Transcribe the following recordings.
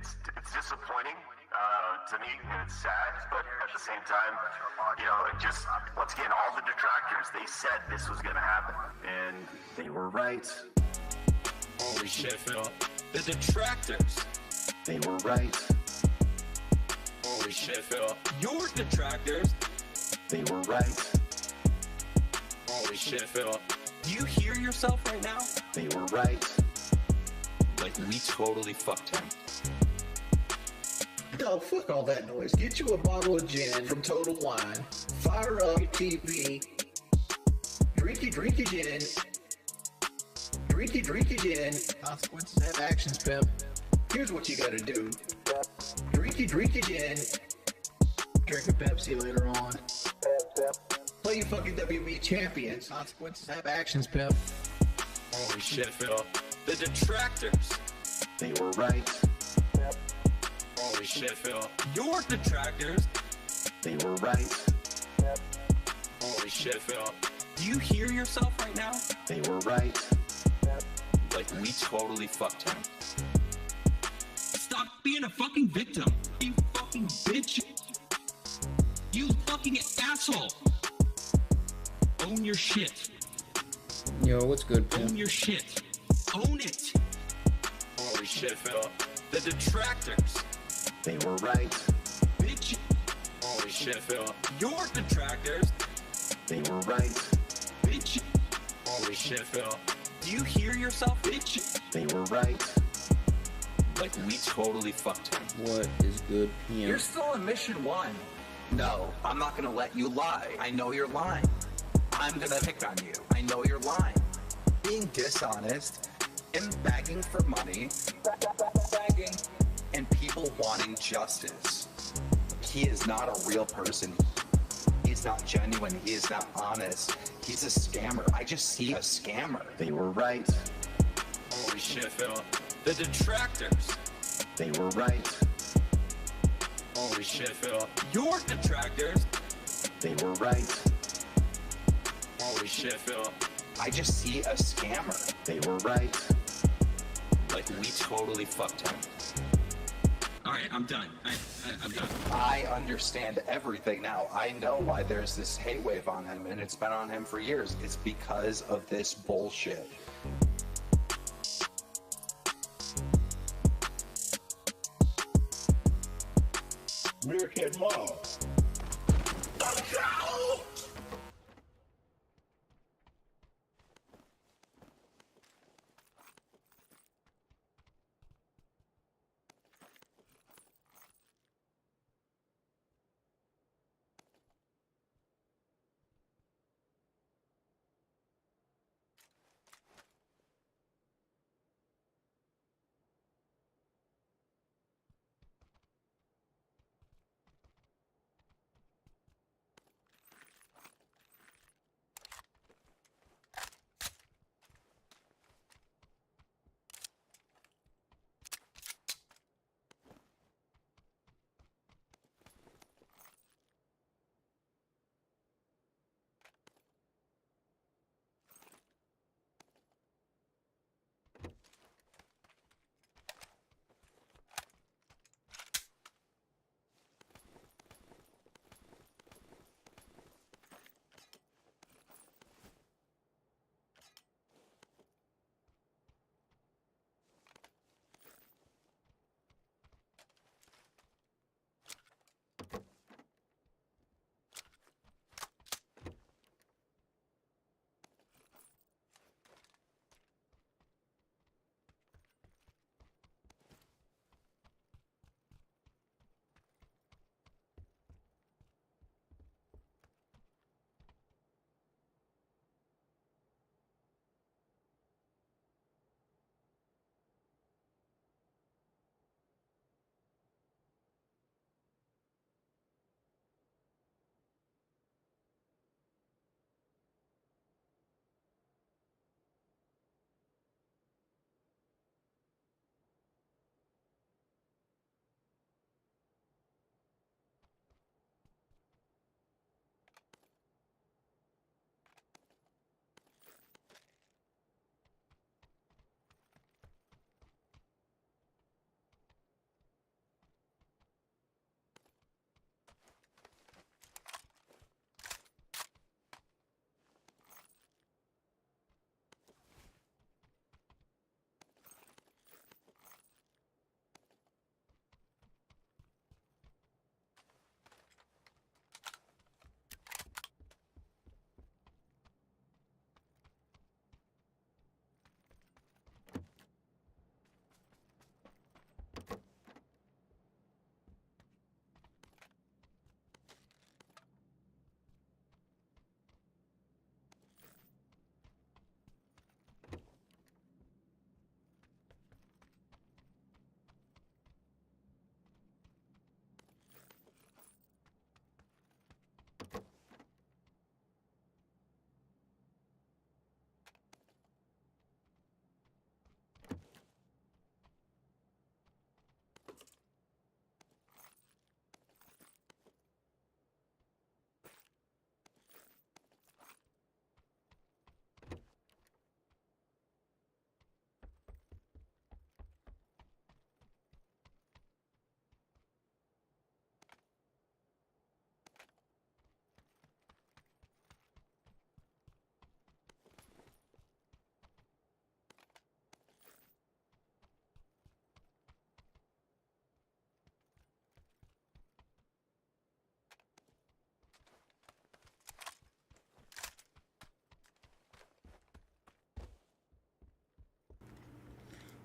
it's disappointing to me, and it's sad, but at the same time, it just, once again, all the detractors, they said this was going to happen, and they were right. Holy shit, Phil. The detractors. They were right. Holy shit, Phil. Your detractors. They were right. Holy shit, Phil. Do you hear yourself right now? They were right. Like, we totally fucked him. Dog, fuck all that noise. Get you a bottle of gin from Total Wine. Fire up your TV. Drink your gin. Drink your gin. Consequences have actions, Pep. Here's what you gotta do. Drink your gin. Drink a Pepsi later on. Play your fucking WB champions. Consequences have actions, Pep. Holy shit, Phil. The detractors. They were right. Holy shit, Phil. Your detractors. They were right. Holy shit, Phil. Do you hear yourself right now? They were right. Like, we totally fucked him. Stop being a fucking victim. You fucking bitch. You fucking asshole. Own your shit. Yo, what's good, Pimp? Own your shit. Own it. Holy shit, Phil. The detractors. They were right. Bitch. Holy shit, Phil. Your detractors. They were right. Bitch. Holy shit, Phil. Do you hear yourself, bitch? They were right. Like, we totally fucked him. What is good, Pimp? You're still on mission 1. No, I'm not gonna let you lie. I know you're lying. I'm gonna pick on you. I know you're lying. Being dishonest and begging for money. Begging. And people wanting justice. He is not a real person. He's not genuine. He is not honest. He's a scammer. I just see a scammer. They were right. Holy shit, Phil. The detractors. They were right. Holy shit, Phil. Your detractors. They were right. Holy shit, Phil. I just see a scammer. They were right. Like, we totally fucked him. Alright, I'm done. I'm done. I understand everything now. I know why there's this hate wave on him, and it's been on him for years. It's because of this bullshit. Meerkat Mall.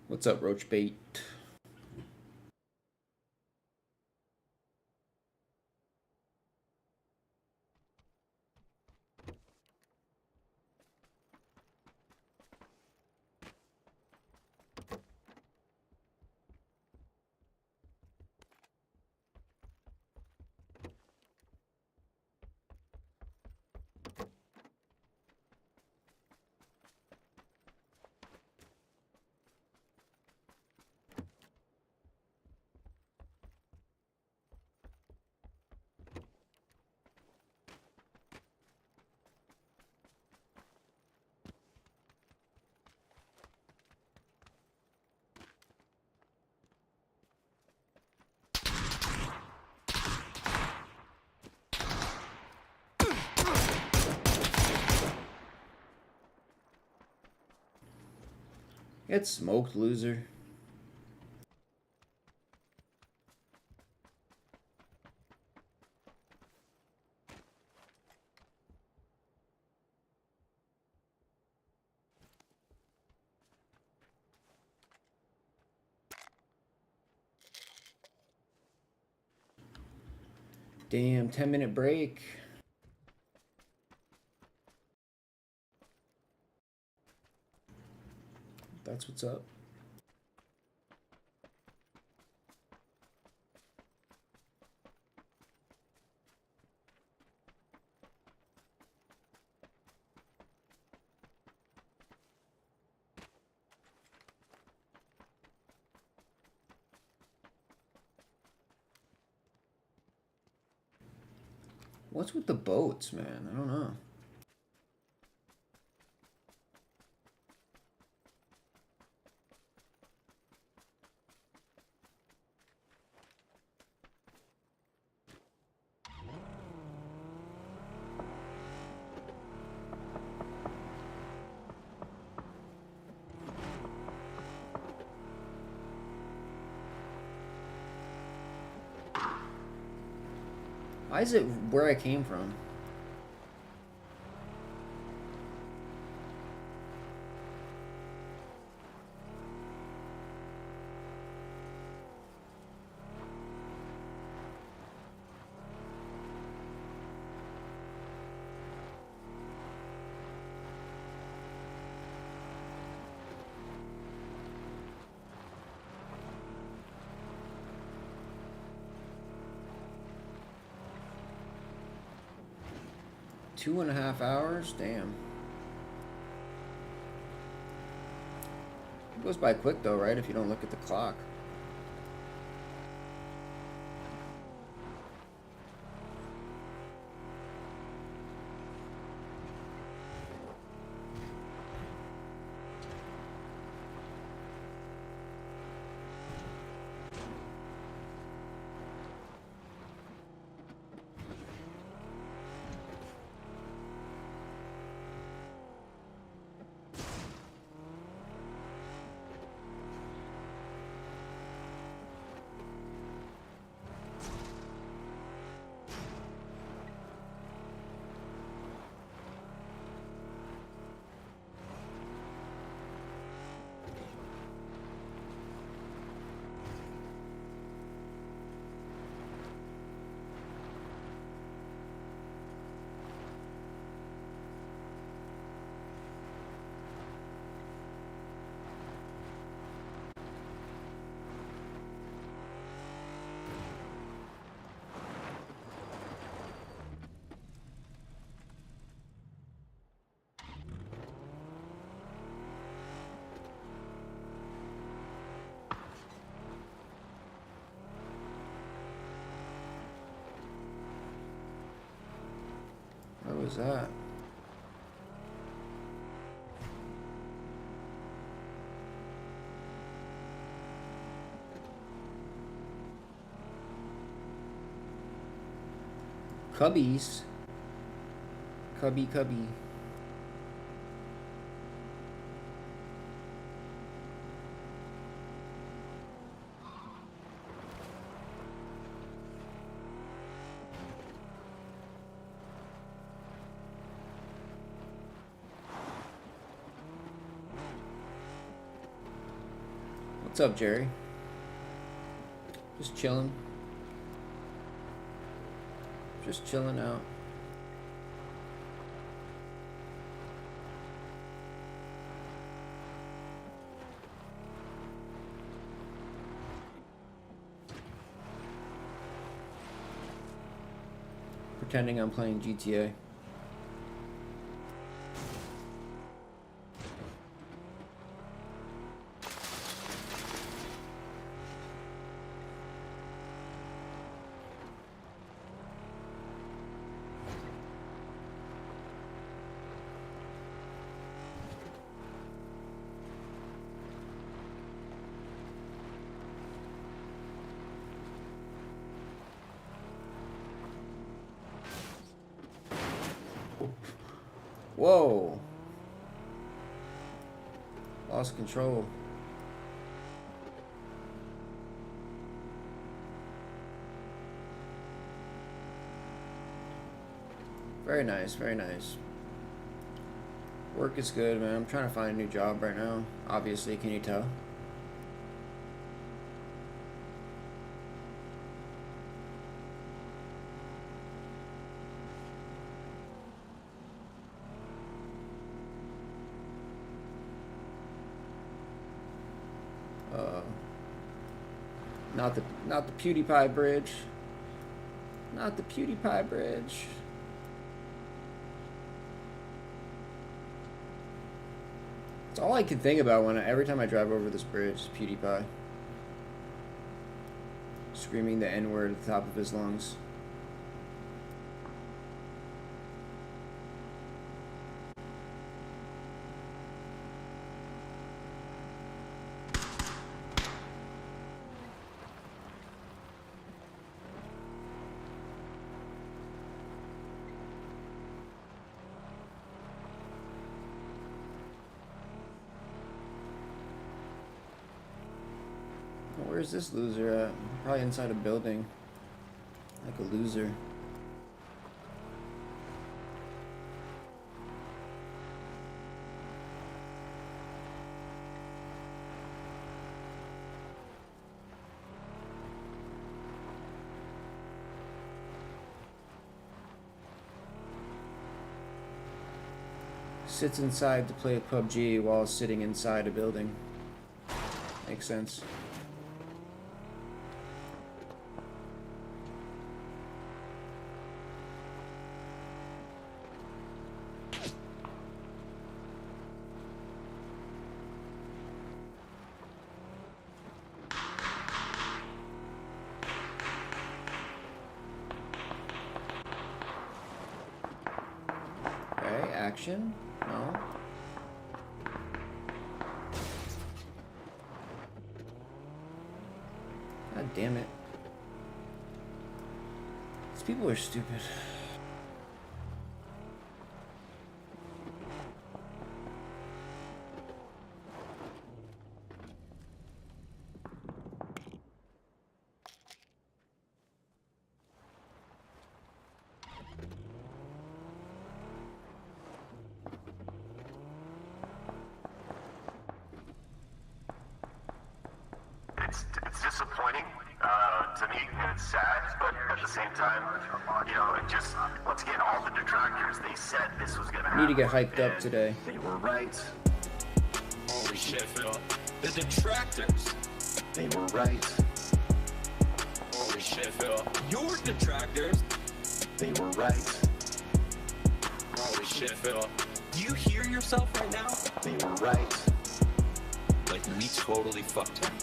What's up, Roach Bait? Get smoked, loser. Damn, 10-minute break. That's what's up. What's with the boats, man? I don't know. Why is it where I came from? Two and a half hours? Damn. It goes by quick though, right? If you don't look at the clock. What was that? Cubbies. Cubby. What's up, Jerry? Just chilling. Just chilling out. Pretending I'm playing GTA. Whoa. Lost control. Very nice, very nice. Work is good, man. I'm trying to find a new job right now. Obviously, can you tell? Not the PewDiePie bridge. Not the PewDiePie bridge. It's all I can think about every time I drive over this bridge is PewDiePie. Screaming the N-word at the top of his lungs. Where's this loser at? Probably inside a building. Like a loser. Sits inside to play PUBG while sitting inside a building. Makes sense. Action? No. God damn it. These people are stupid. It's disappointing to me, and it's sad, but at the same time, you know, it just, once again, all the detractors, they said this was going to happen. Need to get hyped up today. They were right. Holy shit, Phil. The detractors. They were right. Holy shit, Phil. Your detractors. They were right. Holy shit, Phil. Do you hear yourself right now? They were right. Like, we totally fucked him.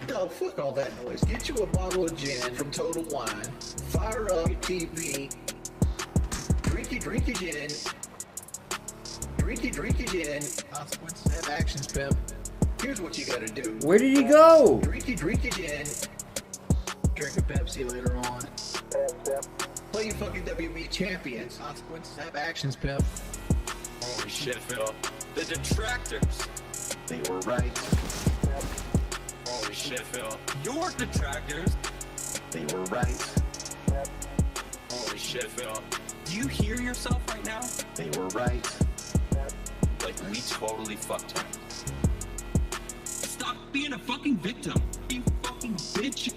No, fuck all that noise. Get you a bottle of gin from Total Wine. Fire up your TV. Drink your gin. Drink your gin. Consequences have actions, Pep. Here's what you gotta do. Where did he go? Drink your gin. Drink a Pepsi later on. Play your fucking WB champions. Consequences have actions, Pep. Holy shit, Phil. The detractors. They were right. Holy shit, Phil. Your detractors. They were right. Holy shit, Phil. Do you hear yourself right now? They were right. Like, we totally fucked him. being a fucking victim. You fucking bitch.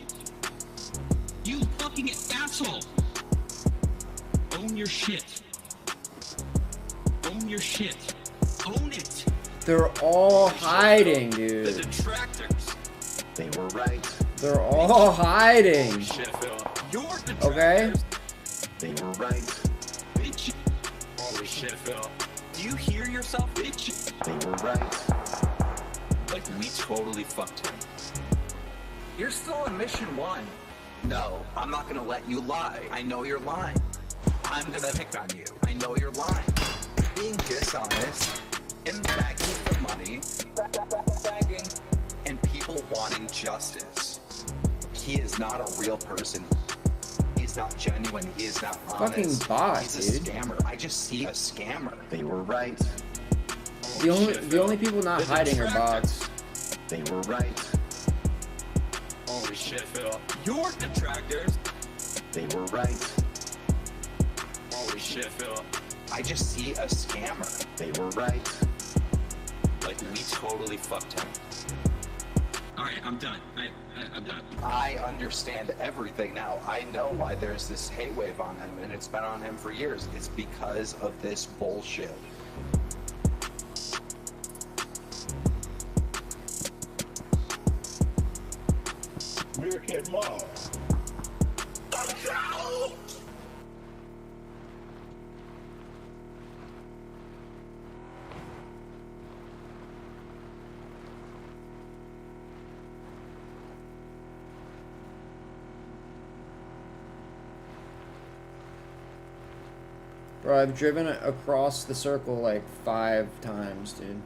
You fucking asshole. Own your shit. Own your shit. Own it. They're all hiding, The dude. detractors. They were right. They're all hiding. Shit, Phil. You're detractors. Okay? They were right. Bitch. Holy shit, Phil. Do you hear yourself, bitch? They were right. Like, we totally fucked him. You're still on mission 1. No, I'm not gonna let you lie. I know you're lying. I'm gonna pick on you. I know you're lying. Being dishonest and begging for money, begging, and people wanting justice. He is not a real person. He's not genuine. He is not honest. Fucking bot, He's a dude. scammer. I just see a scammer. They were right. The only people not hiding are bots. They were right. Holy shit, Phil. You're detractors. They were right. Holy shit, Phil. I just see a scammer. They were right. Like, we totally fucked him. Alright, I'm done. I'm done. I understand everything now. I know why there's this hate wave on him, and it's been on him for years. It's because of this bullshit. Meerkat Mom. Bro, I've driven across the circle like 5 times, dude.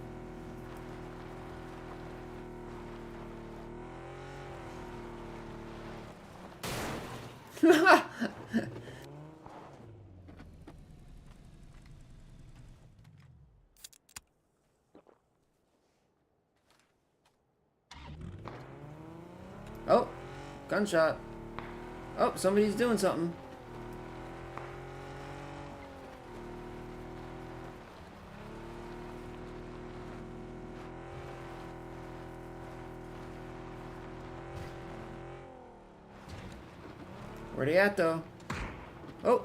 Oh, gunshot. Oh, somebody's doing something. Where they at, though? Oh.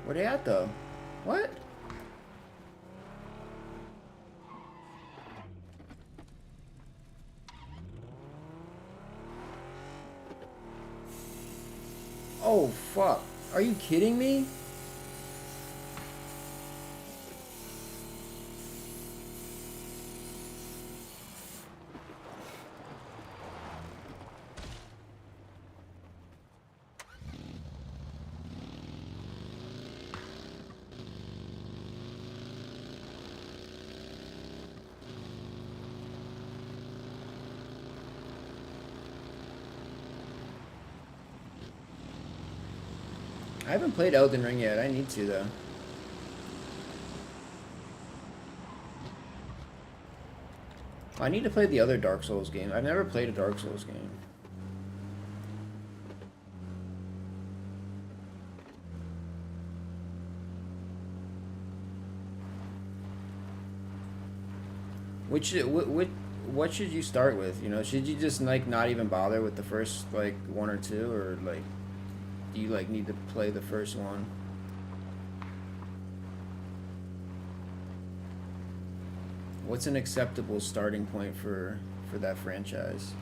Where they at, though? What? Oh, fuck. Are you kidding me? I haven't played Elden Ring yet. I need to, though. I need to play the other Dark Souls game. I've never played a Dark Souls game. What should you start with? You know, should you just like not even bother with the first like 1 or 2, or like do you like need to play the first one? What's an acceptable starting point for that franchise?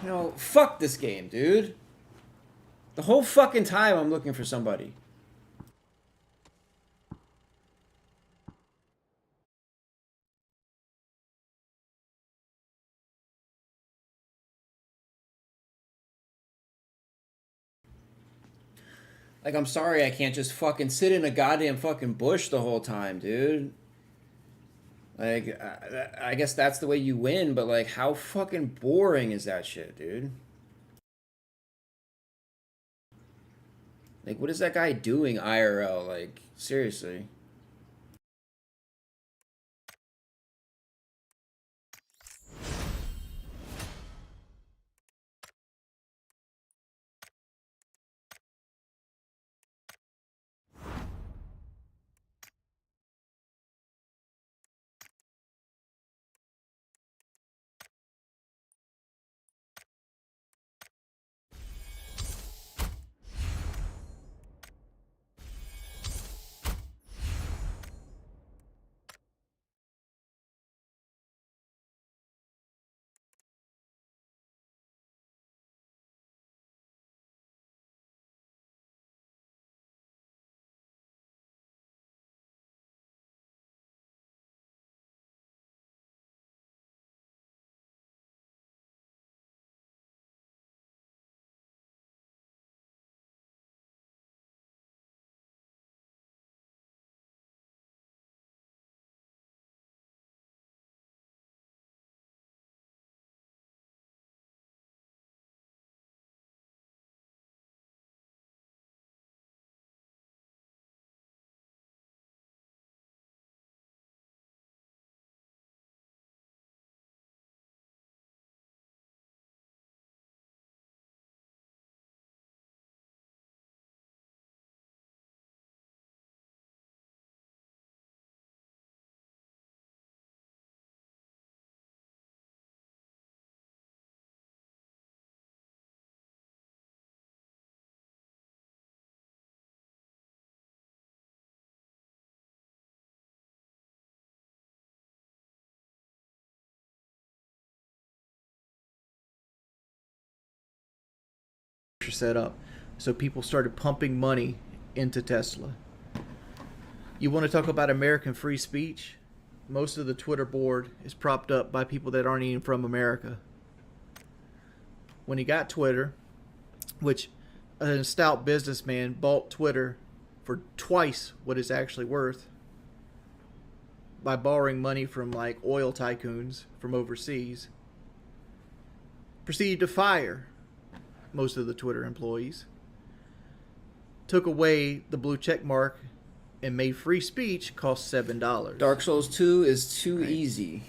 You know, fuck this game, dude. The whole fucking time I'm looking for somebody. Like, I'm sorry I can't just fucking sit in a goddamn fucking bush the whole time, dude. Like, I guess that's the way you win, but, like, how fucking boring is that shit, dude? Like, what is that guy doing IRL? Like, seriously. Set up, so people started pumping money into Tesla. You want to talk about American free speech? Most of the Twitter board is propped up by people that aren't even from America. When he got Twitter, which a stout businessman bought Twitter for twice what it's actually worth by borrowing money from like oil tycoons from overseas, proceeded to fire most of the Twitter employees, took away the blue check mark, and made free speech cost $7. Dark Souls 2 is too easy.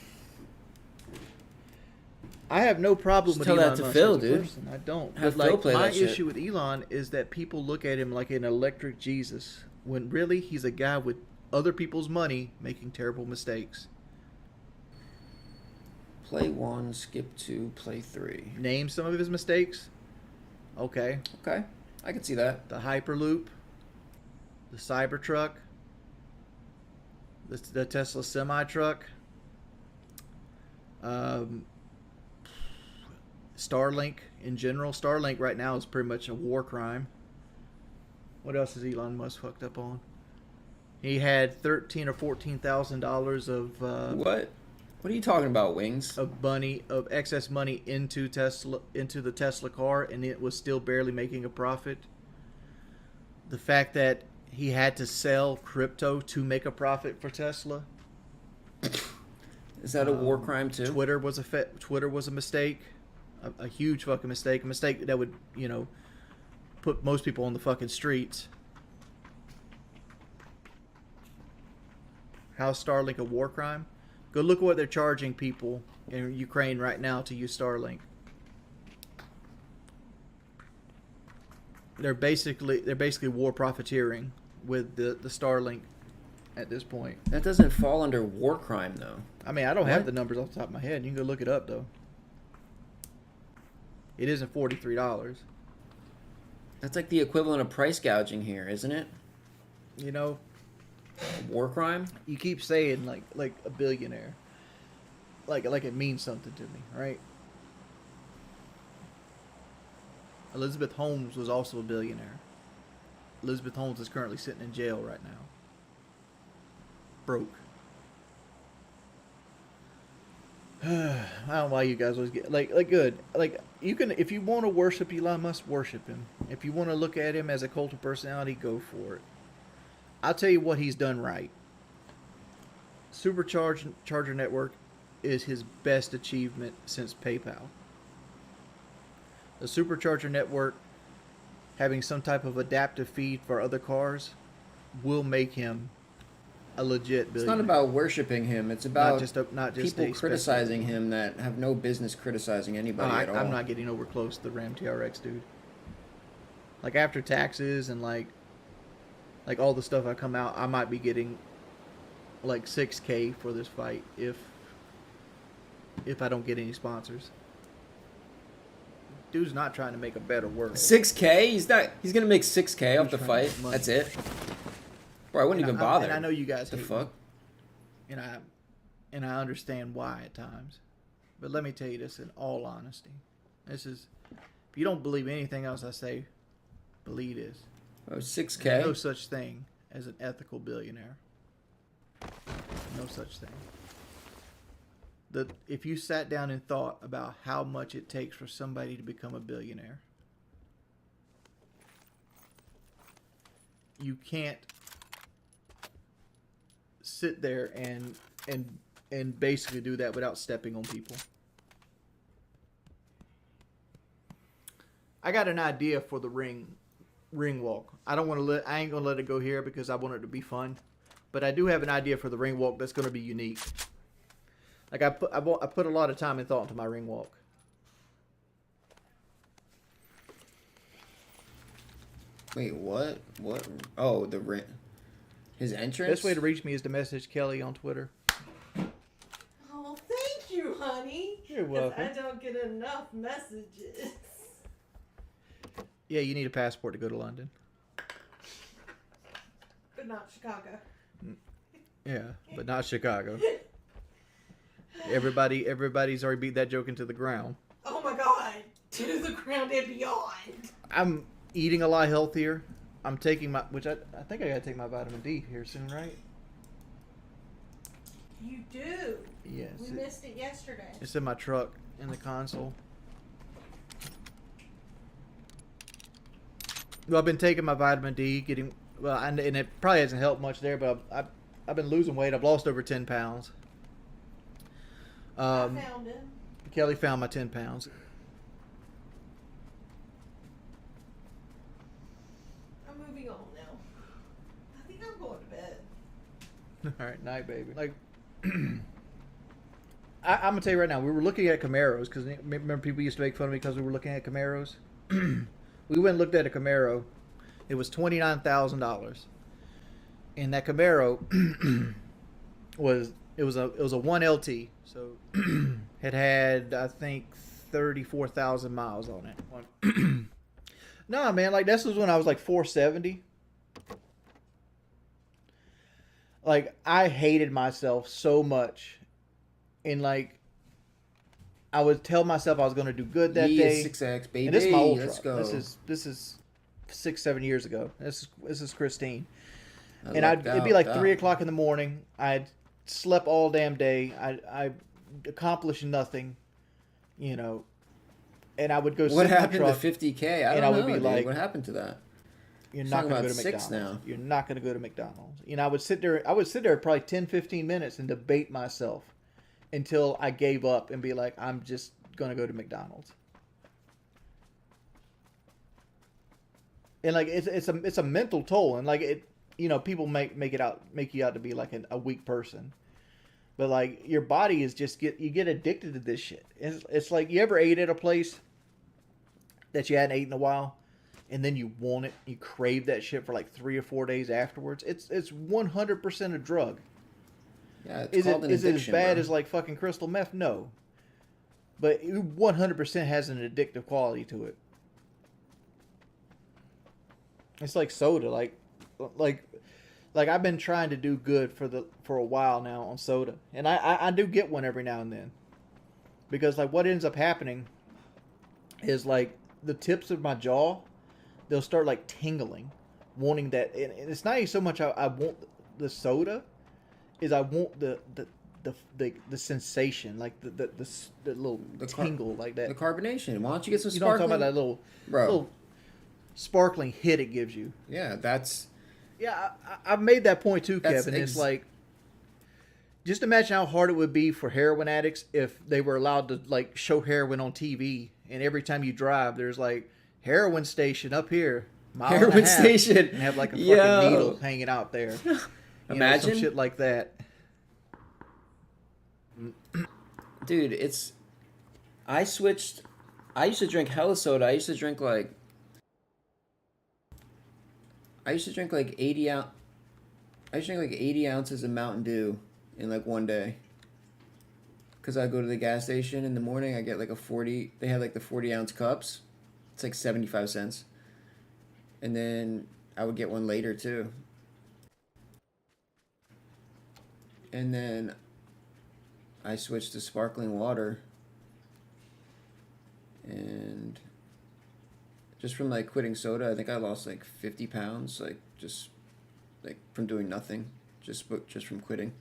I have no problem Just with tell Elon that to Musk Phil, as a dude. person. I don't. Have But Phil like play my that shit. issue with Elon is that people look at him like an electric Jesus, when really he's a guy with other people's money making terrible mistakes. Play 1, skip 2, play 3. Name some of his mistakes. Okay. Okay, I can see that. The Hyperloop, the Cybertruck, the Tesla semi-truck, Starlink in general. Starlink right now is pretty much a war crime. What else is Elon Musk fucked up on? He had $13,000 or $14,000 of What? What are you talking about, Wings? of excess money into the Tesla car, and it was still barely making a profit. The fact that he had to sell crypto to make a profit for Tesla. Is that a war crime too? Twitter was a mistake, a huge fucking mistake, a mistake that would put most people on the fucking streets. How's Starlink a war crime? Go look at what they're charging people in Ukraine right now to use Starlink. They're basically war profiteering with the Starlink at this point. That doesn't fall under war crime, though. I mean, I don't have What? the numbers off the top of my head. You can go look it up though. It isn't $43. That's like the equivalent of price gouging here, isn't it? You know, A war crime? you keep saying like a billionaire, like it means something to me, right? Elizabeth Holmes was also a billionaire. Elizabeth Holmes is currently sitting in jail right now. Broke. I don't know why you guys always get like good. Like you can, if you want to worship Elon Musk, worship him. If you want to look at him as a cult of personality, go for it. I'll tell you what he's done right. Supercharger network is his best achievement since PayPal. The Supercharger network having some type of adaptive feed for other cars will make him a legit billionaire. It's not about worshiping him. It's about not just people criticizing him that have no business criticizing anybody at all. I'm not getting over close to the Ram TRX, dude. Like, after taxes and like all the stuff I come out, I might be getting like $6,000 for this fight if I don't get any sponsors. Dude's not trying to make a better world. $6,000? He's not. He's gonna make $6,000 off the trying to fight. make money. That's it. Bro, I wouldn't even bother. And I know you guys the hate fuck. me. And I understand why at times. But let me tell you this in all honesty. This is, if you don't believe anything else I say, believe this. Oh, There's $6,000. no such thing as an ethical billionaire. No such thing. If you sat down and thought about how much it takes for somebody to become a billionaire, you can't sit there and basically do that without stepping on people. I got an idea for the ring walk. I ain't gonna let it go here because I want it to be fun. But I do have an idea for the ring walk that's gonna be unique. Like, I put a lot of time and thought into my ring walk. Wait, what? What? Oh, the ring. His entrance? Best way to reach me is to message Kelly on Twitter. Oh, thank you, honey. You're 'Cause welcome. I don't get enough messages. Yeah, you need a passport to go to London. But not Chicago. Yeah, but not Chicago. Everybody's already beat that joke into the ground. Oh my god. To the ground and beyond. I'm eating a lot healthier. I'm taking I think I gotta take my vitamin D here soon, right? You do. Yes. We missed it yesterday. It's in my truck in the console. Well, I've been taking my vitamin D, and it probably hasn't helped much there, but I've been losing weight. I've lost over 10 pounds. I found him. Kelly found my 10 pounds. I'm moving on now. I think I'm going to bed. All right, night, baby. Like, I'm gonna tell you right now, we were looking at Camaros because remember people used to make fun of me because we were looking at Camaros. We went and looked at a Camaro. It was $29,000, and that Camaro was a 1LT, so it had I think 34,000 miles on it. Nah, man, like this was when I was like 470. Like, I hated myself so much, and like I would tell myself I was going to do good that day. 6X, baby. And this is my old Let's truck. go. This is 6-7 years ago. This is Christine. I And lucked it'd be like out. 3 o'clock in the morning. I'd slept all damn day. I accomplished nothing, you know. And I would go. What sit in my happened truck, to 50K? I and don't I know. would be Dude. like, what happened to that? You're We're not talking going to go about to 6 McDonald's. now. You're not going to go to McDonald's. You know, I would sit there probably 10, 15 minutes and debate myself until I gave up and be like, I'm just going to go to McDonald's. And like it's a mental toll, and like it, you know, people make you out to be like a weak person, but like your body is just you get addicted to this shit. It's like, you ever ate at a place that you hadn't eaten in a while, and then you want it, you crave that shit for like 3 or 4 days afterwards. It's 100% a drug. Yeah, it's called an Is it as addiction, bad bro. as like fucking crystal meth? No, but it 100% has an addictive quality to it. It's like soda, like I've been trying to do good for a while now on soda, and I do get one every now and then, because like what ends up happening is like the tips of my jaw, they'll start like tingling, wanting that, and it's not even so much I want the soda, is I want the sensation, like the little tingle like that. The carbonation. Why don't you get some You know what I'm sparkling? talking about, that Bro. little sparkling hit it gives you. Yeah, that's... Yeah, I've made that point too, That's Kevin. It's like, just imagine how hard it would be for heroin addicts if they were allowed to like show heroin on TV, and every time you drive, there's like heroin station up here. Mile and a Heroin half, station. And have like a fucking Yo. needle hanging out there. Imagine. Some shit like that. Dude, I used to drink hella soda. I used to drink like 80 ounce. I used to drink like 80 ounces of Mountain Dew in like one day. Cause I go to the gas station in the morning. I get like a 40. They have like the 40-ounce cups. It's like 75 cents. And then I would get one later too. And then I switched to sparkling water. And just from like quitting soda, I think I lost like 50 pounds, like just like from doing nothing, just from quitting.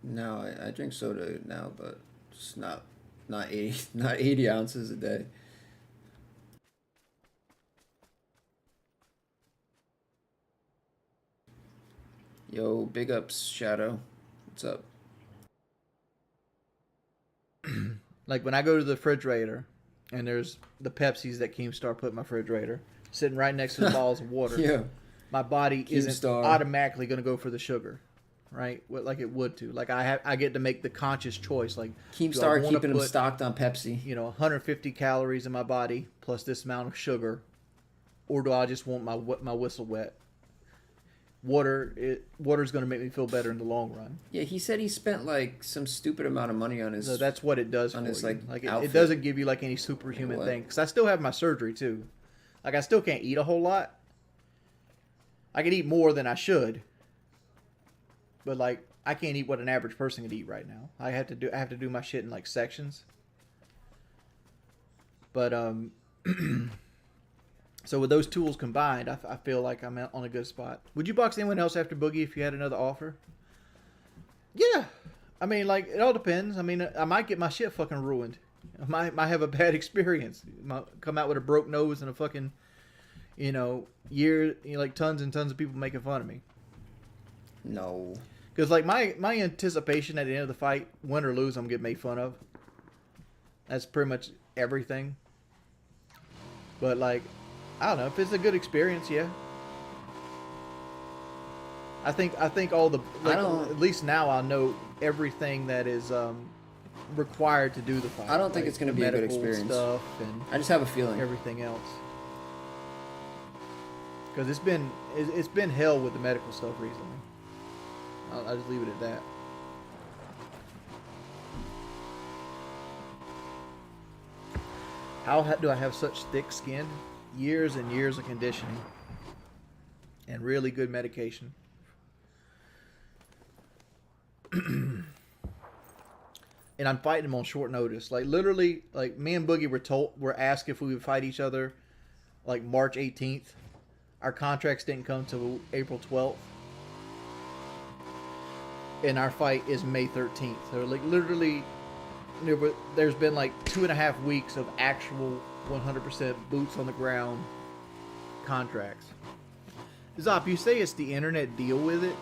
No, I drink soda now, but just not 80 ounces a day. Yo, big ups, Shadow. What's up? Like when I go to the refrigerator and there's the Pepsis that Keemstar put in my refrigerator sitting right next to the bottles of water. Yeah. My body isn't Keemstar. automatically going to go for the sugar, right? Like it would to. Like I get to make the conscious choice. Like Keemstar keeping them put, stocked on Pepsi. 150 calories in my body plus this amount of sugar, or do I just want my whistle wet? Water's going to make me feel better in the long run. Yeah, he said he spent like some stupid amount of money on his. So that's what it does on for his, you. like It doesn't give you like any superhuman thing. Because I still have my surgery too. Like I still can't eat a whole lot. I can eat more than I should. But like I can't eat what an average person could eat right now. I have to do my shit in like sections. But so with those tools combined, I feel like I'm on a good spot. Would you box anyone else after Boogie if you had another offer? Yeah. I mean, like, it all depends. I mean, I might get my shit fucking ruined. I might have a bad experience. Come out with a broke nose and a fucking, like tons and tons of people making fun of me. No. Because, like, my anticipation at the end of the fight, win or lose, I'm getting made fun of. That's pretty much everything. But, like, I don't know. If it's a good experience, yeah. I think all the... Like, at least now I'll know everything that is required to do the fight. I don't think it's going to be a good experience. Stuff and I just have a feeling. everything else. Because it's been hell with the medical stuff recently. I'll just leave it at that. How do I have such thick skin? Years and years of conditioning. And really good medication. And I'm fighting him on short notice. Like literally, like me and Boogie were asked if we would fight each other like March 18th. Our contracts didn't come till April 12th. And our fight is May 13th. So like literally there's been like 2.5 weeks of actual 100% boots on the ground contracts. Zop, you say it's the internet deal with it.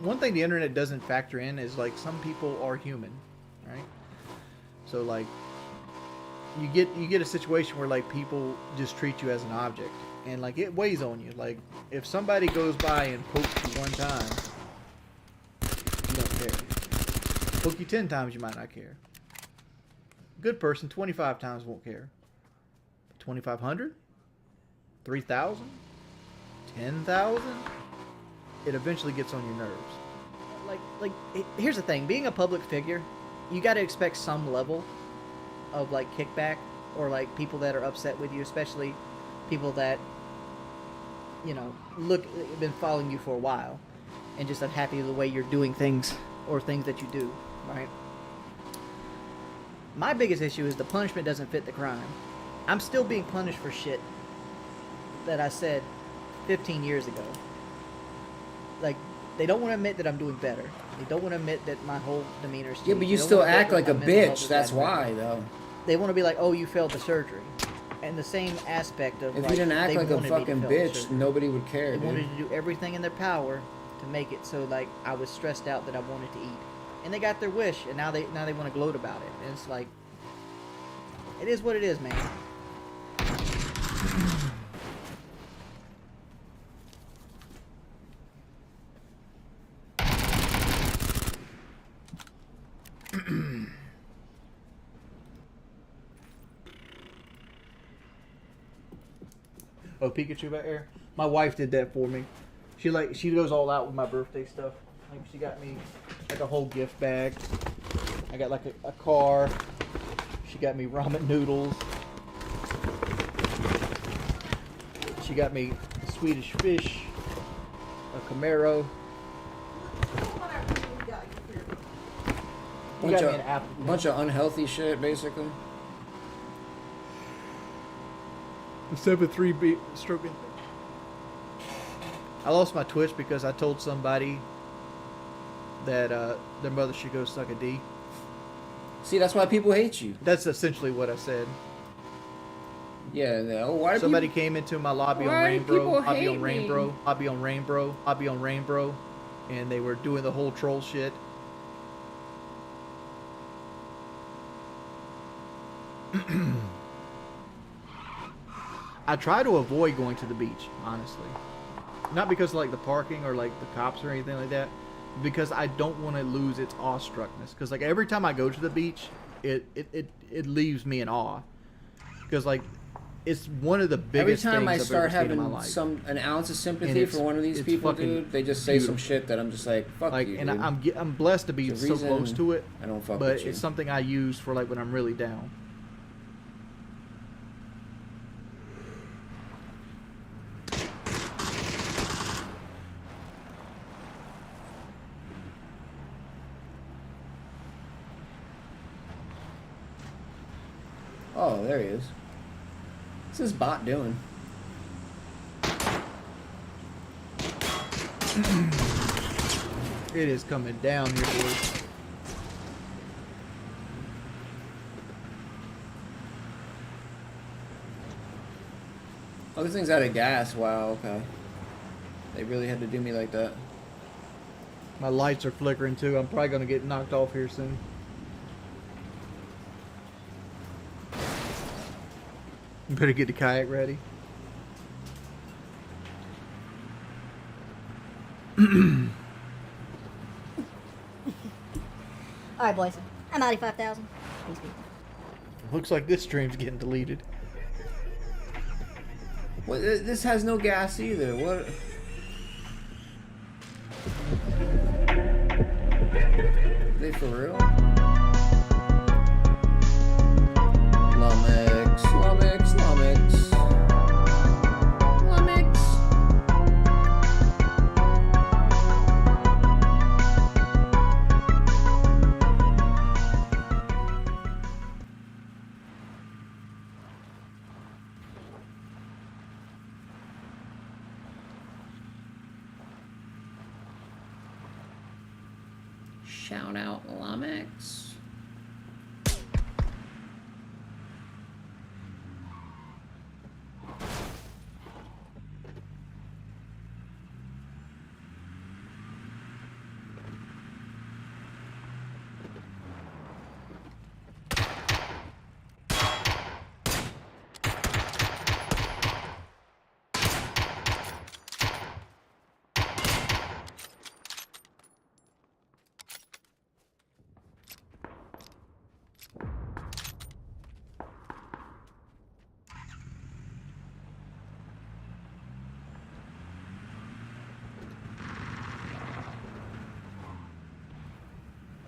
One thing the internet doesn't factor in is like some people are human, right? So like you get a situation where like people just treat you as an object, and like it weighs on you. Like if somebody goes by and pokes you one time, you don't care. Poke you 10 times, you might not care. Good person, 25 times won't care. 2,500, 3,000, 10,000. It eventually gets on your nerves. Like here's the thing, being a public figure, you got to expect some level of like kickback, or like people that are upset with you, especially people that been following you for a while and just unhappy with the way you're doing things or things that you do, right? My biggest issue is the punishment doesn't fit the crime. I'm still being punished for shit that I said 15 years ago. Like, they don't want to admit that I'm doing better. They don't want to admit that my whole demeanor is changed. Yeah, but you still act like a bitch. That's why, though. They want to be like, oh, you failed the surgery. And the same aspect of, if like, you didn't act they like a wanted me to fucking fail the bitch, surgery. nobody would care, They dude. wanted to do everything in their power to make it so, like, I was stressed out that I wanted to eat. and they got their wish, and now they want to gloat about it. And it's like, it is what it is, man. Oh, Pikachu back there. My wife did that for me. She goes all out with my birthday stuff. Like she got me like a whole gift bag. I got like a car. She got me ramen noodles. She got me Swedish fish, a Camaro. You got me an apple. Bunch of unhealthy shit, basically. 7-3 stroking. I lost my Twitch because I told somebody that their mother should go suck a D. See, that's why people hate you. That's essentially what I said. Yeah, no. Why somebody came into my lobby on Rainbow, lobby on Rainbow, and they were doing the whole troll shit. I try to avoid going to the beach, honestly. Not because of, like, the parking or like the cops or anything like that, because I don't want to lose its awestruckness. Because like every time I go to the beach, it leaves me in awe. Because like it's one of the biggest every time things I I've start ever seen in my having life. an ounce of sympathy for one of these people, dude, they just say some shit that I'm just like, fuck like, you. And dude. I'm blessed to be so close to it. I don't fuck but with you. It's something I use for like when I'm really down. Oh, there he is. What's this bot doing? It is coming down here, boys. Oh, this thing's out of gas. Wow, okay. They really had to do me like that. My lights are flickering too. I'm probably going to get knocked off here soon. You better get the kayak ready. Alright, boys. I'm out of 5,000. Peace, peace. Looks like this stream's getting deleted. What? This has no gas either. What? Are they for real? Lumix, Lumix, Lumix. Lumix. Shout out Lumix.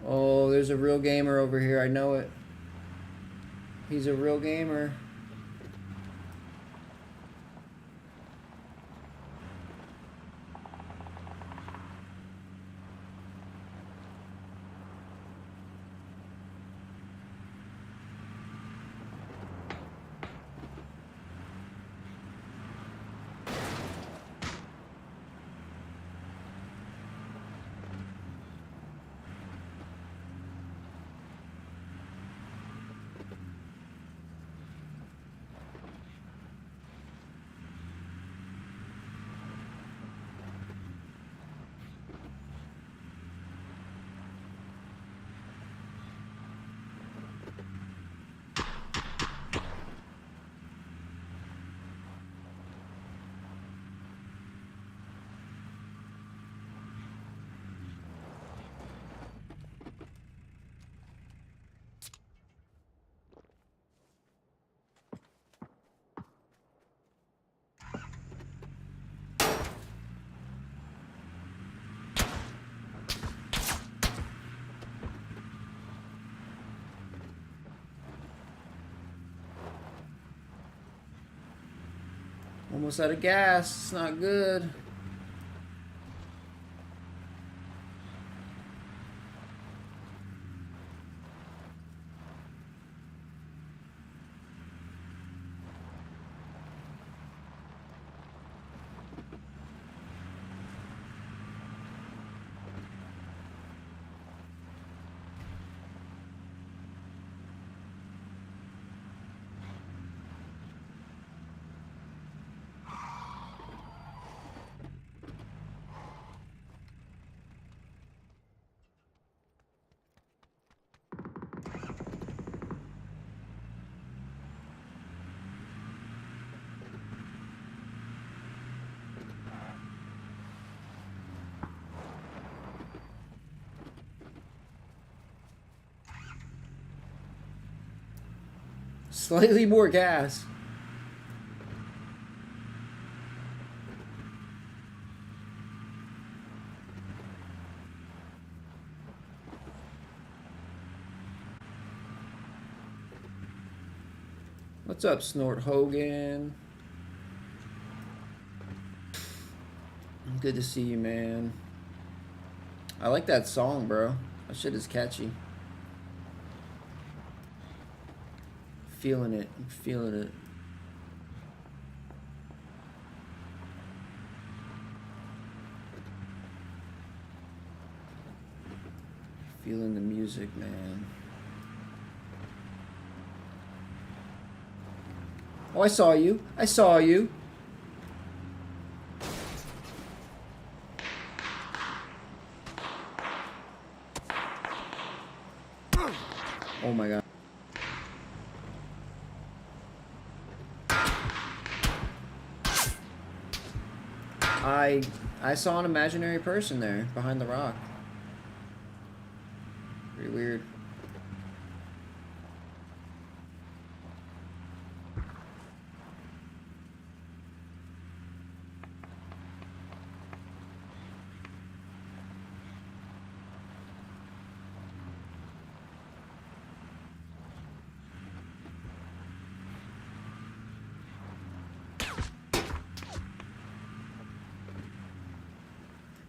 Oh, there's a real gamer over here. I know it. He's a real gamer. Almost out of gas. It's not good. Slightly more gas. What's up, Snort Hogan? Good to see you, man. I like that song, bro. That shit is catchy. Feeling it. I'm feeling it. Feeling the music, man. Oh, I saw you. I saw you. Oh my god. I saw an imaginary person there behind the rock. Pretty weird.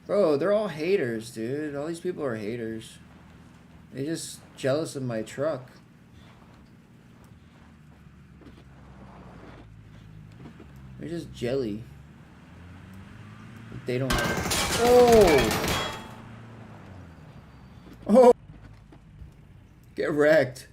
Bro, they're all haters, dude. All these people are haters. They're just jealous of my truck. They're just jelly. They don't have it. Oh! Oh! Get wrecked.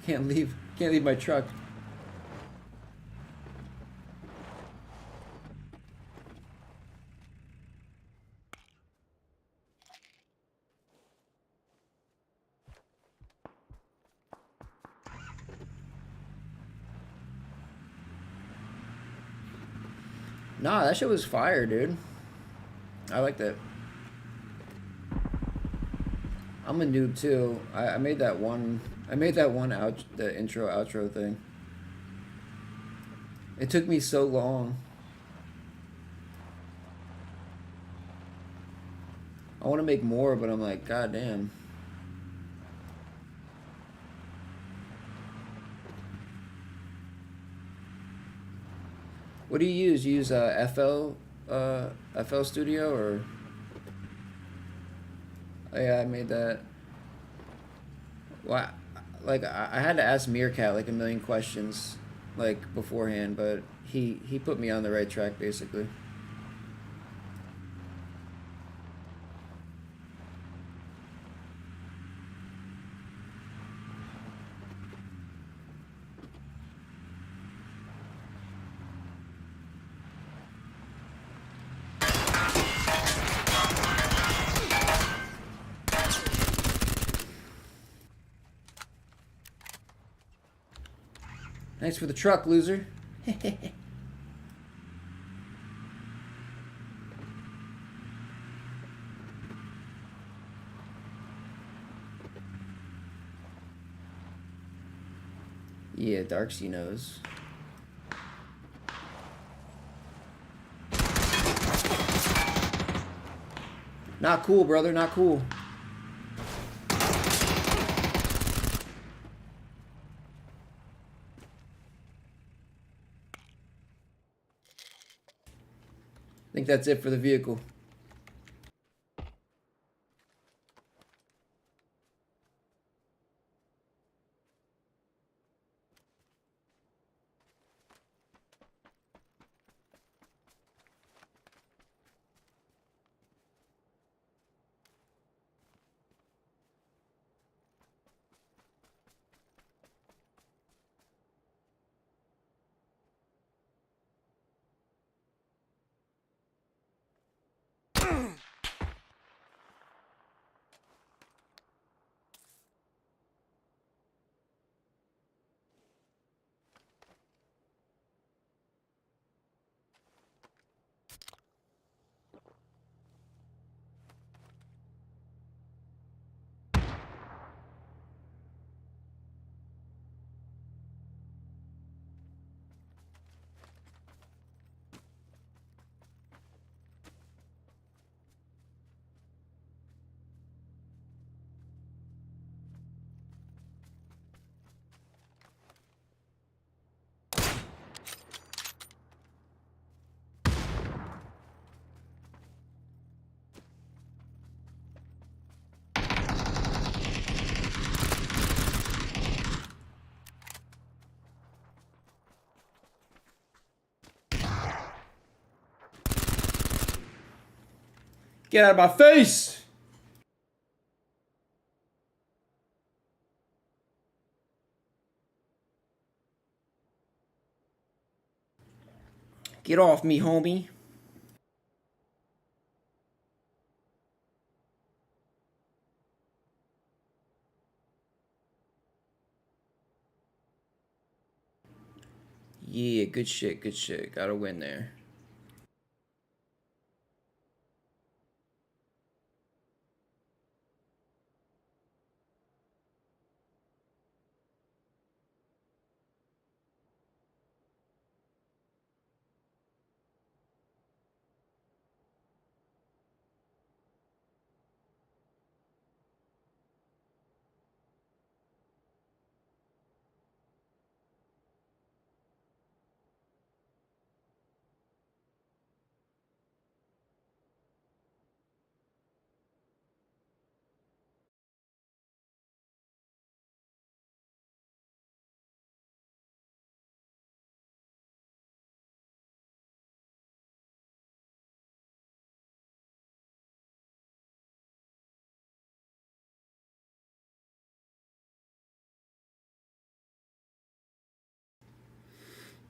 Can't leave my truck. Nah, that shit was fire, dude. I like that. I'm a noob too. I made that one. The intro outro thing. It took me so long. I want to make more, but I'm like, god damn. What do you use? You use FL Studio or? Oh, yeah, I made that. Well, like I had to ask Meerkat like a million questions, like beforehand, but he put me on the right track basically. Thanks for the truck, loser. Yeah, Darksea knows. Not cool, brother. Not cool. I think that's it for the vehicle. Get out of my face! Get off me, homie. Yeah, good shit, good shit. Gotta win there.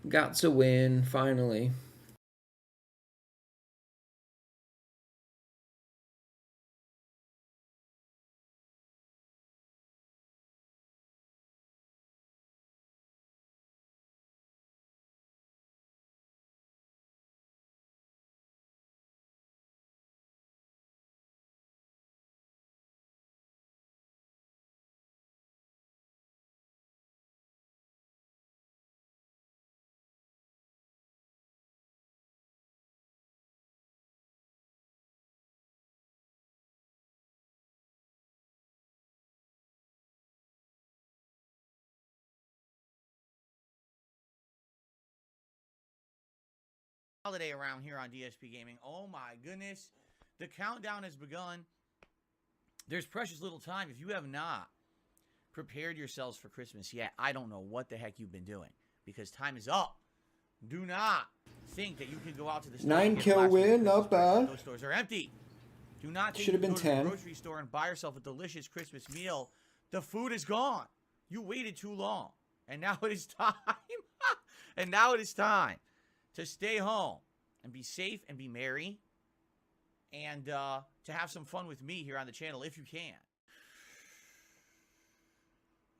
Got to win, finally. Holiday around here on DSP Gaming. Oh my goodness. The countdown has begun. There's precious little time. If you have not prepared yourselves for Christmas yet, I don't know what the heck you've been doing, because time is up. Do not think that you can go out to the store. 9-kill win, not bad. Those stores are empty. Do not think Should have you been can go to 10. the grocery store and buy yourself a delicious Christmas meal. The food is gone. You waited too long. And now it is time. And now it is time to stay home and be safe and be merry and to have some fun with me here on the channel if you can.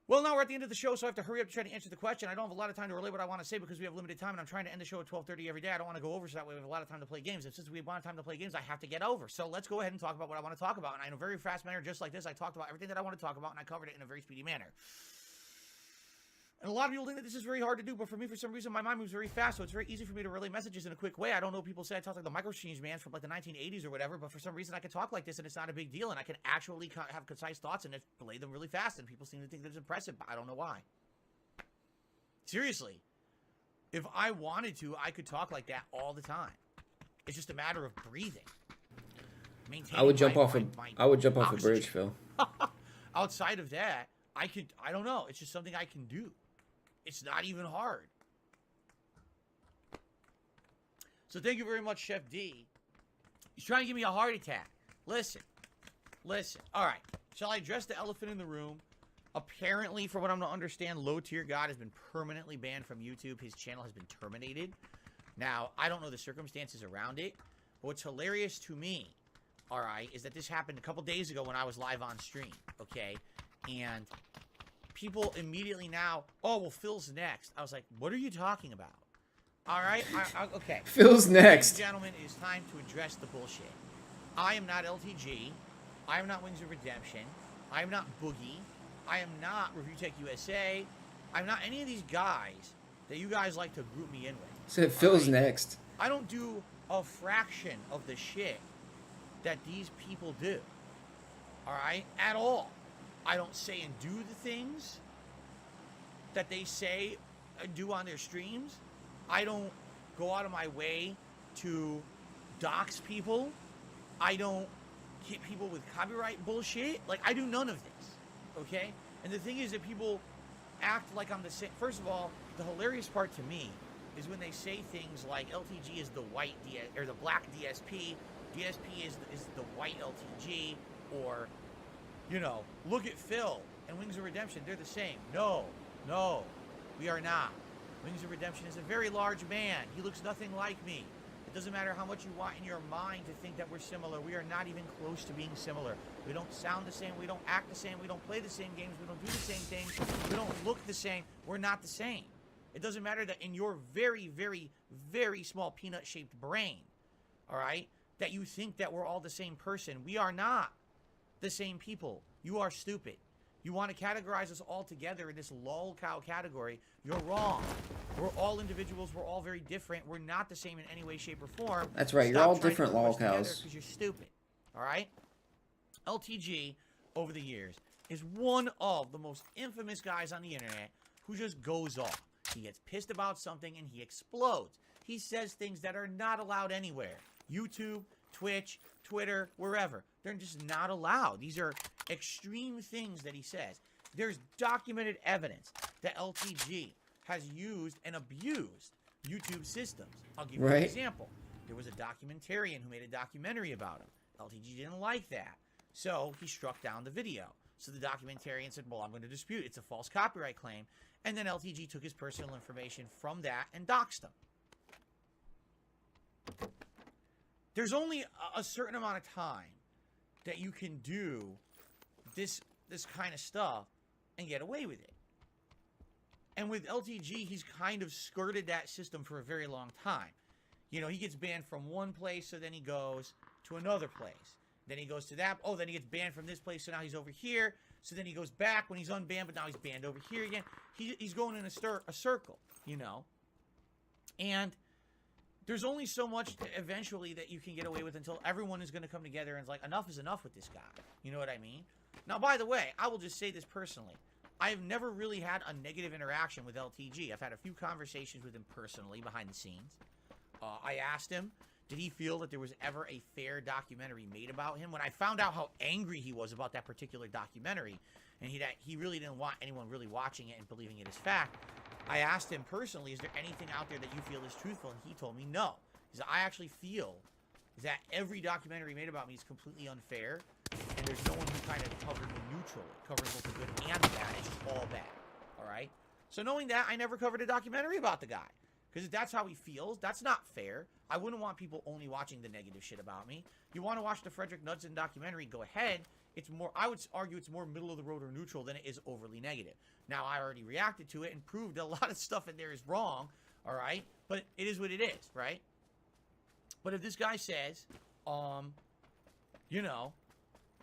Well, now we're at the end of the show, so I have to hurry up to try to answer the question. I don't have a lot of time to relay what I want to say because we have limited time, and I'm trying to end the show at 12:30 every day. I don't want to go over, so that way we have a lot of time to play games. And since we have a lot of time to play games, I have to get over. So let's go ahead and talk about what I want to talk about. And in a very fast manner, just like this, I talked about everything that I want to talk about, and I covered it in a very speedy manner. And a lot of people think that this is very hard to do, but for me, for some reason, my mind moves very fast, so it's very easy for me to relay messages in a quick way. I don't know, people say I talk like the micro-exchange man from like the 1980s or whatever, but for some reason I can talk like this and it's not a big deal, and I can actually have concise thoughts and just relay them really fast, and people seem to think that it's impressive, but I don't know why. Seriously. If I wanted to, I could talk like that all the time. It's just a matter of breathing. I would jump off a bridge, Phil. Outside of that, I don't know. It's just something I can do. It's not even hard. So thank you very much, Chef D. He's trying to give me a heart attack. Listen. All right. Shall I address the elephant in the room? Apparently, from what I'm to understand, Low Tier God has been permanently banned from YouTube. His channel has been terminated. Now, I don't know the circumstances around it, but what's hilarious to me, all right, is that this happened a couple days ago when I was live on stream, okay? And people immediately now, oh, well, Phil's next. I was like, what are you talking about? All right, okay. Phil's next. Ladies and gentlemen, it is time to address the bullshit. I am not LTG. I am not Wings of Redemption. I am not Boogie. I am not Review Tech USA. I'm not any of these guys that you guys like to group me in with. So Phil's next. I don't do a fraction of the shit that these people do. All right? At all. I don't say and do the things that they say and do on their streams. I don't go out of my way to dox people. I don't hit people with copyright bullshit. Like, I do none of this. Okay? And the thing is that people act like I'm the same. First of all, the hilarious part to me is when they say things like LTG is the white or the black DSP, DSP is the white LTG, or, you know, look at Phil and Wings of Redemption, they're the same. No, we are not. Wings of Redemption is a very large man. He looks nothing like me. It doesn't matter how much you want in your mind to think that we're similar. We are not even close to being similar. We don't sound the same. We don't act the same. We don't play the same games. We don't do the same things. We don't look the same. We're not the same. It doesn't matter that in your very, very, very small peanut-shaped brain, all right, that you think that we're all the same person. We are not the same people. You are stupid. You want to categorize us all together in this lol-cow category. You're wrong. We're all individuals. We're all very different. We're not the same in any way, shape, or form. That's right. You're all different lol-cows. Because you're stupid. All right? LTG, over the years, is one of the most infamous guys on the internet who just goes off. He gets pissed about something and he explodes. He says things that are not allowed anywhere. YouTube, Twitch, Twitter, wherever. They're just not allowed. These are extreme things that he says. There's documented evidence that LTG has used and abused YouTube systems. I'll give you an example. There was a documentarian who made a documentary about him. LTG didn't like that. So he struck down the video. So the documentarian said, well, I'm going to dispute it. It's a false copyright claim. And then LTG took his personal information from that and doxed him. There's only a certain amount of time that you can do this kind of stuff and get away with it. And with LTG, he's kind of skirted that system for a very long time. You know, he gets banned from one place, so then he goes to another place. Then he goes to that. Oh, then he gets banned from this place, so now he's over here. So then he goes back when he's unbanned, but now he's banned over here again. He's going in a circle, you know. And there's only so much eventually that you can get away with until everyone is going to come together and it's like, enough is enough with this guy. You know what I mean? Now, by the way, I will just say this personally. I've never really had a negative interaction with LTG. I've had a few conversations with him personally behind the scenes. I asked him, did he feel that there was ever a fair documentary made about him? When I found out how angry he was about that particular documentary, and he really didn't want anyone really watching it and believing it as fact, I asked him personally, is there anything out there that you feel is truthful? And he told me no. He said, I actually feel that every documentary made about me is completely unfair, and there's no one who kind of covered me neutrally. Covers both the good and the bad. It's just all bad. All right? So knowing that, I never covered a documentary about the guy. Because if that's how he feels, that's not fair. I wouldn't want people only watching the negative shit about me. You want to watch the Frederick Knudsen documentary, go ahead. It's more, I would argue it's more middle of the road or neutral than it is overly negative. Now, I already reacted to it and proved that a lot of stuff in there is wrong, all right? But it is what it is, right? But if this guy says, you know,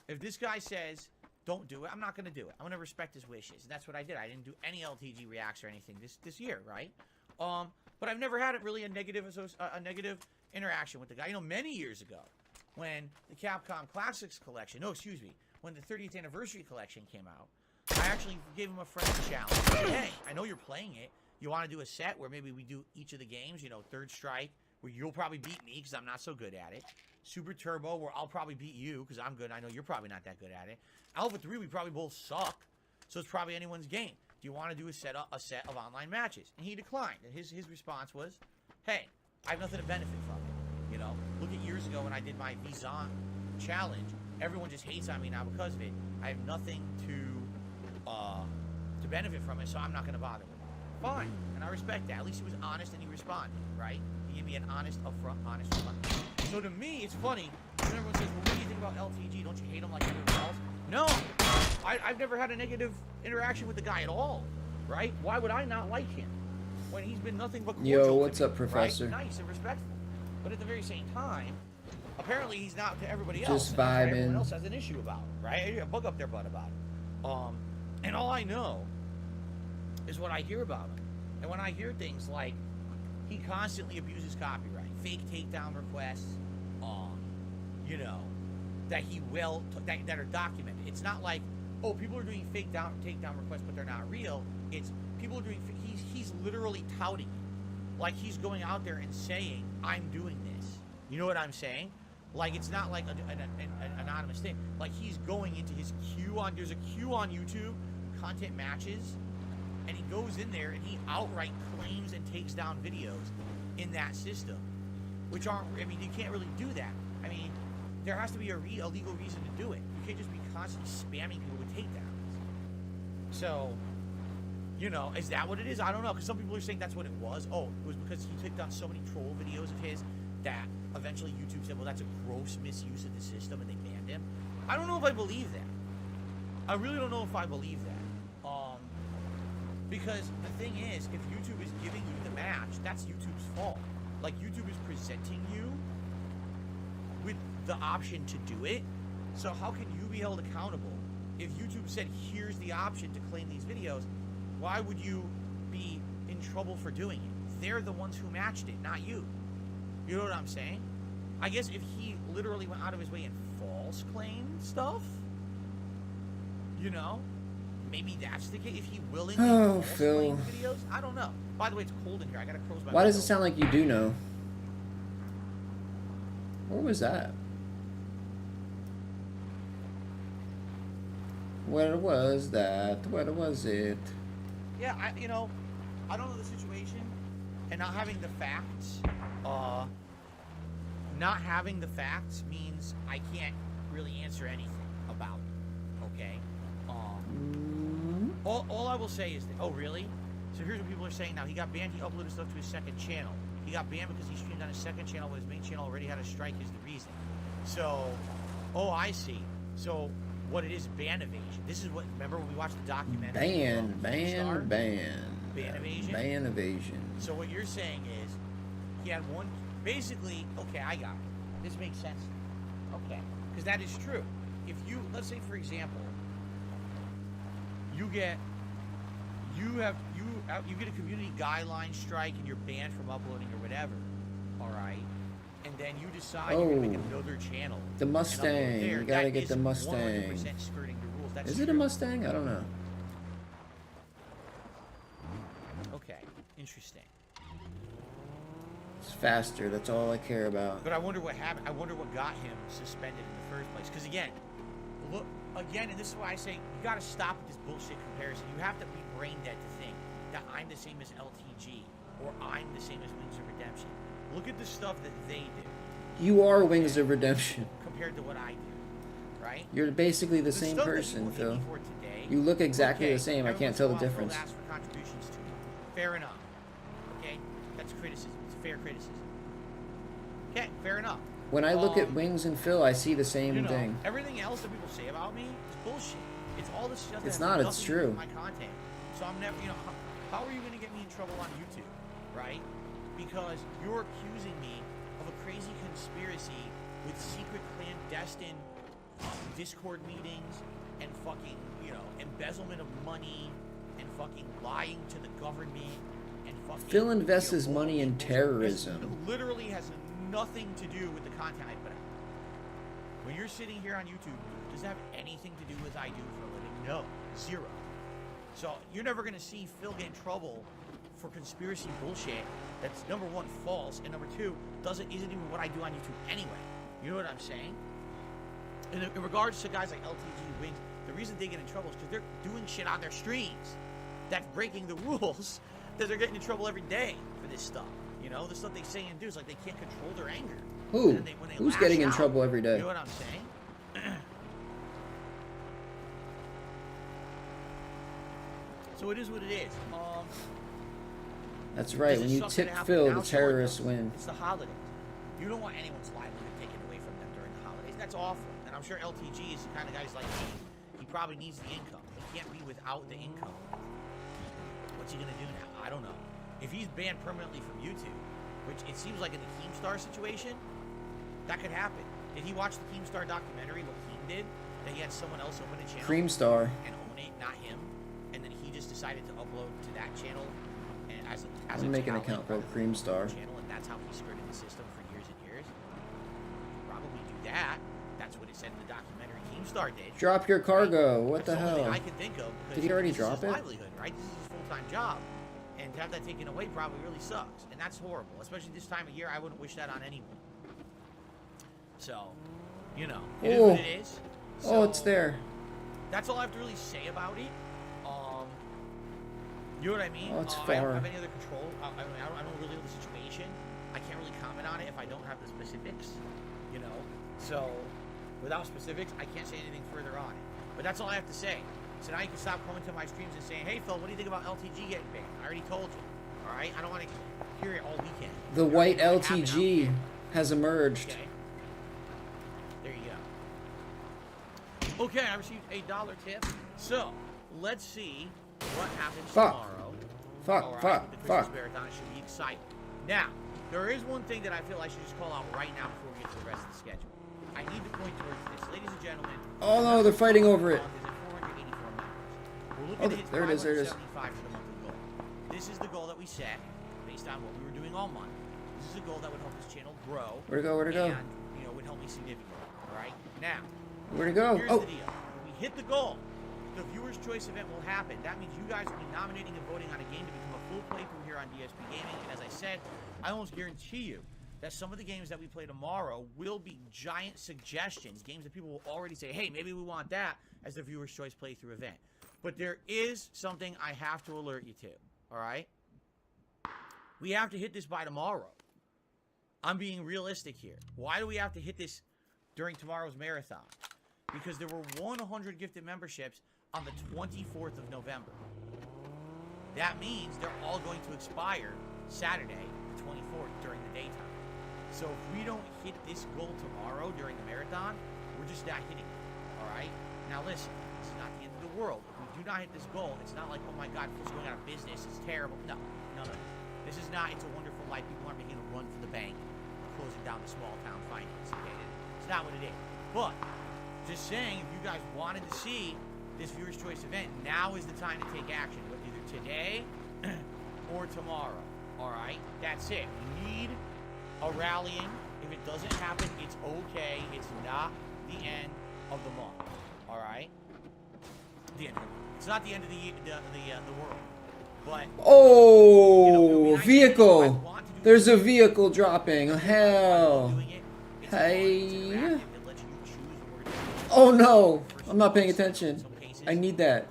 if this guy says don't do it. I'm not going to do it. I'm going to respect his wishes. And that's what I did. I didn't do any LTG reacts or anything this year, right? But I've never had a negative interaction with the guy. You know, many years ago, when the Capcom Classics collection, when the 30th anniversary collection came out, I actually gave him a friendly challenge. Hey, I know you're playing it. You want to do a set where maybe we do each of the games, you know, Third Strike, where you'll probably beat me because I'm not so good at it. Super Turbo, where I'll probably beat you because I'm good. I know you're probably not that good at it. Alpha 3, we probably both suck, so it's probably anyone's game. Do you want to do a set of online matches? And he declined. And his response was, hey, I have nothing to benefit from it. You know, look at years ago when I did my Vizon challenge. Everyone just hates on me now because of it. I have nothing to benefit from it, so I'm not going to bother with it. Fine, and I respect that. At least he was honest and he responded, right? He gave me an honest response. So to me, it's funny when everyone says, well, what do you think about LTG? Don't you hate him like everyone else? No, I've never had a negative interaction with the guy at all, right? Why would I not like him when he's been nothing but cordial? Yo, what's to me, up, Professor? Right? Nice and respectful. But at the very same time, apparently he's not to everybody Just else. vibing. Everyone else has an issue about it, right? A bug up their butt about it. And all I know is what I hear about him. And when I hear things like he constantly abuses copyright, fake takedown requests, you know, that he will that are documented. It's not like, oh, people are doing fake takedown requests, but they're not real. It's people are doing. He's literally touting it, like he's going out there and saying, "I'm doing this." You know what I'm saying? Like it's not like an anonymous thing. Like he's going into his queue on. There's a queue on YouTube, content matches, and he goes in there and he outright claims and takes down videos in that system, which aren't. I mean, you can't really do that. I mean, there has to be a legal reason to do it. You can't just be constantly spamming people with takedowns. So, you know, is that what it is? I don't know, because some people are saying that's what it was. Oh, it was because he clicked on so many troll videos of his that eventually YouTube said, well, that's a gross misuse of the system, and they banned him. I don't know if I believe that. I really don't know if I believe that. Because the thing is, if YouTube is giving you the match, that's YouTube's fault. Like, YouTube is presenting you with the option to do it. So how can you be held accountable if YouTube said, here's the option to claim these videos? Why would you be in trouble for doing it? They're the ones who matched it, not you. You know what I'm saying? I guess if he literally went out of his way and false claimed stuff, you know, maybe that's the case. If he willingly false claimed videos, I don't know. By the way, it's cold in here. I gotta close my window. Why does it sound like you do know? Where was that? Where was that? Where was it? Yeah, I don't know the situation, and not having the facts. Not having the facts means I can't really answer anything about it. Okay. All I will say is that. Oh, really? So here's what people are saying now. He got banned. He uploaded stuff to his second channel. He got banned because he streamed on his second channel when his main channel already had a strike is the reason. So, oh, I see. So, what it is, ban evasion. This is what, remember when we watched the documentary? Ban evasion? Ban evasion. So what you're saying is, he had one, basically, okay, I got it. This makes sense. Okay. Because that is true. If you, let's say for example, you get a community guideline strike and you're banned from uploading or whatever, all right? And then you decide you're going to make another channel. The Mustang. There, you gotta get the Mustang. 100% skirting the rules. That's Is it a Mustang? I don't know. Okay, interesting. It's faster. That's all I care about. But I wonder what happened. I wonder what got him suspended in the first place. Because again, look, and this is why I say you got to stop with this bullshit comparison. You have to be brain dead to think that I'm the same as LTG or I'm the same as Wings of Redemption. Look at the stuff that they do. You are Wings of Redemption. Compared to what I do, right? You're basically the same person, Phil. Today, you look exactly okay, the same. I can't tell the difference. Ask for contributions to me. Fair enough. Okay, that's criticism. It's fair criticism. Okay, fair enough. When I look at Wings and Phil, I see the same thing. Everything else that people say about me is bullshit. It's all this stuff. It's that not. has It's nothing to do true. with my content. So I'm never. How are you going to get me in trouble on YouTube, right? Because you're accusing me of a crazy conspiracy with secret clandestine Discord meetings and fucking, you know, embezzlement of money and fucking lying to the government and fucking... Phil invests you know, his money in terrorism. It literally has nothing to do with the content I put out. When you're sitting here on YouTube, does it have anything to do with what I do for a living? No. Zero. So you're never going to see Phil get in trouble for conspiracy bullshit that's, number one, false, and number two, isn't even what I do on YouTube anyway. You know what I'm saying? In regards to guys like LTG Wings, the reason they get in trouble is because they're doing shit on their streams that's breaking the rules, that they're getting in trouble every day for this stuff. You know, the stuff they say and do is like they can't control their anger. Who? When they Who's lash getting in out, trouble every day? You know what I'm saying? So it is what it is. That's right. When you tip Phil, the terrorists win. It's the holidays. You don't want anyone's livelihood taken away from them during the holidays. That's awful. And I'm sure LTG is the kind of guy who's like me. He probably needs the income. He can't be without the income. What's he gonna do now? I don't know. If he's banned permanently from YouTube, which it seems like in the Keemstar situation, that could happen. Did he watch the Keemstar documentary? What Keem did? That he had someone else open a channel. Creamstar. And own it, not him. And then he just decided to upload to that channel. And as I'm making an account called Creamstar. Channel, and that's how he skirted the system for years and years. Probably do that. That's what it said in the documentary Keemstar did. Drop your cargo. What the That's the only hell? thing I can think of. Did he already this is drop his it? livelihood, right? This is his full-time job. And to have that taken away probably really sucks. And that's horrible. Especially this time of year, I wouldn't wish that on anyone. So, you know, it is what it is. So, It's there. That's all I have to really say about it. You know what I mean? Oh, it's I don't far. have any other control. I don't really know the situation. I can't really comment on it if I don't have the specifics. You know? So, without specifics, I can't say anything further on it. But that's all I have to say. So now you can stop coming to my streams and saying, hey, Phil, what do you think about LTG getting banned? I already told you. All right? I don't want to hear it all weekend. The white LTG has emerged. Okay. There you go. Okay, I received a $1 tip. So, let's see what happens tomorrow. Fuck. The Christmas Marathon should be exciting. Now, there is one thing that I feel I should just call out right now before we get to the rest of the schedule. I need to point towards this. Ladies and gentlemen. Oh no, they're fighting over it. We're looking to hit there it is. 575 for the monthly goal. This is the goal that we set based on what we were doing all month. This is a goal that would help this channel grow. Where'd it go? And, you know, would help me significantly. All right? Now, where'd it go? Here's the deal. When we hit the goal, the Viewers' Choice event will happen. That means you guys will be nominating and voting on a game to become a full playthrough here on DSP Gaming. And as I said, I almost guarantee you that some of the games that we play tomorrow will be giant suggestions. Games that people will already say, hey, maybe we want that as the Viewers' Choice playthrough event. But there is something I have to alert you to. All right? We have to hit this by tomorrow. I'm being realistic here. Why do we have to hit this during tomorrow's marathon? Because there were 100 gifted memberships on the 24th of November. That means they're all going to expire Saturday, the 24th, during the daytime. So if we don't hit this goal tomorrow during the marathon, we're just not hitting it. All right? Now listen, this is not the end of the world. If we do not hit this goal, it's not like, oh my God, Phil's going out of business. It's terrible. No. This is not It's a Wonderful Life. People aren't making a run for the bank, closing down the small town finance. Okay? It's not what it is. But just saying, if you guys wanted to see this Viewers' Choice event, now is the time to take action. Either today or tomorrow. All right? That's it. We need a rallying. If it doesn't happen, it's okay. It's not the end of the month. All right? The end of the month. It's not the end of the world. But vehicle. There's a vehicle dropping. Hell. Hey. Oh no. I'm not paying attention. I need that.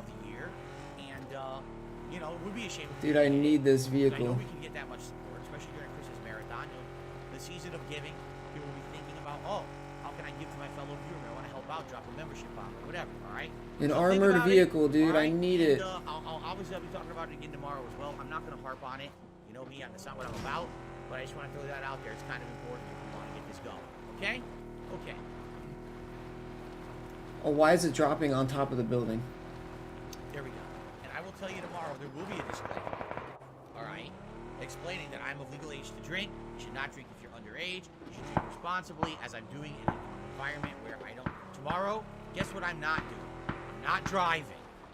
Dude, I need this vehicle. I know we can get that much support, especially during Christmas Marathon. You know, the season of giving, people will be thinking about, oh, how can I give to my fellow viewer? I want to help out, drop a membership on or whatever, all right? An armored vehicle, dude. Right? I need it. Obviously, I'll be talking about it again tomorrow as well. I'm not going to harp on it. You know me, that's not what I'm about. But I just want to throw that out there. It's kind of important if we want to get this going. Okay? Okay. Oh, why is it dropping on top of the building? There we go. And I will tell you tomorrow, there will be a display. All right? Explaining that I'm of legal age to drink. You should not drink if you're underage. You should drink responsibly, as I'm doing in an environment where I don't. Tomorrow, guess what I'm not doing? I'm I'm not driving.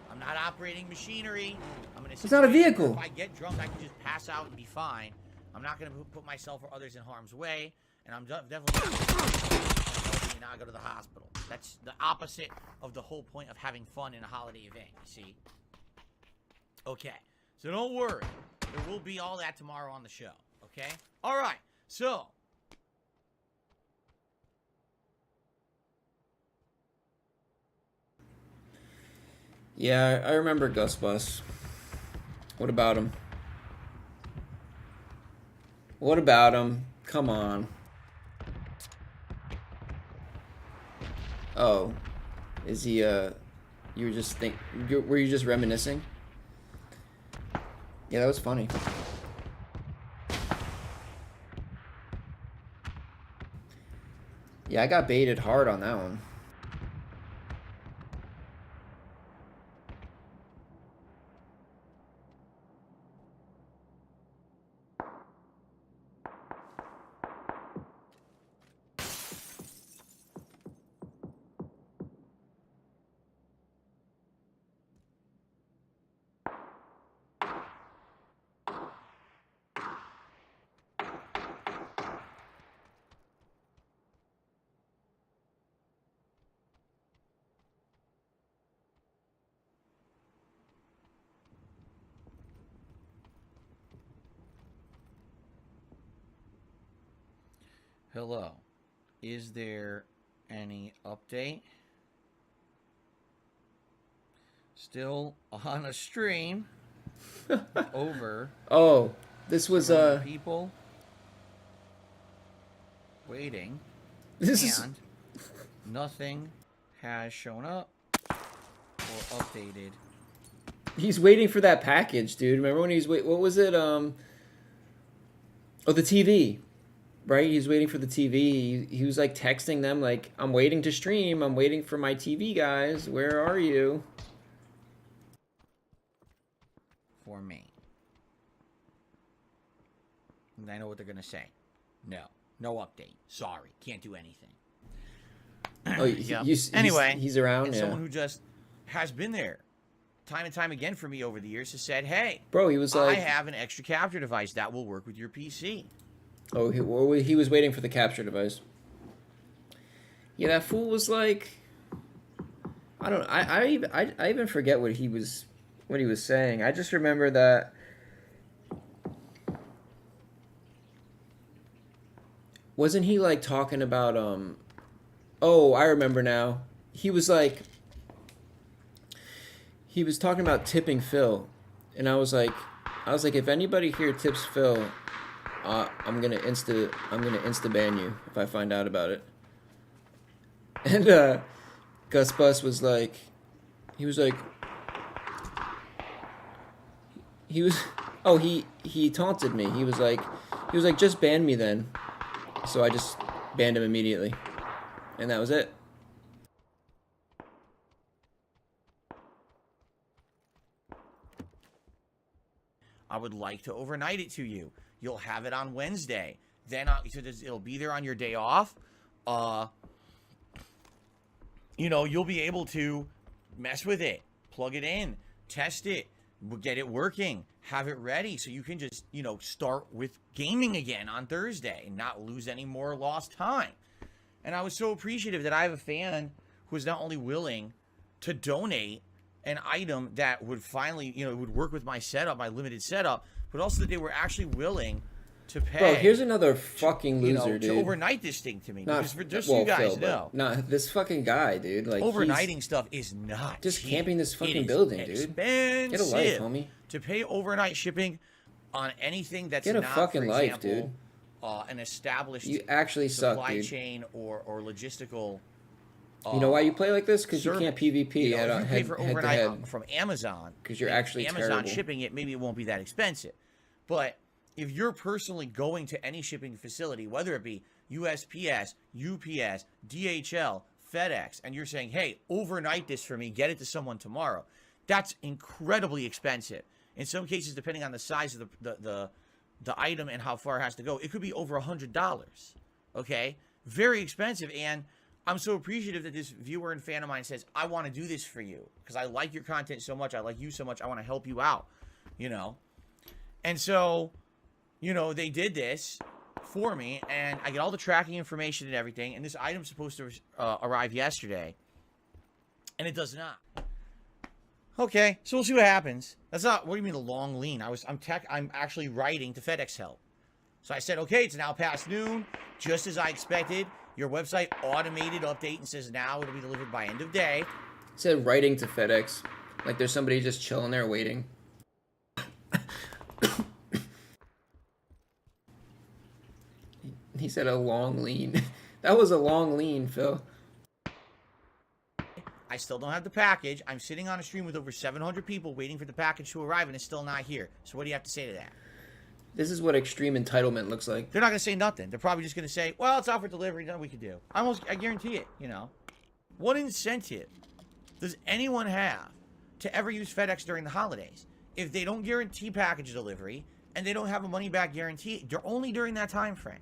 I'm not operating machinery. I'm in a It's not a situation vehicle. where if I get drunk, I can just pass out and be fine. I'm not going to put myself or others in harm's way, and I'm definitely not go to the hospital. That's the opposite of the whole point of having fun in a holiday event, you see? Okay, so don't worry. There will be all that tomorrow on the show, okay? All right, so... Yeah, I remember Gus Bus. What about him? What about him? Come on. Oh, is he? You were just were you just reminiscing? Yeah, that was funny. Yeah, I got baited hard on that one. Hello. Is there any update? Still on a stream. Over. Oh, this was people waiting. This and nothing has shown up or updated. He's waiting for that package, dude. Remember when he's what was it? Oh, the TV. Right? He's waiting for the TV. He was like texting them like, I'm waiting to stream. I'm waiting for my TV, guys. Where are you? For me. And I know what they're going to say. No. No update. Sorry. Can't do anything. Oh, anyway. He's around, and yeah. someone who just has been there time and time again for me over the years has said, hey, bro, he was like, I have an extra capture device that will work with your PC. Oh, he was waiting for the capture device. Yeah, that fool was like, I even forget what he was saying. I just remember that wasn't he like talking about oh, I remember now. He was talking about tipping Phil, and I was like if anybody here tips Phil, I'm gonna insta ban you if I find out about it. And Gus Bus was like, he taunted me. He was like just ban me then. So I just banned him immediately, and that was it. I would like to overnight it to you. You'll have it on Wednesday. Then it'll be there on your day off. You'll be able to mess with it, plug it in, test it, get it working, have it ready so you can just, start with gaming again on Thursday and not lose any more lost time. And I was so appreciative that I have a fan who is not only willing to donate an item that would finally, would work with my setup, my limited setup, but also that they were actually willing to pay. Bro, here's another fucking loser, dude. To overnight this thing to me. Not, because so you guys Phil, know. Not this fucking guy, dude. Like overnighting stuff is not just cheap. camping this fucking It building, is dude. Expensive Get a life, homie. To pay overnight shipping on anything that's Get a not, fucking for life, example, an established You actually suck, supply dude. chain or logistical. You know why you play like this? Because you can't PvP if you head pay for to overnight head. from Amazon, Because you're and actually Amazon terrible. shipping it, maybe it won't be that expensive. But if you're personally going to any shipping facility, whether it be USPS, UPS, DHL, FedEx, and you're saying, hey, overnight this for me, get it to someone tomorrow, that's incredibly expensive. In some cases, depending on the size of the item and how far it has to go, it could be over $100. Okay? Very expensive. And I'm so appreciative that this viewer and fan of mine says, I want to do this for you because I like your content so much. I like you so much. I want to help you out, you know? And so, you know, they did this for me, and I get all the tracking information and everything, and this item's supposed to arrive yesterday, and it does not. Okay, so we'll see what happens. That's not, what do you mean the long lean? I'm actually writing to FedEx help. So I said, okay, it's now past noon, just as I expected. Your website automated update and says now it'll be delivered by end of day. It said writing to FedEx. Like there's somebody just chilling there waiting. He said a long lean. That was a long lean, Phil. I still don't have the package. I'm sitting on a stream with over 700 people waiting for the package to arrive, and it's still not here. So what do you have to say to that? This is what extreme entitlement looks like. They're not going to say nothing. They're probably just going to say, well, it's out for delivery. Nothing we can do. I guarantee it, you know. What incentive does anyone have to ever use FedEx during the holidays? If they don't guarantee package delivery and they don't have a money-back guarantee, they're only during that time frame,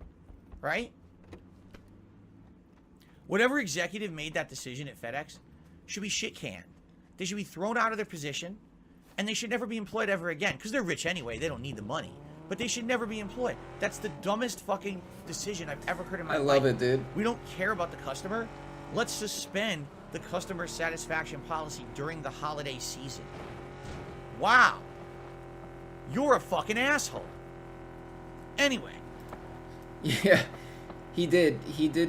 right? Whatever executive made that decision at FedEx should be shit-canned. They should be thrown out of their position, and they should never be employed ever again, because they're rich anyway. They don't need the money. But they should never be employed. That's the dumbest fucking decision I've ever heard in my life. I love it, dude. We don't care about the customer. Let's suspend the customer satisfaction policy during the holiday season. Wow. You're a fucking asshole. Anyway. Yeah. He did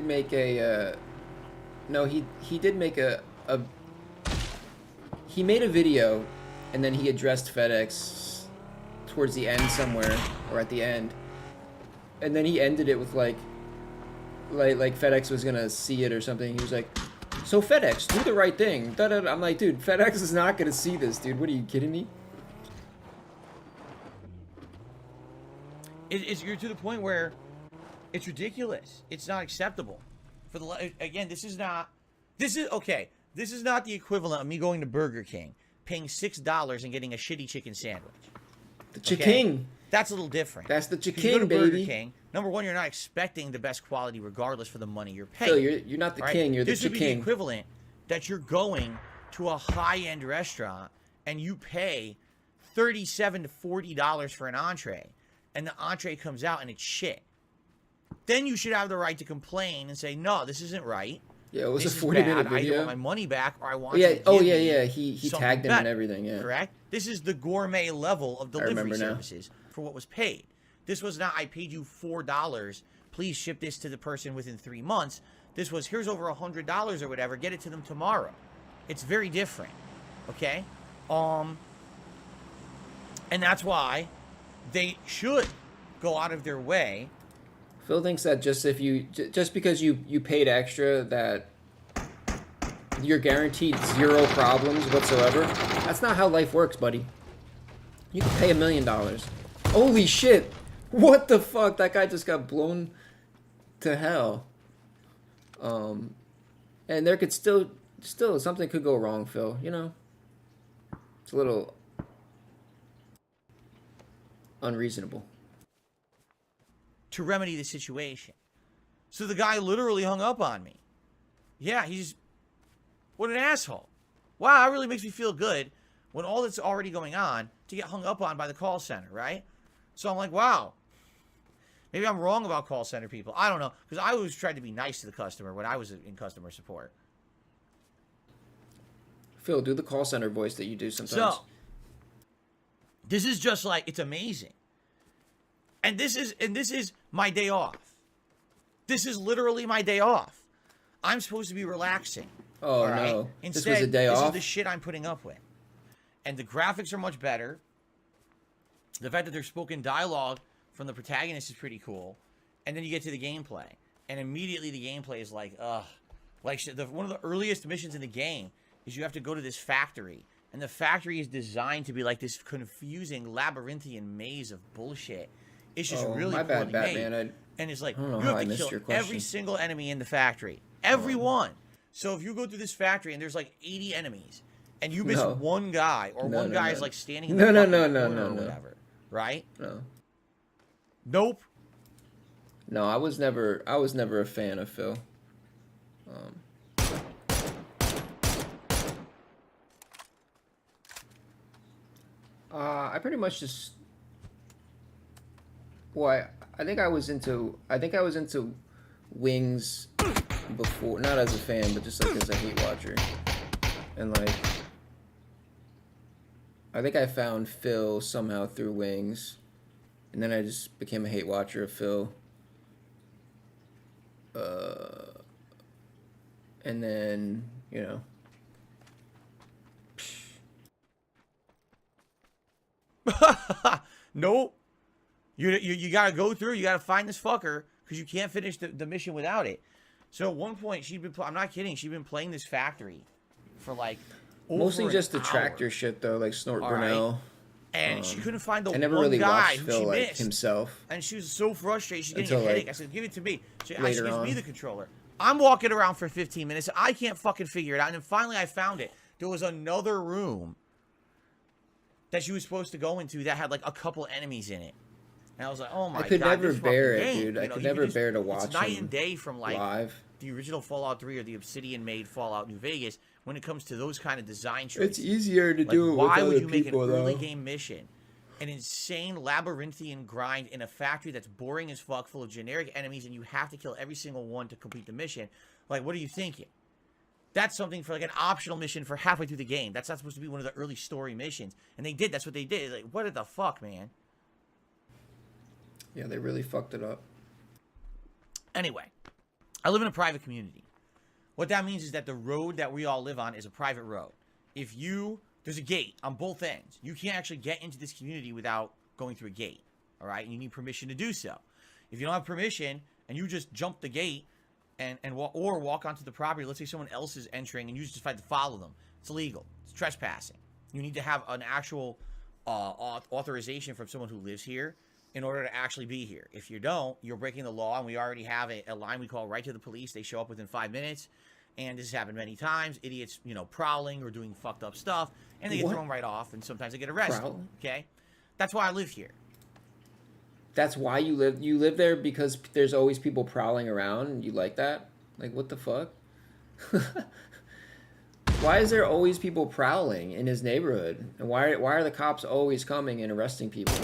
make a, no, he did make he made a video, and then he addressed FedEx towards the end somewhere, or at the end, and then he ended it with like FedEx was gonna see it or something. He was like, so FedEx, do the right thing. Da-da-da. I'm like, dude, FedEx is not gonna see this, dude. What are you kidding me? You're to the point where it's ridiculous. It's not acceptable. Again, this is not the equivalent of me going to Burger King, paying $6 and getting a shitty chicken sandwich. The chicken. That's a little different. That's the You go chicken, to Burger baby. King, number one, you're not expecting the best quality regardless for the money you're paying. Phil, you're not the king. You're the This would be the chicken. equivalent that you're going to a high-end restaurant and you pay $37 to $40 for an entree, and the entree comes out and it's shit. Then you should have the right to complain and say, no, this isn't right. Yeah, it was this a 40-minute I video. want my money back, or I want Yeah. you to Oh give yeah, me yeah. He something tagged him better. and everything. Yeah. Correct. This is the gourmet level of delivery remember now. services for what was paid. This was not, I paid you $4. Please ship this to the person within 3 months. This was, here's over $100 or whatever. Get it to them tomorrow. It's very different. Okay. And that's why they should go out of their way. Phil thinks that just because you paid extra, that you're guaranteed 0 problems whatsoever. That's not how life works, buddy. You can pay $1 million. Holy shit! What the fuck? That guy just got blown to hell. And there could still something could go wrong, Phil. You know, it's a little unreasonable. To remedy the situation. So the guy literally hung up on me. Yeah, what an asshole. Wow, that really makes me feel good when all that's already going on to get hung up on by the call center, right? So I'm like, wow. Maybe I'm wrong about call center people. I don't know, because I always tried to be nice to the customer when I was in customer support. Phil, do the call center voice that you do sometimes. So, this is just like, it's amazing. And this is my day off. This is literally my day off. I'm supposed to be relaxing. Oh, all right? no. Instead, this was a day this off? is the shit I'm putting up with. And the graphics are much better. The fact that there's spoken dialogue from the protagonist is pretty cool. And then you get to the gameplay. And immediately the gameplay is like, ugh. Like, one of the earliest missions in the game is you have to go to this factory. And the factory is designed to be like this confusing labyrinthian maze of bullshit. It's just really my bad, poorly made. Batman. And it's like, I don't know you how have I to missed kill your question. every single enemy in the factory. Every one. So if you go through this factory and there's like 80 enemies, and you miss one guy, or one guy is like standing in the fucking corner or whatever, right? No. Nope. No, I was never a fan of Phil. I pretty much just. Well, I think I was into wings before, not as a fan, but just like as a hate watcher, and like. I think I found Phil somehow through wings, and then I just became a hate watcher of Phil. And then, you know. Nope. You gotta go through. You gotta find this fucker because you can't finish the mission without it. So at one point she'd been. I'm not kidding. She'd been playing this factory for like mostly just the hour. tractor shit though, like Snort All Brunel. Right. And she couldn't find the I never one really guy watched who Phil she like missed. himself. And she was so frustrated. She's getting Until, a headache. like, I said, "Give it to me." She later gives on. me the controller. I'm walking around for 15 minutes. I can't fucking figure it out. And then finally, I found it. There was another room that she was supposed to go into that had like a couple enemies in it. And I was like, "Oh my god!" I could never this bear fucking it, game. dude. I You know, could you never just- bear to watch It's night him and day from like live. the original Fallout 3 or the Obsidian-made Fallout New Vegas when it comes to those kind of design choices. It's easier to Like, do it with why other would you make an people, early though. game mission, an insane labyrinthian grind in a factory that's boring as fuck, full of generic enemies, and you have to kill every single one to complete the mission? Like, what are you thinking? That's something for like an optional mission for halfway through the game. That's not supposed to be one of the early story missions. And they did. That's what they did. Like, what the fuck, man? Yeah, they really fucked it up. Anyway, I live in a private community. What that means is that the road that we all live on is a private road. There's a gate on both ends. You can't actually get into this community without going through a gate. All right? You need permission to do so. If you don't have permission and you just jump the gate or walk onto the property, let's say someone else is entering and you just decide to follow them, it's illegal. It's trespassing. You need to have an actual authorization from someone who lives here in order to actually be here. If you don't, you're breaking the law, and we already have a line we call right to the police. They show up within 5 minutes, and this has happened many times. Idiots, prowling or doing fucked up stuff, and they get thrown right off, and sometimes they get arrested. Prowling? Okay? That's why I live here. That's why you live there, because there's always people prowling around and you like that? Like, what the fuck? Why is there always people prowling in his neighborhood? And why are the cops always coming and arresting people?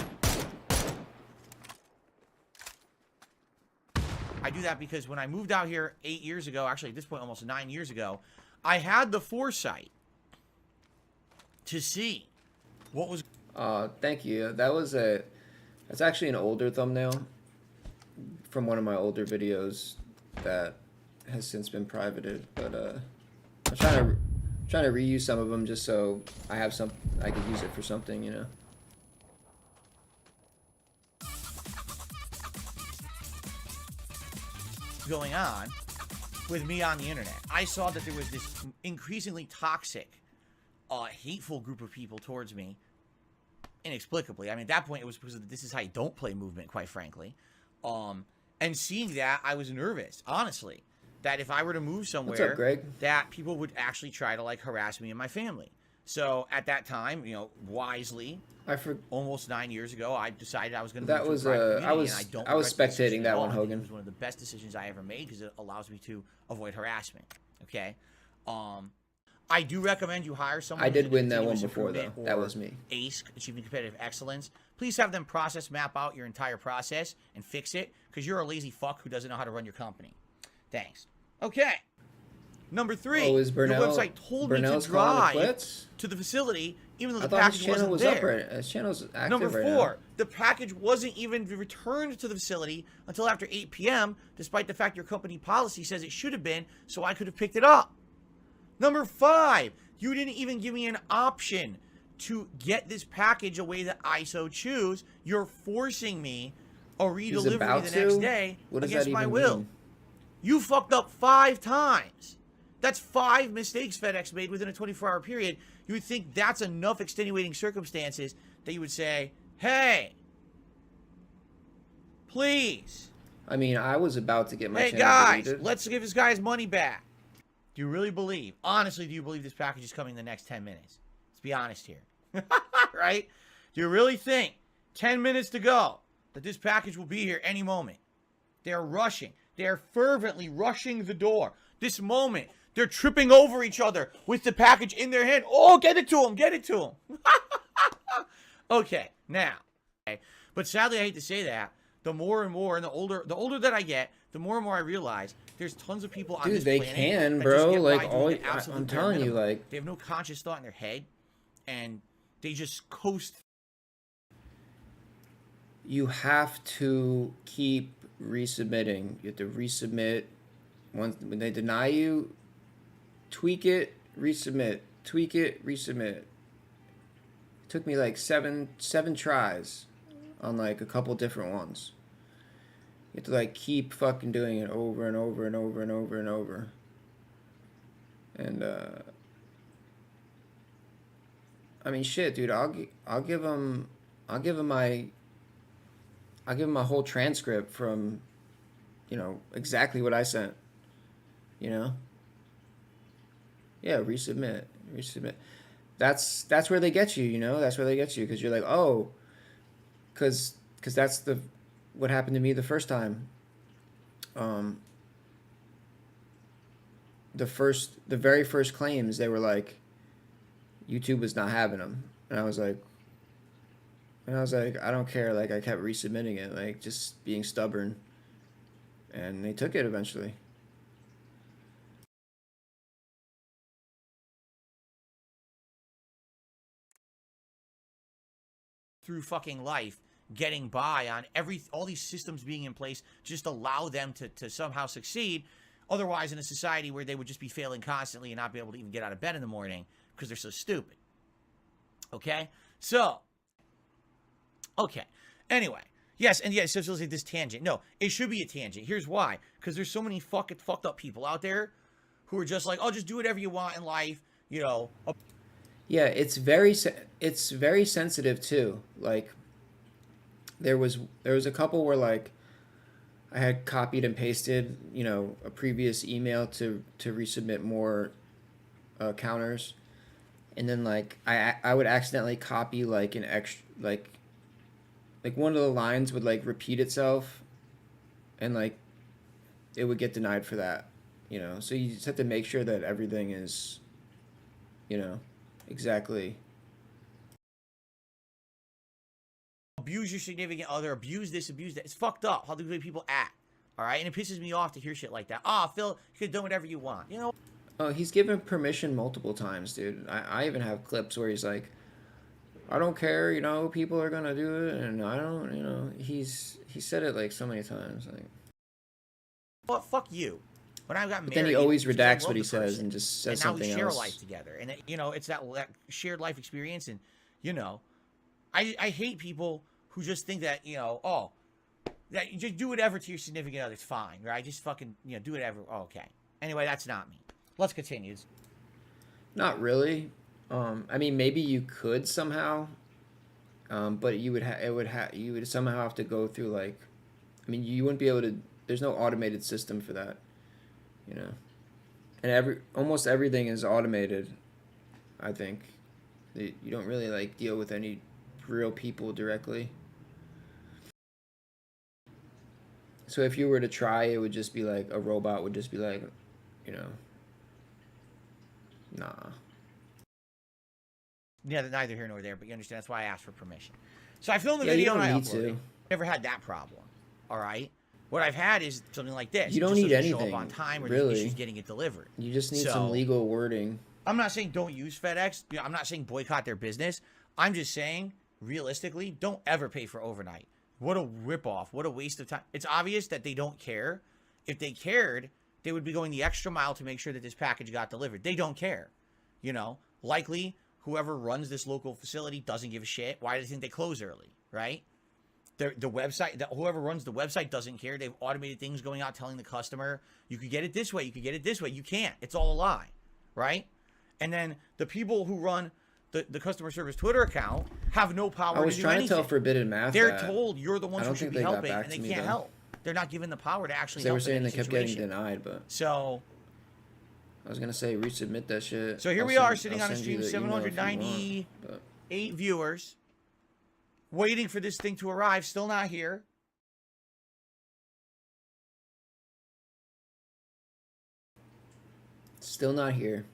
I do that because when I moved out here 8 years ago, actually at this point almost 9 years ago, I had the foresight to see what was... Thank you. That's actually an older thumbnail from one of my older videos that has since been privated, but I'm trying to reuse some of them just so I could use it for something, going on with me on the internet. I saw that there was this increasingly toxic, hateful group of people towards me, inexplicably. I mean, at that point, it was because of the "this is how you don't play" movement, quite frankly. And seeing that, I was nervous, honestly, that if I were to move somewhere, What's up, Greg? that people would actually try to harass me and my family. So at that time, wisely, almost 9 years ago, I decided I was going to move to a private community, and I was spectating that one, at all. Hogan. It was one of the best decisions I ever made because it allows me to avoid harassment. Okay, I do recommend you hire someone. I did who's win into that one continuous before, though. improvement That or was me. ACE, Achieving Competitive Excellence. Please have them map out your entire process and fix it, because you're a lazy fuck who doesn't know how to run your company. Thanks. Okay. Number 3, Oh, is Burnell, your website told Burnell's me to drive quits? to the facility, even though I the thought his package channel wasn't was there. up right. His channel's active Number right 4, now. the package wasn't even returned to the facility until after 8 p.m., despite the fact your company policy says it should have been, so I could have picked it up. Number 5, you didn't even give me an option to get this package a way that I so choose. You're forcing me a redelivery the next day against my will. Mean? You fucked up 5 times. That's 5 mistakes FedEx made within a 24-hour period. You would think that's enough extenuating circumstances that you would say, hey, please. I mean, I was about to get my channel guys, deleted. let's give this guy his money back. Do you really believe, honestly, do you believe this package is coming in the next 10 minutes? Let's be honest here. Right? Do you really think 10 minutes to go that this package will be here any moment? They're rushing. They're fervently rushing the door. This moment, they're tripping over each other with the package in their hand. Oh, get it to him. Get it to him. Okay, now, okay. But sadly, I hate to say that. The more and more, and the older that I get, the more and more I realize there's tons of people on this Dude, they planet can, that bro. just get Like, by all doing the absolute I'm bare telling you, minimum. like, They have no conscious thought in their head, and they just coast. you have to keep resubmitting. You have to resubmit. Once when they deny you, tweak it, resubmit. Tweak it, resubmit. It took me like seven tries on like a couple different ones. You have to like keep fucking doing it over and over and over and over and over. And I mean, shit, dude. I'll give them my whole transcript from, exactly what I sent. Yeah, resubmit. That's where they get you. That's where they get you, because you're like, oh, because that's what happened to me the first time. The very first claims, they were like, YouTube was not having them, and I was like, I don't care. Like, I kept resubmitting it, like, just being stubborn, and they took it eventually. Through fucking life, getting by on all these systems being in place, just allow them to somehow succeed. Otherwise, in a society where they would just be failing constantly and not be able to even get out of bed in the morning because they're so stupid. Okay? So, okay. Anyway, yes, and yes, so it's like this tangent. No, it should be a tangent. Here's why. Because there's so many fucked up people out there who are just like, oh, just do whatever you want in life, Yeah, it's very sensitive too. Like, there was a couple where, like, I had copied and pasted, a previous email to resubmit more counters, and then like I would accidentally copy like an extra, like one of the lines would like repeat itself, and like it would get denied for that. So you just have to make sure that everything is, exactly. Abuse your significant other, abuse this, abuse that. It's fucked up how the way people act. All right, and it pisses me off to hear shit like that. Phil, you could do whatever you want. Oh, he's given permission multiple times, dude. I even have clips where he's like, I don't care, people are gonna do it, and I don't, he said it like so many times, like. Well, fuck you. When I got married, but then he always redacts what he person, says and just says something else. And now we share a life together, and it's that shared life experience, and I hate people who just think that that you just do whatever to your significant other. It's fine, right? Just fucking do whatever. Oh, okay. Anyway, that's not me. Let's continue. Not really. I mean, maybe you could somehow, but you would somehow have to go through, like, I mean, you wouldn't be able to. There's no automated system for that, and almost everything is automated. I think you don't really like deal with any real people directly. So if you were to try, it would just be like a robot would just be like, nah. Yeah, neither here nor there, but you understand that's why I asked for permission. So I filmed the video and I uploaded it. Never had that problem. All right. What I've had is something like this. You don't need anything. Show up on time, or really. Issues getting it delivered. You just need some legal wording. I'm not saying don't use FedEx. I'm not saying boycott their business. I'm just saying, realistically, don't ever pay for overnight. What a ripoff. What a waste of time. It's obvious that they don't care. If they cared, they would be going the extra mile to make sure that this package got delivered. They don't care. Likely whoever runs this local facility doesn't give a shit. Why do they think they close early, right? The website, whoever runs the website doesn't care. They've automated things going out telling the customer, you could get it this way, you could get it this way. You can't. It's all a lie, right? And then the people who run the customer service Twitter account have no power to do anything. I was trying to tell Forbidden Math They're told you're the ones who should be helping, and they can't though. help. They're not given the power to actually help. They were saying they kept getting denied, but so I was gonna say resubmit that shit. So here we are sitting on a stream, 798 viewers, waiting for this thing to arrive. Still not here. Still not here.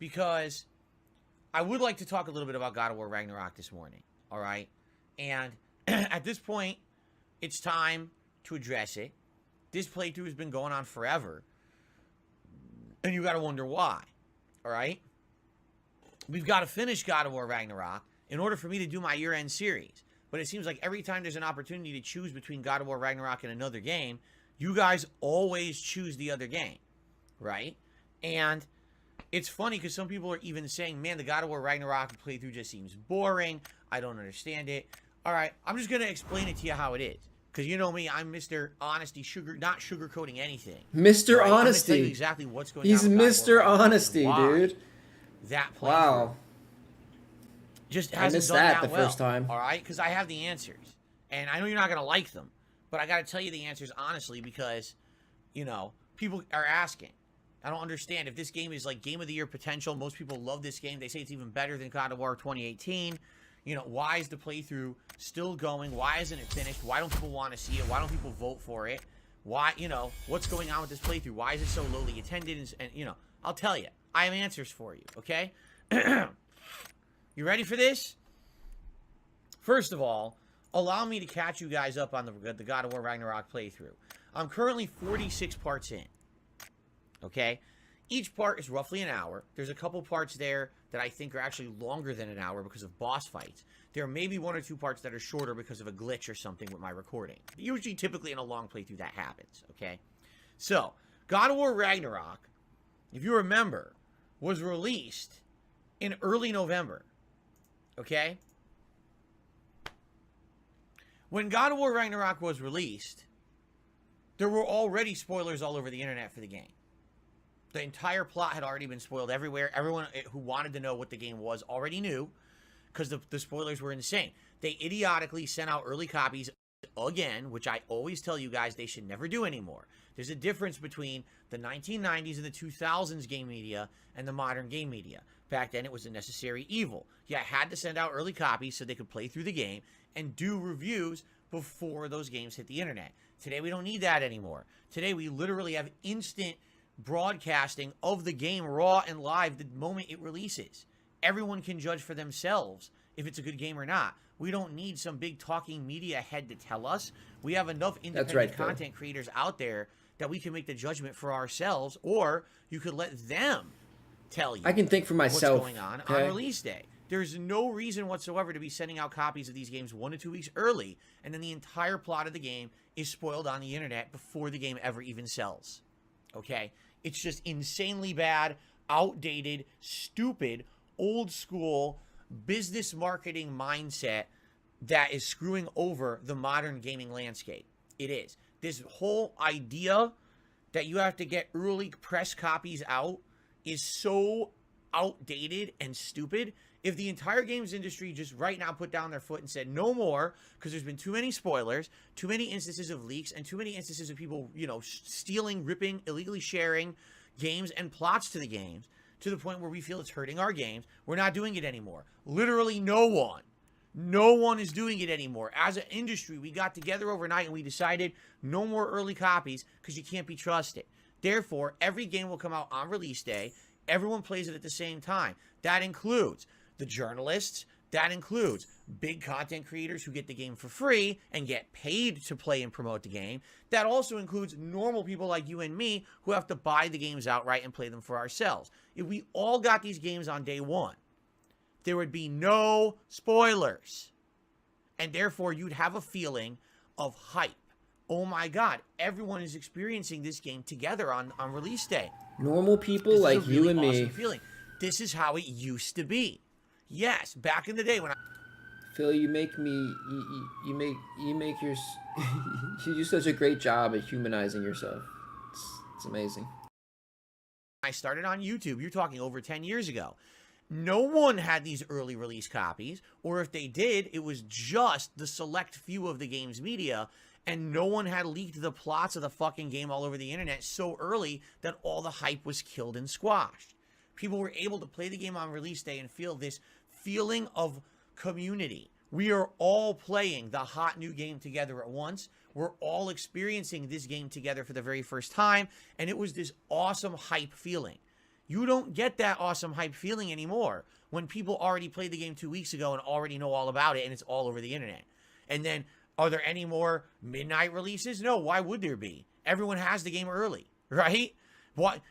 because I would like to talk a little bit about God of War Ragnarok this morning, all right? And at this point, it's time to address it. This playthrough has been going on forever, and you got to wonder why, all right? We've got to finish God of War Ragnarok in order for me to do my year-end series. But it seems like every time there's an opportunity to choose between God of War Ragnarok and another game, you guys always choose the other game, right? And it's funny because some people are even saying, man, the God of War Ragnarok playthrough just seems boring. I don't understand it. All right, I'm just going to explain it to you how it is. Because you know me, I'm Mr. Honesty, not sugarcoating anything. Mr. Right? Honesty. I'm going to tell you exactly what's going on. He's Mr. Honesty, dude. That playthrough. Wow. Just I hasn't missed done that that the well, first time. all right? Because I have the answers. And I know you're not going to like them. But I got to tell you the answers honestly because, you know, people are asking. I don't understand. If this game is like Game of the Year potential, most people love this game. They say it's even better than God of War 2018. You know, why is the playthrough still going? Why isn't it finished? Why don't people want to see it? Why don't people vote for it? Why, you know, what's going on with this playthrough? Why is it so lowly attended? And you know, I'll tell you. I have answers for you, okay? You ready for this? First of all, allow me to catch you guys up on the God of War Ragnarok playthrough. I'm currently 46 parts in, okay? Each part is roughly an hour. There's a couple parts there that I think are actually longer than an hour because of boss fights. There may be 1 or 2 parts that are shorter because of a glitch or something with my recording. Usually, typically in a long playthrough, that happens, okay? So, God of War Ragnarok, if you remember, was released in early November, okay? When God of War Ragnarok was released, there were already spoilers all over the internet for the game. The entire plot had already been spoiled everywhere. Everyone who wanted to know what the game was already knew because the spoilers were insane. They idiotically sent out early copies again, which I always tell you guys they should never do anymore. There's a difference between the 1990s and the 2000s game media and the modern game media. Back then, it was a necessary evil. You had to send out early copies so they could play through the game and do reviews before those games hit the internet. Today, we don't need that anymore. Today, we literally have instant broadcasting of the game raw and live the moment it releases. Everyone can judge for themselves if it's a good game or not. We don't need some big talking media head to tell us. We have enough independent content creators out there that we can make the judgment for ourselves, or you could let them tell you. I can think for myself. What's going on release day. There's no reason whatsoever to be sending out copies of these games 1 to 2 weeks early, and then the entire plot of the game is spoiled on the internet before the game ever even sells. Okay? It's just insanely bad, outdated, stupid, old school business marketing mindset that is screwing over the modern gaming landscape. It is. This whole idea that you have to get early press copies out is so outdated and stupid. If the entire games industry just right now put down their foot and said no more, because there's been too many spoilers, too many instances of leaks, and too many instances of people, you know, stealing, ripping, illegally sharing games and plots to the games, to the point where we feel it's hurting our games, we're not doing it anymore. Literally no one. No one is doing it anymore. As an industry, we got together overnight and we decided no more early copies because you can't be trusted. Therefore, every game will come out on release day. Everyone plays it at the same time. That includes the journalists. That includes big content creators who get the game for free and get paid to play and promote the game. That also includes normal people like you and me who have to buy the games outright and play them for ourselves. If we all got these games on day one, there would be no spoilers. And therefore, you'd have a feeling of hype. Oh my God, everyone is experiencing this game together on release day. Normal people like you and me. Feeling. This is how it used to be. Yes, back in the day when I... Phil, you make me, you make your, you do such a great job at humanizing yourself. It's amazing. I started on YouTube, you're talking over 10 years ago. No one had these early release copies, or if they did, it was just the select few of the game's media, and no one had leaked the plots of the fucking game all over the internet so early that all the hype was killed and squashed. People were able to play the game on release day and feel this feeling of community. We are all playing the hot new game together at once. We're all experiencing this game together for the very first time, and it was this awesome hype feeling. You don't get that awesome hype feeling anymore when people already played the game 2 weeks ago and already know all about it and it's all over the internet. And then, are there any more midnight releases? No, why would there be? Everyone has the game early, right? Why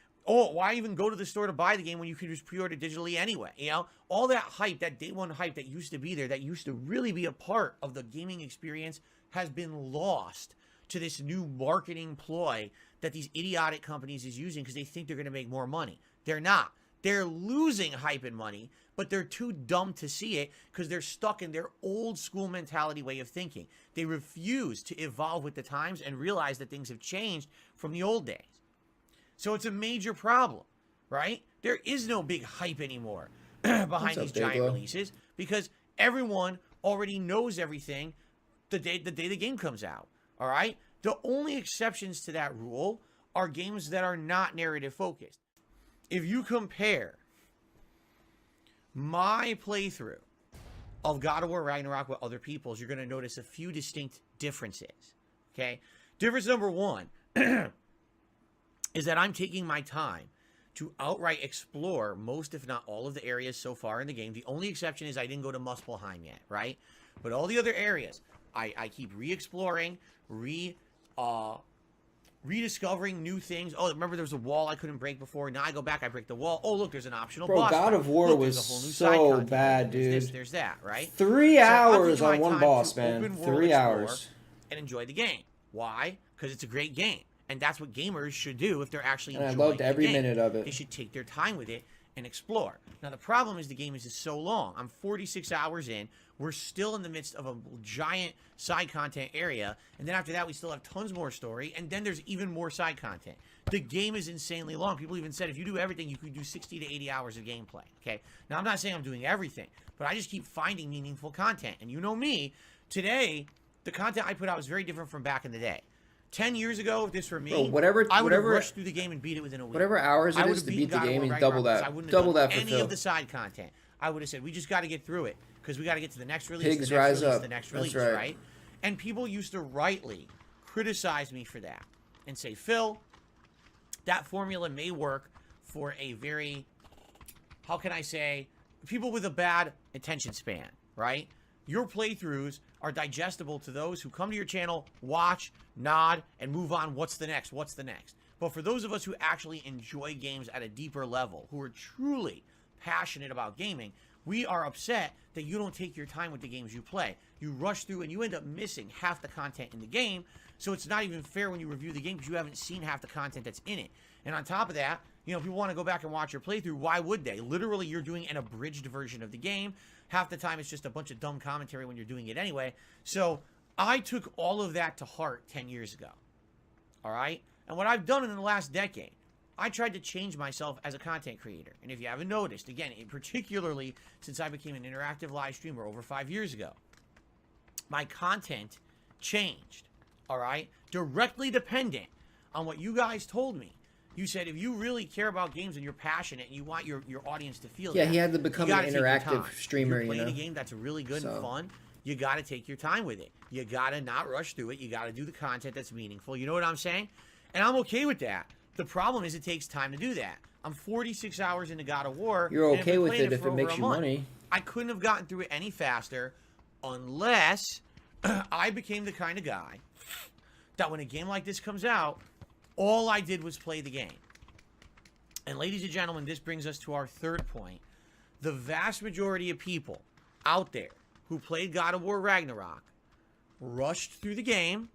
even go to the store to buy the game when you can just pre-order digitally anyway? You know, all that hype, that day one hype that used to be there, that used to really be a part of the gaming experience, has been lost to this new marketing ploy that these idiotic companies is using because they think they're going to make more money. They're not. They're losing hype and money, but they're too dumb to see it because they're stuck in their old school mentality way of thinking. They refuse to evolve with the times and realize that things have changed from the old days. So it's a major problem, right? There is no big hype anymore behind these giant releases because everyone already knows everything the day the game comes out, all right? The only exceptions to that rule are games that are not narrative focused. If you compare my playthrough of God of War Ragnarok with other people's, you're going to notice a few distinct differences, okay? Difference number one is that I'm taking my time to outright explore most, if not all, of the areas so far in the game. The only exception is I didn't go to Muspelheim yet, right? But all the other areas, I keep re-exploring, rediscovering new things. Oh, remember there was a wall I couldn't break before. Now I go back, I break the wall. Oh, look, there's an optional boss. God of War was so bad, dude. There's this, there's that, right? 3 hours on one boss, man. 3 hours. And enjoy the game. Why? Because it's a great game. And that's what gamers should do if they're actually enjoying I loved every the game. minute of it. They should take their time with it and explore. Now, the problem is the game is just so long. I'm 46 hours in. We're still in the midst of a giant side content area. And then after that, we still have tons more story. And then there's even more side content. The game is insanely long. People even said if you do everything, you could do 60 to 80 hours of gameplay. Okay. Now, I'm not saying I'm doing everything, but I just keep finding meaningful content. And you know me, today, the content I put out is very different from back in the day. 10 years ago, if this were me, I would have rushed through the game and beat it within a week. Whatever hours it is to beat the game, and double that. I wouldn't have double done that for any of the side content. I would have said, we just got to get through it because we got to get to the next release, Pigs rise up. the next release, That's right? And people used to rightly criticize me for that and say, Phil, that formula may work for a very, how can I say, people with a bad attention span, right? Your playthroughs are digestible to those who come to your channel, watch, nod, and move on. What's the next? What's the next? But for those of us who actually enjoy games at a deeper level, who are truly passionate about gaming, we are upset that you don't take your time with the games you play. You rush through and you end up missing half the content in the game. So it's not even fair when you review the game because you haven't seen half the content that's in it. And on top of that, you know, people want to go back and watch your playthrough. Why would they? Literally, you're doing an abridged version of the game. Half the time, it's just a bunch of dumb commentary when you're doing it anyway. So I took all of that to heart 10 years ago. All right? And what I've done in the last decade, I tried to change myself as a content creator. And if you haven't noticed, again, particularly since I became an interactive live streamer over 5 years ago, my content changed. All right? Directly dependent on what you guys told me. You said if you really care about games and you're passionate and you want your audience to feel he had to become an interactive streamer. If you're playing a game that's really good and fun, you got to take your time with it. You got to not rush through it. You got to do the content that's meaningful. You know what I'm saying? And I'm okay with that. The problem is it takes time to do that. I'm 46 hours into God of War. You're okay with it if it makes you money. I couldn't have gotten through it any faster unless I became the kind of guy that when a game like this comes out, all I did was play the game. And ladies and gentlemen, this brings us to our third point. The vast majority of people out there who played God of War Ragnarok rushed through the game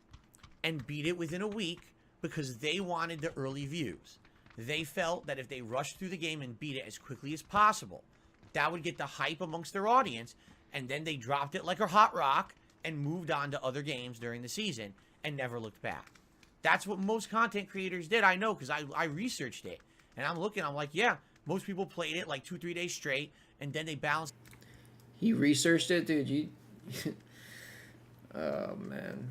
and beat it within a week because they wanted the early views. They felt that if they rushed through the game and beat it as quickly as possible, that would get the hype amongst their audience, and then they dropped it like a hot rock and moved on to other games during the season and never looked back. That's what most content creators did. I know because I researched it. And I'm looking, I'm like, yeah, most people played it like 2-3 days straight, and then they balanced. He researched it, dude. You... oh, man.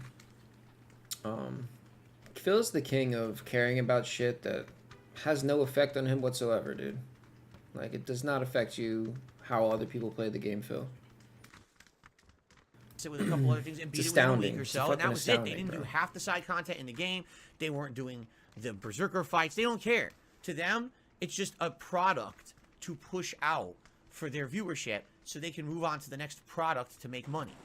Phil's the king of caring about shit that has no effect on him whatsoever, dude. Like, it does not affect you how other people play the game, Phil. With a couple other things and beat it within a week or so, and that was it. They didn't do half the side content in the game. They weren't doing the berserker fights. They don't care. To them, It's just a product to push out for their viewership so they can move on to the next product to make money.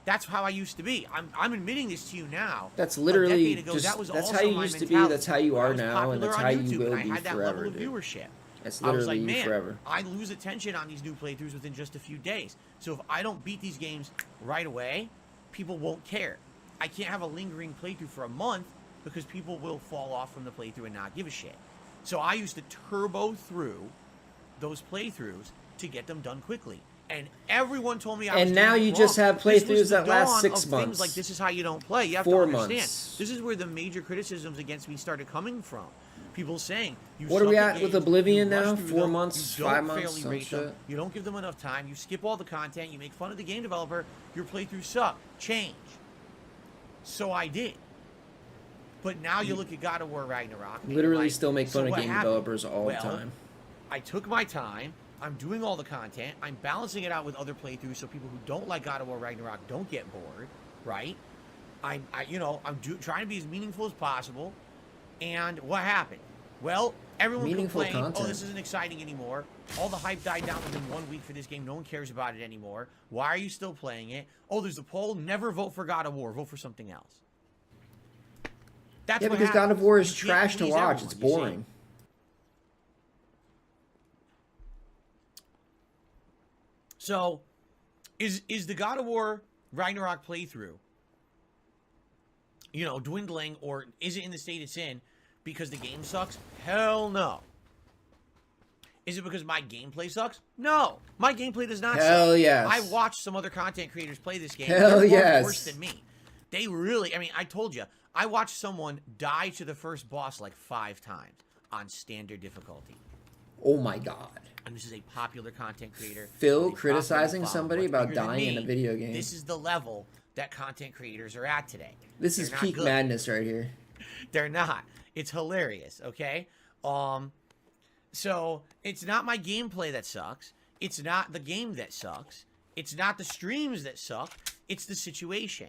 That's how I used to be. I'm admitting this to you now. That's literally a decade ago, just that was that's also how you my used to be. mentality. That's how you I are was now, and popular that's on how YouTube, you will and I be had that forever, level of dude. viewership. That's I was literally like, you man, forever. I lose attention on these new playthroughs within just a few days. So if I don't beat these games right away, people won't care. I can't have a lingering playthrough for a month because people will fall off from the playthrough and not give a shit. So I used to turbo through those playthroughs to get them done quickly. And everyone told me I was And now doing it you just wrong. have This was playthroughs the that last dawn 6 of months. Things like this is how you don't play. You have 4 to understand. months. This is where the major criticisms against me started coming from. People saying, you What are we suck at with games, Oblivion you rush now? through 4 them, months, you don't 5 months, fairly some rate them, shit? you don't give them enough time, you skip all the content, you make fun of the game developer, your playthroughs suck. Change. So I did. But now you look at God of War Ragnarok. and you're Literally like, still make so fun of what game happened? developers all the Well, time. I took my time. I'm doing all the content. I'm balancing it out with other playthroughs so people who don't like God of War Ragnarok don't get bored, right? I'm trying to be as meaningful as possible. And what happened? Well, everyone Meaningful complained, content. oh, this isn't exciting anymore. All the hype died down within 1 week for this game. No one cares about it anymore. Why are you still playing it? Oh, there's a poll. Never vote for God of War. Vote for something else. That's Yeah, what because God happens. of War is You can't trash to please watch. everyone, It's you see? boring. So, is the God of War Ragnarok playthrough, dwindling, or is it in the state it's in because the game sucks? Hell no. Is it because my gameplay sucks? No, my gameplay does not suck. Hell yes. I watched some other content creators play this game. Hell They're yes. worse than me. They really, I told you, I watched someone die to the first boss like 5 times on standard difficulty. Oh my god. And this is a popular content creator. Phil with a criticizing profitable somebody following, about much bigger than dying in me. a video game. This is the level that content creators are at today. This They're is not peak good. madness right here. They're not. It's hilarious, okay? So it's not my gameplay that sucks. It's not the game that sucks. It's not the streams that suck. It's the situation.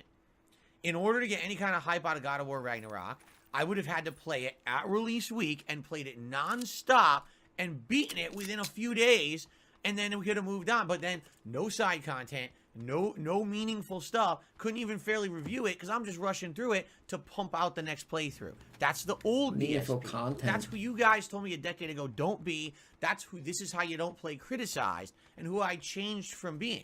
In order to get any kind of hype out of God of War Ragnarok, I would have had to play it at release week and played it non-stop and beaten it within a few days, and then we could have moved on. But then no side content, no meaningful stuff. Couldn't even fairly review it because I'm just rushing through it to pump out the next playthrough. That's the old Meaningful DSP. content. That's who you guys told me a decade ago don't be. That's who. This is how you don't play criticized, and who I changed from being.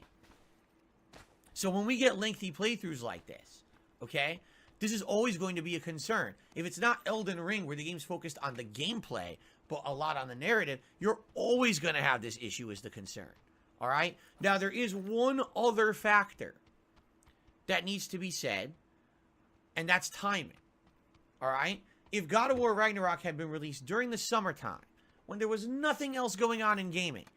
So when we get lengthy playthroughs like this, okay, this is always going to be a concern. If it's not Elden Ring, where the game's focused on the gameplay, but a lot on the narrative, you're always going to have this issue as the concern. All right? Now, there is one other factor that needs to be said, and that's timing. All right? If God of War Ragnarok had been released during the summertime, when there was nothing else going on in gaming,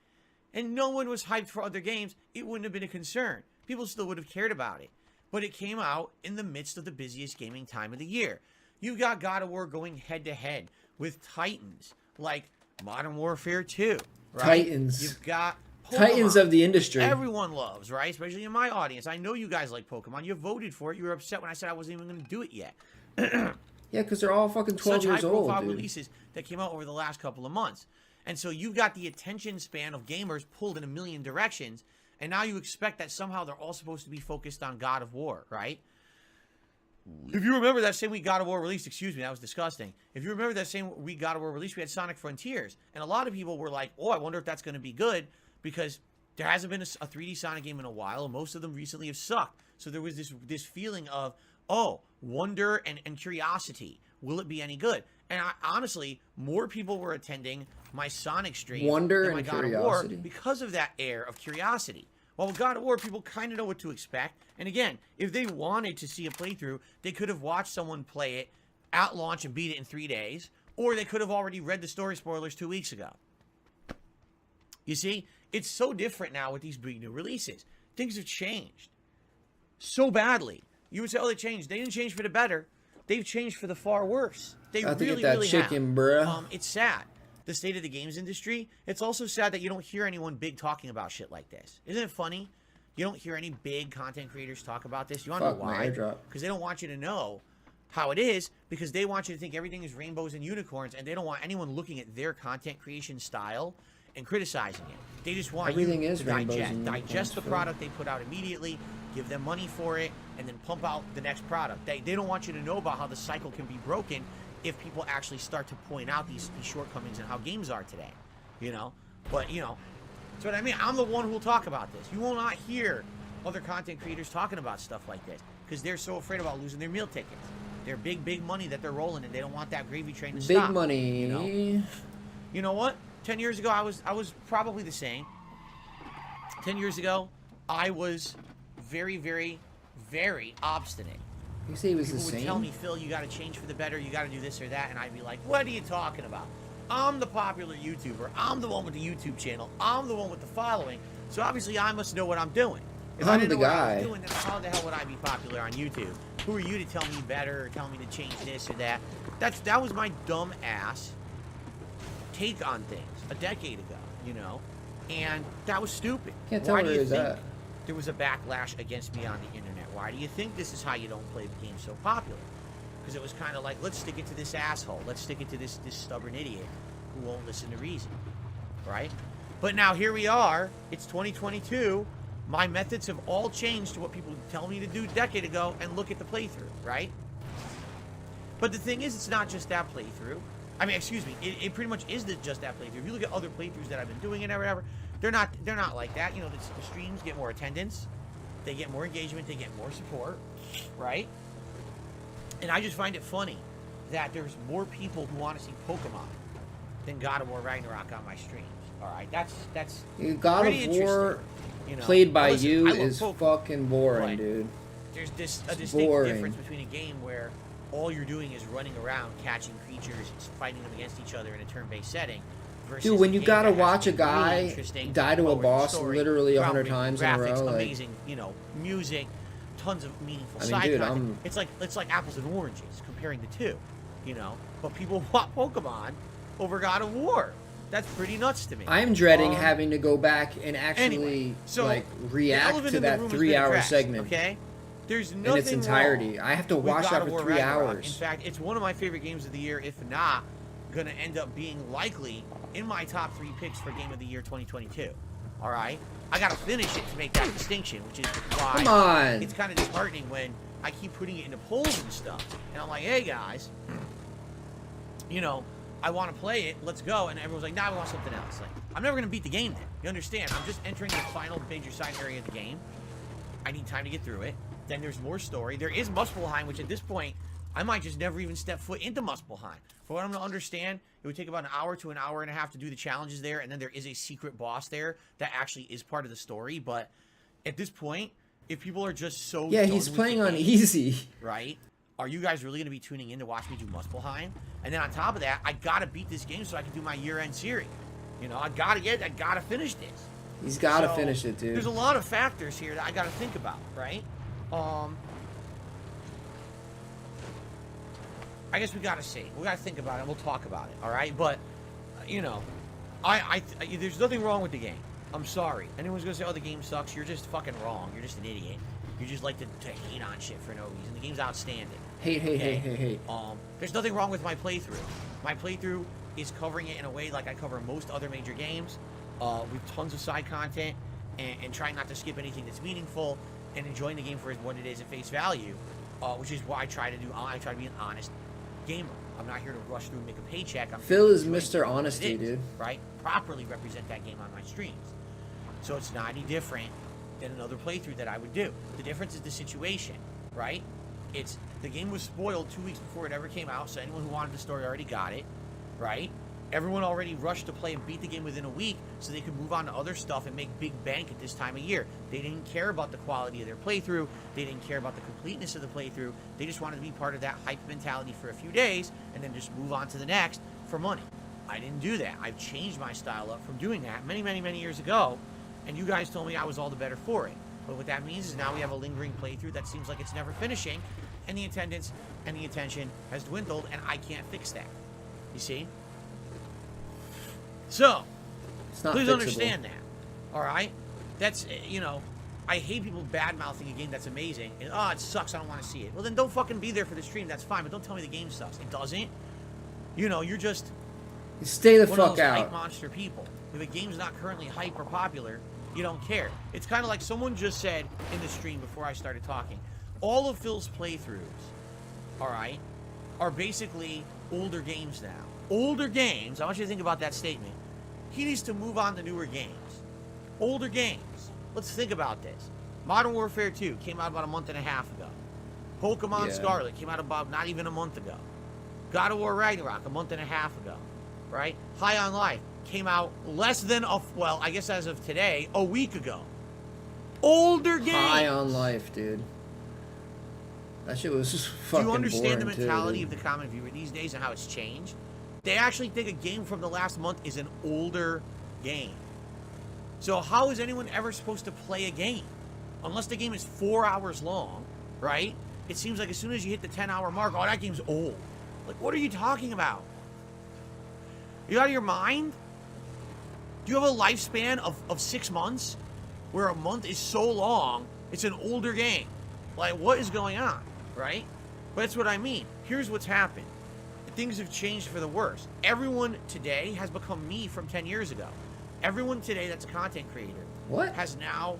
and no one was hyped for other games, it wouldn't have been a concern. People still would have cared about it. But it came out in the midst of the busiest gaming time of the year. You've got God of War going head-to-head with titans like Modern Warfare 2, right? Titans. You've got Pokemon. Titans of the industry. Everyone loves, right? Especially in my audience. I know you guys like Pokemon. You voted for it. You were upset when I said I wasn't even going to do it yet. Yeah, because they're all fucking 12 Such years old, high-profile dude. releases that came out over the last couple of months. And so you've got the attention span of gamers pulled in a million directions, and now you expect that somehow they're all supposed to be focused on God of War, right? If you remember that same week God of War released, excuse me, that was disgusting. If you remember that same week God of War released, we had Sonic Frontiers. And a lot of people were like, oh, I wonder if that's going to be good, because there hasn't been a 3D Sonic game in a while, and most of them recently have sucked. So there was this feeling of, oh, wonder and curiosity. Will it be any good? And honestly, more people were attending my Sonic stream Wonder than my and God curiosity. of War because of that air of curiosity. Well, with God of War, people kind of know what to expect. And again, if they wanted to see a playthrough, they could have watched someone play it at launch and beat it in 3 days, or they could have already read the story spoilers 2 weeks ago. You see, it's so different now with these big new releases. Things have changed so badly. You would say, oh, they changed. They didn't change for the better. They've changed for the far worse. They I have to really, get that really chicken, have. bruh. It's sad. The state of the games industry. It's also sad that you don't hear anyone big talking about shit like this. Isn't it funny? You don't hear any big content creators talk about this. You want to know Fuck, my why? airdrop. Because they don't want you to know how it is because they want you to think everything is rainbows and unicorns, and they don't want anyone looking at their content creation style and criticizing it. They just want Everything you is to rainbows digest and unicorns, the Phil. product they put out immediately, give them money for it, and then pump out the next product. They don't want you to know about how the cycle can be broken if people actually start to point out these shortcomings and how games are today, you know? But, you know, that's what I mean. I'm the one who will talk about this. You will not hear other content creators talking about stuff like this because they're so afraid about losing their meal tickets. They're big money that they're rolling, and they don't want that gravy train to stop. Big money. You know? You know what? 10 years ago, I was probably the same. 10 years ago, I was very, very, very obstinate. You say he was the People would same? tell me, Phil, you got to change for the better. You got to do this or that. And I'd be like, what are you talking about? I'm the popular YouTuber. I'm the one with the YouTube channel. I'm the one with the following. So obviously, I must know what I'm doing. If I I'm didn't the know what I guy. was doing, then how the hell would I be popular on YouTube? Who are you to tell me better or tell me to change this or that? That was my dumb ass take on things a decade ago, you know? And that was stupid. Can't tell Why where do you he's think at. there was a backlash against me on the internet? Why do you think this is how you don't play the game so popular? Because it was kind of like, let's stick it to this asshole. Let's stick it to this stubborn idiot who won't listen to reason, right? But now here we are. It's 2022. My methods have all changed to what people tell me to do a decade ago, and look at the playthrough, right? But the thing is, it's not just that playthrough. I mean, excuse me, it pretty much is just that playthrough. If you look at other playthroughs that I've been doing and whatever, they're not like that. You know, the streams get more attendance, they get more engagement, they get more support, right? And I just find it funny that there's more people who want to see Pokemon than God of War Ragnarok on my streams. All right, that's God pretty of War interesting, you know? played by Now, listen, you I love is Pokemon, fucking boring, but dude. There's a It's distinct boring. difference between a game where all you're doing is running around, catching creatures, fighting them against each other in a turn-based setting. Versus Dude, when a you game gotta that has watch a really guy interesting, die to a forward boss story, literally 100 groundbreaking times in a graphics, row, like- amazing, you know, music, tons of meaningful I mean, side dude, content. It's like apples and oranges comparing the two, you know. But people want Pokemon over God of War. That's pretty nuts to me. I'm dreading having to go back and actually Anyway, so like the react elephant to in the that room has been 3-hour addressed, segment Okay, there's nothing in its entirety. wrong I have to with watch God that of for War 3 Ragnarok. hours. In fact, it's one of my favorite games of the year, if not going to end up being likely in my top 3 picks for Game of the Year 2022. All right, I got to finish it to make that distinction, which is why Come on. it's kind of disheartening when I keep putting it into polls and stuff, and I'm like, hey guys, you know, I want to play it, let's go, and everyone's like, nah, we want something else. Like, I'm never going to beat the game then. You understand? I'm just entering the final major side area of the game. I need time to get through it. Then there's more story. There is Muspelheim, which at this point, I might just never even step foot into Muspelheim. For what I'm going to understand, it would take about an hour to an hour and a half to do the challenges there, and then there is a secret boss there that actually is part of the story. But at this point, if people are just so Yeah, done he's with playing the on game, easy. right? Are you guys really going to be tuning in to watch me do Muspelheim? And then on top of that, I got to beat this game so I can do my year-end series. You know, I got to finish this. He's got to So, finish it, dude. There's a lot of factors here that I got to think about, right? I guess we got to see. We got to think about it. We'll talk about it, all right? But, you know, there's nothing wrong with the game. I'm sorry. Anyone's going to say, oh, the game sucks. You're just fucking wrong. You're just an idiot. You just like to hate on shit for no reason. The game's outstanding. Hate. There's nothing wrong with my playthrough. My playthrough is covering it in a way like I cover most other major games, with tons of side content, and trying not to skip anything that's meaningful, and enjoying the game for what it is at face value, which is why I try to be an honest gamer. I'm not here to rush through and make a paycheck. Phil is enjoy Mr. what it Honesty, is, dude. Right? Properly represent that game on my streams. So it's not any different than another playthrough that I would do. The difference is the situation, right? It's the game was spoiled 2 weeks before it ever came out, so anyone who wanted the story already got it, right? Everyone already rushed to play and beat the game within a week so they could move on to other stuff and make big bank at this time of year. They didn't care about the quality of their playthrough. They didn't care about the completeness of the playthrough. They just wanted to be part of that hype mentality for a few days and then just move on to the next for money. I didn't do that. I've changed my style up from doing that many, many, many years ago, and you guys told me I was all the better for it. But what that means is now we have a lingering playthrough that seems like it's never finishing, and the attendance and the attention has dwindled, and I can't fix that. You see? So, It's not please fixable. understand that. All right? That's, you know, I hate people bad-mouthing a game that's amazing, and, oh, it sucks, I don't want to see it. Well, then don't fucking be there for the stream, that's fine, but don't tell me the game sucks. It doesn't. You know, you're just Stay the one fuck of those out. hype monster people. If a game's not currently hype or popular, you don't care. It's kind of like someone just said in the stream before I started talking. All of Phil's playthroughs, all right, are basically older games now. Older games, I want you to think about that statement. He needs to move on to newer games. Older games. Let's think about this. Modern Warfare 2 came out about a month and a half ago. Pokemon Scarlet came out about not even a month ago. God of War Ragnarok a month and a half ago, right? High on Life came out less than, well, I guess as of today, a week ago. Older games. High on Life, dude. That shit was just fucking boring. Do you understand the mentality too, of the common viewer these days and how it's changed? They actually think a game from the last month is an older game. So how is anyone ever supposed to play a game? Unless the game is 4 hours long, right? It seems like as soon as you hit the 10-hour mark, oh, that game's old. Like, what are you talking about? Are you out of your mind? Do you have a lifespan of 6 months? Where a month is so long, it's an older game. Like, what is going on, right? But that's what I mean. Here's what's happened. Things have changed for the worse. Everyone today has become me from 10 years ago. Everyone today that's a content creator has now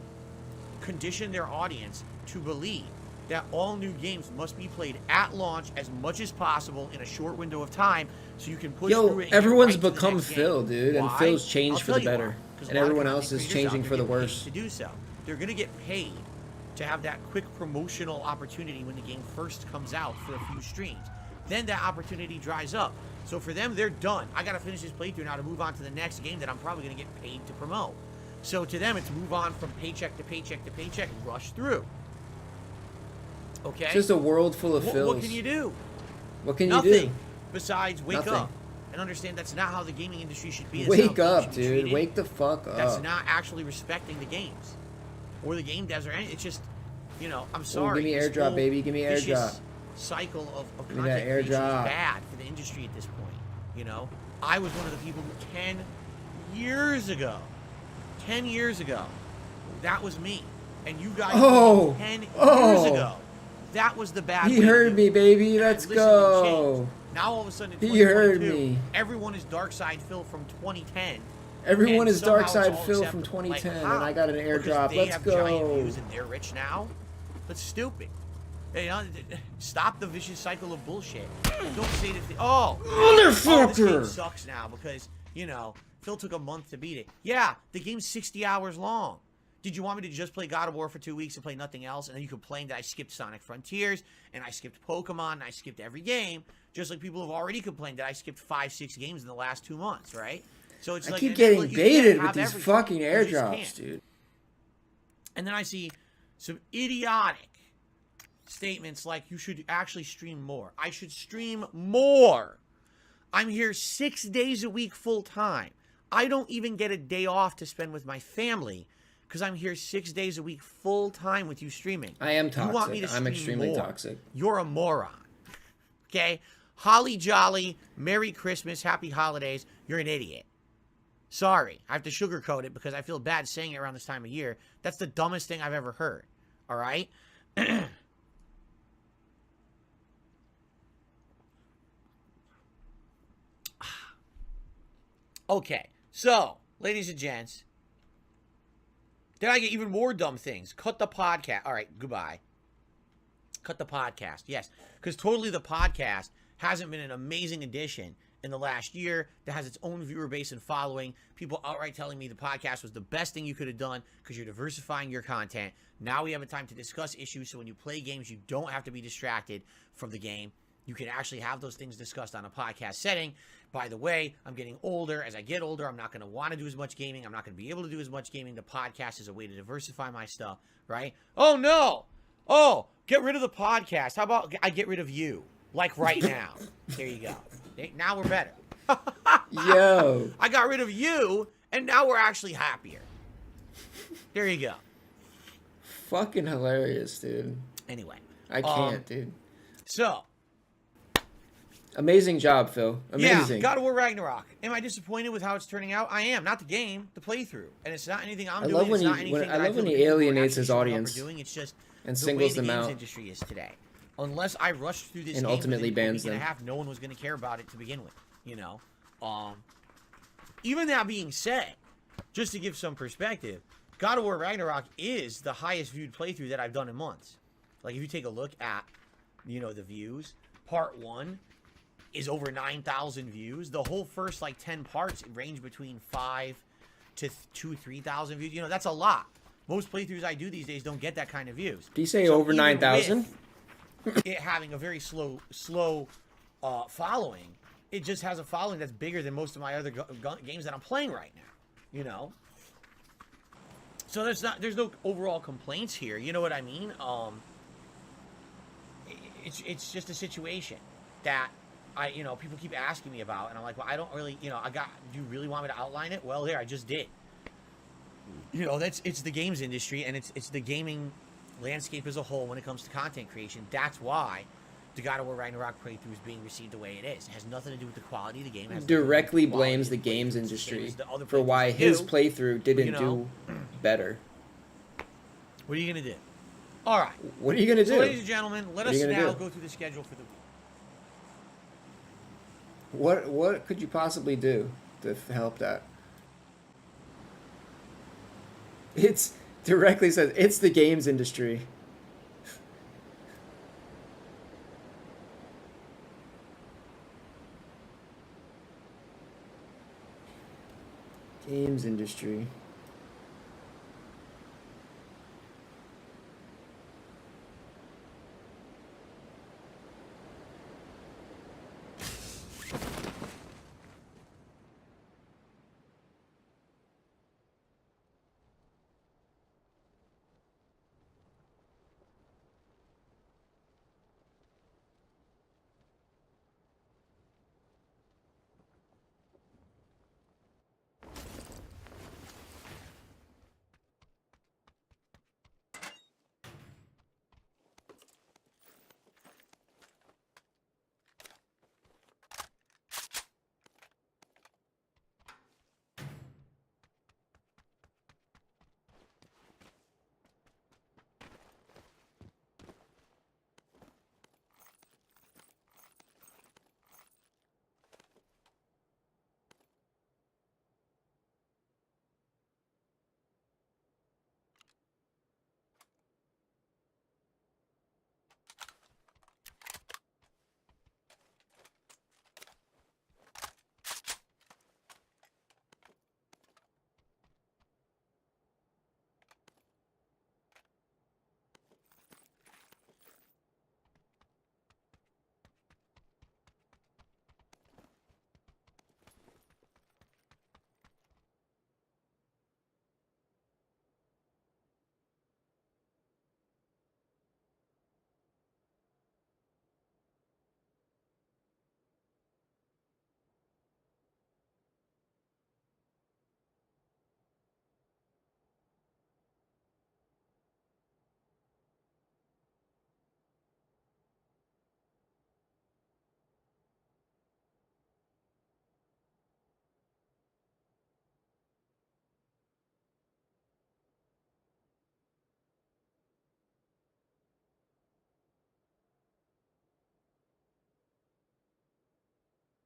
conditioned their audience to believe that all new games must be played at launch as much as possible in a short window of time so you can push through it. Everyone's right to the become next Phil, game. dude, and Why? Phil's changed I'll for the tell you better. why. And everyone else is changing for the worse. To do so. They're going to get paid to have that quick promotional opportunity when the game first comes out for a few streams. Then that opportunity dries up. So for them, they're done. I got to finish this playthrough now to move on to the next game that I'm probably going to get paid to promote. So to them, it's move on from paycheck to paycheck to paycheck, rush through. Okay? It's just a world full of Phils. What can you do? What can Nothing you do? besides wake Nothing. up and understand that's not how the gaming industry should be. Wake up, dude. Wake the fuck up. That's not actually respecting the games or the game devs or anything. It's just, you know, I'm sorry. Give me airdrop, baby. Give me airdrop. Cycle of Give me content that creation is airdrop. bad for the industry at this point. You know, I was one of the people who 10 years ago, that was me. And you guys 10 years ago, that was the bad He way to heard do me, it. baby. And I Let's listened and go. changed. Now all of a sudden in He heard 2022, me. everyone is Dark Side Phil from 2010. Everyone and is somehow Dark Side it's all Phil from acceptable. 2010, Like, and I got an because airdrop. they Let's have giant go. views and they're rich now. That's stupid. You know, stop the vicious cycle of bullshit. Don't say that. This game Motherfucker! sucks now because, you know, Phil took a month to beat it. Yeah, the game's 60 hours long. Did you want me to just play God of War for 2 weeks and play nothing else? And then you complain that I skipped Sonic Frontiers and I skipped Pokemon and I skipped every game, just like people have already complained that I skipped 5-6 games in the last 2 months, right? So it's I like, keep and getting look, you baited can't with have these everything. fucking You just airdrops, can't. dude. And then I see some idiotic statements like you should actually stream more. I should stream more. I'm here 6 days a week full time. I don't even get a day off to spend with my family because I'm here 6 days a week full time with you streaming. I am You want me to toxic. I'm stream extremely more. toxic. You're a moron. Okay? Holly jolly, Merry Christmas, Happy Holidays. You're an idiot. Sorry. I have to sugarcoat it because I feel bad saying it around this time of year. That's the dumbest thing I've ever heard. All right? Okay, so, ladies and gents, then I get even more dumb things. Cut the podcast. All right, goodbye. Cut the podcast, yes. Because totally the podcast hasn't been an amazing addition in the last year that has its own viewer base and following. People outright telling me the podcast was the best thing you could have done because you're diversifying your content. Now we have a time to discuss issues, so when you play games, you don't have to be distracted from the game. You can actually have those things discussed on a podcast setting. By the way, I'm getting older. As I get older, I'm not going to want to do as much gaming. I'm not going to be able to do as much gaming. The podcast is a way to diversify my stuff, right? Oh, no. Oh, get rid of the podcast. How about I get rid of you? Like right now. There you go. Now we're better. Yo. I got rid of you, and now we're actually happier. There you go. Fucking hilarious, dude. Anyway. I can't, dude. So, Amazing job, Phil. Amazing. Yeah, God of War Ragnarok. Am I disappointed with how it's turning out? I am. Not the game, the playthrough. And it's not anything I'm doing. It's not anything I love when he alienates his audience It's just and the singles way the them games out industry is today. Unless I rushed through this and game ultimately within bans a week and them. a half, no one was going to care about it to begin with. You know, even that being said, just to give some perspective, God of War Ragnarok is the highest viewed playthrough that I've done in months. Like if you take a look at, you know, the views, part 1 is over 9,000 views. The whole first like 10 parts range between 5 to 3,000 views. You know, that's a lot. Most playthroughs I do these days don't get that kind of views. Do you say over 9,000? It having a very slow following, it just has a following that's bigger than most of my other games that I'm playing right now. You know, so there's no overall complaints here. You know what I mean? It's just a situation that people keep asking me about, and I'm like, well, I don't really, do you really want me to outline it? Well, there, I just did. You know, it's the games industry, and it's the gaming landscape as a whole when it comes to content creation. That's why the God of War Ragnarok playthrough is being received the way it is. It has nothing to do with the quality of the game. It directly blames the games industry for why his playthrough didn't do better. What are you going to do? All right. What are you going to do? So, ladies and gentlemen, let us now go through the schedule for the week. What could you possibly do to help that? It's directly says it's the games industry. Games industry.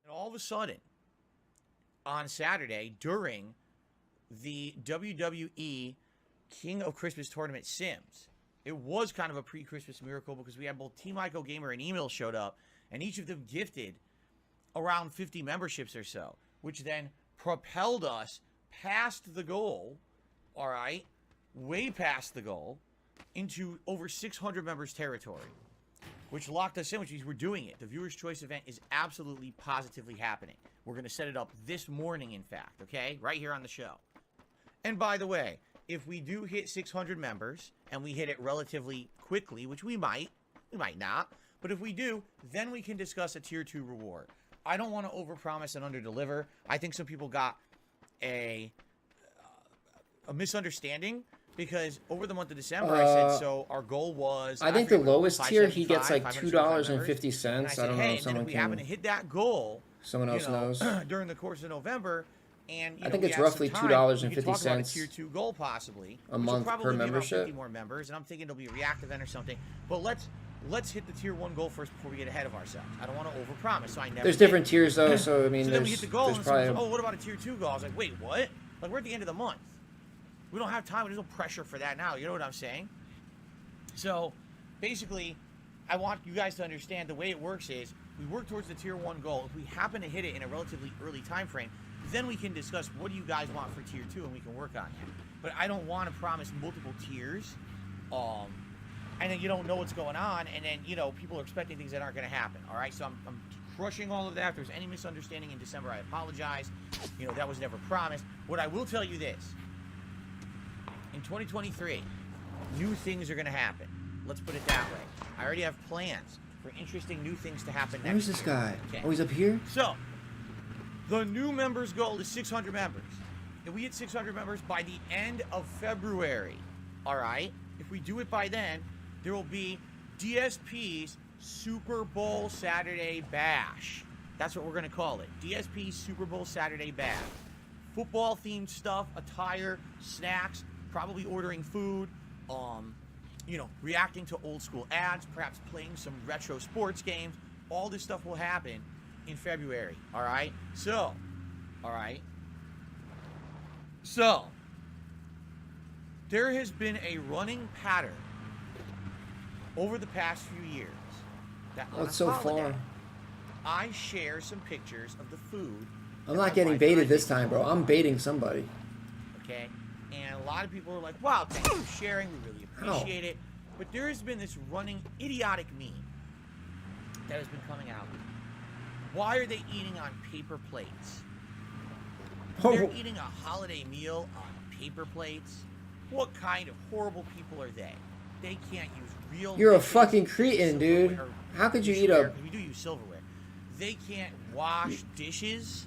And all of a sudden, on Saturday, during the WWE King of Christmas Tournament Sims, it was kind of a pre-Christmas miracle because we had both Team Ico Gamer and Email showed up, and each of them gifted around 50 memberships or so, which then propelled us past the goal, all right, way past the goal, into over 600 members territory, which locked us in, which means we're doing it. The Viewer's Choice event is absolutely, positively happening. We're going to set it up this morning, in fact, okay? Right here on the show. And by the way, if we do hit 600 members, and we hit it relatively quickly, which we might not, but if we do, then we can discuss a Tier 2 reward. I don't want to overpromise and underdeliver. I think some people got a misunderstanding Because over the month of December, I said, so our goal was... I think the lowest tier, he gets like $2.50. I don't know if someone we happen to hit that goal... Someone else knows. During the course of November, and I think it's roughly $2.50 tier 2 goal possibly a month per membership. 50 more members, and I'm thinking it'll be a reactive event or something. But let's hit the tier 1 goal first before we get ahead of ourselves. I don't want to overpromise, so I never. There's different tiers though, so I mean, so then we hit the goal, and probably... oh, what about a tier 2 goal? I was like, wait, what? Like we're at the end of the month. We don't have time. There's no pressure for that now. You know what I'm saying? So, basically, I want you guys to understand the way it works is we work towards the tier 1 goal. If we happen to hit it in a relatively early time frame, then we can discuss what do you guys want for tier 2 and we can work on it. But I don't want to promise multiple tiers, and then you don't know what's going on, and then, you know, people are expecting things that aren't going to happen. All right, so I'm crushing all of that. If there's any misunderstanding in December, I apologize. You know, that was never promised. What I will tell you this. In 2023, new things are going to happen. Let's put it that way. I already have plans for interesting new things to happen next year. Where's this guy? Okay. Oh, he's up here? So, the new members goal is 600 members. If we hit 600 members by the end of February, all right? If we do it by then, there will be DSP's Super Bowl Saturday Bash. That's what we're going to call it. DSP's Super Bowl Saturday Bash. Football-themed stuff, attire, snacks, probably ordering food, you know, reacting to old school ads, perhaps playing some retro sports games. All this stuff will happen in February, all right? So, all right? So, there has been a running pattern over the past few years that on so holiday, far? I share some pictures of the food. I'm not getting baited this time, bro. I'm baiting somebody. Okay? And a lot of people are like, wow, thanks for sharing. We really appreciate it. But there has been this running idiotic meme that has been coming out. Why are they eating on paper plates? They're eating a holiday meal on paper plates. What kind of horrible people are they? They can't use real... You're a fucking cretin, dude. How could you eat a... We do use silverware. They can't wash dishes.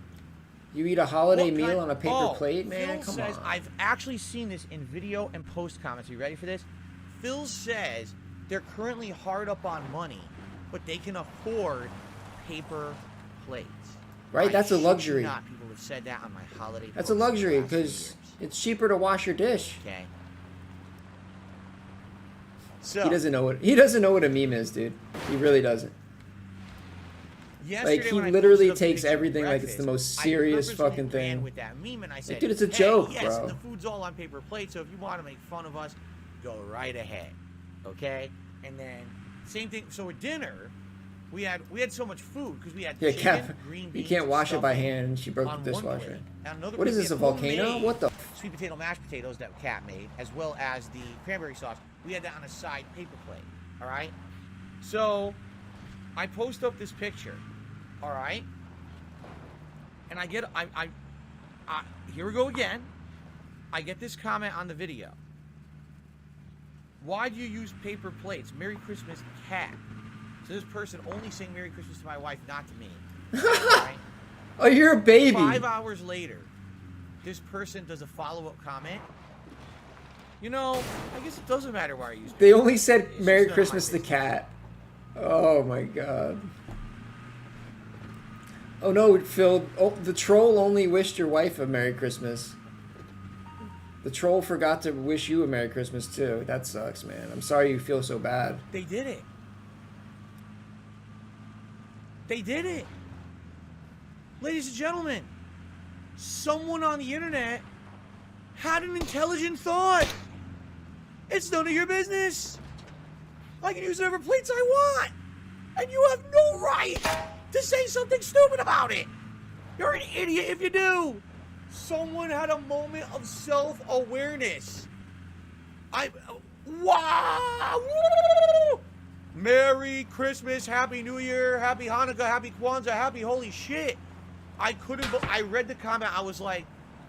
You eat a holiday meal on a paper plate, man? Phil Come says, on. I've actually seen this in video and post comments. Are you ready for this? Phil says they're currently hard up on money, but they can afford paper plates. Right? That's a luxury. Not people have said that on my holiday. That's a luxury because it's cheaper to wash your dish. Okay. So he doesn't know what a meme is, dude. He really doesn't. Like, he literally takes everything like it's the most serious fucking thing. With that meme, and I said, like, dude, it's a joke, yes, bro. The food's all on paper plates, so if you want to make fun of us, go right ahead, okay? And then same thing. So at dinner, we had so much food because we had chicken, green beans. You can't wash it by hand. She broke the dishwasher. What is this, a volcano? What the? Sweet potato mashed potatoes that Kat made, as well as the cranberry sauce. We had that on a side paper plate. All right. So I post up this picture. All right. And I get here we go again. I get this comment on the video. Why do you use paper plates? Merry Christmas, Kat. So this person only saying Merry Christmas to my wife, not to me. Right? Oh, you're a baby. 5 hours later, this person does a follow-up comment. You know, I guess it doesn't matter why you use paper. They only said Merry Christmas to Kat. Oh my god. Oh no, Phil. Oh, the troll only wished your wife a Merry Christmas. The troll forgot to wish you a Merry Christmas too. That sucks, man. I'm sorry you feel so bad. They did it. They did it. Ladies and gentlemen, someone on the internet had an intelligent thought. It's none of your business. I can use whatever plates I want. And you have no right to say something stupid about it. You're an idiot if you do. Someone had a moment of self-awareness. Wow! Merry Christmas, Happy New Year, Happy Hanukkah, Happy Kwanzaa, Happy holy shit. I read the comment, I was like,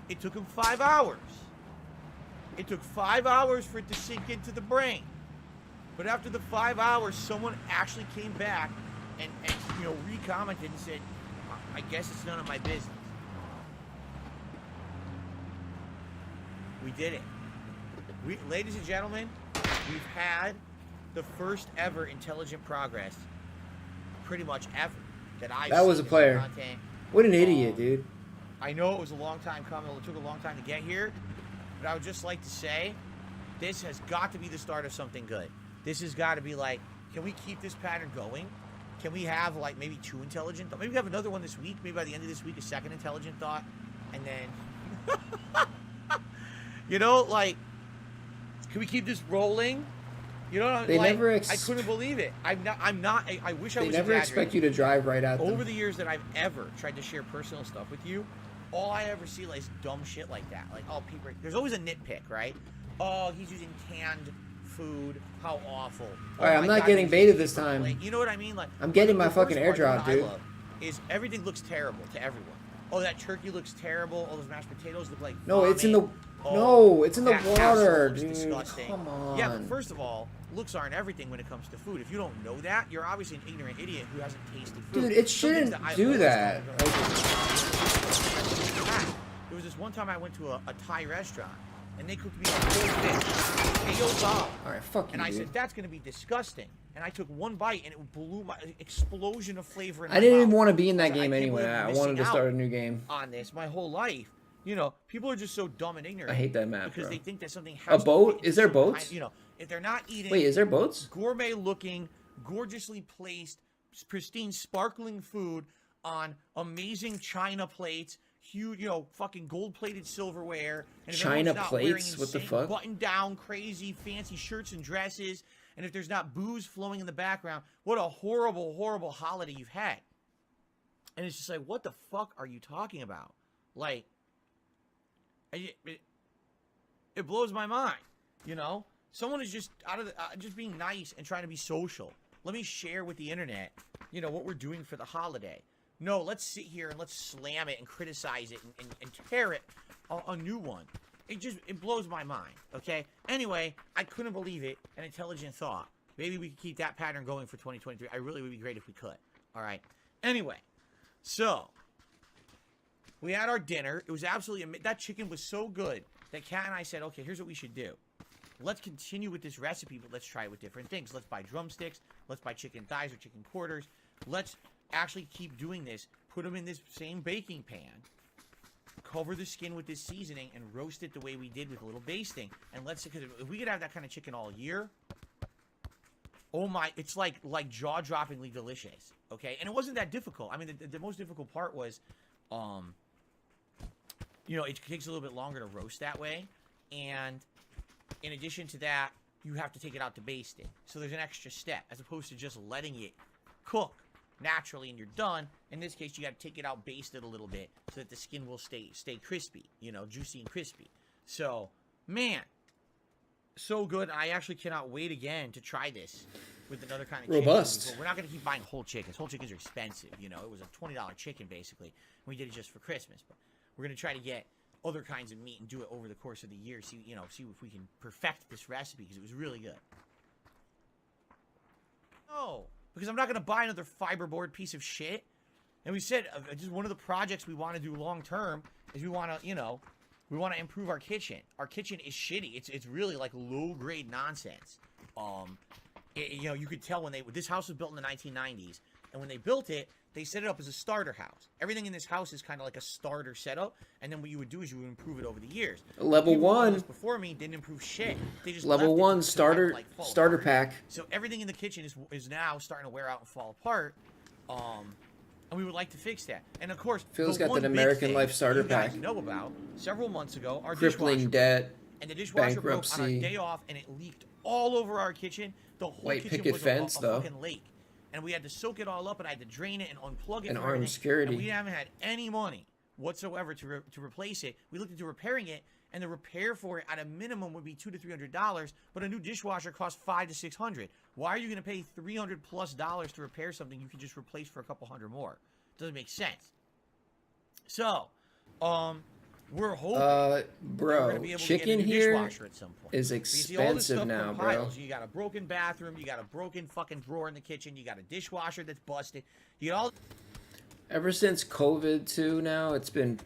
it took him 5 hours. It took 5 hours for it to sink into the brain. But after the 5 hours, someone actually came back and you know, re-commented and said, I guess it's none of my business. We did it. Ladies and gentlemen, we've had the first ever intelligent progress, pretty much ever, that was a player. What an idiot, dude. I know it was a long time coming. It took a long time to get here, but I would just like to say, this has got to be the start of something good. This has got to be like, can we keep this pattern going? Can we have like maybe 2 intelligent thoughts? Maybe we have another one this week. Maybe by the end of this week, a second intelligent thought, and then, you know, like, can we keep this rolling? You know, they like, never. I couldn't believe it. I wish I was. They never expect you to drive right at them. Over the years that I've ever tried to share personal stuff with you, all I ever see like is dumb shit like that. Like, oh, people. There's always a nitpick, right? Oh, he's using canned food. How awful. All right, I'm not getting baited this time. You know what I mean? Like, I'm getting my fucking airdrop, dude. Is everything looks terrible to everyone. Oh, that turkey looks terrible. All those mashed potatoes look like no, vomit. it's in the it's in the water, dude. Disgusting. Come on. Yeah, but first of all, looks aren't everything when it comes to food. If you don't know that, you're obviously an ignorant idiot who hasn't tasted food. Dude, it shouldn't do that. There was this one time I went to a Thai restaurant, and they cooked me a whole fish. All right, fuck you, and I dude. said, that's going to be disgusting. And I took one bite, and it blew my explosion of flavor in my I didn't mouth. even want to be in that I game can't anyway. believe I'm I wanted to missing start a out new game. on this my whole life. You know, people are just so dumb and ignorant. I hate that map, because bro. they think that something has A boat? To Is there boats? you know, if they're not eating. Wait, is there boats? Gourmet-looking, gorgeously placed, pristine, sparkling food on amazing china plates, huge, you know, fucking gold-plated silverware. And if China everyone's not plates? wearing What the insane fuck? Button-down, crazy, fancy shirts and dresses, and if there's not booze flowing in the background, what a horrible, horrible holiday you've had. And it's just like, what the fuck are you talking about? Like, it blows my mind, you know? Someone is just out of the, just being nice and trying to be social. Let me share with the internet, you know, what we're doing for the holiday. No, let's sit here and let's slam it and criticize it and tear it a new one. It blows my mind, okay? Anyway, I couldn't believe it. An intelligent thought. Maybe we could keep that pattern going for 2023. I really would be great if we could. All right. Anyway, so we had our dinner. It was absolutely that chicken was so good that Kat and I said, okay, here's what we should do. Let's continue with this recipe, but let's try it with different things. Let's buy drumsticks. Let's buy chicken thighs or chicken quarters. Let's actually keep doing this. Put them in this same baking pan. Cover the skin with this seasoning and roast it the way we did with a little basting. And let's, because if we could have that kind of chicken all year, oh my, it's like jaw-droppingly delicious. Okay, and it wasn't that difficult. I mean, the most difficult part was, you know, it takes a little bit longer to roast that way, and in addition to that, you have to take it out to basting. So there's an extra step, as opposed to just letting it cook naturally and you're done. In this case, you got to take it out, baste it a little bit, so that the skin will stay crispy, you know, juicy and crispy. So, man, so good. I actually cannot wait again to try this with another kind of chicken. Robust. We're not going to keep buying whole chickens. Whole chickens are expensive, you know. It was a $20 chicken, basically. We did it just for Christmas, but we're going to try to get other kinds of meat and do it over the course of the year. See if we can perfect this recipe, because it was really good. No, because I'm not going to buy another fiberboard piece of shit. And we said just one of the projects we want to do long term is we want to, you know, we want to improve our kitchen. Our kitchen is shitty. It's really like low grade nonsense. You know, you could tell when this house was built in the 1990s, and when they built it, they set it up as a starter house. Everything in this house is kind of like a starter setup, and then what you would do is you would improve it over the years. Level People one before me didn't improve shit. They just level left it one to starter fall starter apart. pack. So everything in the kitchen is now starting to wear out and fall apart. And we would like to fix that. And of course, Phil's the got one that big American thing Life starter you guys pack. know about several months ago, our Crippling dishwasher debt, broke, and the dishwasher broke on our bankruptcy. day off, and it leaked all over our kitchen. The whole White kitchen picket was fence, a though. fucking lake. And we had to soak it all up, and I had to drain it and unplug it. And from armed everything. security. And we haven't had any money whatsoever to replace it. We looked into repairing it, and the repair for it at a minimum would be $200 to $300, but a new dishwasher costs $500 to $600. Why are you going to pay $300+ to repair something you can just replace for a couple hundred more? Doesn't make sense. So, we're hoping we're gonna be able chicken to get a new here dishwasher at some point. is But you see all this expensive stuff now, bro. compiles. You got a broken bathroom, you got a broken fucking drawer in the kitchen, you got a dishwasher that's busted. You got all. Ever since COVID too, now it's been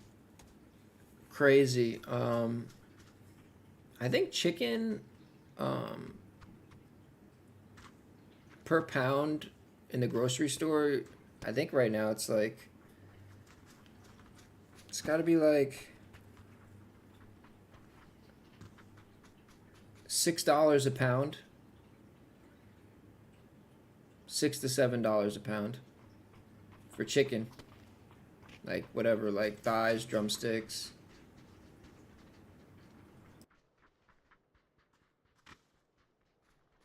crazy. I think chicken per pound in the grocery store, I think right now it's like, it's got to be like $6 a pound. $6 to $7 a pound for chicken. Like whatever, like thighs, drumsticks.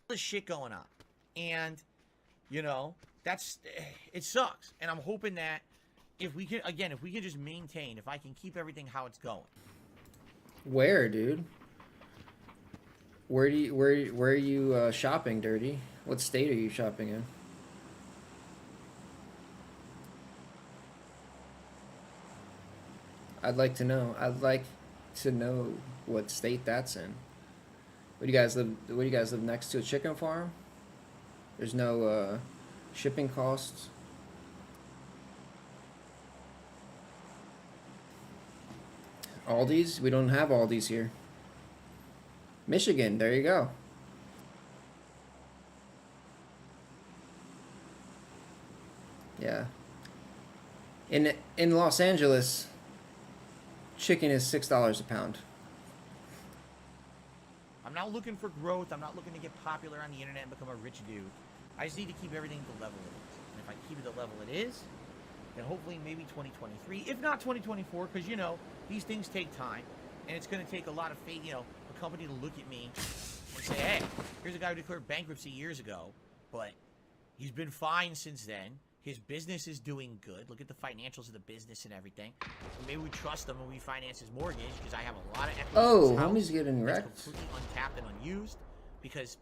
This shit going on, and you know it sucks. And I'm hoping that if we can just maintain, if I can keep everything how it's going. Where, dude? Where are you shopping, Dirty? What state are you shopping in? I'd like to know. I'd like to know what state that's in. What do you guys live next to a chicken farm? There's no shipping costs. Aldi's? We don't have Aldi's here. Michigan, there you go. Yeah. In Los Angeles, chicken is $6 a pound. I'm not looking for growth. I'm not looking to get popular on the internet and become a rich dude. I just need to keep everything at the level it is. And if I keep it the level it is, then hopefully maybe 2023, if not 2024, because, you know, these things take time. And it's going to take a lot of faith, you know, a company to look at me and say, hey, here's a guy who declared bankruptcy years ago, but he's been fine since then. His business is doing good. Look at the financials of the business and everything. Maybe we trust him when we finance his mortgage because I have a lot of equity. Oh, homie's getting wrecked. It's completely untapped and unused because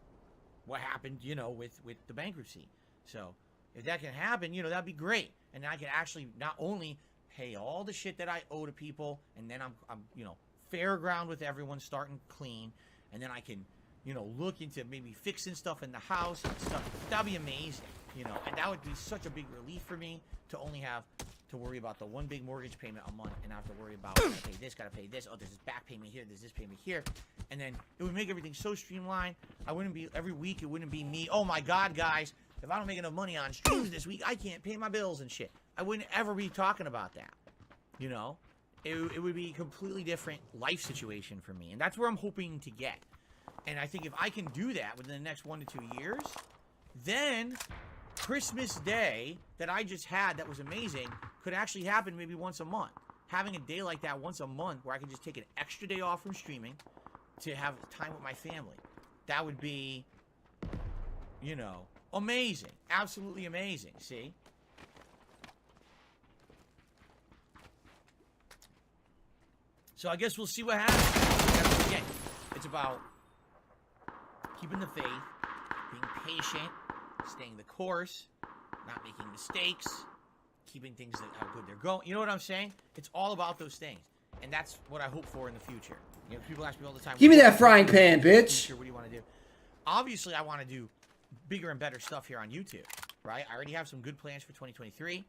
what happened, you know, with the bankruptcy. So if that can happen, you know, that'd be great. And I can actually not only pay all the shit that I owe to people, and then I'm you know, fair ground with everyone, starting clean, and then I can, you know, look into maybe fixing stuff in the house and stuff. That'd be amazing. You know, and that would be such a big relief for me to only have to worry about the one big mortgage payment a month and not have to worry about, gotta pay this, oh, there's this back payment here, there's this payment here. And then it would make everything so streamlined. I wouldn't be, every week, it wouldn't be me, oh my God, guys, if I don't make enough money on streams this week, I can't pay my bills and shit. I wouldn't ever be talking about that. You know? It would be a completely different life situation for me. And that's where I'm hoping to get. And I think if I can do that within the next 1 to 2 years, then Christmas Day that I just had that was amazing could actually happen maybe once a month. Having a day like that once a month where I can just take an extra day off from streaming to have time with my family. That would be, you know, amazing. Absolutely amazing, see? So I guess we'll see what happens. Again, it's about keeping the faith, being patient, staying the course, not making mistakes, keeping things that how good they're going. You know what I'm saying? It's all about those things. And that's what I hope for in the future. You know, people ask me all the time, give me that frying pan, bitch. What do you want to do? Obviously, I want to do bigger and better stuff here on YouTube, right? I already have some good plans for 2023,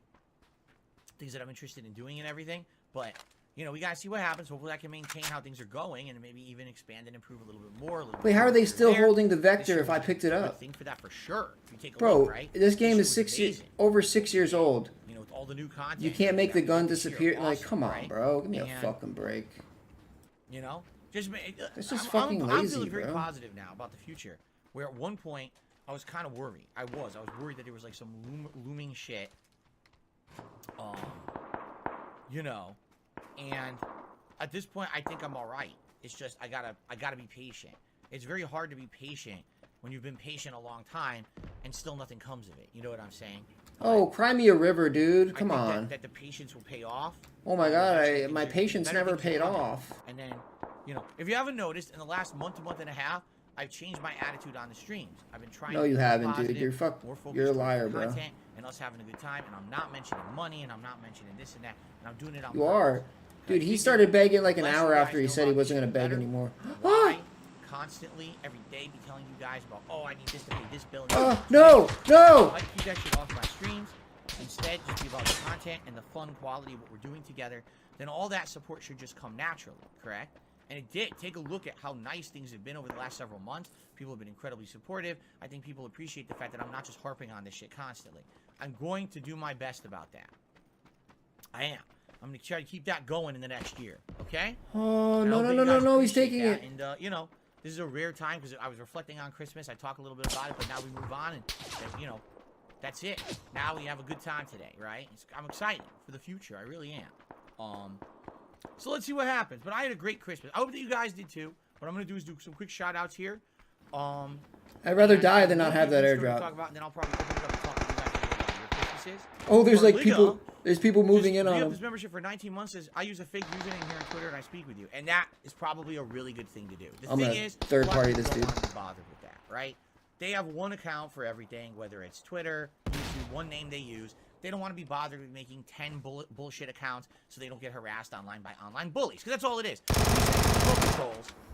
things that I'm interested in doing and everything, but you know, we gotta see what happens. Hopefully I can maintain how things are going and maybe even expand and improve a little bit more. Wait, how are they still holding the Vector if I picked it up? Think for that for sure. If you take a Bro, look, right? this game is over 6 years old. You know, with all the new content. You can't make the gun disappear. Awesome, like, come on, right? bro. Give me a fucking break. You know? Just it's just fucking lazy, I'm feeling very bro. positive now about the future. Where at one point, I was kind of worried. I was worried that there was like some looming shit. You know, and at this point, I think I'm all right. It's just I gotta be patient. It's very hard to be patient when you've been patient a long time and still nothing comes of it. You know what I'm saying? Oh, cry me a river, dude. Come on. That the patience will pay off. Oh my God, my patience never paid off. And then, you know, if you haven't noticed, in the last month and a half, I've changed my attitude on the streams. I've been trying. No, you haven't, dude. You're a liar, bro. And us having a good time, and I'm not mentioning money, and I'm not mentioning this and that, and I'm doing it on You are. Dude, he started begging like an hour after he said he wasn't going to beg anymore. Constantly, every day, be telling you guys about, oh, I need this to pay this bill. No! I like keep that shit off my streams. Instead, just be about the content and the fun quality of what we're doing together. Then all that support should just come naturally, correct? And it did. Take a look at how nice things have been over the last several months. People have been incredibly supportive. I think people appreciate the fact that I'm not just harping on this shit constantly. I'm going to do my best about that. I am. I'm going to try to keep that going in the next year. Okay? Oh, no. He's taking it. And, you know, this is a rare time because I was reflecting on Christmas. I talk a little bit about it, but now we move on. And you know, that's it. Now we have a good time today, right? I'm excited for the future. I really am. So let's see what happens. But I had a great Christmas. I hope that you guys did too. What I'm going to do is do some quick shout-outs here. I'd rather die than not have that airdrop. Talk about, and then I'll probably open it up and talk to you guys about your Christmases. Oh, there's like Liga, people. There's people moving in on you them. have this membership for 19 months. Says I use a fake username here on Twitter and I speak with you, and that is probably a really good thing to do. The thing is, third party this dude. Don't want to be bothered with that, right? They have one account for everything, whether it's Twitter, YouTube, one name they use. They don't want to be bothered with making 10 bullshit accounts so they don't get harassed online by online bullies. Because that's all it is.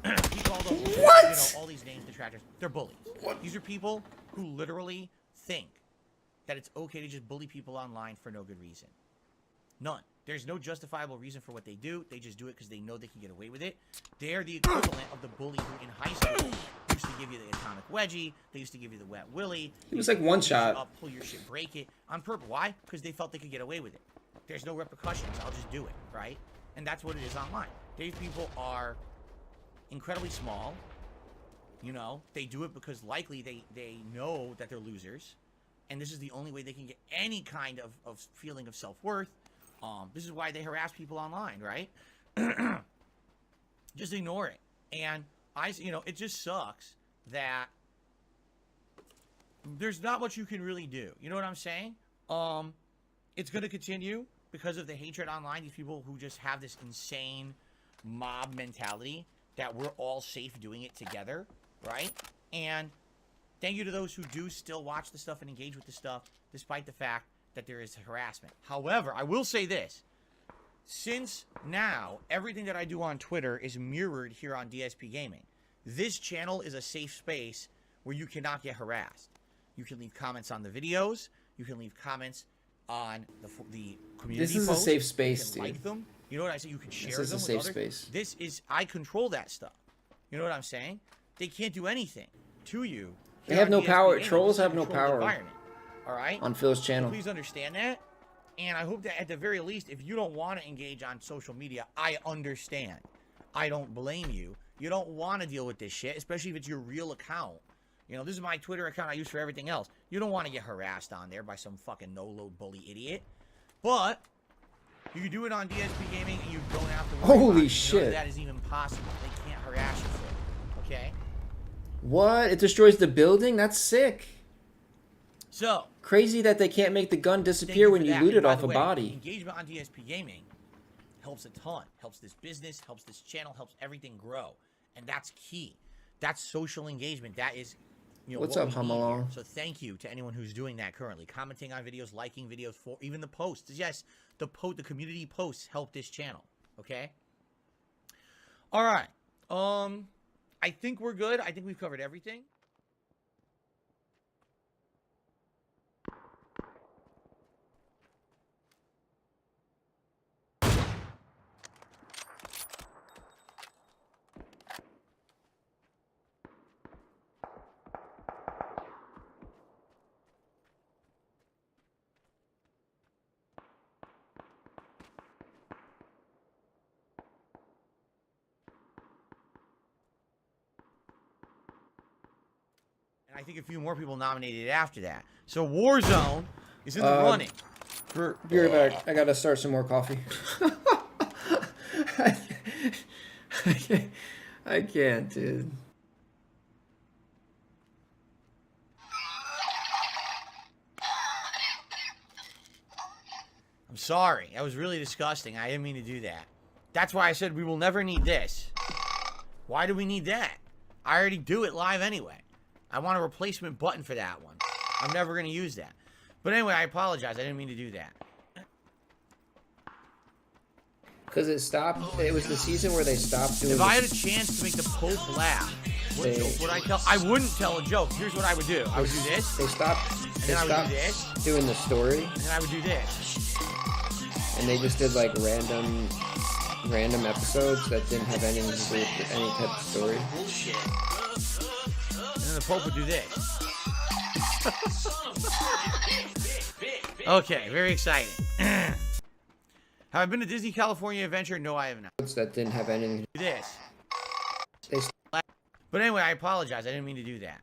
What? You know, all these names, detractors, they're bullies. What? These are people who literally think that it's okay to just bully people online for no good reason. None. There's no justifiable reason for what they do. They just do it because they know they can get away with it. They're the equivalent of the bully who in high school used to give you the atomic wedgie. They used to give you the wet willy. It was like one shot. Pull your shit, break it on purpose. Why? Because they felt they could get away with it. There's no repercussions. I'll just do it, right? And that's what it is online. These people are incredibly small. You know, they do it because likely they know that they're losers. And this is the only way they can get any kind of feeling of self-worth. This is why they harass people online, right? Just ignore it. And you know, it just sucks that there's not much you can really do. You know what I'm saying? It's going to continue because of the hatred online. These people who just have this insane mob mentality that we're all safe doing it together, right? And thank you to those who do still watch the stuff and engage with the stuff, despite the fact that there is harassment. However, I will say this. Since now, everything that I do on Twitter is mirrored here on DSP Gaming, this channel is a safe space where you cannot get harassed. You can leave comments on the videos. You can leave comments on the community This is posts. a safe space, You can dude. like them. You know what I say? You can share them This is a with safe others. space. This is, I control that stuff. You know what I'm saying? They can't do anything to you. They here have on no DSP power. Gaming. Trolls This is a have no controlled power. environment. All right? On Phil's channel. Please understand that. And I hope that at the very least, if you don't want to engage on social media, I understand. I don't blame you. You don't want to deal with this shit, especially if it's your real account. You know, this is my Twitter account I use for everything else. You don't want to get harassed on there by some fucking no-load bully idiot. But you can do it on DSP Gaming and you don't have to worry Holy about it. shit. None of that is even possible. They can't harass you for it. Okay? What? It destroys the building? That's sick. So, Crazy that they can't make the gun disappear when you loot it off a body. Engagement on DSP Gaming helps a ton. Helps this business, helps this channel, helps everything grow. And that's key. That's social engagement. That is, you know, What's what up, we need here. Humalong? So thank you to anyone who's doing that currently. Commenting on videos, liking videos, for even the posts. Yes, the community posts help this channel. Okay? All right. I think we're good. I think we've covered everything. I think a few more people nominated after that. So Warzone is in the running. Be right back. I gotta start some more coffee. I can't, dude. I'm sorry. That was really disgusting. I didn't mean to do that. That's why I said we will never need this. Why do we need that? I already do it live anyway. I want a replacement button for that one. I'm never going to use that. But anyway, I apologize. I didn't mean to do that. Because it stopped. It was the season where they stopped doing. If I had a chance to make the Pope laugh, what joke would I tell? I wouldn't tell a joke. Here's what I would do. I would do this. They stopped. And They then I would stopped do this. doing the story, And then I would do this. and they just did like random random episodes that didn't have anything to do with any type of story. Bullshit. And then the Pope would do this. Okay, very exciting. Have I been to Disney California Adventure? No, I have not. That didn't have anything to Do this. They But anyway, I apologize. I didn't mean to do that.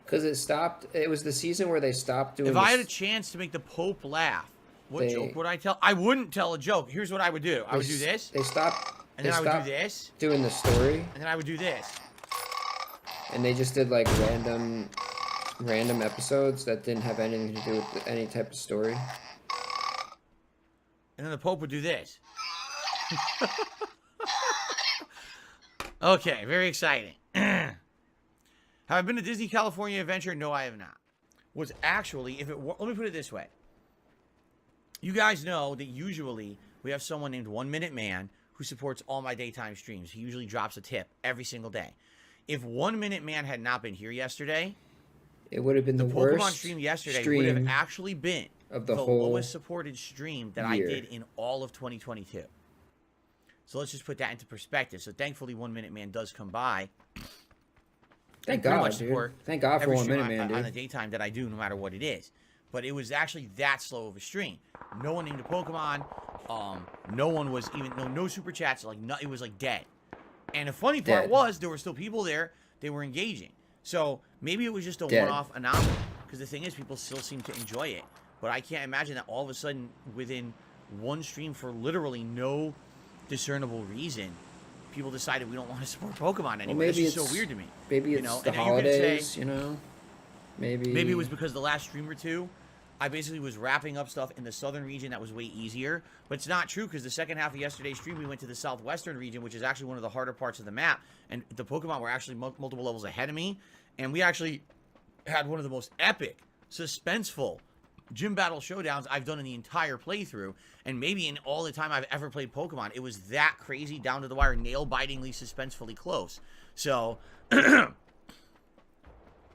Because it stopped. It was the season where they stopped doing. If I had a chance to make the Pope laugh, what joke would I tell? I wouldn't tell a joke. Here's what I would do. I would do this. They stopped. And then I would do this. Doing the story. And then I would do this. And they just did like random episodes that didn't have anything to do with any type of story. And then the Pope would do this. Okay, very exciting. Have I been to Disney California Adventure? No, I have not. Was actually, if it were, let me put it this way. You guys know that usually we have someone named 1 Minute Man who supports all my daytime streams. He usually drops a tip every single day. If 1 Minute Man had not been here yesterday, it would have been the Pokemon worst stream yesterday would have actually been of the whole lowest supported stream that I did in all of 2022. So let's just put that into perspective. So thankfully 1 Minute Man does come by. Thank God, dude. Thank God for 1 Minute Man, dude. On the daytime that I do, no matter what it is. But it was actually that slow of a stream. No one named a Pokemon. No one was even, no super chats. Like, it was like dead. And the funny part was, there were still people there. They were engaging. So maybe it was just a one-off anomaly. Because the thing is, people still seem to enjoy it. But I can't imagine that all of a sudden, within one stream for literally no discernible reason, people decided we don't want to support Pokemon anymore. Well, maybe it's just so weird to me. Maybe it's the holidays, you know? Maybe it was because the last stream or two, I basically was wrapping up stuff in the southern region that was way easier. But it's not true, because the second half of yesterday's stream, we went to the southwestern region, which is actually one of the harder parts of the map. And the Pokemon were actually multiple levels ahead of me. And we actually had one of the most epic, suspenseful gym battle showdowns I've done in the entire playthrough. And maybe in all the time I've ever played Pokemon, it was that crazy, down to the wire, nail-bitingly, suspensefully close. So,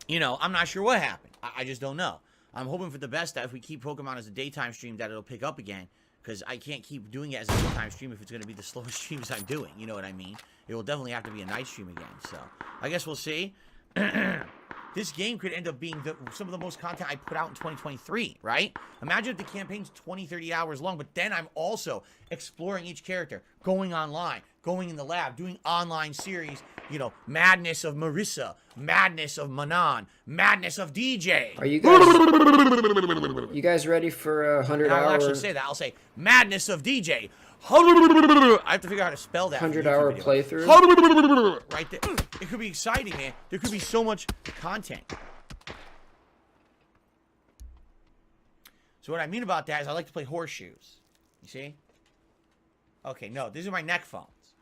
you know, I'm not sure what happened. I just don't know. I'm hoping for the best that if we keep Pokemon as a daytime stream, that it'll pick up again. Because I can't keep doing it as a daytime stream if it's going to be the slowest streams I'm doing. You know what I mean? It will definitely have to be a night stream again. So, I guess we'll see. This game could end up being some of the most content I put out in 2023, right? Imagine if the campaign's 20, 30 hours long, but then I'm also exploring each character, going online, going in the lab, doing online series, you know, madness of Marissa, madness of Manon, madness of DJ. Are you guys ready for a 100 hour? I'll actually say that. I'll say madness of DJ. I have to figure out how to spell that. 100-hour playthrough. Right there. It could be exciting, man. There could be so much content. So what I mean about that is I like to play horseshoes. You see? Okay, no, these are my neck phones.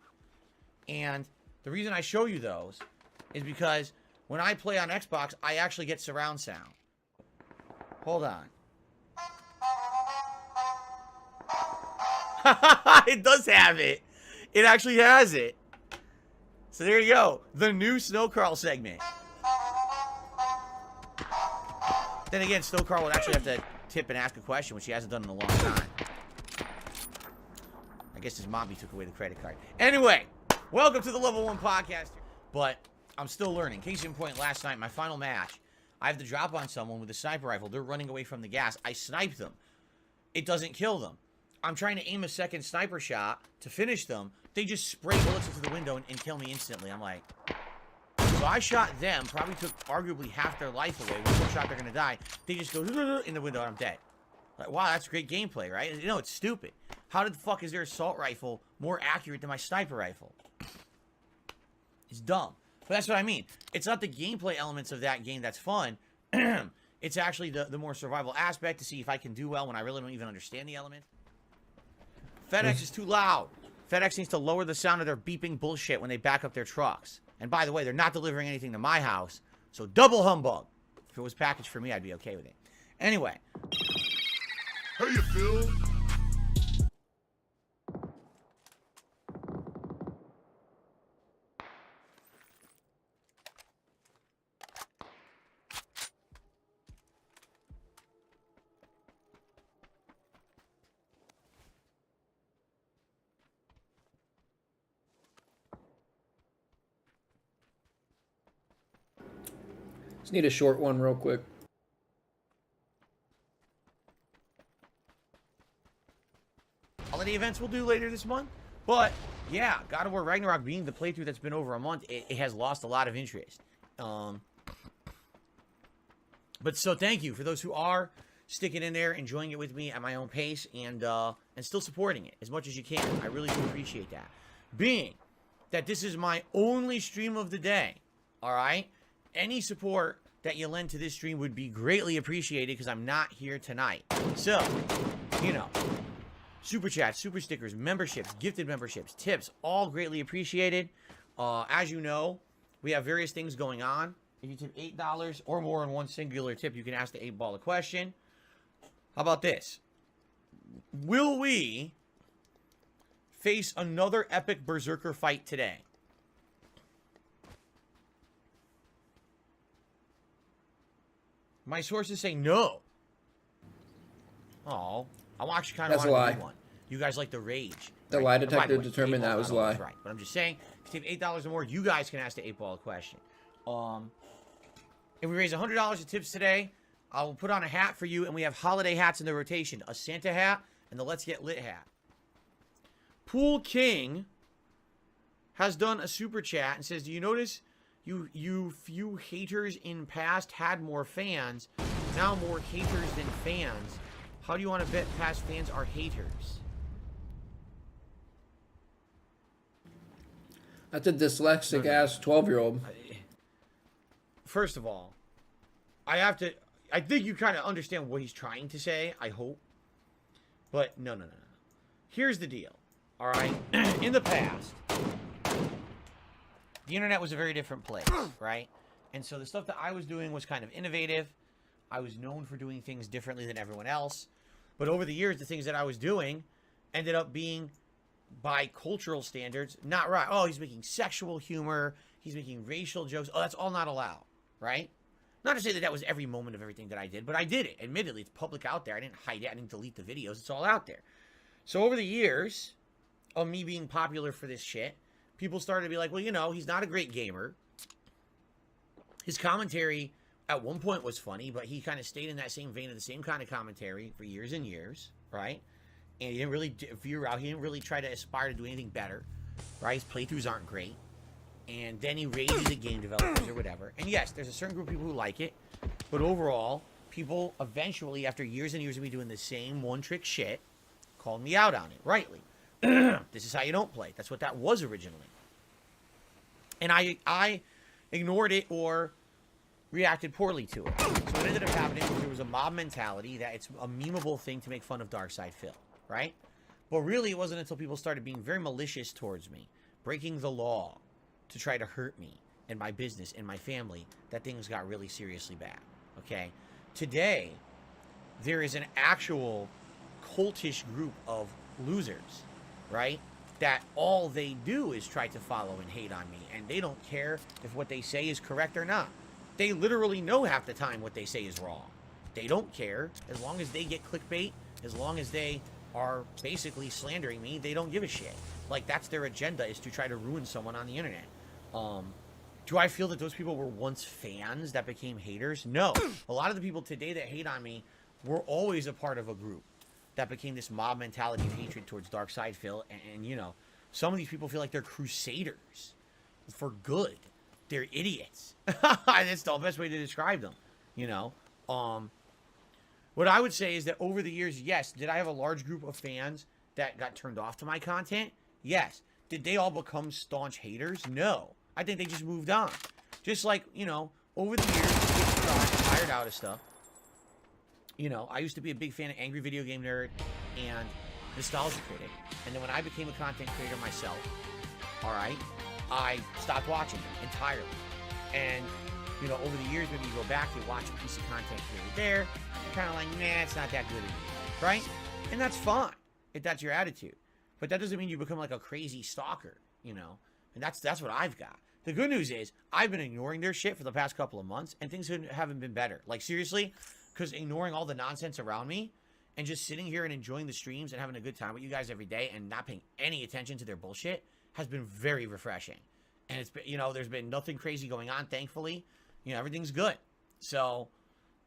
And the reason I show you those is because when I play on Xbox, I actually get surround sound. Hold on. It does have it. It actually has it. So there you go. The new Snow Carl segment. Then again, Snow Carl would actually have to tip and ask a question, which he hasn't done in a long time. I guess his mommy took away the credit card. Anyway, welcome to the Level 1 Podcast. But I'm still learning. Case in point, last night, my final match, I have to drop on someone with a sniper rifle. They're running away from the gas. I snipe them. It doesn't kill them. I'm trying to aim a second sniper shot to finish them. They just spray bullets into the window and kill me instantly. I'm like... So I shot them, probably took arguably half their life away. One more shot, they're going to die. They just go in the window and I'm dead. Like, wow, that's great gameplay, right? You know, it's stupid. How the fuck is their assault rifle more accurate than my sniper rifle? It's dumb. But that's what I mean. It's not the gameplay elements of that game that's fun. It's actually the more survival aspect to see if I can do well when I really don't even understand the element. FedEx is too loud. FedEx needs to lower the sound of their beeping bullshit when they back up their trucks. And by the way, they're not delivering anything to my house. So double humbug. If it was packaged for me, I'd be okay with it. Anyway. How you feel? Just need a short one real quick. Holiday events we'll do later this month. But, yeah, God of War Ragnarok being the playthrough that's been over a month, it has lost a lot of interest. But so thank you for those who are sticking in there, enjoying it with me at my own pace, and still supporting it as much as you can. I really do appreciate that. Being that this is my only stream of the day, all right? Any support that you lend to this stream would be greatly appreciated because I'm not here tonight. So, you know, super chats, super stickers, memberships, gifted memberships, tips, all greatly appreciated. As you know, we have various things going on. If you tip $8 or more in one singular tip, you can ask the 8-ball a question. How about this? Will we face another epic berserker fight today? My sources say no. Oh, I actually kind of want to do one. You guys like the rage. The lie detector determined that was a lie. Right, but I'm just saying, if you tip $8 or more, you guys can ask the 8-ball a question. If we raise $100 in tips today, I will put on a hat for you, and we have holiday hats in the rotation. A Santa hat and the Let's Get Lit hat. Pool King has done a super chat and says, do you notice you few haters in past had more fans, now more haters than fans? How do you want to bet past fans are haters? That's a dyslexic ass 12-year-old. First of all, I think you kind of understand what he's trying to say, I hope. But no. Here's the deal, all right? In the past, the internet was a very different place, right? And so the stuff that I was doing was kind of innovative. I was known for doing things differently than everyone else. But over the years, the things that I was doing ended up being, by cultural standards, not right. Oh, he's making sexual humor. He's making racial jokes. Oh, that's all not allowed, right? Not to say that that was every moment of everything that I did, but I did it. Admittedly, it's public out there. I didn't hide it. I didn't delete the videos. It's all out there. So over the years of me being popular for this shit, people started to be like, well, you know, he's not a great gamer. His commentary at one point was funny, but he kind of stayed in that same vein of the same kind of commentary for years and years, right? And he didn't really veer out. He didn't really try to aspire to do anything better, right? His playthroughs aren't great. And then he rages at game developers or whatever. And yes, there's a certain group of people who like it. But overall, people eventually, after years and years of me doing the same one-trick shit, called me out on it, rightly. This is how you don't play. That's what that was originally. And I ignored it or reacted poorly to it. So what ended up happening was there was a mob mentality that it's a memeable thing to make fun of Darkside Phil, right? But really, it wasn't until people started being very malicious towards me, breaking the law to try to hurt me and my business and my family, that things got really seriously bad, okay? Today, there is an actual cultish group of losers, right? That all they do is try to follow and hate on me, and they don't care if what they say is correct or not. They literally know half the time what they say is wrong. They don't care. As long as they get clickbait, as long as they are basically slandering me, they don't give a shit. Like, that's their agenda, is to try to ruin someone on the internet. Do I feel that those people were once fans that became haters? No. A lot of the people today that hate on me were always a part of a group that became this mob mentality of hatred towards Darkside Phil. And, you know, some of these people feel like they're crusaders for good. They're idiots. That's the best way to describe them, you know. What I would say is that over the years, yes, did I have a large group of fans that got turned off to my content? Yes. Did they all become staunch haters? No. I think they just moved on. Just like, you know, over the years, kids got tired out of stuff. You know, I used to be a big fan of Angry Video Game Nerd and Nostalgia Critic. And then when I became a content creator myself, all right, I stopped watching them entirely. And, you know, over the years, maybe you go back, you watch a piece of content creator there, you're kind of like, nah, it's not that good anymore, right? And that's fine if that's your attitude. But that doesn't mean you become like a crazy stalker, you know? And that's what I've got. The good news is I've been ignoring their shit for the past couple of months, and things haven't been better. Like, seriously, because ignoring all the nonsense around me and just sitting here and enjoying the streams and having a good time with you guys every day and not paying any attention to their bullshit has been very refreshing. And it's been, you know, there's been nothing crazy going on, thankfully. You know, everything's good. So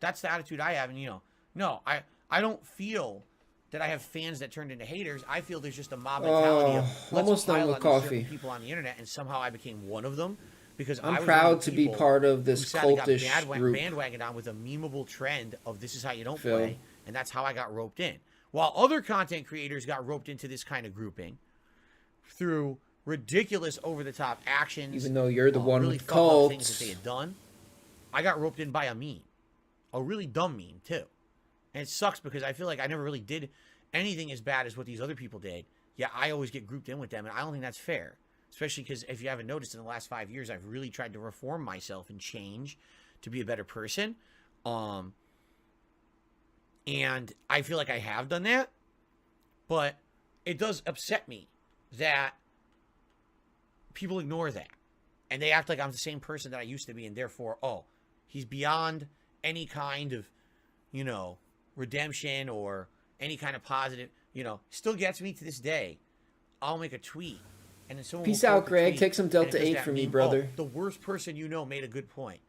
that's the attitude I have. And, no, I don't feel that I have fans that turned into haters. I feel there's just a mob mentality of almost done with coffee. People on the internet, and somehow I became one of them because I'm I was proud to be part of this cultish group. Bandwagoned on with a memeable trend of this is how you don't Phil. play, and that's how I got roped in. While other content creators got roped into this kind of grouping through ridiculous over-the-top actions. Even though you're the one really with fucked up things cults. that they had done, I got roped in by a meme. A really dumb meme, too. And it sucks because I feel like I never really did anything as bad as what these other people did. Yeah, I always get grouped in with them, and I don't think that's fair. Especially because if you haven't noticed, in the last 5 years, I've really tried to reform myself and change to be a better person. And I feel like I have done that. But it does upset me that people ignore that. And they act like I'm the same person that I used to be, and therefore, he's beyond any kind of, redemption or any kind of positive, still gets me to this day. I'll make a tweet, and then someone Peace will out, quote the Greg. tweet, Take some and Delta it goes 8 that from me, meme, brother. the worst person made a good point.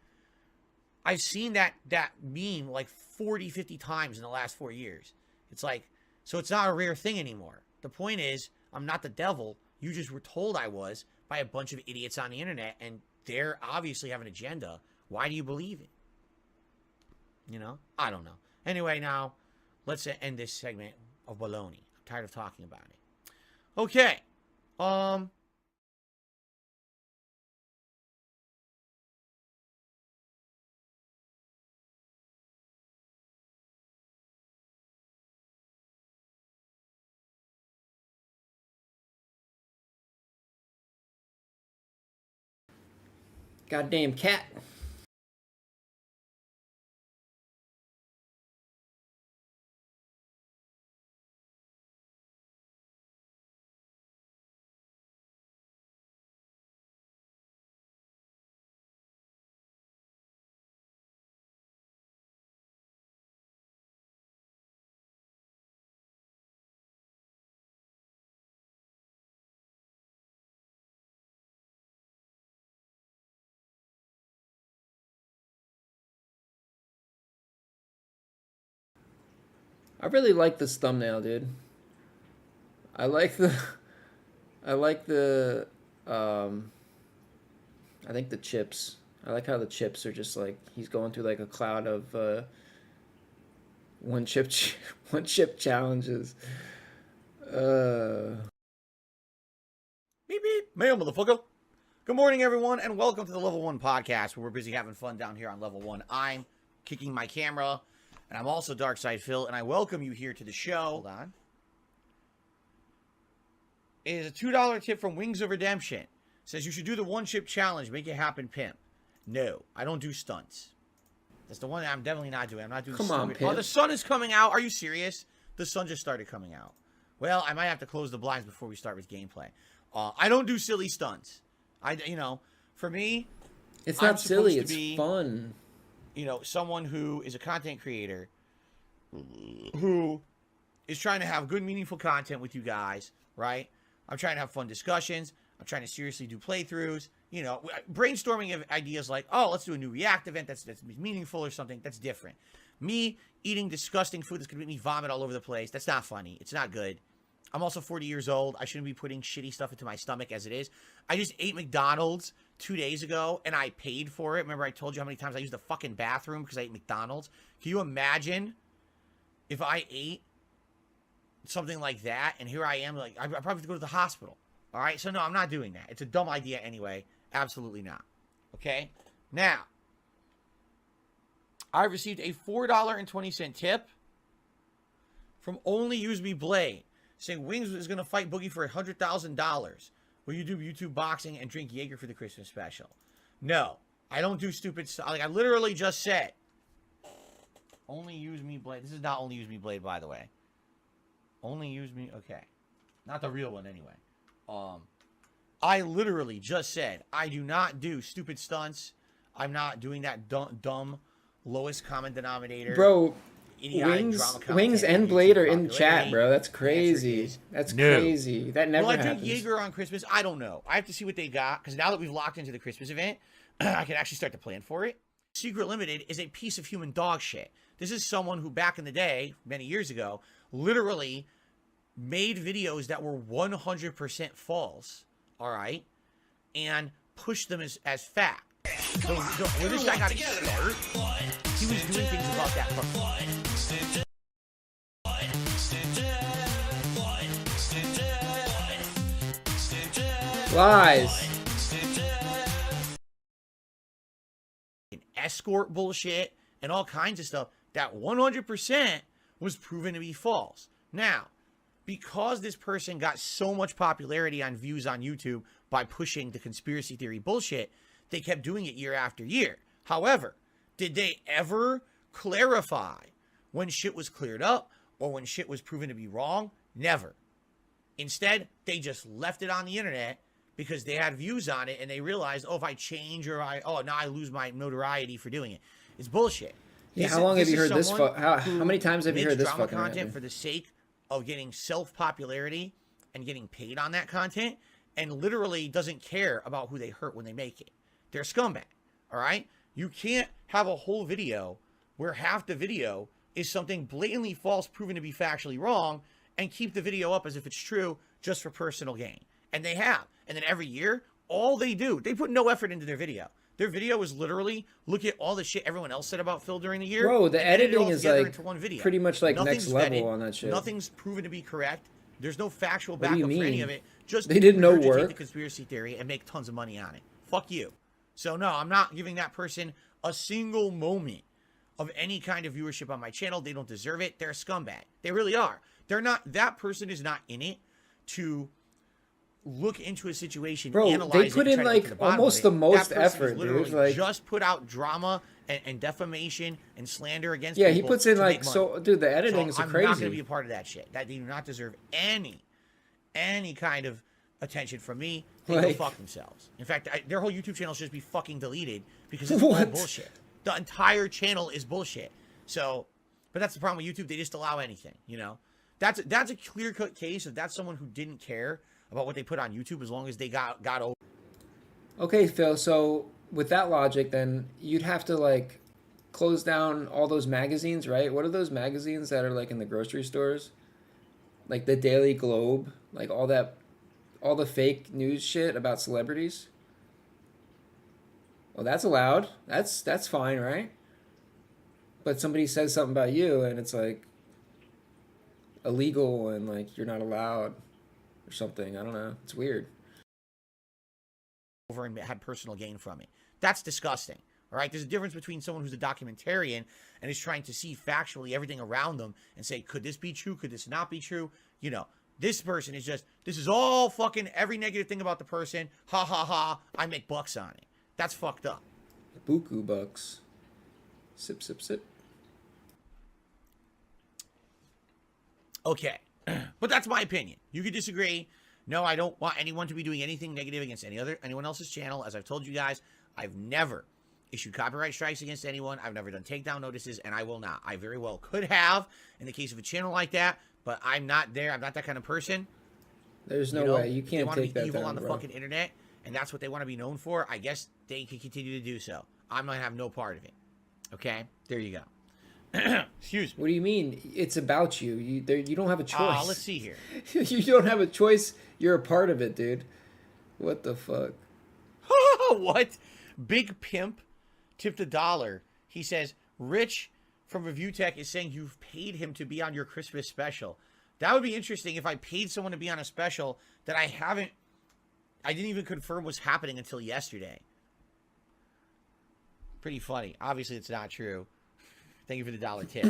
I've seen that meme like 40, 50 times in the last 4 years. It's like, so it's not a rare thing anymore. The point is, I'm not the devil. You just were told I was by a bunch of idiots on the internet, and they're obviously have an agenda. Why do you believe it? I don't know. Anyway, now, let's end this segment of baloney. I'm tired of talking about it. Okay. Goddamn cat. I really like this thumbnail, dude. I like the I think the chips. I like how the chips are just like he's going through like a cloud of one chip challenges. Beep beep, mail motherfucker. Good morning, everyone, and welcome to the Level 1 podcast, where we're busy having fun down here on Level 1. I'm kicking my camera, and I'm also Darkside Phil, and I welcome you here to the show. Hold on. It is a $2 tip from Wings of Redemption. Says you should do the one chip challenge, make it happen, pimp. No, I don't do stunts. That's the one that I'm definitely not doing. I'm not doing Come stupid. on, pimp. Oh, the sun is coming out. Are you serious? The sun just started coming out. Well, I might have to close the blinds before we start with gameplay. I don't do silly stunts. For me, it's I'm not silly. supposed to It's be, fun. Someone who is a content creator who is trying to have good, meaningful content with you guys, right? I'm trying to have fun discussions. I'm trying to seriously do playthroughs. Brainstorming of ideas like, let's do a new React event that's meaningful or something. That's different. Me eating disgusting food that's going to make me vomit all over the place. That's not funny. It's not good. I'm also 40 years old. I shouldn't be putting shitty stuff into my stomach as it is. I just ate McDonald's 2 days ago, and I paid for it. Remember I told you how many times I used the fucking bathroom because I ate McDonald's? Can you imagine if I ate something like that, and here I am, like, I probably have to go to the hospital. All right? So, no, I'm not doing that. It's a dumb idea anyway. Absolutely not. Okay? Now, I received a $4.20 tip from Only Use Me Blade, saying Wings is going to fight Boogie for $100,000. Will you do YouTube boxing and drink Jaeger for the Christmas special? No. I don't do stupid stuff. Like, I literally just said, Only Use Me Blade. This is not Only Use Me Blade, by the way. Only Use Me... Okay. Not the real one, anyway. I literally just said, I do not do stupid stunts. I'm not doing that dumb lowest common denominator. Bro, idiotic drama Wings and Blade are in chat, bro. That's crazy. That's No. crazy. That never Will I happens. drink Jaeger on Christmas? I don't know. I have to see what they got, because now that we've locked into the Christmas event, I can actually start to plan for it. Secret Limited is a piece of human dog shit. This is someone who back in the day, many years ago, literally made videos that were 100% false, all right, and pushed them as fact. So where this guy got his start, he was doing things about that. Lies. Escort bullshit and all kinds of stuff that 100% was proven to be false. Now, because this person got so much popularity on views on YouTube by pushing the conspiracy theory bullshit, they kept doing it year after year. However, did they ever clarify when shit was cleared up or when shit was proven to be wrong? Never. Instead, they just left it on the internet because they had views on it and they realized, oh, if I change or now I lose my notoriety for doing it. It's bullshit. Yeah, how long have you heard this? How many times have you heard this fucking content for the sake of getting self-popularity and getting paid on that content, and literally doesn't care about who they hurt when they make it? They're scumbag, all right? You can't have a whole video where half the video is something blatantly false, proven to be factually wrong, and keep the video up as if it's true just for personal gain. And they have. And then every year, all they do, they put no effort into their video. Their video is literally look at all the shit everyone else said about Phil during the year. Bro, the editing is like into one video. pretty much like Nothing's next level vetted, on that shit. Nothing's proven to be correct. There's no factual What do you backup for any mean? of it. Just They did no regurgitate work. the conspiracy theory and make tons of money on it. Fuck you. So no, I'm not giving that person a single moment of any kind of viewership on my channel. They don't deserve it. They're a scumbag. They really are. They're not. That person is not in it to look into a situation, Bro, analyze they it, put and in try to get to like the bottom almost of the it. most That person effort, is literally dude. Like, just put out drama and defamation and slander against yeah, people he puts in to like make money. so, dude. The editing is I'm crazy. not going to be a part of that shit. That they do not deserve any kind of attention from me. They go Like- fuck themselves. In fact, their whole YouTube channel should just be fucking deleted because it's all What? bullshit. The entire channel is bullshit. So, but that's the problem with YouTube. They just allow anything. You know, that's a clear cut case of that's someone who didn't care about what they put on YouTube as long as they got over. Okay, Phil. So with that logic, then you'd have to like close down all those magazines, right? What are those magazines that are like in the grocery stores? Like the Daily Globe, like all the fake news shit about celebrities. Well, that's allowed. That's fine, right? But somebody says something about you and it's like illegal and like you're not allowed or something. I don't know. It's weird. Over and had personal gain from it. That's disgusting. All right, there's a difference between someone who's a documentarian and is trying to see factually everything around them and say, could this be true? Could this not be true? You know, this person is just, this is all fucking every negative thing about the person. Ha ha ha. I make bucks on it. That's fucked up. Buku bucks. Sip, sip, sip. Okay, but that's my opinion. You could disagree. No, I don't want anyone to be doing anything negative against anyone else's channel. As I've told you guys, I've never issued copyright strikes against anyone. I've never done takedown notices, and I will not. I very well could have in the case of a channel like that, but I'm not there. I'm not that kind of person. There's no way you can't take that evil down, on the bro. fucking internet, and that's what they want to be known for. I guess they can continue to do so. I'm gonna have no part of it. Okay, there you go. Excuse me. What do you mean? It's about you. You don't have a choice. Let's see here. You don't have a choice. You're a part of it, dude. What the fuck? What? Big Pimp tipped $1. He says, Rich from Review Tech is saying you've paid him to be on your Christmas special. That would be interesting if I paid someone to be on a special that I didn't even confirm was happening until yesterday. Pretty funny. Obviously, it's not true. Thank you for the $1 tip.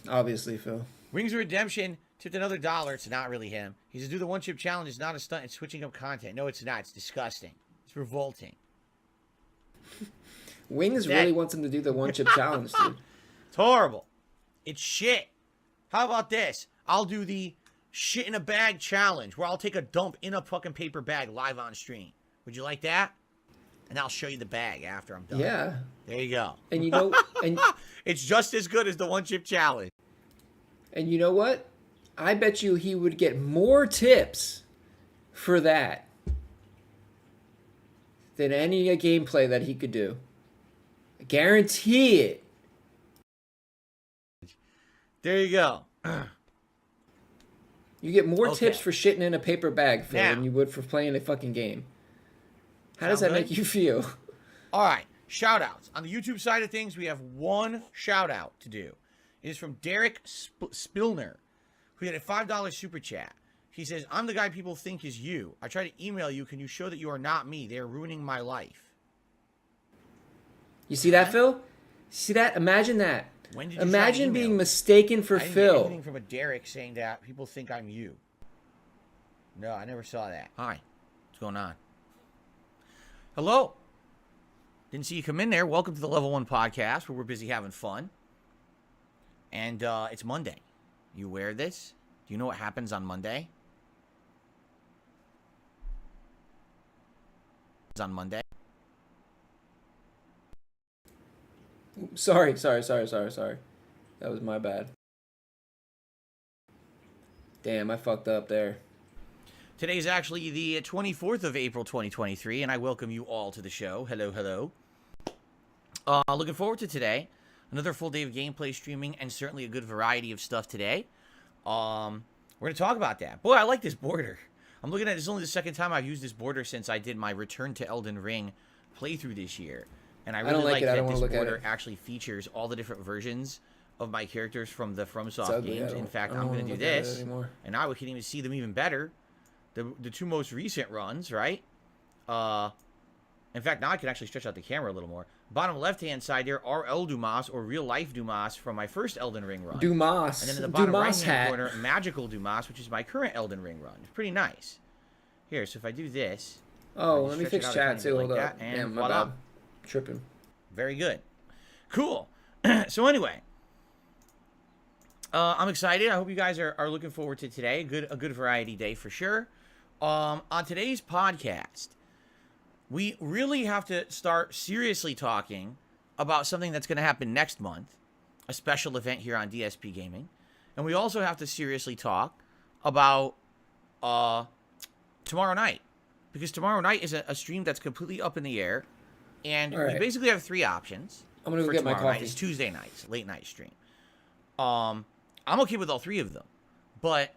Obviously, Phil. Wings of Redemption tipped another $1. It's not really him. He says, do the one chip challenge. It's not a stunt. It's switching up content. No, it's not. It's disgusting. It's revolting. Wings really wants him to do the one chip challenge, dude. It's horrible. It's shit. How about this? I'll do the shit in a bag challenge where I'll take a dump in a fucking paper bag live on stream. Would you like that? And I'll show you the bag after I'm done. Yeah. There you go. And you know, and it's just as good as the one chip challenge. And you know what? I bet you he would get more tips for that than any gameplay that he could do. Guarantee it. There you go. You get more Okay. tips for shitting in a paper bag, Phil, Now. than you would for playing a fucking game. How does Sound that good? make you feel? All right, shout outs. On the YouTube side of things, we have one shout out to do. It is from Derek Spillner, who had a $5 super chat. He says, I'm the guy people think is you. I try to email you. Can you show that you are not me? They are ruining my life. You see that, Phil? See that? Imagine that. When did you try to Imagine email being me? mistaken for I didn't get Phil. anything from a Derek saying that people think I'm you. No, I never saw that. Hi. What's going on? Hello. Didn't see you come in there. Welcome to the Level 1 Podcast, where we're busy having fun. And it's Monday. You aware of this? Do you know what happens on Monday? It's on Monday. Sorry. That was my bad. Damn, I fucked up there. Today is actually the 24th of April, 2023, and I welcome you all to the show. Hello, hello. Looking forward to today. Another full day of gameplay streaming and certainly a good variety of stuff today. We're going to talk about that. Boy, I like this border. I'm looking at this. Only the second time I've used this border since I did my Return to Elden Ring playthrough this year. And I really like that this border actually features all the different versions of my characters from the FromSoft games. In fact, I'm going to do this. And now we can even see them even better. The two most recent runs, right? In fact, now I can actually stretch out the camera a little more. Bottom left-hand side there are El Dumas, or real-life Dumas, from my first Elden Ring run. Dumas. And then in the bottom Dumas right-hand corner, Magical Dumas, which is my current Elden Ring run. It's pretty nice. Here, so if I do this... Oh, let me fix chat too. Hold up. And Damn, my voila. bad. Tripping. Very good. Cool. So anyway... I'm excited. I hope you guys are looking forward to today. A good variety day for sure. On today's podcast, we really have to start seriously talking about something that's going to happen next month, a special event here on DSP Gaming. And we also have to seriously talk about tomorrow night. Because tomorrow night is a stream that's completely up in the air. And we basically have three options. I'm going to go get my coffee. It's Tuesday nights, late night stream. I'm okay with all three of them, but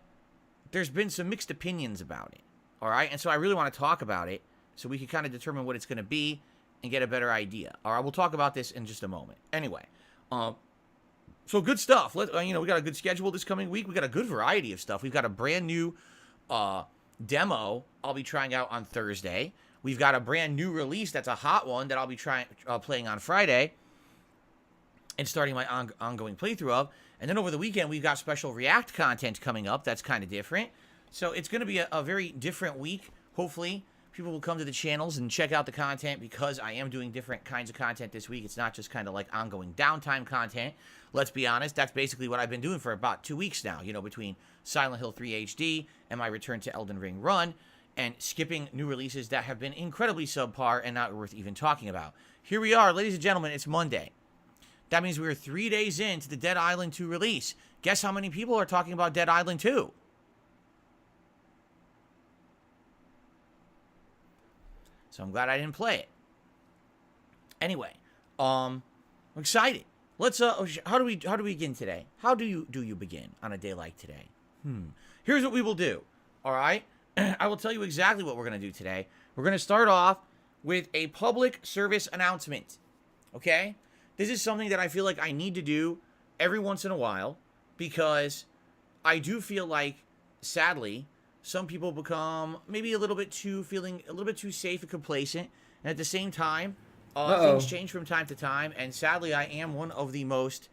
there's been some mixed opinions about it, all right? And so I really want to talk about it so we can kind of determine what it's going to be and get a better idea. All right, we'll talk about this in just a moment. Anyway, so good stuff. We got a good schedule this coming week. We got a good variety of stuff. We've got a brand new demo I'll be trying out on Thursday. We've got a brand new release that's a hot one that I'll be playing on Friday and starting my ongoing playthrough of. And then over the weekend, we've got special React content coming up that's kind of different. So it's going to be a very different week. Hopefully, people will come to the channels and check out the content because I am doing different kinds of content this week. It's not just kind of like ongoing downtime content. Let's be honest, that's basically what I've been doing for about 2 weeks now, between Silent Hill 3 HD and my Return to Elden Ring run, and skipping new releases that have been incredibly subpar and not worth even talking about. Here we are, ladies and gentlemen, it's Monday. That means we're 3 days into the Dead Island 2 release. Guess how many people are talking about Dead Island 2? So I'm glad I didn't play it. Anyway, I'm excited. Let's how do we begin today? How do you begin on a day like today? Here's what we will do. All right? I will tell you exactly what we're going to do today. We're going to start off with a public service announcement. Okay? This is something that I feel like I need to do every once in a while because I do feel like, sadly, some people become maybe feeling a little bit too safe and complacent. And at the same time, things change from time to time. And sadly, I am one of the most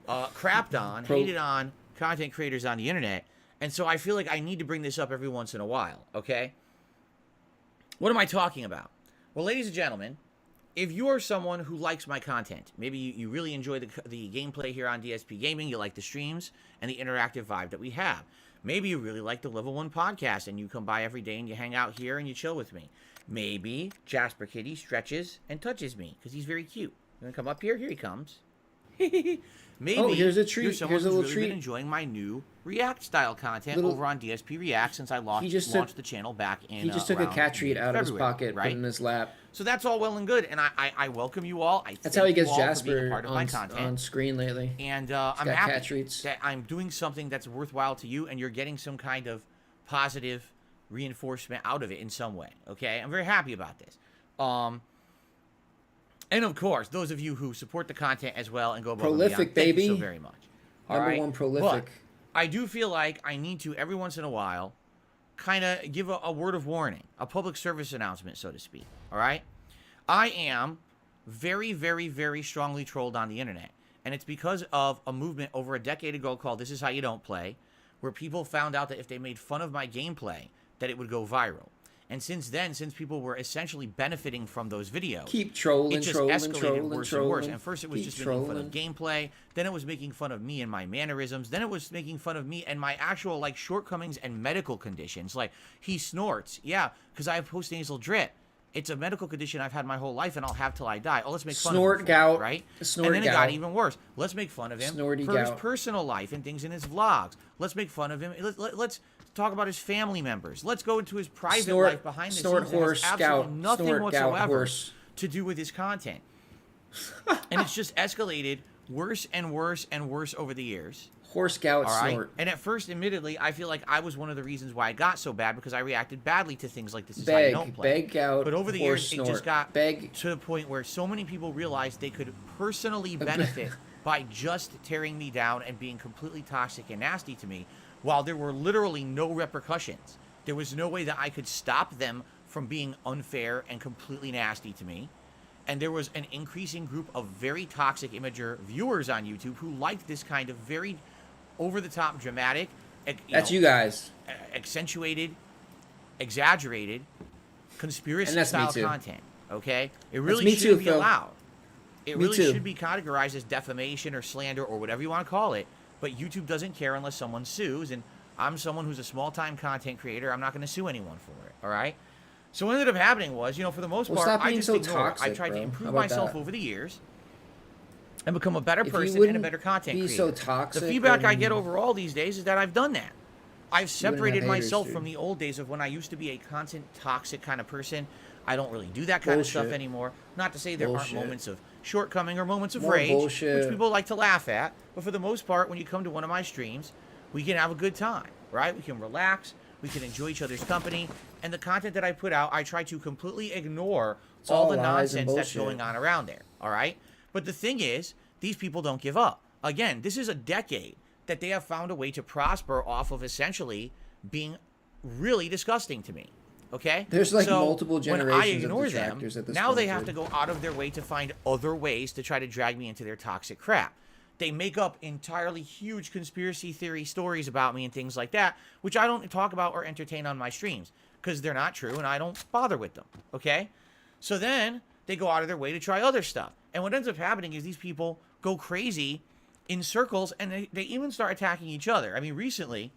crapped on, hated on content creators on the internet. And so I feel like I need to bring this up every once in a while, okay? What am I talking about? Well, ladies and gentlemen, if you are someone who likes my content, maybe you really enjoy the gameplay here on DSP Gaming, you like the streams and the interactive vibe that we have. Maybe you really like the Level 1 Podcast and you come by every day and you hang out here and you chill with me. Maybe Jasper Kitty stretches and touches me because he's very cute. You want to come up here? Here he comes. Maybe Oh, here's a treat. you're someone Here's a who's little really treat. been enjoying my new React style content Little- over on DSP React since I launched the channel back in He just took a around cat treat out of his February, pocket, right? put it in his lap. So that's all well and good, and I welcome you all. That's how he gets for being a Jasper part of my content. on screen lately. And He's I'm got happy cat treats. that I'm doing something that's worthwhile to you, and you're getting some kind of positive reinforcement out of it in some way. Okay, I'm very happy about this. And of course, those of you who support the content as well and go above and Prolific, beyond, thank baby. you so very much. All Number right? one prolific. But I do feel like I need to every once in a while kind of give a word of warning, a public service announcement, so to speak. All right? I am very, very, very strongly trolled on the internet. And it's because of a movement over a decade ago called This Is How You Don't Play, where people found out that if they made fun of my gameplay, that it would go viral. And since then, since people were essentially benefiting from those videos, Keep trolling, it just trolling, escalated trolling, worse trolling. and worse. And first it was Keep just making fun trolling. of gameplay, then it was making fun of me and my mannerisms, then it was making fun of me and my actual like shortcomings and medical conditions. Like, he snorts, yeah, because I have postnasal drip. It's a medical condition I've had my whole life and I'll have till I die. Oh, let's make fun Snort of him, gout, right? snort and then it gout. got even worse. Let's make fun of him Snorty for his gout. personal life and things in his vlogs. Let's make fun of him. Let's talk about his family members. Let's go into his private Snort- life behind the snort scenes that has horse, absolutely gout. nothing Snort gout whatsoever horse. to do with his content. And it's just escalated worse and worse and worse over the years. Horse gout All right. snort. And at first, admittedly, I feel like I was one of the reasons why it got so bad because I reacted badly to things like This Is How You Don't Play. Beg gout. But over the horse years, snort. it just got Beg. to the point where so many people realized they could personally benefit by just tearing me down and being completely toxic and nasty to me, while there were literally no repercussions. There was no way that I could stop them from being unfair and completely nasty to me. And there was an increasing group of very toxic imager viewers on YouTube who liked this kind of very over-the-top, dramatic, That's you guys. accentuated, exaggerated, conspiracy-style me too. content. Okay, it That's really me shouldn't too, be Phil. allowed. It Me really too. should be categorized as defamation or slander or whatever you want to call it. But YouTube doesn't care unless someone sues, and I'm someone who's a small-time content creator. I'm not going to sue anyone for it. All right. So what ended up happening was, for the most Well, part, stop I being just so ignored it. I toxic, tried bro. to How improve about myself that? over the years and become a better If you person and a wouldn't better content be creator. so toxic The feedback I and- get overall these days is that I've done that. I've separated have haters, myself dude. from the old days of when I used to be a constant toxic kind of person. I don't really do that kind of stuff Bullshit. anymore. Not to say there aren't Bullshit. moments of shortcoming or moments of More rage, bullshit. which people like to laugh at. But for the most part, when you come to one of my streams, we can have a good time, right? We can relax. We can enjoy each other's company. And the content that I put out, I try to completely ignore It's all all the lies and nonsense that's bullshit. going on around there, all right? But the thing is, these people don't give up. Again, this is a decade that they have found a way to prosper off of essentially being really disgusting to me. Okay? There's, like, So, multiple when I generations of ignore them, detractors at this now point, they have to dude. go out of their way to find other ways to try to drag me into their toxic crap. They make up entirely huge conspiracy theory stories about me and things like that, which I don't talk about or entertain on my streams because they're not true and I don't bother with them. Okay? So then they go out of their way to try other stuff. And what ends up happening is these people go crazy in circles and they even start attacking each other. I mean, recently,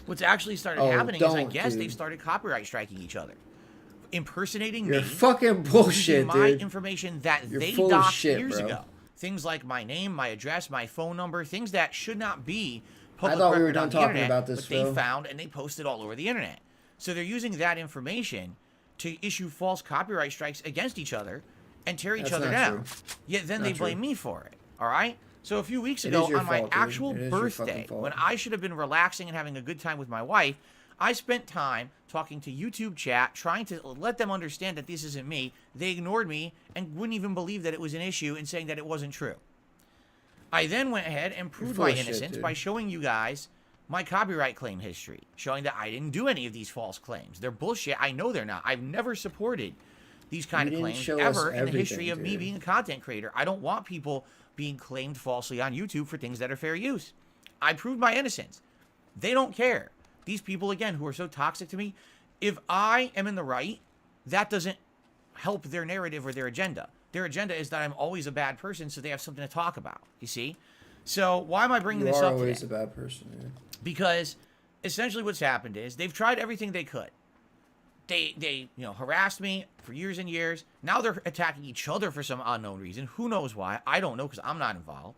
what's actually started Oh, happening is I don't, guess dude. they've started copyright striking each other. Impersonating You're me. fucking bullshit, using my dude. information that You're they full of doxed shit, years bro. ago. Things like my name, my address, my phone number, things that should not be public thought we were record done on the talking internet, about this, but they Phil. found and they posted all over the internet. So they're using that information to issue false copyright strikes against each other and tear each That's other not down. true. Yet then Not they blame true. me for it. All right? So a few weeks It ago, is your on my fault, dude. actual It is your fucking birthday, fault. when I should have been relaxing and having a good time with my wife, I spent time talking to YouTube chat, trying to let them understand that this isn't me. They ignored me and wouldn't even believe that it was an issue and saying that it wasn't true. I then went ahead and proved full my of shit, innocence dude. by showing you guys my copyright claim history, showing that I didn't do any of these false claims. They're bullshit. I know they're not. I've never supported these kind You of didn't claims show us ever in the everything, history of me dude. being a content creator. I don't want people being claimed falsely on YouTube for things that are fair use. I proved my innocence. They don't care. These people, again, who are so toxic to me, if I am in the right, that doesn't help their narrative or their agenda. Their agenda is that I'm always a bad person, so they have something to talk about, you see? So why am I bringing You this are up always today? a bad person, dude. Because essentially what's happened is they've tried everything they could They harassed me for years and years. Now they're attacking each other for some unknown reason. Who knows why? I don't know, because I'm not involved.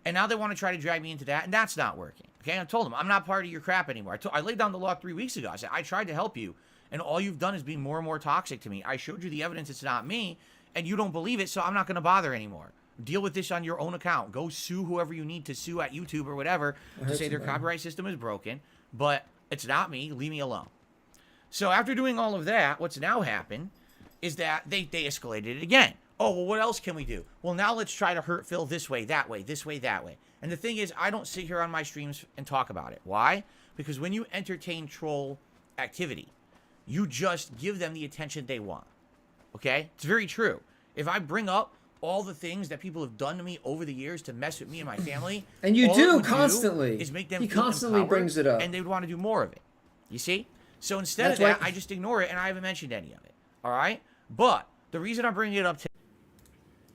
And now they want to try to drag me into that, and that's not working. Okay, I told them, I'm not part of your crap anymore. I laid down the law 3 weeks ago. I said, I tried to help you, and all you've done is be more and more toxic to me. I showed you the evidence it's not me, and you don't believe it, so I'm not going to bother anymore. Deal with this on your own account. Go sue whoever you need to sue at YouTube or whatever to say their copyright system is broken, but it's not me. Leave me alone. So after doing all of that, what's now happened is that they escalated it again. Oh, well, what else can we do? Well, now let's try to hurt Phil this way, that way, this way, that way. And the thing is, I don't sit here on my streams and talk about it. Why? Because when you entertain troll activity, you just give them the attention they want. Okay? It's very true. If I bring up all the things that people have done to me over the years to mess with me and my family, and you all do it would constantly. Is make them He feel constantly empowered, brings it up, and they would want to do more of it. You see? So instead That's of that, why- I just ignore it, and I haven't mentioned any of it. All right? But the reason I'm bringing it up today.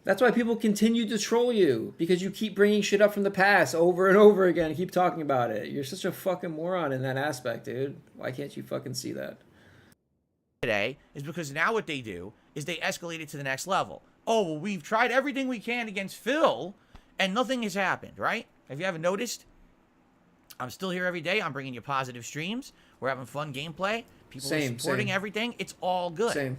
That's why people continue to troll you, because you keep bringing shit up from the past over and over again and keep talking about it. You're such a fucking moron in that aspect, dude. Why can't you fucking see that? Today is because now what they do is they escalate it to the next level. Oh, well, we've tried everything we can against Phil, and nothing has happened, right? Have you haven't noticed? I'm still here every day. I'm bringing you positive streams. We're having fun gameplay. People are supporting everything. It's all good. Same.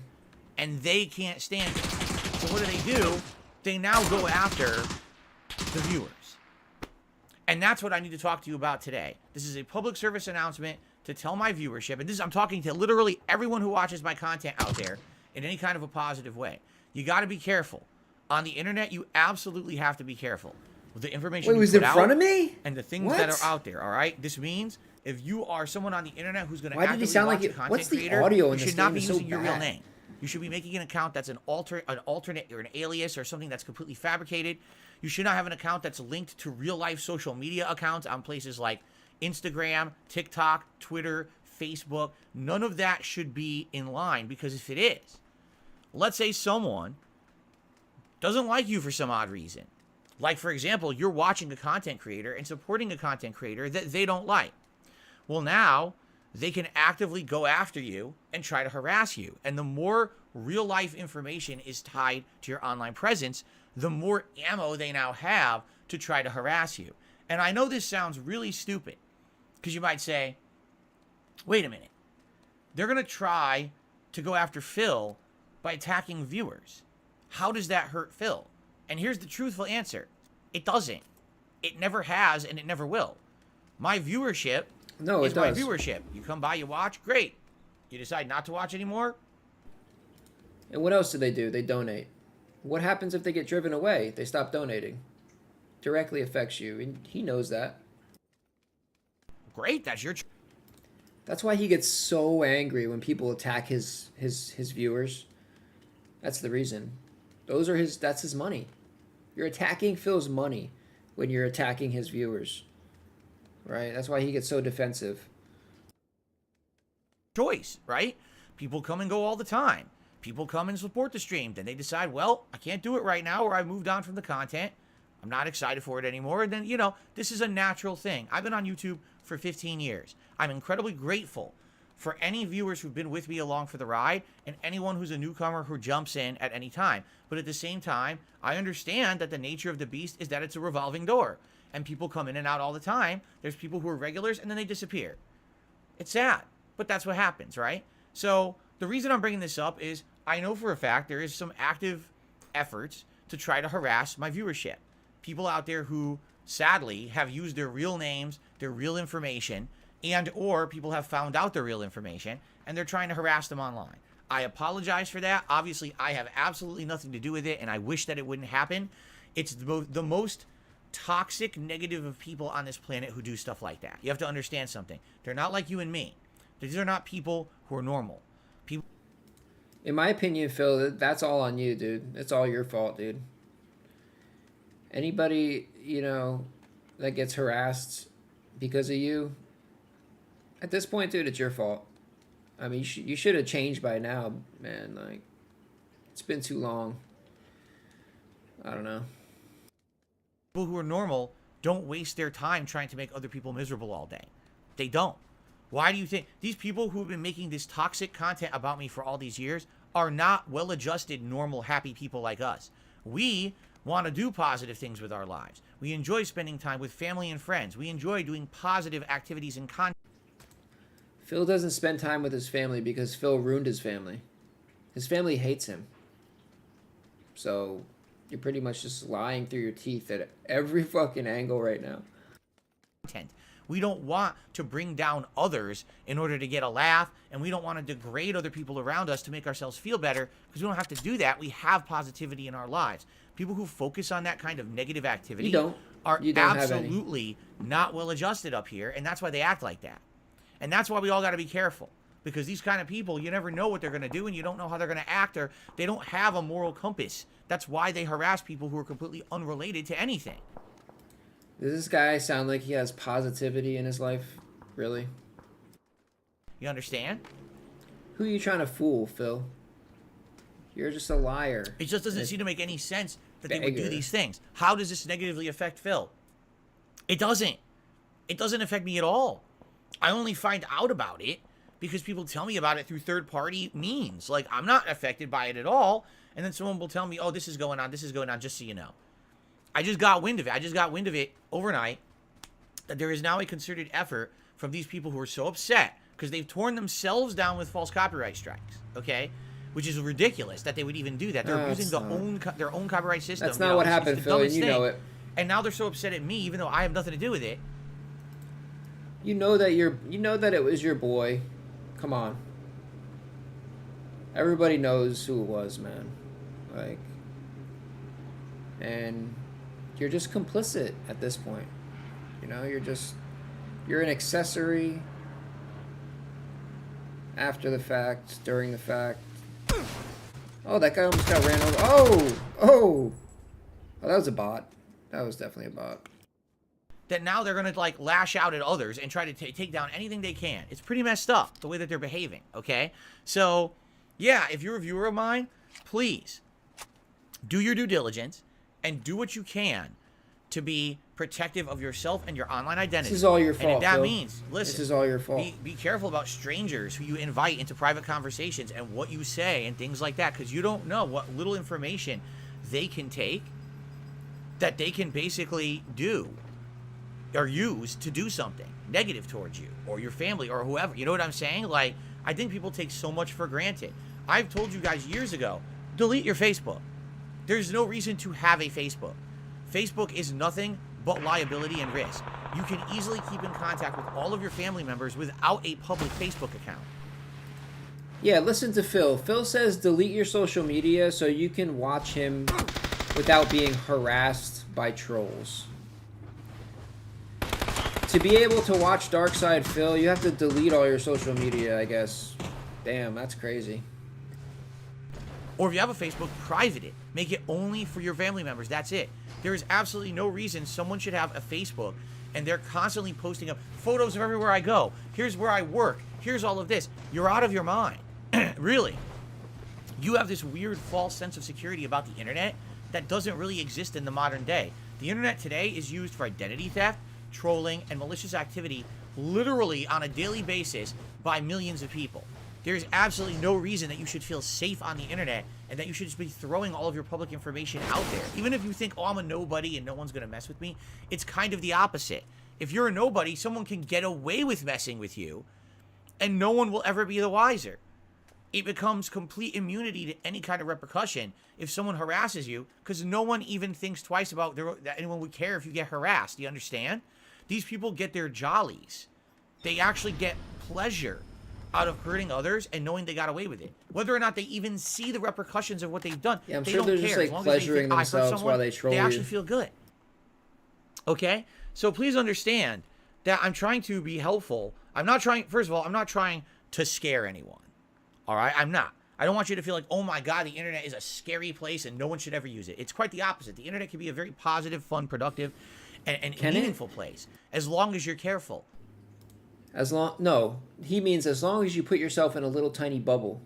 And they can't stand it. So what do? They now go after the viewers. And that's what I need to talk to you about today. This is a public service announcement to tell my viewership. And I'm talking to literally everyone who watches my content out there in any kind of a positive way. You got to be careful. On the internet, you absolutely have to be careful with the information Wait, you was put it in out front of me? and the things that are out there, all right? This means if you are someone on the internet who's going to actively watch a content creator, you should not be using your real name. You should be making an account that's an alternate or an alias or something that's completely fabricated. You should not have an account that's linked to real-life social media accounts on places like Instagram, TikTok, Twitter, Facebook. None of that should be in line, because if it is, let's say someone doesn't like you for some odd reason. Like, for example, you're watching a content creator and supporting a content creator that they don't like. Well, now they can actively go after you and try to harass you. And the more real-life information is tied to your online presence, the more ammo they now have to try to harass you. And I know this sounds really stupid, because you might say, wait a minute. They're going to try to go after Phil by attacking viewers. How does that hurt Phil? And here's the truthful answer. It doesn't. It never has, and it never will. My viewership is my viewership. You come by, you watch, great. You decide not to watch anymore. And what else do? They donate. What happens if they get driven away? They stop donating. Directly affects you, and he knows that. Great, that's your That's why he gets so angry when people attack his viewers. That's the reason. That's his money. You're attacking Phil's money when you're attacking his viewers. Right? That's why he gets so defensive. Choice, right? People come and go all the time. People come and support the stream. Then they decide, well, I can't do it right now, or I moved on from the content. I'm not excited for it anymore. And then, this is a natural thing. I've been on YouTube for 15 years. I'm incredibly grateful for any viewers who've been with me along for the ride, and anyone who's a newcomer who jumps in at any time. But at the same time, I understand that the nature of the beast is that it's a revolving door, and people come in and out all the time. There's people who are regulars, and then they disappear. It's sad, but that's what happens, right? So the reason I'm bringing this up is I know for a fact there is some active efforts to try to harass my viewership. People out there who sadly have used their real names, their real information, and or people have found out their real information, and they're trying to harass them online. I apologize for that. Obviously, I have absolutely nothing to do with it, and I wish that it wouldn't happen. It's the most toxic, negative of people on this planet who do stuff like that. You have to understand something. They're not like you and me. These are not people who are normal. People. In my opinion, Phil, that's all on you, dude. It's all your fault, dude. Anybody, that gets harassed because of you, at this point, dude, it's your fault. I mean, you should have changed by now, man. Like, it's been too long. I don't know. People who are normal don't waste their time trying to make other people miserable all day. They don't. Why do you think these people who have been making this toxic content about me for all these years are not well-adjusted, normal, happy people like us? We want to do positive things with our lives. We enjoy spending time with family and friends. We enjoy doing positive activities and content. Phil doesn't spend time with his family because Phil ruined his family. His family hates him. So you're pretty much just lying through your teeth at every fucking angle right now. We don't want to bring down others in order to get a laugh, and we don't want to degrade other people around us to make ourselves feel better, because we don't have to do that. We have positivity in our lives. People who focus on that kind of negative activity are absolutely not well adjusted up here, and that's why they act like that. And that's why we all got to be careful, because these kind of people, you never know what they're going to do, and you don't know how they're going to act, or they don't have a moral compass. That's why they harass people who are completely unrelated to anything. Does this guy sound like he has positivity in his life? Really? You understand? Who are you trying to fool, Phil? You're just a liar. It just doesn't seem to make any sense that they would do these things. How does this negatively affect Phil? It doesn't. It doesn't affect me at all. I only find out about it because people tell me about it through third-party means. Like, I'm not affected by it at all. And then someone will tell me, oh, this is going on, just so you know. I just got wind of it. I just got wind of it overnight that there is now a concerted effort from these people who are so upset because they've torn themselves down with false copyright strikes, okay? Which is ridiculous that they would even do that. They're using their own copyright system. That's not what happened, Phil, and you know it. And now they're so upset at me, even though I have nothing to do with it. You know that it was your boy. Come on. Everybody knows who it was, man. Like, and you're just complicit at this point. You know, you're an accessory after the fact, during the fact. Oh, that guy almost got ran over. Oh, that was a bot. That was definitely a bot. That now they're going to, like, lash out at others and try to take down anything they can. It's pretty messed up, the way that they're behaving, okay? So, yeah, if you're a viewer of mine, please do your due diligence and do what you can to be protective of yourself and your online identity. This is all your fault, And that Phil. means, listen, this is all your fault. Be careful about strangers who you invite into private conversations and what you say and things like that, because you don't know what little information they can take that they can basically do or use to do something negative towards you or your family or whoever. You know what I'm saying? Like, I think people take so much for granted. I've told you guys years ago, delete your Facebook. There's no reason to have a Facebook. Facebook is nothing but liability and risk. You can easily keep in contact with all of your family members without a public Facebook account. Yeah, listen to Phil. Phil says delete your social media so you can watch him without being harassed by trolls. To be able to watch Darkside Phil, you have to delete all your social media, I guess. Damn, that's crazy. Or if you have a Facebook, private it. Make it only for your family members. That's it. There is absolutely no reason someone should have a Facebook and they're constantly posting up photos of everywhere I go. Here's where I work. Here's all of this. You're out of your mind. Really. You have this weird false sense of security about the internet that doesn't really exist in the modern day. The internet today is used for identity theft, trolling, and malicious activity literally on a daily basis by millions of people. There's absolutely no reason that you should feel safe on the internet and that you should just be throwing all of your public information out there. Even if you think, oh, I'm a nobody and no one's going to mess with me, it's kind of the opposite. If you're a nobody, someone can get away with messing with you and no one will ever be the wiser. It becomes complete immunity to any kind of repercussion if someone harasses you, because no one even thinks twice about that anyone would care if you get harassed. Do you understand? These people get their jollies. They actually get pleasure out of hurting others and knowing they got away with it. Whether or not they even see the repercussions of what they've done, yeah, I'm they sure don't they're care. just like pleasuring themselves while they troll you. They actually feel good. Okay? So please understand that I'm trying to be helpful. I'm not trying, first of all, I'm not trying to scare anyone. All right? I'm not. I don't want you to feel like, oh my God, the internet is a scary place and no one should ever use it. It's quite the opposite. The internet can be a very positive, fun, productive, and meaningful place as long as you're careful. No, he means as long as you put yourself in a little tiny bubble.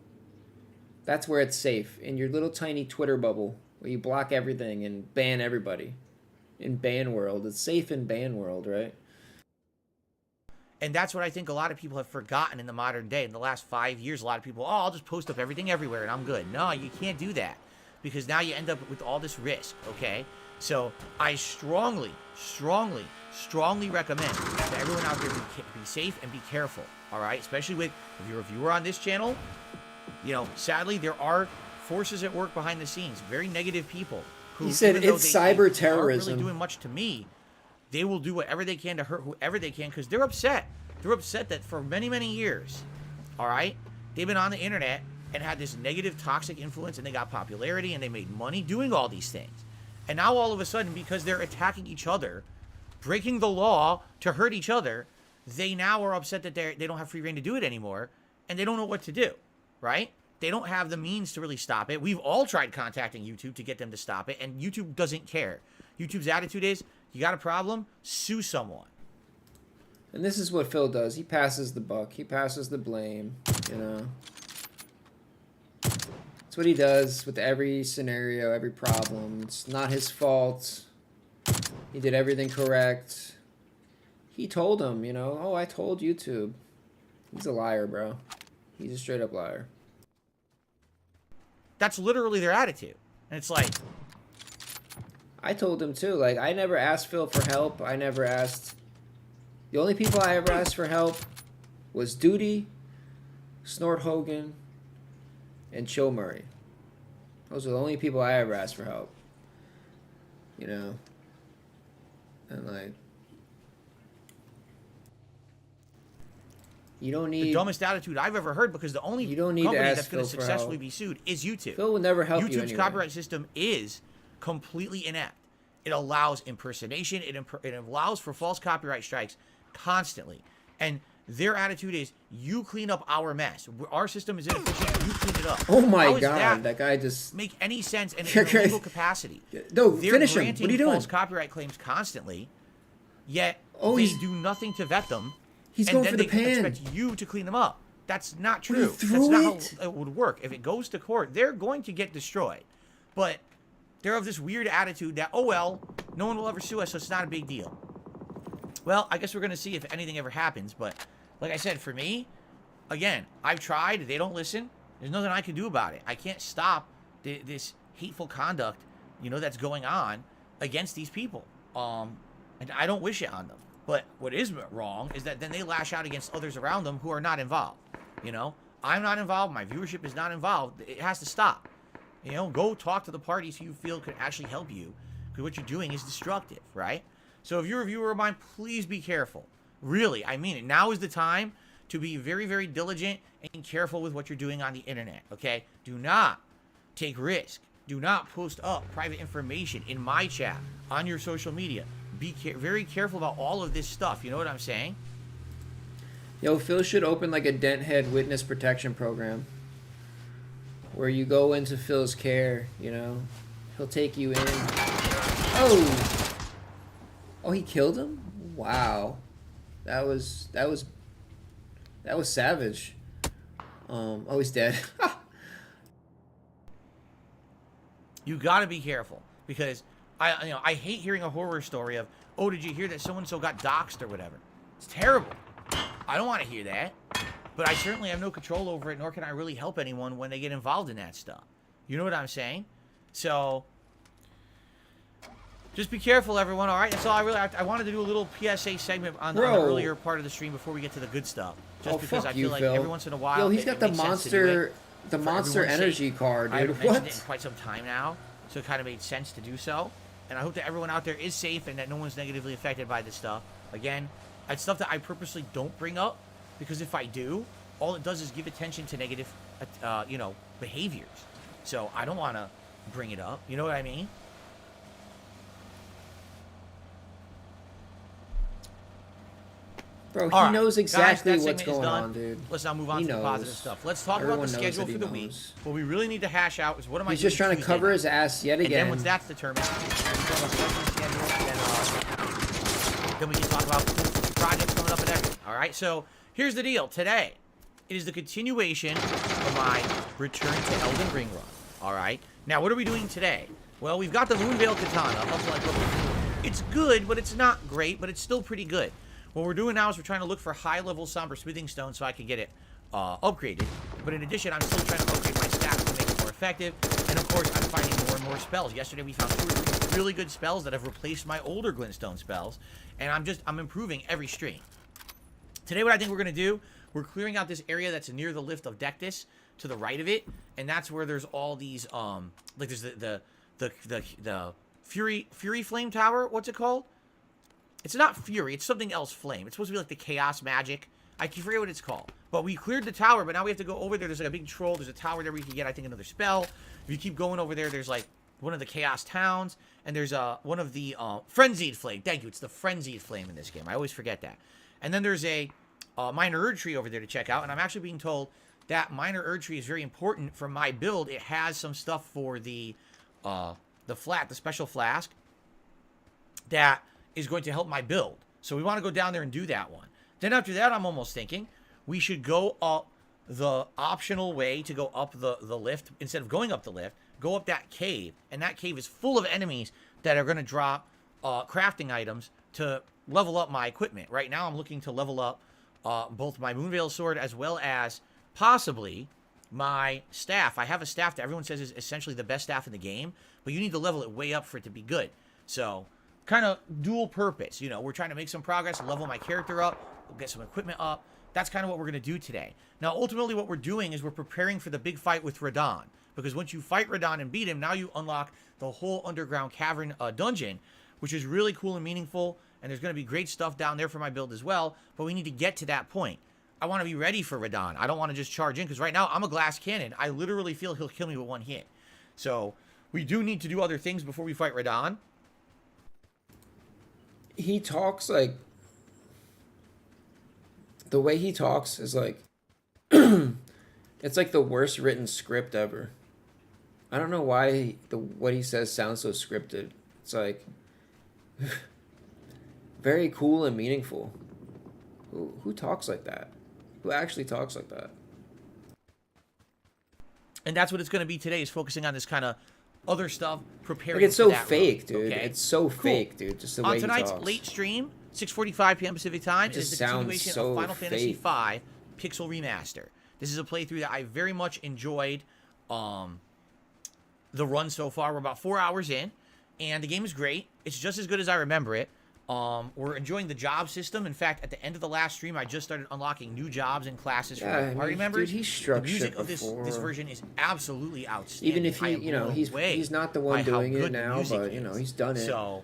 That's where it's safe. In your little tiny Twitter bubble where you block everything and ban everybody. In ban world. It's safe in ban world, right? And that's what I think a lot of people have forgotten in the modern day. In the last 5 years, a lot of people, oh, I'll just post up everything everywhere and I'm good. No, you can't do that, because now you end up with all this risk, okay? So I strongly recommend that everyone out there be safe and be careful, all right? Especially with, if you're a viewer on this channel, you know, sadly, there are forces at work behind the scenes, very negative people. Who, he said it's cyber terrorism. Aren't really doing much to me. They will do whatever they can to hurt whoever they can, because they're upset. They're upset that for many, many years, all right, they've been on the internet and had this negative, toxic influence, and they got popularity, and they made money doing all these things. And now all of a sudden, because they're attacking each other, breaking the law to hurt each other, they now are upset that they don't have free reign to do it anymore, and they don't know what to do, right? They don't have the means to really stop it. We've all tried contacting YouTube to get them to stop it, and YouTube doesn't care. YouTube's attitude is, you got a problem? Sue someone. And this is what Phil does. He passes the buck. He passes the blame, you know. That's what he does with every scenario, every problem. It's not his fault. He did everything correct. He told him, you know, oh, I told YouTube. He's a liar, bro. He's a straight up liar. That's literally their attitude. And it's like, I told him too. Like, I never asked Phil for help. I never asked. The only people I ever asked for help was Duty, Snort Hogan, and Chill Murray. Those are the only people I ever asked for help. You know? And like, you don't need the dumbest attitude I've ever heard, because the only company that's going to successfully be sued is YouTube. Phil will never help you YouTube's anyway. copyright system is completely inept. It allows impersonation. It allows for false copyright strikes constantly. And their attitude is, you clean up our mess. Our system is inefficient. You clean it up. Oh my How God, that guy just make any sense in a legal capacity? No, They're finish him. granting What are you doing? false copyright claims constantly, yet Oh, they he's- do nothing to vet them. He's and going then for the they pan. expect you to clean them up. That's not But he true. threw That's not it. how it would work. If it goes to court, they're going to get destroyed. But they're of this weird attitude that, oh well, no one will ever sue us, so it's not a big deal. Well, I guess we're going to see if anything ever happens. But like I said, for me, again, I've tried. They don't listen. There's nothing I can do about it. I can't stop this hateful conduct, you know, that's going on against these people. And I don't wish it on them. But what is wrong is that then they lash out against others around them who are not involved. You know, I'm not involved. My viewership is not involved. It has to stop. You know, go talk to the parties who you feel could actually help you, because what you're doing is destructive, right? So if you're a viewer of mine, please be careful. Really, I mean it. Now is the time to be very, very diligent and careful with what you're doing on the internet, okay? Do not take risk. Do not post up private information in my chat, on your social media. Be very careful about all of this stuff. You know what I'm saying? Yo, Phil should open like a dent head witness protection program where you go into Phil's care, you know. He'll take you in. Oh! Oh, he killed him? Wow. That was savage. Oh, he's dead. You got to be careful, because I hate hearing a horror story of, oh, did you hear that so-and-so got doxxed or whatever? It's terrible. I don't want to hear that. But I certainly have no control over it, nor can I really help anyone when they get involved in that stuff. You know what I'm saying? So, just be careful, everyone, all right? That's all I wanted to do a little PSA segment on the earlier part of the stream before we get to the good stuff. Just because I feel like Phil. every once in a while, Yo, he's got the monster energy card, I dude. haven't mentioned What? it in quite some time now, so it kind of made sense to do so. And I hope that everyone out there is safe and that no one's negatively affected by this stuff. Again, it's stuff that I purposely don't bring up, because if I do, all it does is give attention to negative, you know, behaviors. So I don't want to bring it up. You know what I mean? Bro, he All right, knows exactly guys, that what's segment is going done. on, dude. Let's now move on He to the positive knows. stuff. Let's talk Everyone about the knows schedule that for the he week. knows. What we really need to hash out is, what am I He's doing just trying to Tuesday cover night? his ass yet And again. then once that's determined, then we can talk about projects coming up and everything. All right, so here's the deal. Today, it is the continuation of my return to Elden Ring run. All right, now what are we doing today? Well, we've got the Moonveil Katana. It's good, but it's not great, but it's still pretty good. What we're doing now is we're trying to look for high-level somber smithing stone so I can get it upgraded. But in addition, I'm still trying to upgrade my staff to make it more effective. And of course, I'm finding more and more spells. Yesterday, we found 2 or 3 really good spells that have replaced my older glintstone spells. And I'm improving every stream. Today, what I think we're going to do, we're clearing out this area that's near the lift of Dectus to the right of it. And that's where there's all these, like there's the Fury Flame Tower. What's it called? It's not Fury. It's something else Flame. It's supposed to be like the Chaos Magic. I can forget what it's called. But we cleared the tower, but now we have to go over there. There's like a big troll. There's a tower there where you can get, I think, another spell. If you keep going over there, there's like one of the Chaos Towns. And there's one of the Frenzied Flame. Thank you. It's the Frenzied Flame in this game. I always forget that. And then there's a Minor Erd Tree over there to check out. And I'm actually being told that Minor Erd Tree is very important for my build. It has some stuff for the special flask that is going to help my build. So we want to go down there and do that one. Then after that, I'm almost thinking we should go up the optional way to go up the lift. Instead of going up the lift, go up that cave. And that cave is full of enemies that are going to drop crafting items to level up my equipment. Right now, I'm looking to level up both my Moonveil Sword as well as possibly my staff. I have a staff that everyone says is essentially the best staff in the game, but you need to level it way up for it to be good. So, kind of dual purpose. You know, we're trying to make some progress, level my character up, get some equipment up. That's kind of what we're going to do today. Now, ultimately, what we're doing is we're preparing for the big fight with Radon. Because once you fight Radon and beat him, now you unlock the whole underground cavern dungeon, which is really cool and meaningful. And there's going to be great stuff down there for my build as well. But we need to get to that point. I want to be ready for Radon. I don't want to just charge in. Because right now, I'm a glass cannon. I literally feel he'll kill me with one hit. So, we do need to do other things before we fight Radon. He talks like... The way he talks is like... it's like the worst written script ever. I don't know why what he says sounds so scripted. It's like... very cool and meaningful. Who talks like that? Who actually talks like that? And that's what it's going to be today, is focusing on this kind of other stuff, preparing. Like, it's so that fake, road, dude. okay? It's so fake, dude. Just the way he talks. On tonight's late stream, 6:45 p.m. Pacific time, is the continuation of Final Fantasy V Pixel Remaster. This is a playthrough that I very much enjoyed. The run so far, we're about 4 hours in, and the game is great. It's just as good as I remember it. We're enjoying the job system. In fact, at the end of the last stream, I just started unlocking new jobs and classes for my party members. Dude, he's struck the music shit of this version is absolutely outstanding. Even if he's not the one doing it now, but he's done it. So,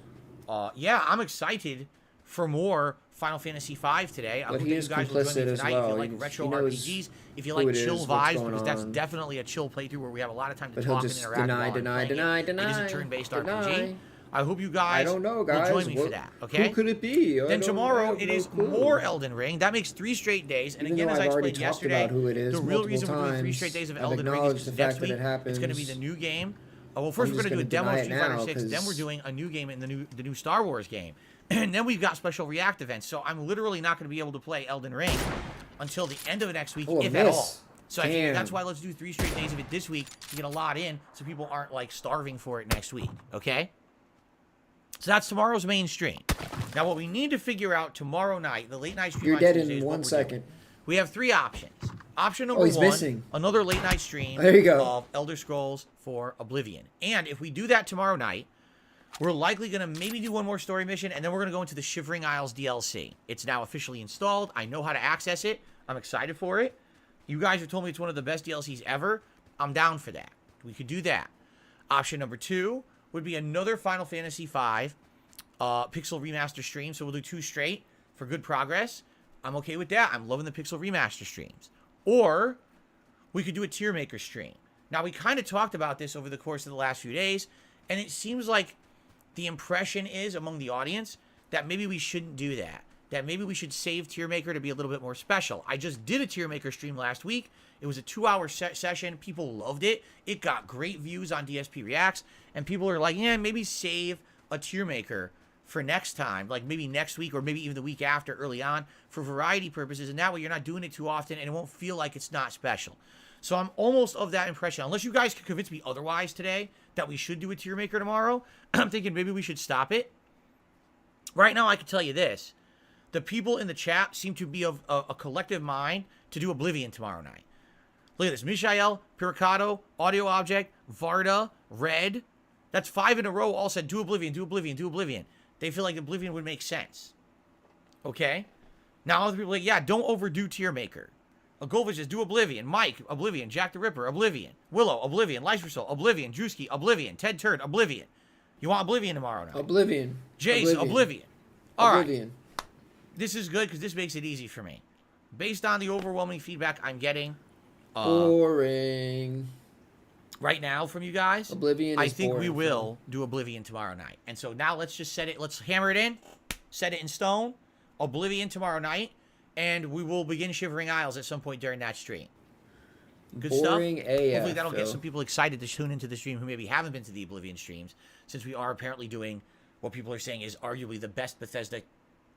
yeah, I'm excited for more Final Fantasy V today. I hope you guys will join me tonight. If you like retro RPGs, if you like chill vibes, because that's definitely a chill playthrough where we have a lot of time to talk and interact. It is a turn-based RPG. I hope you guys will join me for that, okay? Who could it be? Then tomorrow, it is more Elden Ring. That makes 3 straight days. And again, as I explained yesterday, the real reason we're doing 3 straight days of Elden Ring is because next week, it's going to be the new game. Well, first we're going to do a demo of Street Fighter 6, then we're doing a new game in the new Star Wars game. And then we've got special React events. So I'm literally not going to be able to play Elden Ring until the end of next week, if at all. So I think that's why let's do 3 straight days of it this week to get a lot in so people aren't, like, starving for it next week, okay? So that's tomorrow's main stream. Now, what we need to figure out tomorrow night, the late night stream. You're dead in 1 second. We have 3 options. Option number 1, missing. Another late night stream there you go. Of Elder Scrolls for Oblivion. And if we do that tomorrow night, we're likely going to maybe do one more story mission, and then we're going to go into the Shivering Isles DLC. It's now officially installed. I know how to access it. I'm excited for it. You guys have told me it's one of the best DLCs ever. I'm down for that. We could do that. Option number 2 would be another Final Fantasy V Pixel Remaster stream. So we'll do 2 straight for good progress. I'm okay with that. I'm loving the Pixel Remaster streams. Or we could do a Tier Maker stream. Now, we kind of talked about this over the course of the last few days, and it seems like the impression is among the audience that maybe we shouldn't do that. That maybe we should save Tier Maker to be a little bit more special. I just did a Tier Maker stream last week. It was a 2-hour session. People loved it. It got great views on DSP Reacts. And people are like, yeah, maybe save a Tier Maker for next time. Like maybe next week or maybe even the week after early on for variety purposes. And that way you're not doing it too often and it won't feel like it's not special. So I'm almost of that impression. Unless you guys can convince me otherwise today that we should do a Tier Maker tomorrow, I'm thinking maybe we should stop it. Right now I can tell you this. The people in the chat seem to be of a collective mind to do Oblivion tomorrow night. Look at this. Mishael, Piricato, Audio Object, Varda, Red. That's 5 in a row all said, do Oblivion, do Oblivion, do Oblivion. They feel like Oblivion would make sense. Okay? Now other people are like, yeah, don't overdo Tier Maker. Golva says, do Oblivion. Mike, Oblivion. Jack the Ripper, Oblivion. Willow, Oblivion. Lysersoul, Oblivion. Drewski, Oblivion. Ted Turd, Oblivion. You want Oblivion tomorrow night? Oblivion. Jace, Oblivion. All Oblivion. right. This is good because this makes it easy for me. Based on the overwhelming feedback I'm getting boring right now from you guys, Oblivion I is think we boring. will do Oblivion tomorrow night. And so now let's just let's hammer it in, set it in stone. Oblivion tomorrow night, and we will begin Shivering Isles at some point during that stream. Good boring stuff. AF, Hopefully that'll get Phil. some people excited to tune into the stream who maybe haven't been to the Oblivion streams, since we are apparently doing what people are saying is arguably the best Bethesda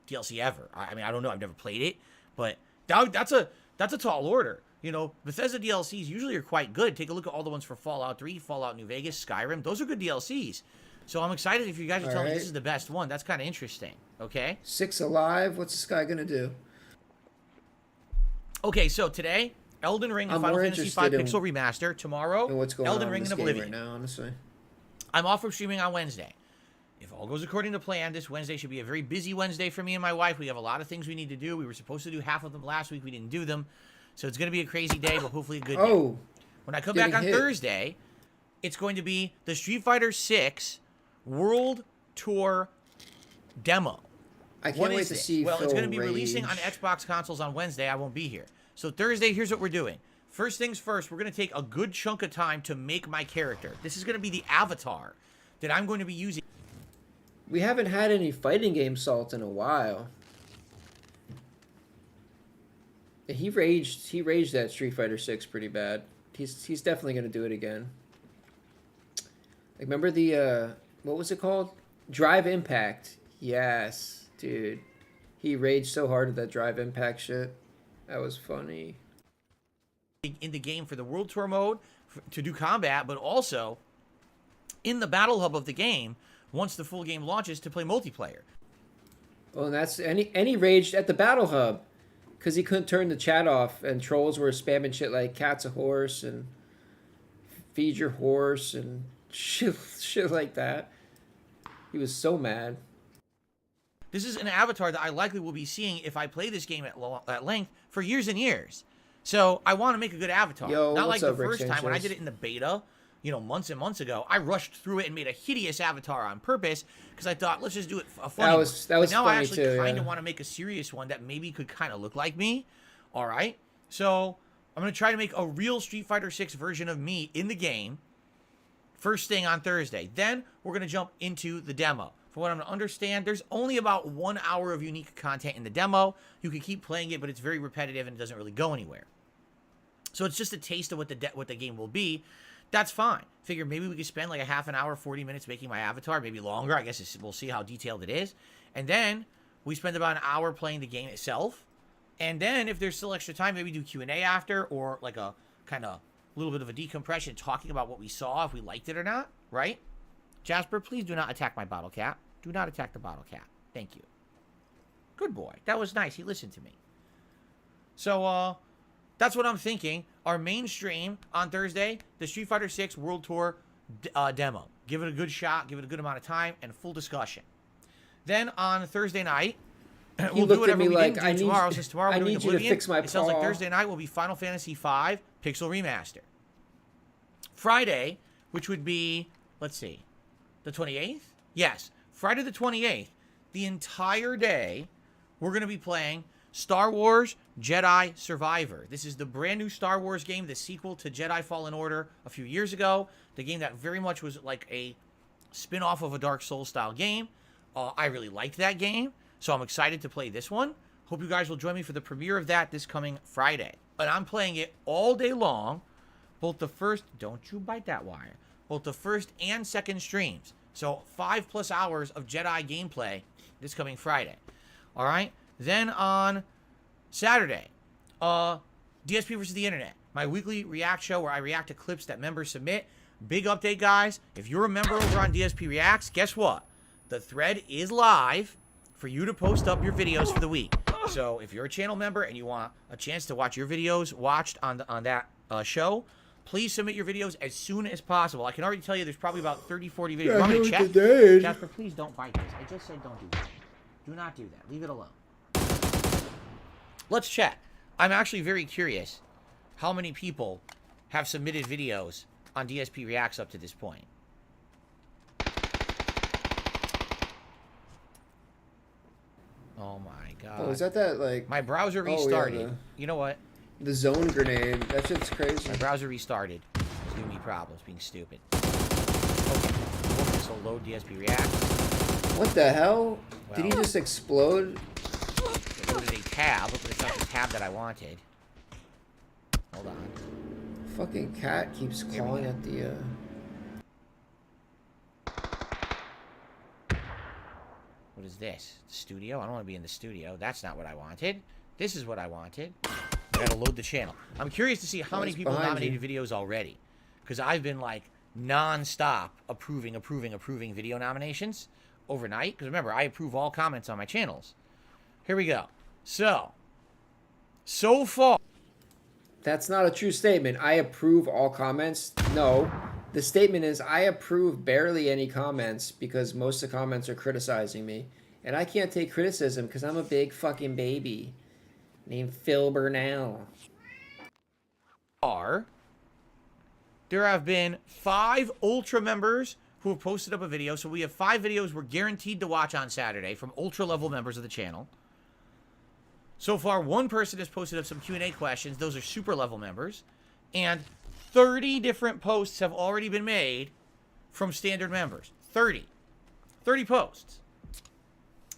DLC ever. I mean, I don't know. I've never played it, but that's a tall order. You know, Bethesda DLCs usually are quite good. Take a look at all the ones for Fallout 3, Fallout New Vegas, Skyrim. Those are good DLCs. So I'm excited if you guys are telling me this is the best one. That's kind of interesting. Okay? 6 Alive. What's this guy going to do? Okay, so today, Elden Ring and I'm Final more Fantasy V interested in- Pixel Remaster. Tomorrow, And what's going Elden on Ring in and this game Oblivion. right now, honestly. I'm off from streaming on Wednesday. If all goes according to plan, this Wednesday should be a very busy Wednesday for me and my wife. We have a lot of things we need to do. We were supposed to do half of them last week. We didn't do them. So it's going to be a crazy day, but hopefully a good day. Oh. When I come back on getting hit. Thursday, it's going to be the Street Fighter 6 World Tour demo. I can't What wait is to this? see Well, Phil it's going to be releasing rage. on Xbox consoles on Wednesday. I won't be here. So Thursday, here's what we're doing. First things first, we're going to take a good chunk of time to make my character. This is going to be the avatar that I'm going to be using. We haven't had any fighting game Salt in a while. He raged at Street Fighter 6 pretty bad. He's definitely going to do it again. Like, remember the what was it called? Drive Impact. Yes, dude. He raged so hard at that Drive Impact shit. That was funny. In the game for the World Tour mode to do combat, but also in the battle hub of the game once the full game launches to play multiplayer. Well, and that's and he raged at the Battle Hub because he couldn't turn the chat off, and trolls were spamming shit like "cat's a horse" and "feed your horse" and shit like that. He was so mad. This is an avatar that I likely will be seeing if I play this game at length for years and years. So I want to make a good avatar. Yo, Not like what's the up, Rick first time when I Sanchez? did it in the beta, months and months ago. I rushed through it and made a hideous avatar on purpose because I thought, let's just do it a funny That was But now I funny actually too, kind of yeah. want to make a serious one that maybe could kind of look like me. All right. So I'm going to try to make a real Street Fighter 6 version of me in the game first thing on Thursday. Then we're going to jump into the demo. From what I'm going to understand, there's only about 1 hour of unique content in the demo. You can keep playing it, but it's very repetitive and it doesn't really go anywhere. So it's just a taste of what the game will be. That's fine. Figure maybe we could spend like a half an hour, 40 minutes making my avatar, maybe longer. I guess we'll see how detailed it is. And then we spend about an hour playing the game itself. And then if there's still extra time, maybe do Q&A after, or like a kind of little bit of a decompression talking about what we saw, if we liked it or not, right? Jasper, please do not attack my bottle cap. Do not attack the bottle cap. Thank you. Good boy. That was nice. He listened to me. So, that's what I'm thinking. Our main stream on Thursday, the Street Fighter 6 World Tour demo. Give it a good shot, give it a good amount of time, and full discussion. Then on Thursday night, we'll do whatever we didn't do tomorrow. Since tomorrow we're doing need you to Oblivion, fix my it sounds like paw. Thursday night will be Final Fantasy V Pixel Remaster. Friday, which would be, let's see, the 28th? Yes, Friday the 28th, the entire day, we're going to be playing Star Wars Jedi Survivor. This is the brand new Star Wars game, the sequel to Jedi Fallen Order a few years ago. The game that very much was like a spin-off of a Dark Souls style game. I really liked that game, so I'm excited to play this one. Hope you guys will join me for the premiere of that this coming Friday. And I'm playing it all day long, both the first, don't you bite that wire, both the first and second streams. So 5+ hours of Jedi gameplay this coming Friday. All right? Then on Saturday, DSP versus the Internet, my weekly react show where I react to clips that members submit. Big update, guys. If you're a member over on DSP Reacts, guess what? The thread is live for you to post up your videos for the week. So if you're a channel member and you want a chance to watch your videos watched on that show, please submit your videos as soon as possible. I can already tell you there's probably about 30, 40 videos. You want me to check? Jasper, please don't bite this. I just said don't do that. Do not do that. Leave it alone. Let's check. I'm actually very curious how many people have submitted videos on DSP Reacts up to this point. Oh my god. Oh, is that like... My browser restarted. Oh, yeah, you know what? The zone grenade. That shit's crazy. My browser restarted. It's giving me problems, being stupid. Okay. So load DSP Reacts. What the hell? Well, did he just explode? It loaded a tab, but it's not the tab that I wanted. Hold on. Fucking cat keeps calling at the, What is this? Studio? I don't want to be in the studio. That's not what I wanted. This is what I wanted. I gotta load the channel. I'm curious to see how many people nominated videos already. Because I've been, like, non-stop approving video nominations overnight. Because remember, I approve all comments on my channels. Here we go. So far... That's not a true statement. I approve all comments. No. The statement is I approve barely any comments because most of the comments are criticizing me. And I can't take criticism because I'm a big fucking baby named Phil Burnell. There have been 5 Ultra members who have posted up a video. So we have 5 videos we're guaranteed to watch on Saturday from Ultra level members of the channel. So far, 1 person has posted up some Q&A questions. Those are super level members. And 30 different posts have already been made from standard members. 30 posts.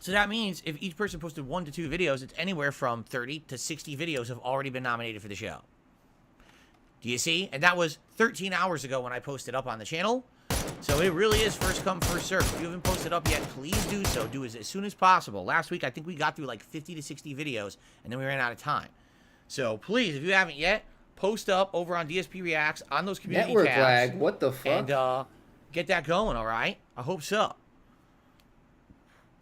So that means if each person posted 1 to 2 videos, it's anywhere from 30 to 60 videos have already been nominated for the show. Do you see? And that was 13 hours ago when I posted up on the channel. So it really is first come, first serve. If you haven't posted up yet, please do so. Do it as soon as possible. Last week, I think we got through like 50 to 60 videos, and then we ran out of time. So please, if you haven't yet, post up over on DSP Reacts on those community Network tabs. lag, what the fuck? And get that going, all right? I hope so.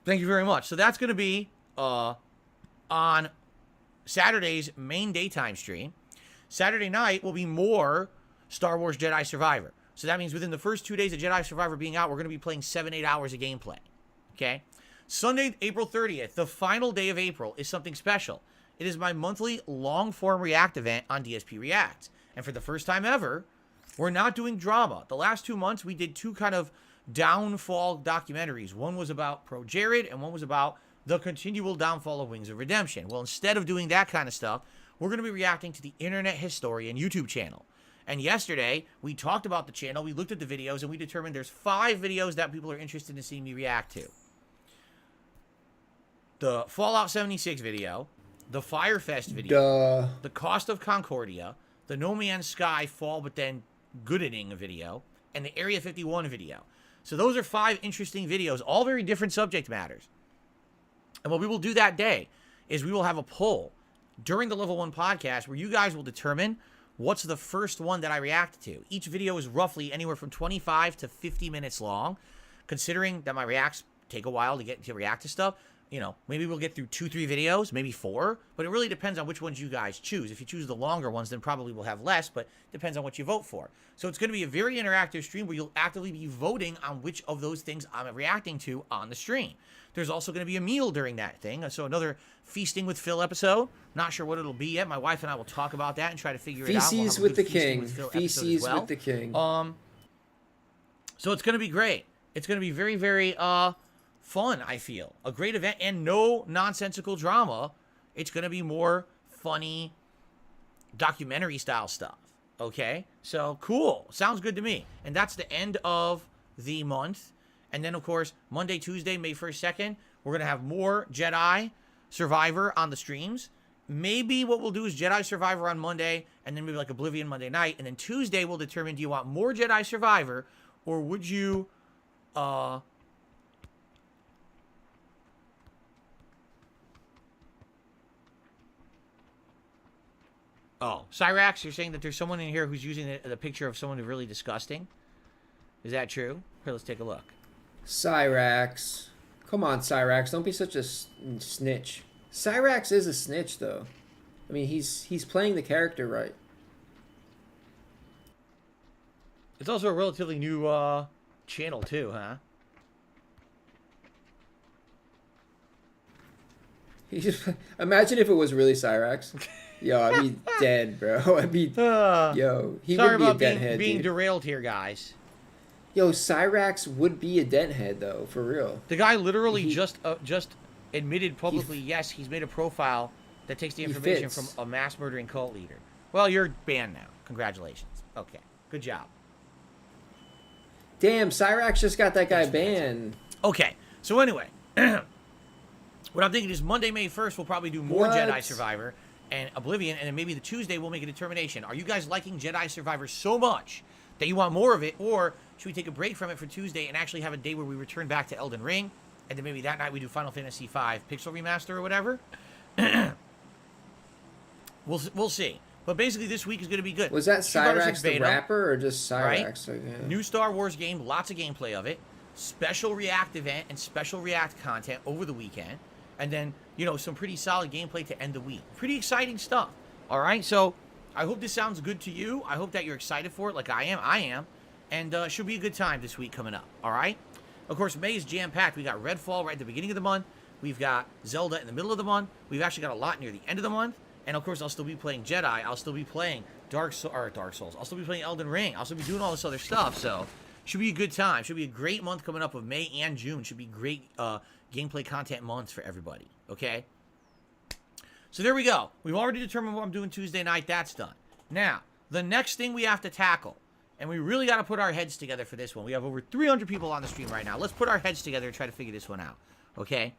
Thank you very much. So that's going to be on Saturday's main daytime stream. Saturday night will be more Star Wars Jedi Survivor. So that means within the first 2 days of Jedi Survivor being out, we're going to be playing 7-8 hours of gameplay. Okay? Sunday, April 30th, the final day of April, is something special. It is my monthly long-form React event on DSP Reacts. And for the first time ever, we're not doing drama. The last 2 months, we did 2 kind of downfall documentaries. One was about Pro Jared, and one was about the continual downfall of Wings of Redemption. Well, instead of doing that kind of stuff, we're going to be reacting to the Internet Historian YouTube channel. And yesterday, we talked about the channel, we looked at the videos, and we determined there's 5 videos that people are interested in seeing me react to. The Fallout 76 video, the Firefest video, the Cost of Concordia, the No Man's Sky Fall but then Goodening video, and the Area 51 video. So those are 5 interesting videos, all very different subject matters. And what we will do that day is we will have a poll during the Level 1 podcast where you guys will determine what's the first one that I react to. Each video is roughly anywhere from 25 to 50 minutes long. Considering that my reacts take a while to react to stuff, you know, maybe we'll get through 2-3 videos, maybe 4, but it really depends on which ones you guys choose. If you choose the longer ones, then probably we'll have less, but it depends on what you vote for. So it's going to be a very interactive stream where you'll actively be voting on which of those things I'm reacting to on the stream. There's also going to be a meal during that thing, so another Feasting with Phil episode. Not sure what it'll be yet. My wife and I will talk about that and try to figure it out. Feces with the King. Feces with the King. So it's going to be great. It's going to be very, very fun, I feel. A great event and no nonsensical drama. It's going to be more funny documentary style stuff. Okay? So, cool. Sounds good to me. And that's the end of the month. And then, of course, Monday, Tuesday, May 1st, 2nd, we're going to have more Jedi Survivor on the streams. Maybe what we'll do is Jedi Survivor on Monday, and then maybe like Oblivion Monday night. And then Tuesday, we'll determine, do you want more Jedi Survivor, or would you... Oh, Cyrax, you're saying that there's someone in here who's using the picture of someone who's really disgusting? Is that true? Here, let's take a look. Cyrax. Come on, Cyrax. Don't be such a snitch. Cyrax is a snitch, though. I mean, he's playing the character right. It's also a relatively new channel, too, huh? Imagine if it was really Cyrax. Yo, I'd be dead, bro. I'd be... Yo, he Sorry would be a about deadhead, being dude. derailed here, guys. Yo, Cyrax would be a deadhead, though, for real. The guy literally just admitted publicly, yes, he's made a profile that takes the information from a mass murdering cult leader. Well, you're banned now. Congratulations. Okay, good job. Damn, Cyrax just got that guy banned. Okay, so anyway, what I'm thinking is Monday, May 1st, we'll probably do more Jedi Survivor and Oblivion, and then maybe the Tuesday we'll make a determination. Are you guys liking Jedi Survivor so much that you want more of it, or should we take a break from it for Tuesday and actually have a day where we return back to Elden Ring, and then maybe that night we do Final Fantasy V Pixel Remaster or whatever? We'll see. But basically this week is going to be good. Was that Cyrax the rapper or just Cyrax? Right? Yeah. New Star Wars game, lots of gameplay of it. Special React event and special React content over the weekend. And then, you know, some pretty solid gameplay to end the week. Pretty exciting stuff. All right, so I hope this sounds good to you. I hope that you're excited for it like I am. And should be a good time this week coming up, all right? Of course, May is jam-packed. We got Redfall right at the beginning of the month. We've got Zelda in the middle of the month. We've actually got a lot near the end of the month. And, of course, I'll still be playing Jedi. I'll still be playing Dark Souls. I'll still be playing Elden Ring. I'll still be doing all this other stuff. So, should be a good time. Should be a great month coming up of May and June. Should be great gameplay content months for everybody, okay? So, there we go. We've already determined what I'm doing Tuesday night. That's done. Now, the next thing we have to tackle, and we really got to put our heads together for this one. We have over 300 people on the stream right now. Let's put our heads together and try to figure this one out, okay?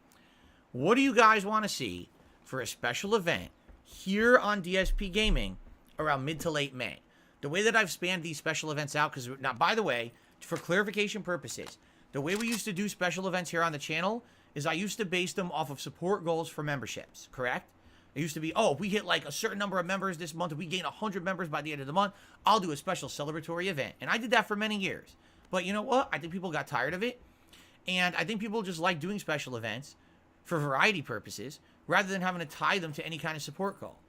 What do you guys want to see for a special event here on DSP Gaming around mid to late May? The way that I've spanned these special events out, because now, by the way, for clarification purposes, the way we used to do special events here on the channel is I used to base them off of support goals for memberships, correct? It used to be, oh, if we hit like a certain number of members this month, if we gain 100 members by the end of the month, I'll do a special celebratory event. And I did that for many years. But you know what? I think people got tired of it. And I think people just like doing special events for variety purposes rather than having to tie them to any kind of support goal.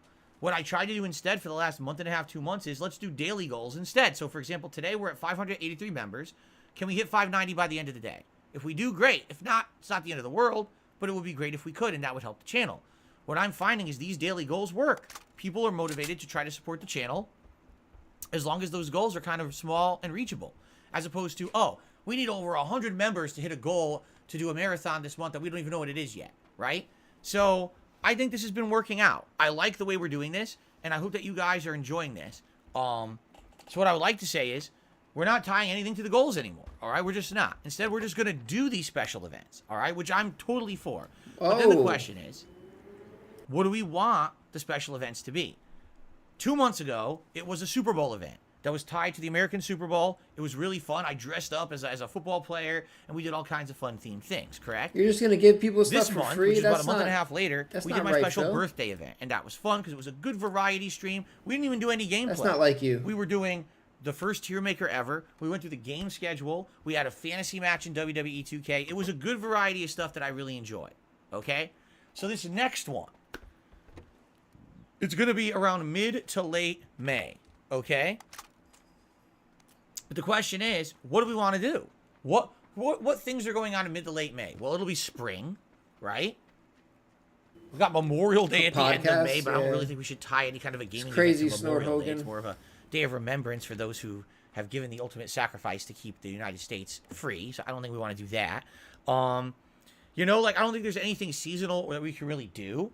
What I tried to do instead for the last month and a half, 2 months is let's do daily goals instead. So, for example, today we're at 583 members. Can we hit 590 by the end of the day? If we do, great. If not, it's not the end of the world, but it would be great if we could, and that would help the channel. What I'm finding is these daily goals work. People are motivated to try to support the channel as long as those goals are kind of small and reachable, as opposed to, oh, we need over 100 members to hit a goal to do a marathon this month that we don't even know what it is yet, right? So I think this has been working out. I like the way we're doing this, and I hope that you guys are enjoying this. So what I would like to say is we're not tying anything to the goals anymore, all right? We're just not. Instead, we're just going to do these special events, all right, which I'm totally for. But then the question is, what do we want the special events to be? 2 months ago, it was a Super Bowl event that was tied to the American Super Bowl. It was really fun. I dressed up as a football player, and we did all kinds of fun themed things, correct? You're just going to give people stuff this for month, free? Which is That's about a month and a half later, we did my special birthday event, and that was fun because it was a good variety stream. We didn't even do any gameplay. That's not like you. We were doing the first tier maker ever. We went through the game schedule. We had a fantasy match in WWE 2K. It was a good variety of stuff that I really enjoyed, okay? So this next one, it's going to be around mid to late May, okay? But the question is, what do we want to do? What things are going on in mid to late May? Well, it'll be spring, right? We've got Memorial Day at the end of May, but I don't really think we should tie any kind of a gaming event to Memorial Day. It's more of a day of remembrance for those who have given the ultimate sacrifice to keep the United States free. So I don't think we want to do that. You know, like I don't think there's anything seasonal that we can really do.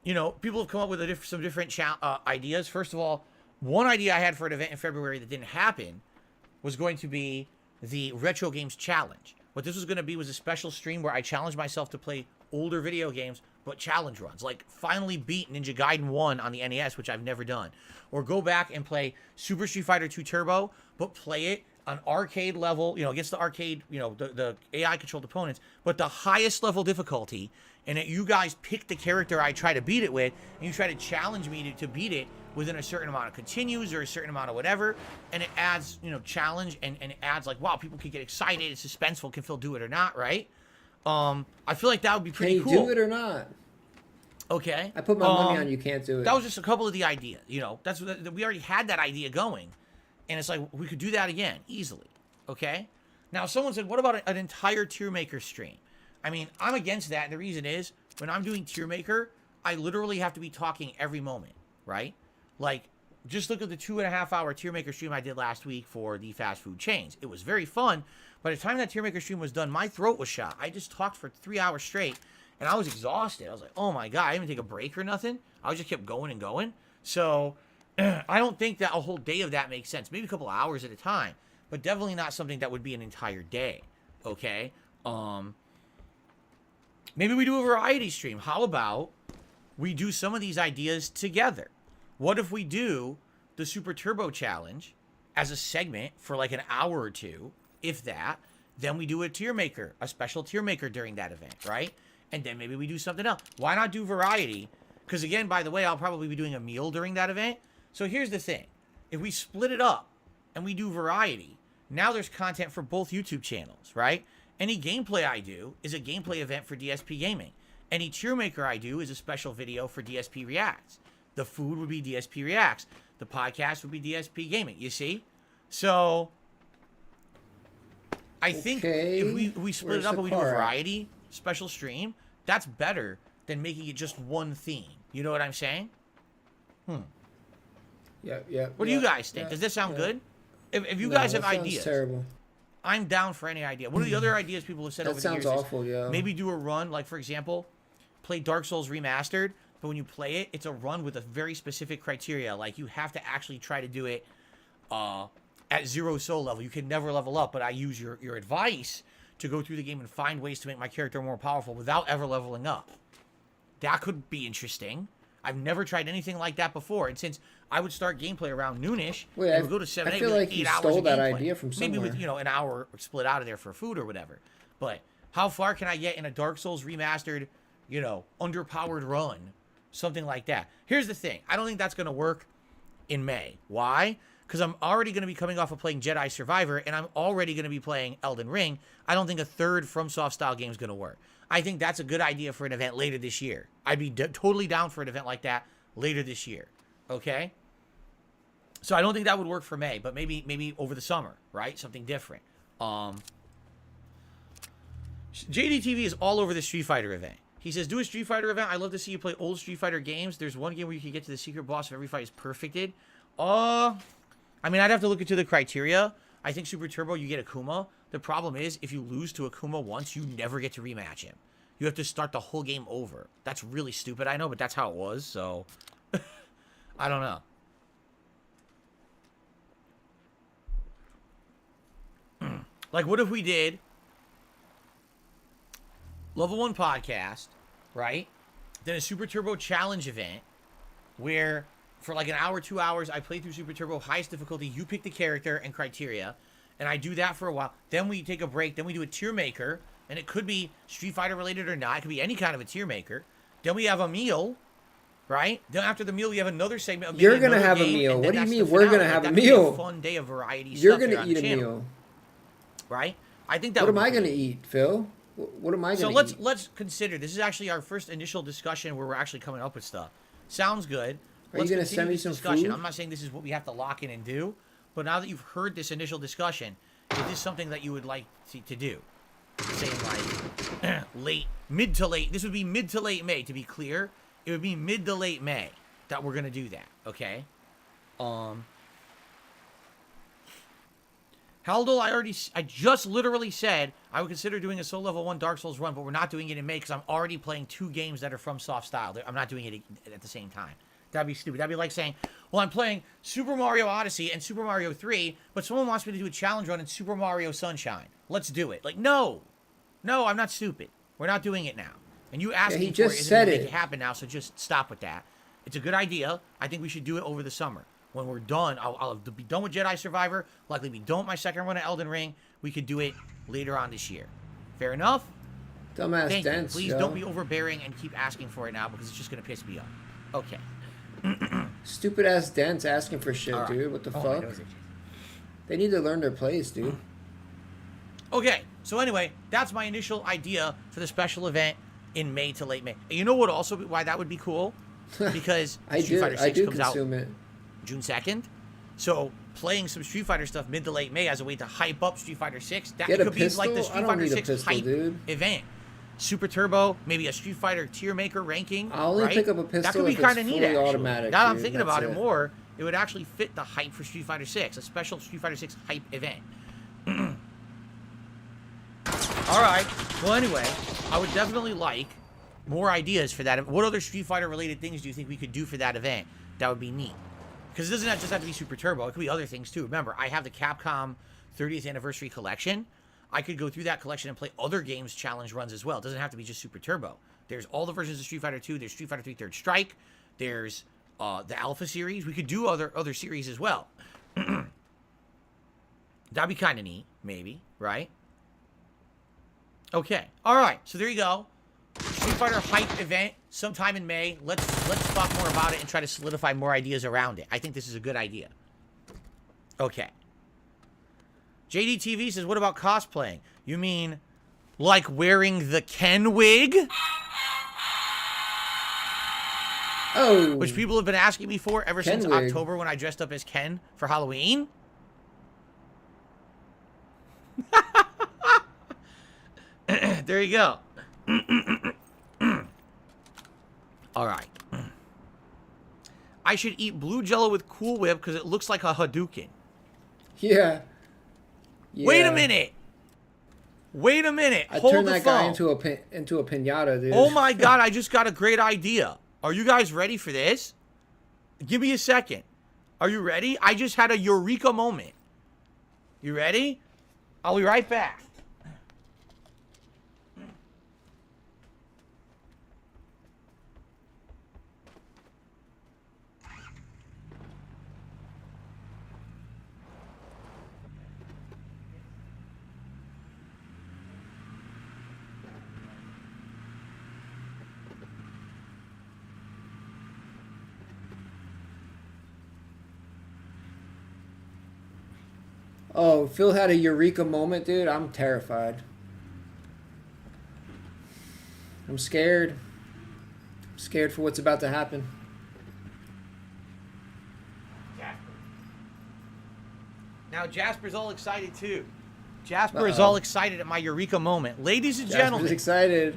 You know, people have come up with some different ideas. First of all, one idea I had for an event in February that didn't happen was going to be the Retro Games Challenge. What this was going to be was a special stream where I challenged myself to play older video games, but challenge runs. Like, finally beat Ninja Gaiden 1 on the NES, which I've never done. Or go back and play Super Street Fighter 2 Turbo, but play it on arcade level, you know, against the arcade, you know, the AI-controlled opponents, but the highest level difficulty, and that you guys pick the character I try to beat it with, and you try to challenge me to beat it within a certain amount of continues or a certain amount of whatever, and it adds, you know, challenge, and it adds like, wow, people can get excited, it's suspenseful, can Phil do it or not, right? I feel like that would be pretty cool. Can you do it or not? Okay. I put my money on you can't do it. That was just a couple of the ideas, you know. We already had that idea going, and it's like we could do that again easily. Okay. Now someone said, what about an entire tier maker stream? I mean, I'm against that. And the reason is when I'm doing tier maker, I literally have to be talking every moment, right? Like, just look at the 2.5 hour tier maker stream I did last week for the fast food chains. It was very fun. By the time that tier maker stream was done, my throat was shot. I just talked for 3 hours straight, and I was exhausted. I was like, oh my God, I didn't even take a break or nothing. I just kept going and going. So I don't think that a whole day of that makes sense. Maybe a couple hours at a time, but definitely not something that would be an entire day. Okay. Maybe we do a variety stream. How about we do some of these ideas together? What if we do the Super Turbo Challenge as a segment for like an hour or two, if that, then we do a tier maker, a special tier maker during that event, right? And then maybe we do something else. Why not do variety? Because again, by the way, I'll probably be doing a meal during that event. So here's the thing. If we split it up and we do variety, now there's content for both YouTube channels, right? Any gameplay I do is a gameplay event for DSP Gaming. Any tier maker I do is a special video for DSP Reacts. The food would be DSP Reacts. The podcast would be DSP Gaming. You see? So I think if we split it up and we do a variety special stream, that's better than making it just one theme. You know what I'm saying? Yeah. What do you guys think? Does this sound good? If you guys have ideas, terrible. I'm down for any idea. What are the other ideas people have said over the years? That sounds awful, yeah. Maybe do a run, like for example, play Dark Souls Remastered, but when you play it, it's a run with a very specific criteria. Like you have to actually try to do it at 0 soul level. You can never level up, but I use your advice to go through the game and find ways to make my character more powerful without ever leveling up. That could be interesting. I've never tried anything like that before, and since I would start gameplay around noonish, and would go to 7, I 8, feel like 8 you hours stole of that gameplay. idea from somewhere. Maybe with an hour split out of there for food or whatever. But how far can I get in a Dark Souls Remastered, underpowered run, something like that? Here's the thing: I don't think that's gonna work in May. Why? Because I'm already going to be coming off of playing Jedi Survivor, and I'm already going to be playing Elden Ring. I don't think a third FromSoft style game is going to work. I think that's a good idea for an event later this year. I'd be totally down for an event like that later this year. Okay? So I don't think that would work for May, but maybe over the summer, right? Something different. JDTV is all over the Street Fighter event. He says, do a Street Fighter event. I'd love to see you play old Street Fighter games. There's one game where you can get to the secret boss if every fight is perfected. I mean, I'd have to look into the criteria. I think Super Turbo, you get Akuma. The problem is, if you lose to Akuma once, you never get to rematch him. You have to start the whole game over. That's really stupid, I know, but that's how it was, so I don't know. Like, what if we did Level 1 podcast, right? Then a Super Turbo Challenge event where for like an hour, 2 hours, I play through Super Turbo, highest difficulty. You pick the character and criteria, and I do that for a while. Then we take a break. Then we do a tier maker, and it could be Street Fighter related or not. It could be any kind of a tier maker. Then we have a meal, right? Then after the meal, we have another segment of You're gonna have a meal. What do you mean we're gonna have a meal? A fun day of variety. You're gonna eat a meal, right? I think that. What am I gonna eat, Phil? What am I gonna eat? So let's consider. This is actually our first initial discussion where we're actually coming up with stuff. Sounds good. Are you going to send me some food? I'm not saying this is what we have to lock in and do, but now that you've heard this initial discussion, is this something that you would like to do? Saying like mid to late. This would be mid to late May, to be clear. It would be mid to late May that we're going to do that, okay? Haldol, I just literally said I would consider doing a Soul Level 1 Dark Souls run, but we're not doing it in May because I'm already playing 2 games that are from soft style. I'm not doing it at the same time. That'd be stupid. That'd be like saying, well, I'm playing Super Mario Odyssey and Super Mario 3, but someone wants me to do a challenge run in Super Mario Sunshine. Let's do it. Like, no, I'm not stupid. We're not doing it now. And you asked me for it isn't going to make it happen now, so just stop with that. It's a good idea. I think we should do it over the summer. When we're done, I'll be done with Jedi Survivor, likely be done with my second run of Elden Ring. We could do it later on this year. Fair enough? Dumbass Thank dance, you. Please don't be overbearing and keep asking for it now because it's just going to piss me off. Okay. Stupid ass dents asking for shit, All right. dude. What the Oh, my fuck? nose itches. They need to learn their place, dude. Okay, so anyway, that's my initial idea for the special event in May to late May. And you know what? Also, why that would be cool? Because Street Fighter 6 comes out it. June 2nd. So playing some Street Fighter stuff mid to late May as a way to hype up Street Fighter 6. That could be like the Street Fighter 6 hype event. Super Turbo, maybe a Street Fighter tier maker ranking. I'll only pick up a pistol that could be if kind it's of neat, fully actually. automatic, Now that I'm dude. thinking That's about it. it more, it would actually fit the hype for Street Fighter 6, a special Street Fighter 6 hype event. All right. Well, anyway, I would definitely like more ideas for that. What other Street Fighter related things do you think we could do for that event that would be neat? Because it doesn't just have to be Super Turbo. It could be other things too. Remember, I have the Capcom 30th Anniversary Collection. I could go through that collection and play other games challenge runs as well. It doesn't have to be just Super Turbo. There's all the versions of Street Fighter 2. There's Street Fighter 3 Third Strike. There's the Alpha series. We could do other series as well. That'd be kind of neat, maybe, right? Okay. All right. So there you go. Street Fighter hype event sometime in May. Let's talk more about it and try to solidify more ideas around it. I think this is a good idea. Okay. JDTV says, what about cosplaying? You mean like wearing the Ken wig? Oh. Which people have been asking me for ever Ken since wig. October when I dressed up as Ken for Halloween. There you go. All right. I should eat blue Jello with Cool Whip because it looks like a Hadouken. Yeah. Wait a minute. Wait a minute. I Hold turned the that phone. guy into a pinata, dude. Oh my God, I just got a great idea. Are you guys ready for this? Give me a second. Are you ready? I just had a eureka moment. You ready? I'll be right back. Oh, Phil had a eureka moment, dude. I'm terrified. I'm scared. I'm scared for what's about to happen. Now Jasper's all excited too. Jasper is all excited at my eureka moment. Ladies and Jasper's gentlemen, excited.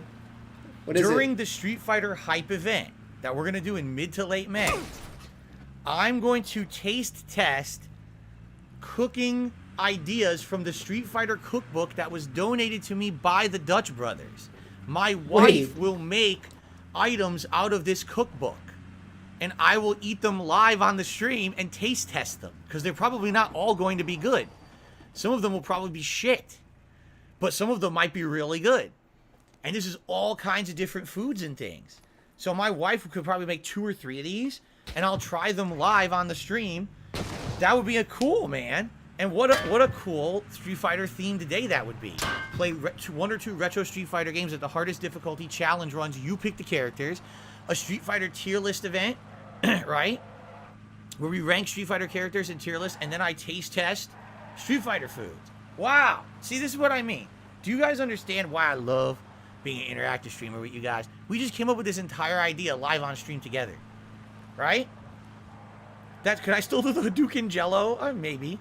What is during it? the Street Fighter hype event that we're going to do in mid to late May, I'm going to taste test cooking ideas from the Street Fighter cookbook that was donated to me by the Dutch brothers. My wife will make items out of this cookbook, and I will eat them live on the stream and taste test them, because they're probably not all going to be good. Some of them will probably be shit, but some of them might be really good. And this is all kinds of different foods and things. So my wife could probably make 2 or 3 of these, and I'll try them live on the stream. That would be a cool, man. And what a cool Street Fighter themed day that would be. Play 1 or 2 retro Street Fighter games at the hardest difficulty, challenge runs. You pick the characters. A Street Fighter tier list event, right? Where we rank Street Fighter characters in tier list, and then I taste test Street Fighter foods. Wow. See, this is what I mean. Do you guys understand why I love being an interactive streamer with you guys? We just came up with this entire idea live on stream together, right? Could I still do the Hadouken Jello? Maybe.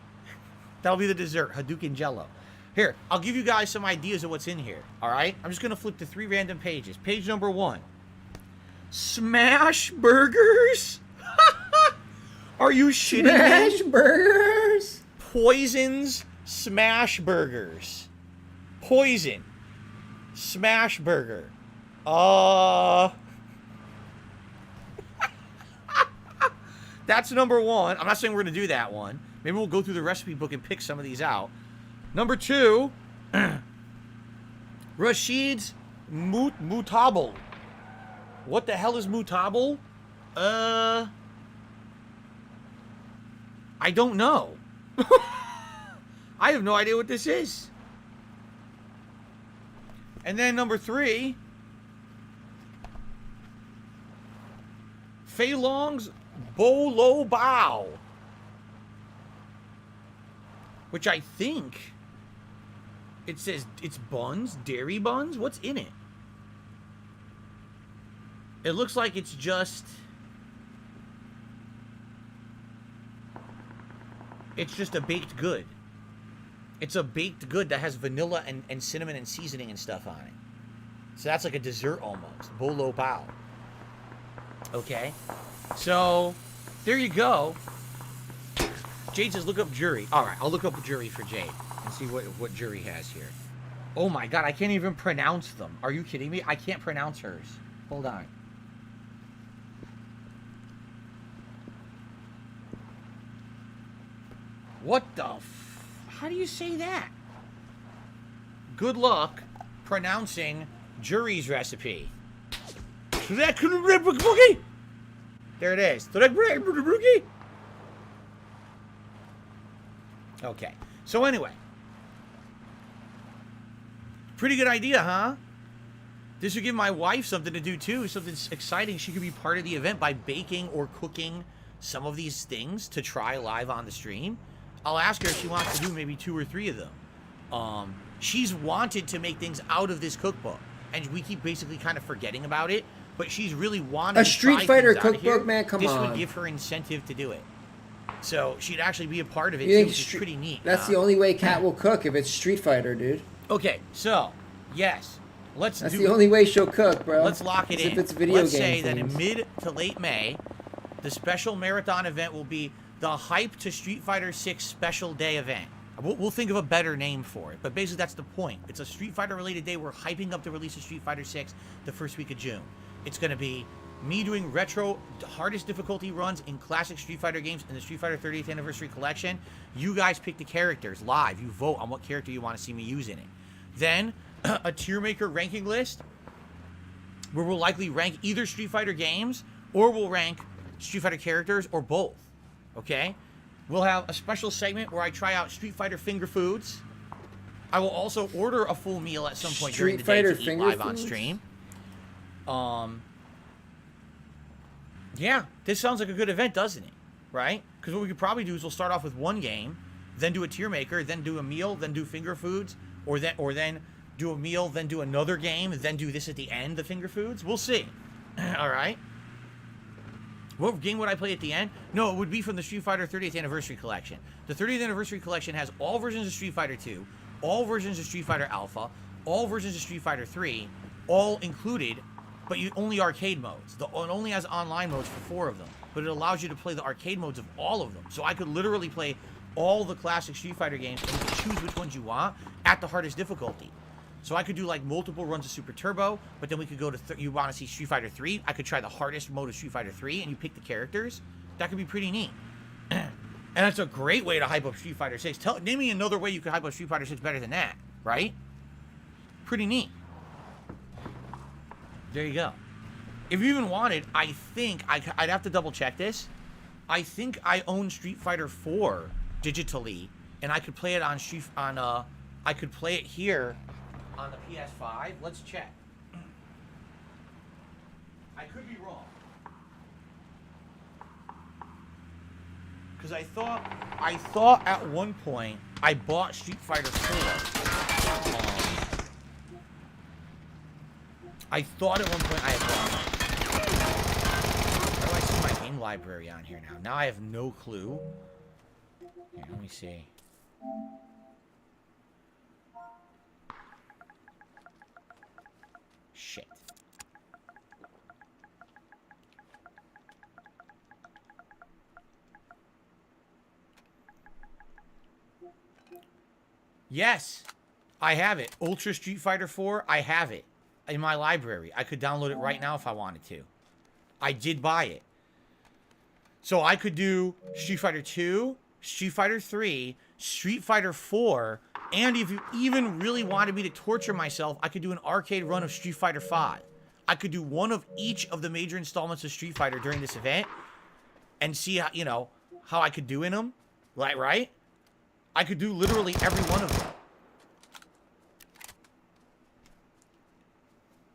That'll be the dessert, Hadouken Jello. Here, I'll give you guys some ideas of what's in here, all right? I'm just going to flip to 3 random pages. Page number 1. Smash burgers? Are you shitting me? Smash burgers? Poison's smash burgers. Poison. Smash burger. That's number 1. I'm not saying we're going to do that one. Maybe we'll go through the recipe book and pick some of these out. Number 2, Rashid's Mutable. What the hell is Mutable? I don't know. I have no idea what this is. And then number 3, Fei Long's Bolo Bao. Which I think it says it's buns, dairy buns. What's in it? It looks like it's just a baked good. It's a baked good that has vanilla and cinnamon and seasoning and stuff on it. So that's like a dessert almost. Bolo Bao. Okay. So there you go. Jade says, look up jury. All right, I'll look up jury for Jade and see what jury has here. Oh my God, I can't even pronounce them. Are you kidding me? I can't pronounce hers. Hold on. What the how do you say that? Good luck pronouncing jury's recipe. There it is. Okay. So anyway. Pretty good idea, huh? This would give my wife something to do too. Something exciting. She could be part of the event by baking or cooking some of these things to try live on the stream. I'll ask her if she wants to do maybe 2 or 3 of them. She's wanted to make things out of this cookbook. And we keep basically kind of forgetting about it. But she's really wanted a to Street try Fighter things out of cookbook, here. man. Come on. This would give her incentive to do it. So she'd actually be a part of it You too, think which is pretty neat. That's the only way Kat will cook if it's Street Fighter, dude. Okay, so yes, That's the only way she'll cook, bro. Let's lock it in. If it's video Let's game say that in things. mid to late May, the special marathon event will be the Hype to Street Fighter 6 Special Day event. We'll think of a better name for it, but basically that's the point. It's a Street Fighter related day. We're hyping up the release of Street Fighter 6 the first week of June. It's going to be me doing retro hardest difficulty runs in classic Street Fighter games in the Street Fighter 30th Anniversary Collection. You guys pick the characters live. You vote on what character you want to see me use in it. Then a tier maker ranking list where we'll likely rank either Street Fighter games or we'll rank Street Fighter characters or both. Okay? We'll have a special segment where I try out Street Fighter finger foods. I will also order a full meal at some point during the day to eat live on stream. Yeah, this sounds like a good event, doesn't it? Right? Because what we could probably do is we'll start off with one game, then do a tier maker, then do a meal, then do finger foods, or then do a meal, then do another game, then do this at the end, the finger foods. We'll see. All right. What game would I play at the end? No, it would be from the Street Fighter 30th Anniversary Collection. The 30th Anniversary Collection has all versions of Street Fighter 2, all versions of Street Fighter Alpha, all versions of Street Fighter 3, all included, but only arcade modes. It only has online modes for 4 of them, but it allows you to play the arcade modes of all of them. So I could literally play all the classic Street Fighter games, and you can choose which ones you want at the hardest difficulty. So I could do like multiple runs of Super Turbo, but then we could go to, you want to see Street Fighter 3, I could try the hardest mode of Street Fighter 3, and you pick the characters. That could be pretty neat. And that's a great way to hype up Street Fighter 6. Name me another way you could hype up Street Fighter 6 better than that, right? Pretty neat. There you go. If you even wanted, I think, I'd have to double check this. I think I own Street Fighter 4 digitally, and I could play it on I could play it here on the PS5. Let's check. I could be wrong. Because I thought at one point I bought Street Fighter 4. I thought at one point I had bought it. How do I see my game library on here now? Now I have no clue. Here, let me see. Shit. Yes, I have it. Ultra Street Fighter 4, I have it in my library. I could download it right now if I wanted to. I did buy it. So I could do Street Fighter 2, Street Fighter 3, Street Fighter 4, and if you even really wanted me to torture myself, I could do an arcade run of Street Fighter 5. I could do one of each of the major installments of Street Fighter during this event and see how, you know, how I could do in them. Like, right? I could do literally every one of them.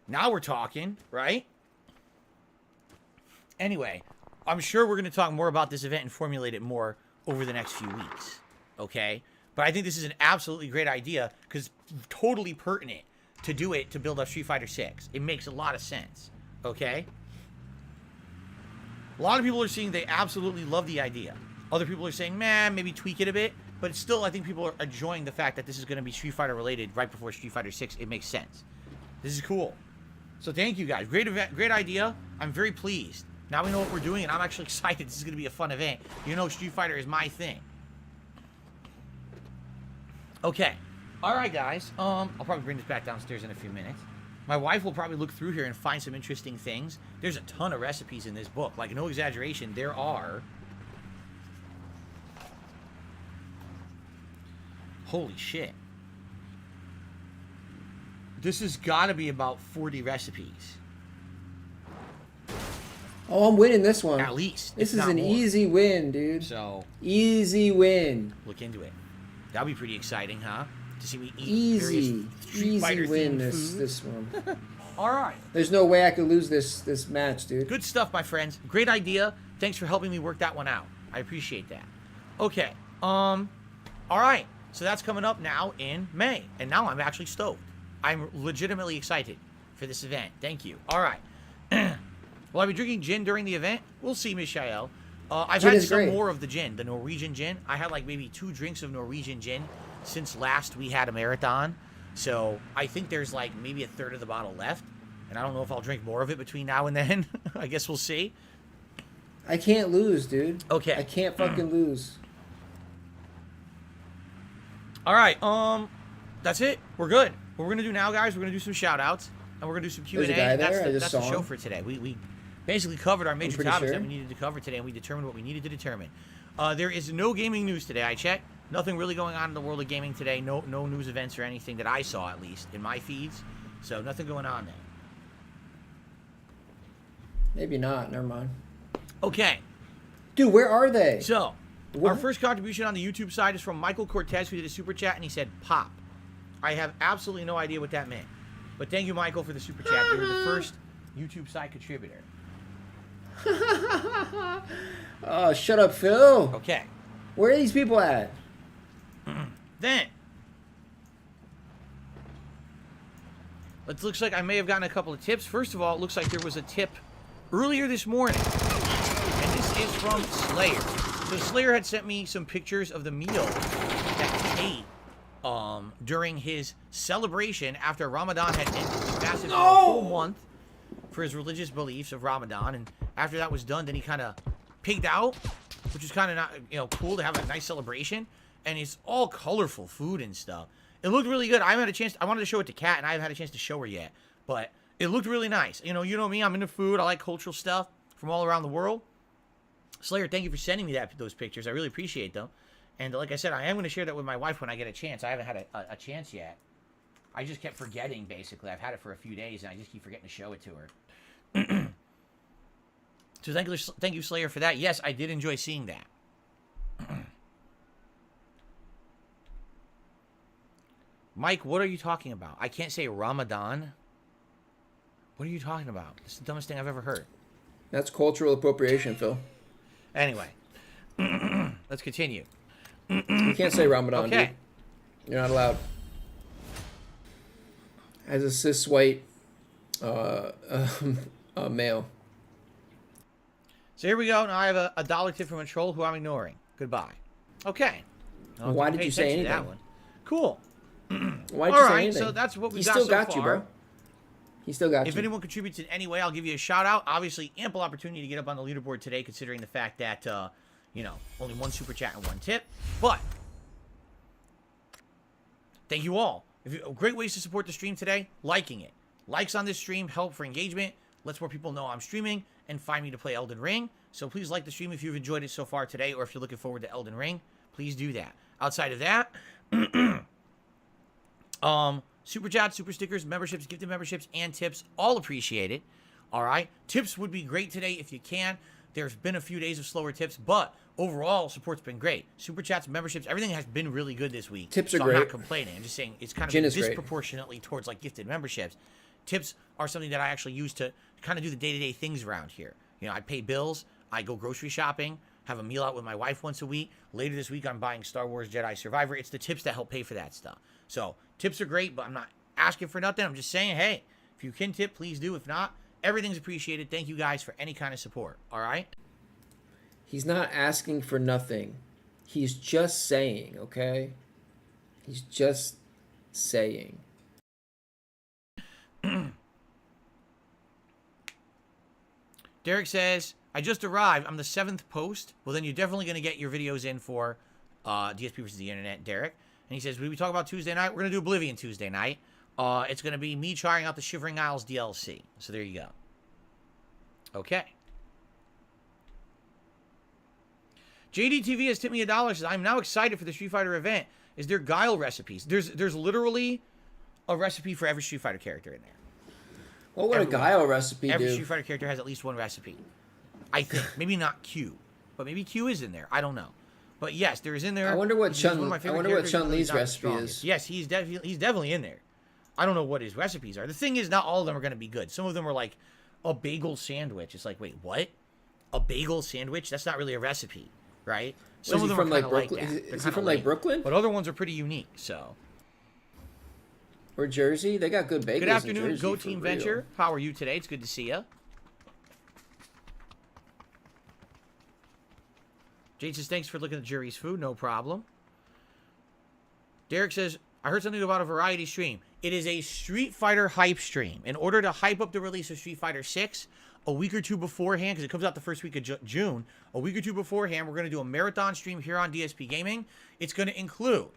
Now we're talking, right? Anyway, I'm sure we're going to talk more about this event and formulate it more over the next few weeks. Okay? But I think this is an absolutely great idea because totally pertinent to do it to build up Street Fighter 6. It makes a lot of sense. Okay? A lot of people are saying they absolutely love the idea. Other people are saying, man, maybe tweak it a bit. But still, I think people are enjoying the fact that this is going to be Street Fighter related right before Street Fighter 6. It makes sense. This is cool. So thank you guys. Great event, great idea. I'm very pleased. Now we know what we're doing, and I'm actually excited. This is going to be a fun event. You know, Street Fighter is my thing. Okay. All right, guys. I'll probably bring this back downstairs in a few minutes. My wife will probably look through here and find some interesting things. There's a ton of recipes in this book. Like, no exaggeration, there are... Holy shit. This has got to be about 40 recipes. Oh, I'm winning this one. At least. This is an easy win, dude. So. Easy win. Look into it. That'll be pretty exciting, huh? To see me eat easy Street Fighter win food. this one. All right. There's no way I could lose this match, dude. Good stuff, my friends. Great idea. Thanks for helping me work that one out. I appreciate that. Okay. All right. So that's coming up now in May. And now I'm actually stoked. I'm legitimately excited for this event. Thank you. All right. Will I be drinking gin during the event? We'll see, Mishael. I've had some more of the gin, the Norwegian gin. I had like maybe 2 drinks of Norwegian gin since last we had a marathon. So I think there's like maybe a third of the bottle left. And I don't know if I'll drink more of it between now and then. I guess we'll see. I can't lose, dude. Okay. I can't fucking lose. All right. That's it. We're good. What we're going to do now, guys, we're going to do some shout-outs. And we're going to do some Q&A. There's a guy there. That's the show for today. We basically covered our major topics that we needed to cover today, and we determined what we needed to determine. There is no gaming news today. I checked. Nothing really going on in the world of gaming today. No news events or anything that I saw, at least, in my feeds. So nothing going on there. Maybe not. Never mind. Okay. Dude, where are they? So, our first contribution on the YouTube side is from Michael Cortez, who did a super chat, and he said, "Pop." I have absolutely no idea what that meant. But thank you, Michael, for the super chat. You were the first YouTube side contributor. Oh, shut up, Phil. Okay. Where are these people at? Then, it looks like I may have gotten a couple of tips. First of all, it looks like there was a tip earlier this morning. And this is from Slayer. So Slayer had sent me some pictures of the meal that he ate during his celebration after Ramadan had ended. He fasted for a whole month for his religious beliefs of Ramadan. And after that was done, then he kind of pigged out, which is kind of not, cool to have a nice celebration. And it's all colorful food and stuff. It looked really good. I haven't had a chance. I wanted to show it to Kat, and I haven't had a chance to show her yet. But it looked really nice. You know me. I'm into food. I like cultural stuff from all around the world. Slayer, thank you for sending me those pictures. I really appreciate them. And like I said, I am going to share that with my wife when I get a chance. I haven't had a chance yet. I just kept forgetting, basically. I've had it for a few days, and I just keep forgetting to show it to her. So thank you, Slayer, for that. Yes, I did enjoy seeing that. Mike, what are you talking about? I can't say Ramadan. What are you talking about? It's the dumbest thing I've ever heard. That's cultural appropriation, Phil. Anyway, let's continue. You can't say Ramadan, okay. Dude. You're not allowed. As a cis white male. So here we go. Now I have a dollar tip from a troll who I'm ignoring. Goodbye. Okay. Why did you say anything? That one. Cool. Why did you say anything? So that's what we got so still got far. you, bro. He still got you. If anyone contributes in any way, I'll give you a shout out. Obviously, ample opportunity to get up on the leaderboard today, considering the fact that, only one super chat and one tip. But thank you all. Great ways to support the stream today. Liking it. Likes on this stream help for engagement. Lets more people know I'm streaming and find me to play Elden Ring. So please like the stream if you've enjoyed it so far today, or if you're looking forward to Elden Ring. Please do that. Outside of that, super chats, super stickers, memberships, gifted memberships, and tips, all appreciated. All right. Tips would be great today if you can. There's been a few days of slower tips, but overall, support's been great. Super chats, memberships, everything has been really good this week. Tips are so great. I'm not complaining. I'm just saying it's kind of disproportionately towards like gifted memberships. Tips are something that I actually use to kind of do the day-to-day things around here. I pay bills. I go grocery shopping, have a meal out with my wife once a week. Later this week, I'm buying Star Wars Jedi Survivor. It's the tips that help pay for that stuff. So tips are great, but I'm not asking for nothing. I'm just saying, hey, if you can tip, please do. If not, everything's appreciated. Thank you guys for any kind of support. All right? He's not asking for nothing. He's just saying, okay? He's just saying. Derek says, I just arrived. I'm the 7th post. Well, then you're definitely going to get your videos in for DSP versus the Internet, Derek. And he says, we talk about Tuesday night. We're going to do Oblivion Tuesday night. It's going to be me trying out the Shivering Isles DLC. So there you go. Okay. JDTV has tipped me $1. Says, I'm now excited for the Street Fighter event. Is there Guile recipes? There's literally a recipe for every Street Fighter character in there. What would a Guile recipe Every do? Street Fighter character has at least one recipe. I think. Maybe not Q. But maybe Q is in there. I don't know. But yes, there is in there. I wonder what Chun-Li's recipe is. Yes, he's definitely in there. I don't know what his recipes are. The thing is, not all of them are going to be good. Some of them are like a bagel sandwich. It's like, wait, what? A bagel sandwich? That's not really a recipe, right? Some of them are kind of like that. Is he from like Brooklyn? But other ones are pretty unique, so. Or Jersey? They got good bagels. Good afternoon, in Jersey, Go Team Venture. How are you today? It's good to see you. Jade says, thanks for looking at Jury's food. No problem. Derek says, I heard something about a variety stream. It is a Street Fighter hype stream. In order to hype up the release of Street Fighter 6, a week or two beforehand, because it comes out the first week of June, a week or two beforehand, we're going to do a marathon stream here on DSP Gaming. It's going to include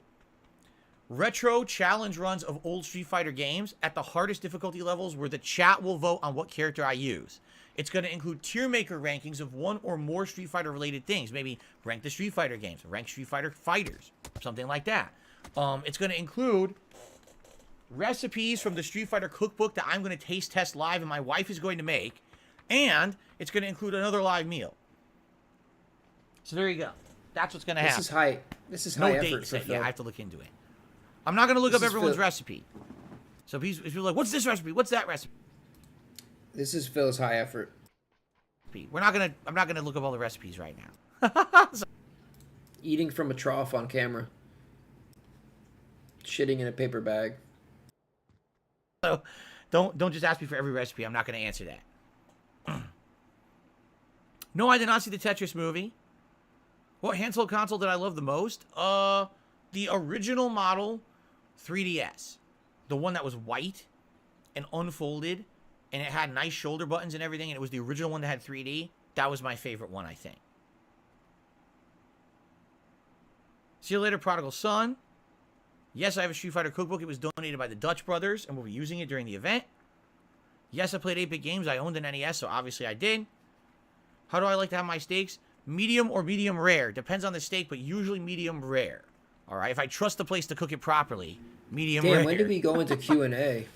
retro challenge runs of old Street Fighter games at the hardest difficulty levels where the chat will vote on what character I use. It's going to include tier maker rankings of one or more Street Fighter related things. Maybe rank the Street Fighter games, rank Street Fighter fighters, something like that. It's going to include recipes from the Street Fighter cookbook that I'm going to taste test live and my wife is going to make. And it's going to include another live meal. So there you go. That's what's going to happen. This is high no effort date set. for Yeah, Phil. I have to look into it. I'm not going to look up everyone's recipe. So if you're like, what's this recipe? What's that recipe? This is Phil's high effort. I'm not gonna look up all the recipes right now. Eating from a trough on camera. Shitting in a paper bag. So don't just ask me for every recipe. I'm not gonna answer that. No, I did not see the Tetris movie. What handheld console did I love the most? The original model 3DS. The one that was white and unfolded. And it had nice shoulder buttons and everything. And it was the original one that had 3D. That was my favorite one, I think. See you later, Prodigal Son. Yes, I have a Street Fighter cookbook. It was donated by the Dutch brothers. And we'll be using it during the event. Yes, I played 8-bit games. I owned an NES, so obviously I did. How do I like to have my steaks? Medium or medium rare. Depends on the steak, but usually medium rare. All right? If I trust the place to cook it properly, medium rare. Damn, when did we go into Q&A?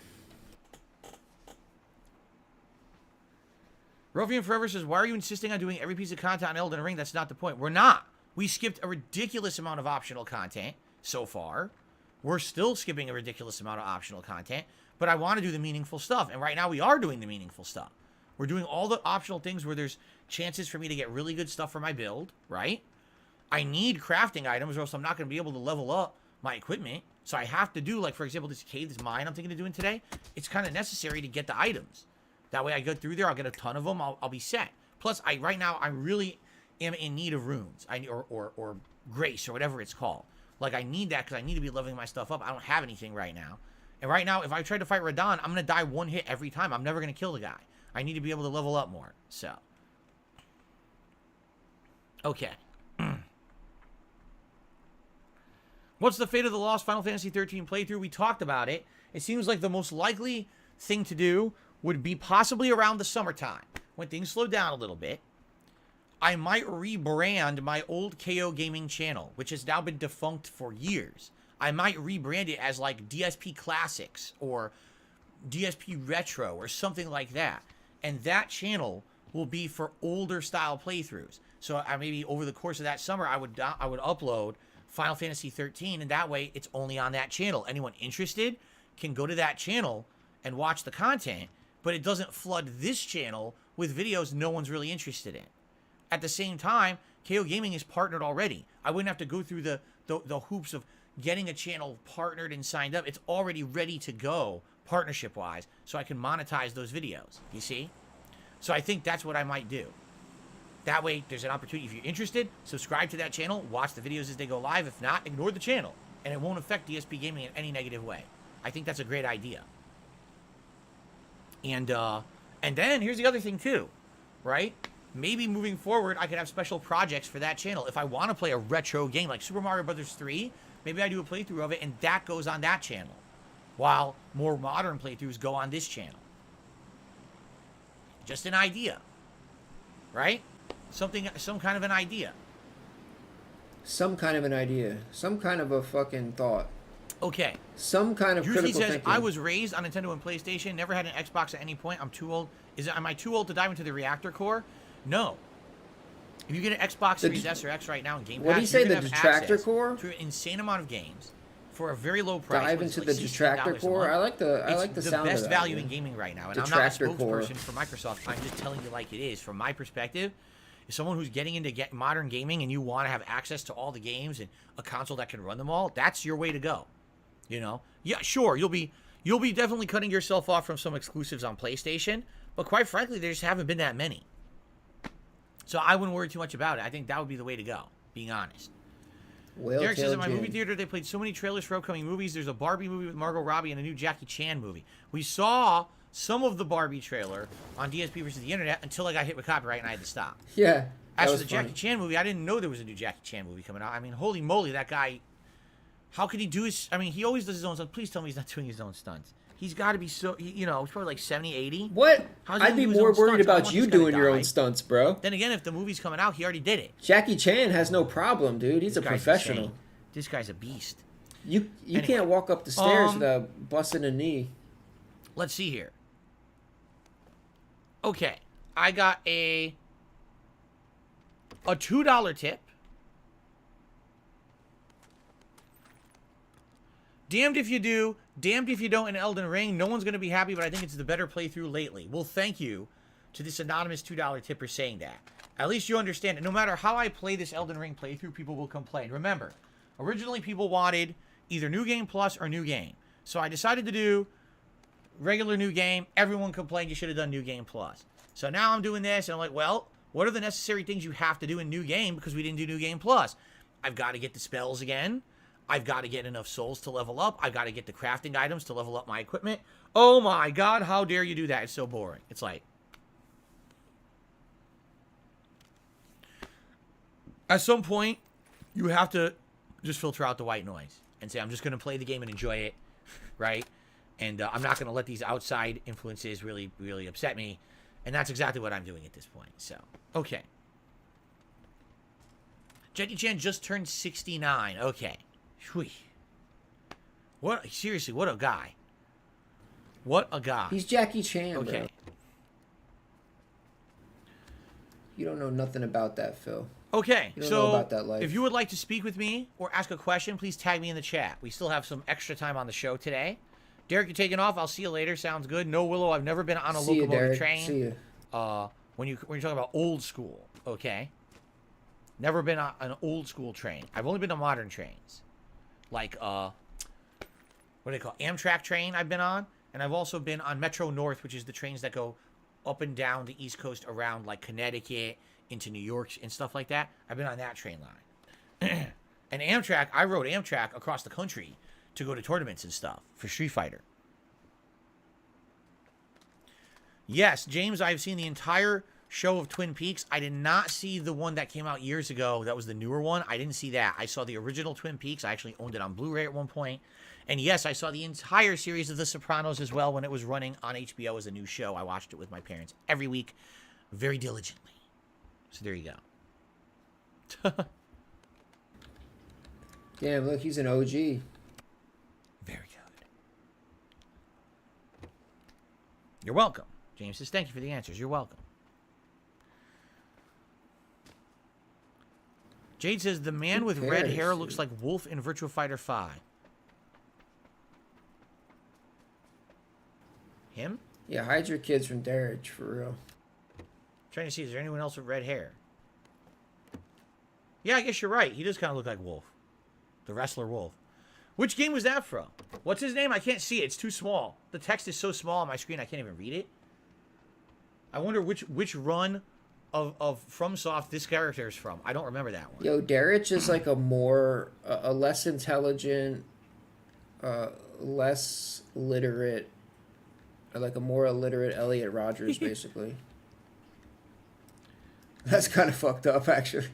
Rofian Forever says, why are you insisting on doing every piece of content on Elden Ring? That's not the point. We're not. We skipped a ridiculous amount of optional content so far. We're still skipping a ridiculous amount of optional content, but I want to do the meaningful stuff. And right now we are doing the meaningful stuff. We're doing all the optional things where there's chances for me to get really good stuff for my build, right? I need crafting items or else I'm not going to be able to level up my equipment. So I have to do, like, for example, this cave, this mine I'm thinking of doing today. It's kind of necessary to get the items. That way I go through there, I'll get a ton of them, I'll be set. Plus, right now, I really am in need of runes. Or grace, or whatever it's called. Like, I need that because I need to be leveling my stuff up. I don't have anything right now. And right now, if I try to fight Radon, I'm going to die one hit every time. I'm never going to kill the guy. I need to be able to level up more. So. Okay. What's the fate of the lost Final Fantasy 13 playthrough? We talked about it. It seems like the most likely thing to do would be possibly around the summertime, when things slow down a little bit. I might rebrand my old KO Gaming channel, which has now been defunct for years. I might rebrand it as like DSP Classics or DSP Retro or something like that. And that channel will be for older style playthroughs. So maybe over the course of that summer, I would upload Final Fantasy 13, and that way it's only on that channel. Anyone interested can go to that channel and watch the content, but it doesn't flood this channel with videos no one's really interested in. At the same time, KO Gaming is partnered already. I wouldn't have to go through the hoops of getting a channel partnered and signed up. It's already ready to go partnership-wise, so I can monetize those videos. You see? So I think that's what I might do. That way, there's an opportunity. If you're interested, subscribe to that channel, watch the videos as they go live. If not, ignore the channel, and it won't affect DSP Gaming in any negative way. I think that's a great idea. And then here's the other thing too, right? Maybe moving forward, I could have special projects for that channel. If I want to play a retro game like Super Mario Bros. 3, maybe I do a playthrough of it, and that goes on that channel, while more modern playthroughs go on this channel. Just an idea, right? Some kind of an idea. Some kind of an idea. Some kind of a fucking thought. Okay. Some kind of Usually critical says, thinking. I was raised on Nintendo and PlayStation, never had an Xbox at any point. I'm too old. Am I too old to dive into the reactor core? No. If you get an Xbox Series S or X right now in Game Pass, what do you say, the have detractor access core? to an insane amount of games for a very low price. Dive into the detractor core. I like the sound of that. It's the best value in gaming right now, and I'm not a spokesperson for Microsoft. I'm just telling you like it is. From my perspective, as someone who's getting into modern gaming and you want to have access to all the games and a console that can run them all, that's your way to go. You know, yeah, sure, you'll be definitely cutting yourself off from some exclusives on PlayStation, but quite frankly, there just haven't been that many. So I wouldn't worry too much about it. I think that would be the way to go, being honest. Derek says, in my movie theater, they played so many trailers for upcoming movies. There's a Barbie movie with Margot Robbie and a new Jackie Chan movie. We saw some of the Barbie trailer on DSP versus the internet until I got hit with copyright and I had to stop. Yeah. As for the Jackie Chan movie, I didn't know there was a new Jackie Chan movie coming out. I mean, holy moly, that guy... How could he do his... I mean, he always does his own stunts. Please tell me he's not doing his own stunts. He's got to be so... he's probably like 70, 80. What? I'd be more worried about you doing your own stunts, bro. Then again, if the movie's coming out, he already did it. Jackie Chan has no problem, dude. He's a professional. Insane. This guy's a beast. You can't walk up the stairs without busting a knee. Let's see here. Okay. I got a $2 tip. Damned if you do, damned if you don't in Elden Ring. No one's going to be happy, but I think it's the better playthrough lately. Well, thank you to this anonymous $2 tipper saying that. At least you understand it. No matter how I play this Elden Ring playthrough, people will complain. Remember, originally people wanted either New Game Plus or New Game. So I decided to do regular New Game. Everyone complained you should have done New Game Plus. So now I'm doing this, and I'm like, well, what are the necessary things you have to do in New Game because we didn't do New Game Plus? I've got to get the spells again. I've got to get enough souls to level up. I've got to get the crafting items to level up my equipment. Oh my god, how dare you do that? It's so boring. It's like... At some point, you have to just filter out the white noise and say, I'm just going to play the game and enjoy it, right? And I'm not going to let these outside influences really, really upset me. And that's exactly what I'm doing at this point. So, okay. Jackie Chan just turned 69. Okay. Whew. What? Seriously, what a guy. What a guy. He's Jackie Chan, okay. Bro. You don't know nothing about that, Phil. Okay, you don't know about that life. If you would like to speak with me or ask a question, please tag me in the chat. We still have some extra time on the show today. Derek, you're taking off. I'll see you later. Sounds good. No, Willow, I've never been on a locomotive train. See you. When you're talking about old school, okay? Never been on an old school train. I've only been on modern trains. Like, what do they call it? Amtrak train I've been on. And I've also been on Metro North, which is the trains that go up and down the East Coast around, like, Connecticut, into New York, and stuff like that. I've been on that train line. And Amtrak, I rode Amtrak across the country to go to tournaments and stuff for Street Fighter. Yes, James, I've seen the entire show of Twin Peaks. I did not see the one that came out years ago. That was the newer one. I didn't see that. I saw the original Twin Peaks. I actually owned it on Blu-ray at one point. And yes, I saw the entire series of The Sopranos as well when it was running on HBO as a new show. I watched it with my parents every week very diligently. So there you go. Damn, look, he's an OG. Very good. You're welcome. James says, thank you for the answers. You're welcome. Jade says, the man with red hair looks like Wolf in Virtua Fighter 5. Him? Yeah, hide your kids from Darage, for real. I'm trying to see, is there anyone else with red hair? Yeah, I guess you're right. He does kind of look like Wolf. The wrestler Wolf. Which game was that from? What's his name? I can't see it. It's too small. The text is so small on my screen I can't even read it. I wonder which run of FromSoft this character is from. I don't remember that one. Yo, Darich is like a less intelligent, less literate, or like a more illiterate Elliot Rodgers, basically. That's kind of fucked up, actually.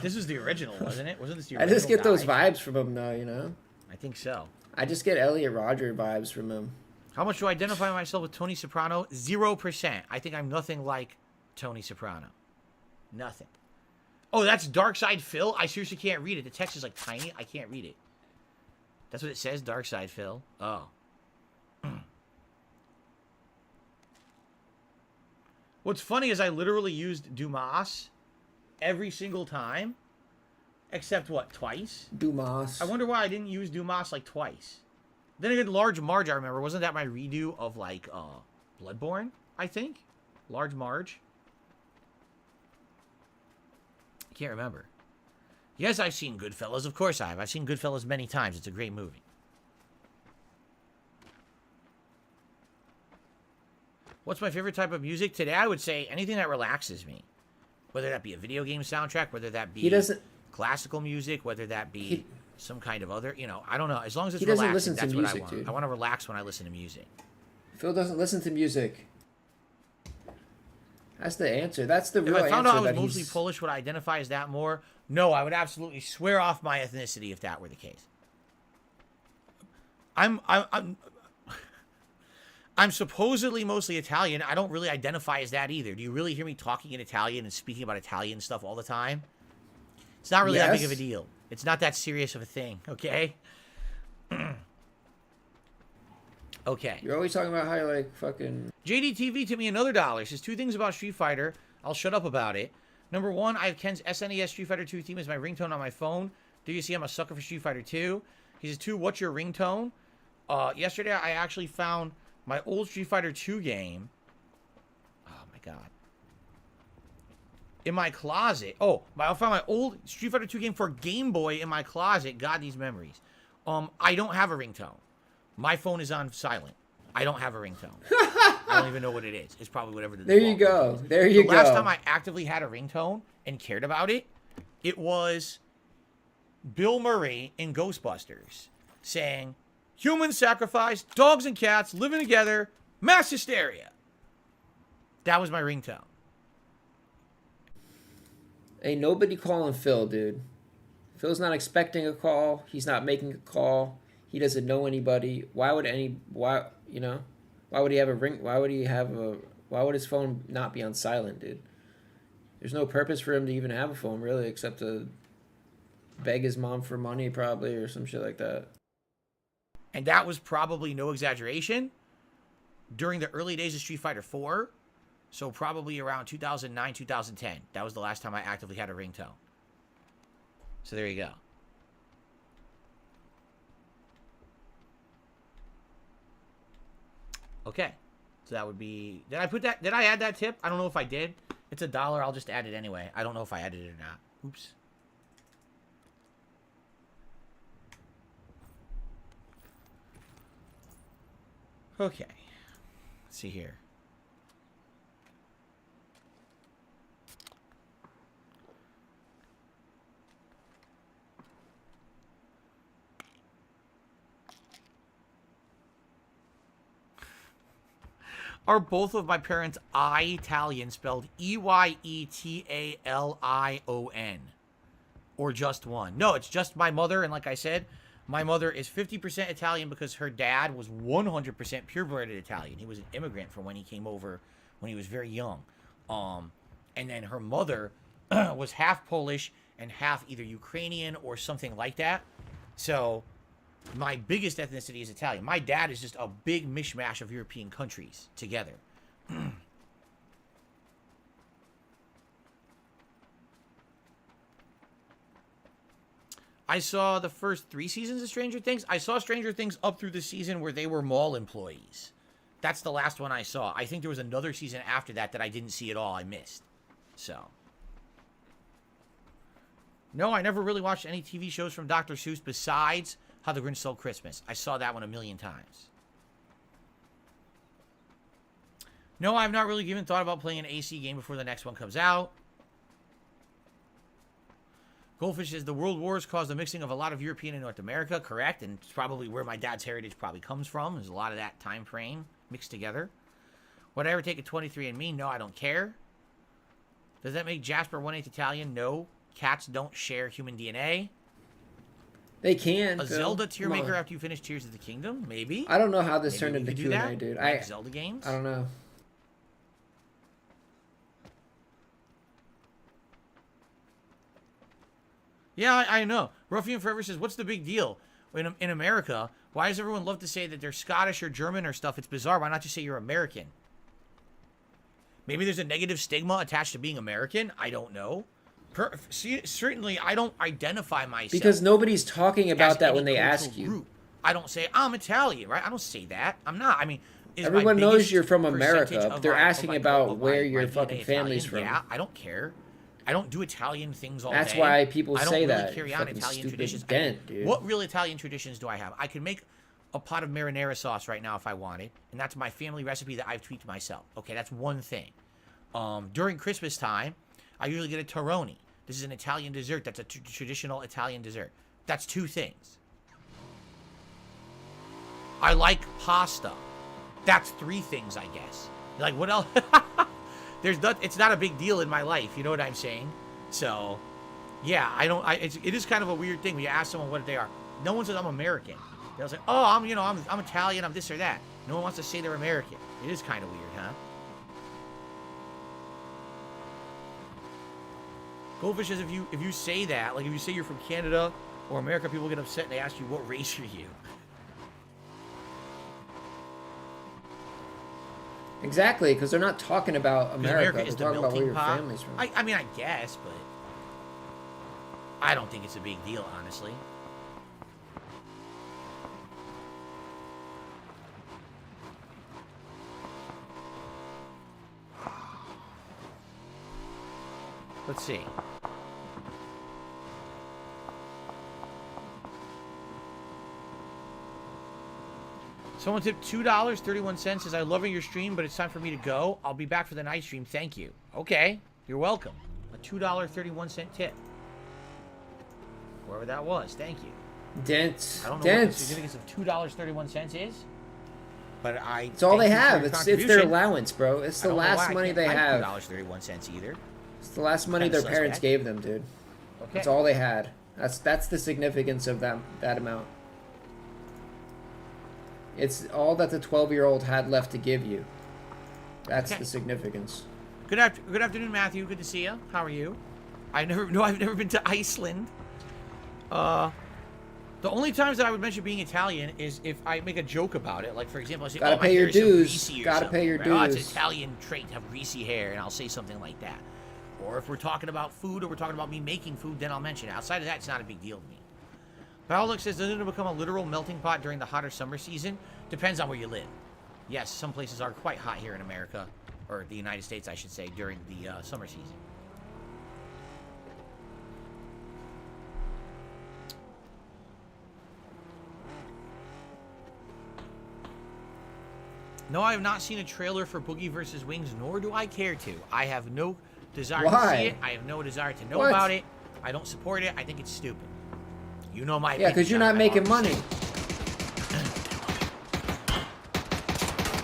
This was the original, wasn't it? Wasn't this the I original just get those guy? vibes from him, though, you know? I think so. I just get Elliot Rodger vibes from him. How much do I identify myself with Tony Soprano? 0%. I think I'm nothing like Tony Soprano. Nothing. Oh, that's Darkside Phil? I seriously can't read it. The text is like tiny. I can't read it. That's what it says, Darkside Phil. Oh. What's funny is I literally used Dumas every single time. Except what, twice? Dumas. I wonder why I didn't use Dumas like twice. Then again, Large Marge, I remember. Wasn't that my redo of like Bloodborne, I think? Large Marge. I can't remember. Yes, I've seen Goodfellas. Of course I have. I've seen Goodfellas many times. It's a great movie. What's my favorite type of music? Today, I would say anything that relaxes me. Whether that be a video game soundtrack, whether that be classical music, whether that be some kind of other, you know, I don't know. As long as it's relaxing, that's what I want. Dude. I want to relax when I listen to music. Phil doesn't listen to music. That's the answer. That's the real answer. If I found out I was mostly Polish, would I identify as that more? No, I would absolutely swear off my ethnicity if that were the case. I'm supposedly mostly Italian. I don't really identify as that either. Do you really hear me talking in Italian and speaking about Italian stuff all the time? It's not really that big of a deal. It's not that serious of a thing, okay? Okay. You're always talking about how you're like fucking... JDTV to me another $1. Says 2 things about Street Fighter. I'll shut up about it. Number 1, I have Ken's SNES Street Fighter 2 theme as my ringtone on my phone. Do you see I'm a sucker for Street Fighter 2? He says 2, what's your ringtone? Yesterday I actually found my old Street Fighter 2 game. Oh my god. In my closet. Oh, I found my old Street Fighter 2 game for Game Boy in my closet. God, these memories. I don't have a ringtone. My phone is on silent. I don't have a ringtone. I don't even know what it is. It's probably whatever the There you go. There you go. The last time I actively had a ringtone and cared about it, it was Bill Murray in Ghostbusters saying, "Human sacrifice, dogs and cats living together, mass hysteria." That was my ringtone. Ain't nobody calling Phil, dude. Phil's not expecting a call. He's not making a call. He doesn't know anybody. Why would he have a ring? Why would his phone not be on silent, dude? There's no purpose for him to even have a phone, really, except to beg his mom for money, probably, or some shit like that. And that was probably no exaggeration during the early days of Street Fighter 4. So probably around 2009, 2010. That was the last time I actively had a ringtone. So there you go. Okay. So that would be... Did I add that tip? I don't know if I did. It's $1. I'll just add it anyway. I don't know if I added it or not. Oops. Okay. Let's see here. Are both of my parents Italian, spelled Eyetalion? Or just one? No, it's just my mother, and like I said, my mother is 50% Italian because her dad was 100% pureblooded Italian. He was an immigrant from when he came over when he was very young. And then her mother was half Polish and half either Ukrainian or something like that. So my biggest ethnicity is Italian. My dad is just a big mishmash of European countries together. I saw the first 3 seasons of Stranger Things. I saw Stranger Things up through the season where they were mall employees. That's the last one I saw. I think there was another season after that that I didn't see at all. I missed. So. No, I never really watched any TV shows from Dr. Seuss besides How the Grinch Stole Christmas. I saw that one a million times. No, I've not really given thought about playing an AC game before the next one comes out. Goldfish says the world wars caused the mixing of a lot of European and North America. Correct, and it's probably where my dad's heritage probably comes from. There's a lot of that time frame mixed together. Would I ever take a 23andMe? No, I don't care. Does that make Jasper 1/8 Italian? No. Cats don't share human DNA. They can. A Zelda tier maker after you finish Tears of the Kingdom? Maybe. I don't know how this turned Maybe into we could do Q&A, that. dude. Like Zelda games? I don't know. Yeah, I know. Ruffian Forever says, what's the big deal? In America, why does everyone love to say that they're Scottish or German or stuff? It's bizarre. Why not just say you're American? Maybe there's a negative stigma attached to being American. I don't know. Certainly, I don't identify myself. Because nobody's talking about that when they ask you. Group. I don't say, I'm Italian, right? I don't say that. I'm not. I mean, everyone knows you're from America. They're asking about where your fucking family's from. Yeah, I don't care. I don't do Italian things all day. That's why people say that. I don't really carry on Italian traditions. Dude. What real Italian traditions do I have? I can make a pot of marinara sauce right now if I wanted, and that's my family recipe that I've tweaked myself. Okay, that's one thing. During Christmas time, I usually get a Torroni. This is an Italian dessert. That's a traditional Italian dessert. That's two things. I like pasta. That's three things, I guess. Like, what else? It's not a big deal in my life. You know what I'm saying? So, yeah, it is kind of a weird thing when you ask someone what they are. No one says I'm American. They'll say, oh, I'm Italian, I'm this or that. No one wants to say they're American. It is kind of weird, huh? Goldfish says if you say that, like if you say you're from Canada or America, people get upset and they ask you what race are you. Exactly, because they're not talking about America. They're is talking about where your family's from. I mean, I guess, but I don't think it's a big deal, honestly. Let's see. Someone tipped $2.31. Says, I'm loving your stream, but it's time for me to go. I'll be back for the night stream. Thank you. Okay. You're welcome. A $2.31 tip. Whoever that was. Thank you. Dents. I don't know what the significance of $2.31 is. But it's all they have. It's their allowance, bro. It's the last money they have. $2.31 either. It's the last money their parents gave them, dude. Okay. That's all they had. That's the significance of that amount. It's all that the 12-year-old had left to give you. That's the significance. Good afternoon, Matthew. Good to see you. How are you? I've never been to Iceland. The only times that I would mention being Italian is if I make a joke about it. Like, for example, I say, gotta pay your dues. Gotta pay your dues. Oh, it's an Italian trait to have greasy hair, and I'll say something like that. Or if we're talking about food or we're talking about me making food, then I'll mention it. Outside of that, it's not a big deal to me. Paolo says, doesn't it become a literal melting pot during the hotter summer season? Depends on where you live. Yes, some places are quite hot here in America, or the United States, I should say, during the summer season. No, I have not seen a trailer for Boogie vs. Wings, nor do I care to. I have no desire to see it. I have no desire to know about it. I don't support it. I think it's stupid. You know my opinion. Yeah, because you're not making money.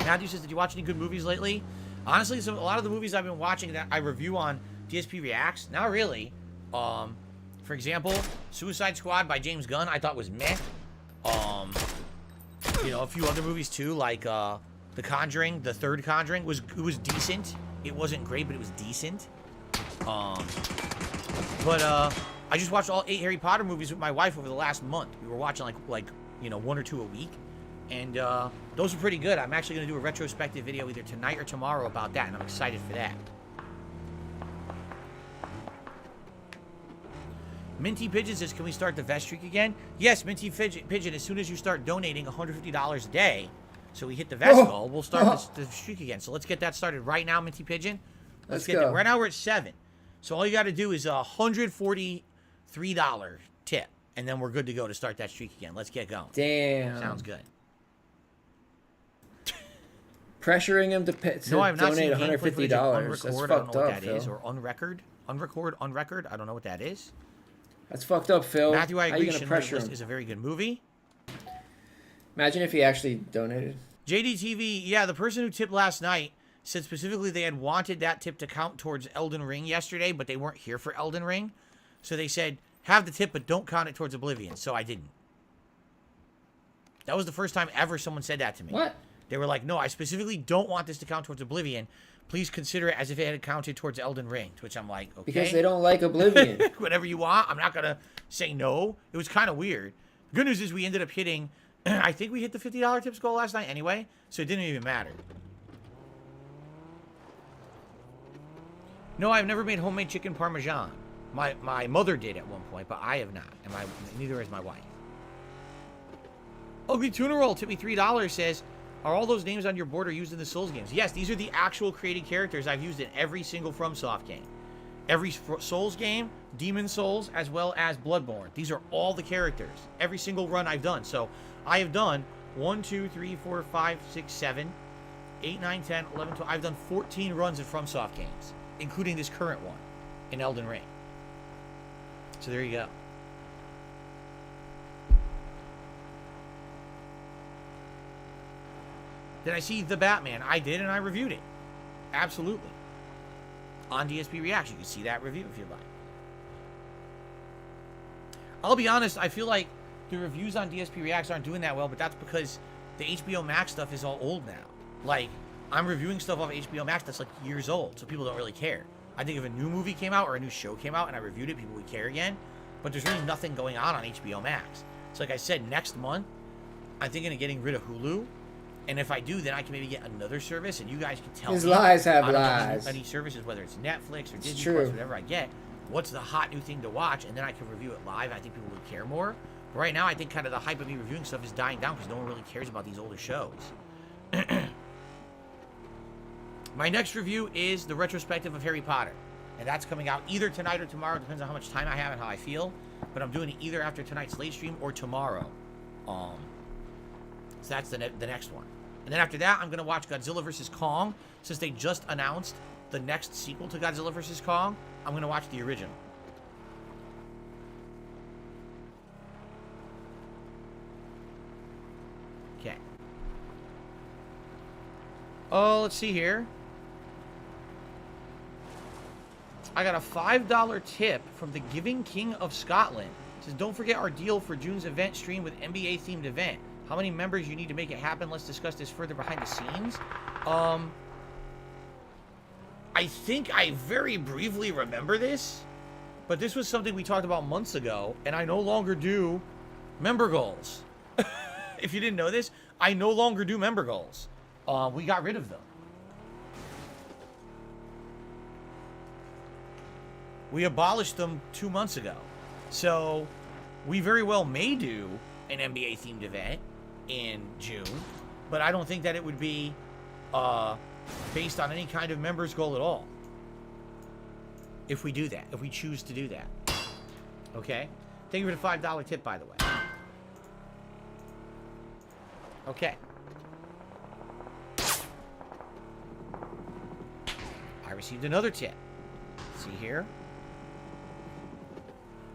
Matthew says, did you watch any good movies lately? Honestly, a lot of the movies I've been watching that I review on DSP Reacts, not really. For example, Suicide Squad by James Gunn, I thought was meh. You know, a few other movies too, like The Conjuring, the third Conjuring, was decent. It wasn't great, but it was decent. I just watched all 8 Harry Potter movies with my wife over the last month. We were watching like 1 or 2 a week. And those are pretty good. I'm actually going to do a retrospective video either tonight or tomorrow about that, and I'm excited for that. Minty Pigeon says, can we start the vest streak again? Yes, Minty Pigeon, as soon as you start donating $150 a day, so we hit the vest goal, we'll start the streak again. So let's get that started right now, Minty Pigeon. Let's get there. Right now we're at 7. So all you got to do is 143 $3 tip, and then we're good to go to start that streak again. Let's get going. Damn. Sounds good. Pressuring him to, No, I've not donate seen gameplay footage of $150. Unrecord. That's I don't fucked know what up, that is, Phil. or unrecord. I don't know what that is. That's fucked up, Phil. Matthew, I How agree. you gonna Schindler's pressure List him? is a very good movie. Imagine if he actually donated. JDTV, yeah, the person who tipped last night said specifically they had wanted that tip to count towards Elden Ring yesterday, but they weren't here for Elden Ring. So they said, have the tip, but don't count it towards Oblivion. So I didn't. That was the first time ever someone said that to me. What? They were like, no, I specifically don't want this to count towards Oblivion. Please consider it as if it had counted towards Elden Ring. To which I'm like, okay. Because they don't like Oblivion. Whatever you want. I'm not going to say no. It was kind of weird. The good news is we ended up hitting, I think we hit the $50 tips goal last night anyway, so it didn't even matter. No, I've never made homemade chicken parmesan. My mother did at one point, but I have not. And neither has my wife. Ugly Tuna Roll tipped me $3, says, are all those names on your board are used in the Souls games? Yes, these are the actual created characters I've used in every single FromSoft game. Every Souls game, Demon Souls, as well as Bloodborne. These are all the characters. Every single run I've done. So I have done 1, 2, 3, 4, 5, 6, 7, 8, 9, 10, 11, 12. I've done 14 runs of FromSoft games, including this current one in Elden Ring. So there you go. Did I see The Batman? I did, and I reviewed it. Absolutely. On DSP Reaction. You can see that review if you'd like. I'll be honest, I feel like the reviews on DSP Reacts aren't doing that well, but that's because the HBO Max stuff is all old now. Like, I'm reviewing stuff off HBO Max that's like years old, so people don't really care. I think if a new movie came out or a new show came out and I reviewed it, people would care again. But there's really nothing going on HBO Max. So like I said, next month, I'm thinking of getting rid of Hulu. And if I do, then I can maybe get another service, and you guys can tell His me lies have out of lies. any services, whether it's Netflix or Disney true. Plus, whatever I get, what's the hot new thing to watch, and then I can review it live. I think people would care more. But right now, I think kind of the hype of me reviewing stuff is dying down because no one really cares about these older shows. My next review is the retrospective of Harry Potter, and that's coming out either tonight or tomorrow. Depends on how much time I have and how I feel. But I'm doing it either after tonight's late stream or tomorrow. So that's the next one. And then after that, I'm going to watch Godzilla vs. Kong. Since they just announced the next sequel to Godzilla vs. Kong, I'm going to watch the original. Okay. Oh, let's see here. I got a $5 tip from the Giving King of Scotland. It says, don't forget our deal for June's event stream with NBA-themed event. How many members you need to make it happen? Let's discuss this further behind the scenes. I think I very briefly remember this, but this was something we talked about months ago, and I no longer do member goals. If you didn't know this, I no longer do member goals. We got rid of them. We abolished them 2 months ago. So we very well may do an NBA-themed event in June, but I don't think that it would be based on any kind of members goal at all. If we do that, if we choose to do that. Okay? Thank you for the $5 tip, by the way. Okay. I received another tip. See here?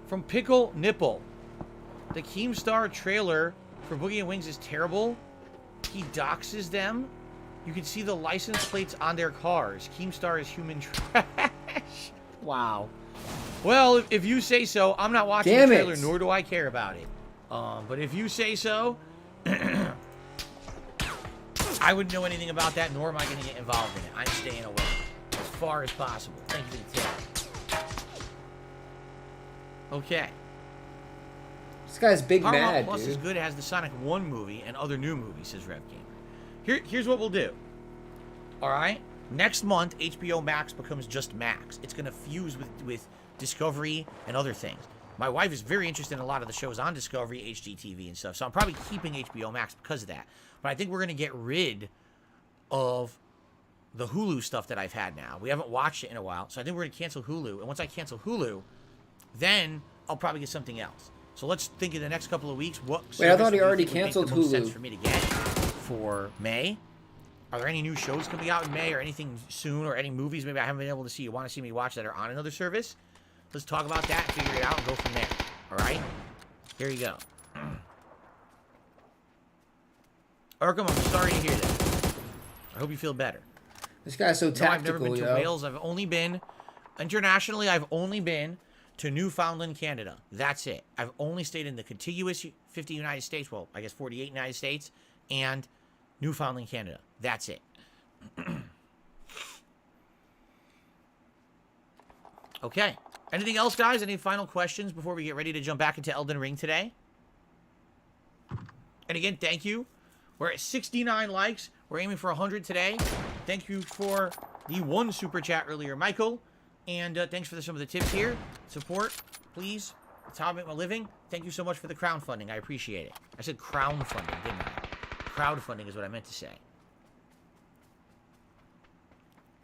From Pickle Nipple. The Keemstar trailer for Boogie and Wings is terrible. He doxes them. You can see the license plates on their cars. Keemstar is human trash. Wow. Well, if you say so, I'm not watching the trailer, nor do I care about it. But if you say so, I wouldn't know anything about that, nor am I going to get involved in it. I'm staying away as far as possible. Thank you for the tip. Okay. This guy's big Paramount mad, Plus dude. is good. It has the Sonic 1 movie and other new movies, says Rev Gamer. Here's what we'll do. All right? Next month, HBO Max becomes just Max. It's going to fuse with Discovery and other things. My wife is very interested in a lot of the shows on Discovery, HGTV, and stuff. So I'm probably keeping HBO Max because of that. But I think we're going to get rid of the Hulu stuff that I've had now. We haven't watched it in a while. So I think we're going to cancel Hulu. And once I cancel Hulu, then I'll probably get something else. So let's think in the next couple of weeks. What Wait, I thought he service already would make canceled the most sense Hulu. for me to get for May? Are there any new shows coming out in May or anything soon or any movies maybe I haven't been able to see you want to see me watch that are on another service? Let's talk about that and figure it out and go from there. All right? Here you go. Arkham, I'm sorry to hear that. I hope you feel better. This guy's so tactical, I've never been to Wales. I've only been, internationally, I've only been to Newfoundland, Canada. That's it. I've only stayed in the contiguous 50 United States, well, I guess 48 United States, and Newfoundland, Canada. That's it. Okay. Anything else, guys? Any final questions before we get ready to jump back into Elden Ring today? And again, thank you. We're at 69 likes. We're aiming for 100 today. Thank you for the one super chat earlier, Michael. And thanks for some of the tips here. Support, please. It's how I make my living. Thank you so much for the crowdfunding. I appreciate it. I said crowdfunding, didn't I? Crowdfunding is what I meant to say.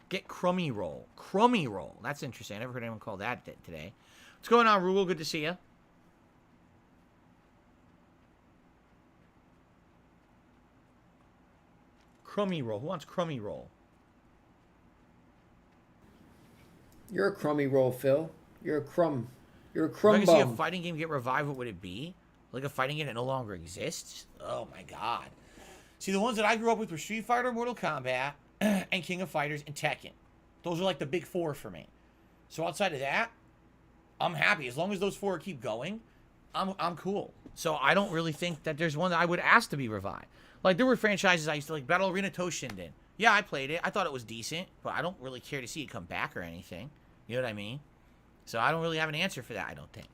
Get crummy roll. Crummy roll. That's interesting. I never heard anyone call that today. What's going on, Rule? Good to see you. Crummy roll. Who wants crummy roll? You're a crummy roll, Phil. You're a crumb. You're a If I crumb could see a bum. fighting game get revived, what would it be? Like a fighting game that no longer exists? Oh my god. See, the ones that I grew up with were Street Fighter, Mortal Kombat, and King of Fighters, and Tekken. Those are like the big four for me. So outside of that, I'm happy. As long as those four keep going, I'm cool. So I don't really think that there's one that I would ask to be revived. Like, there were franchises I used to like, Battle Arena Toshinden. Yeah, I played it. I thought it was decent, but I don't really care to see it come back or anything. You know what I mean? So I don't really have an answer for that, I don't think.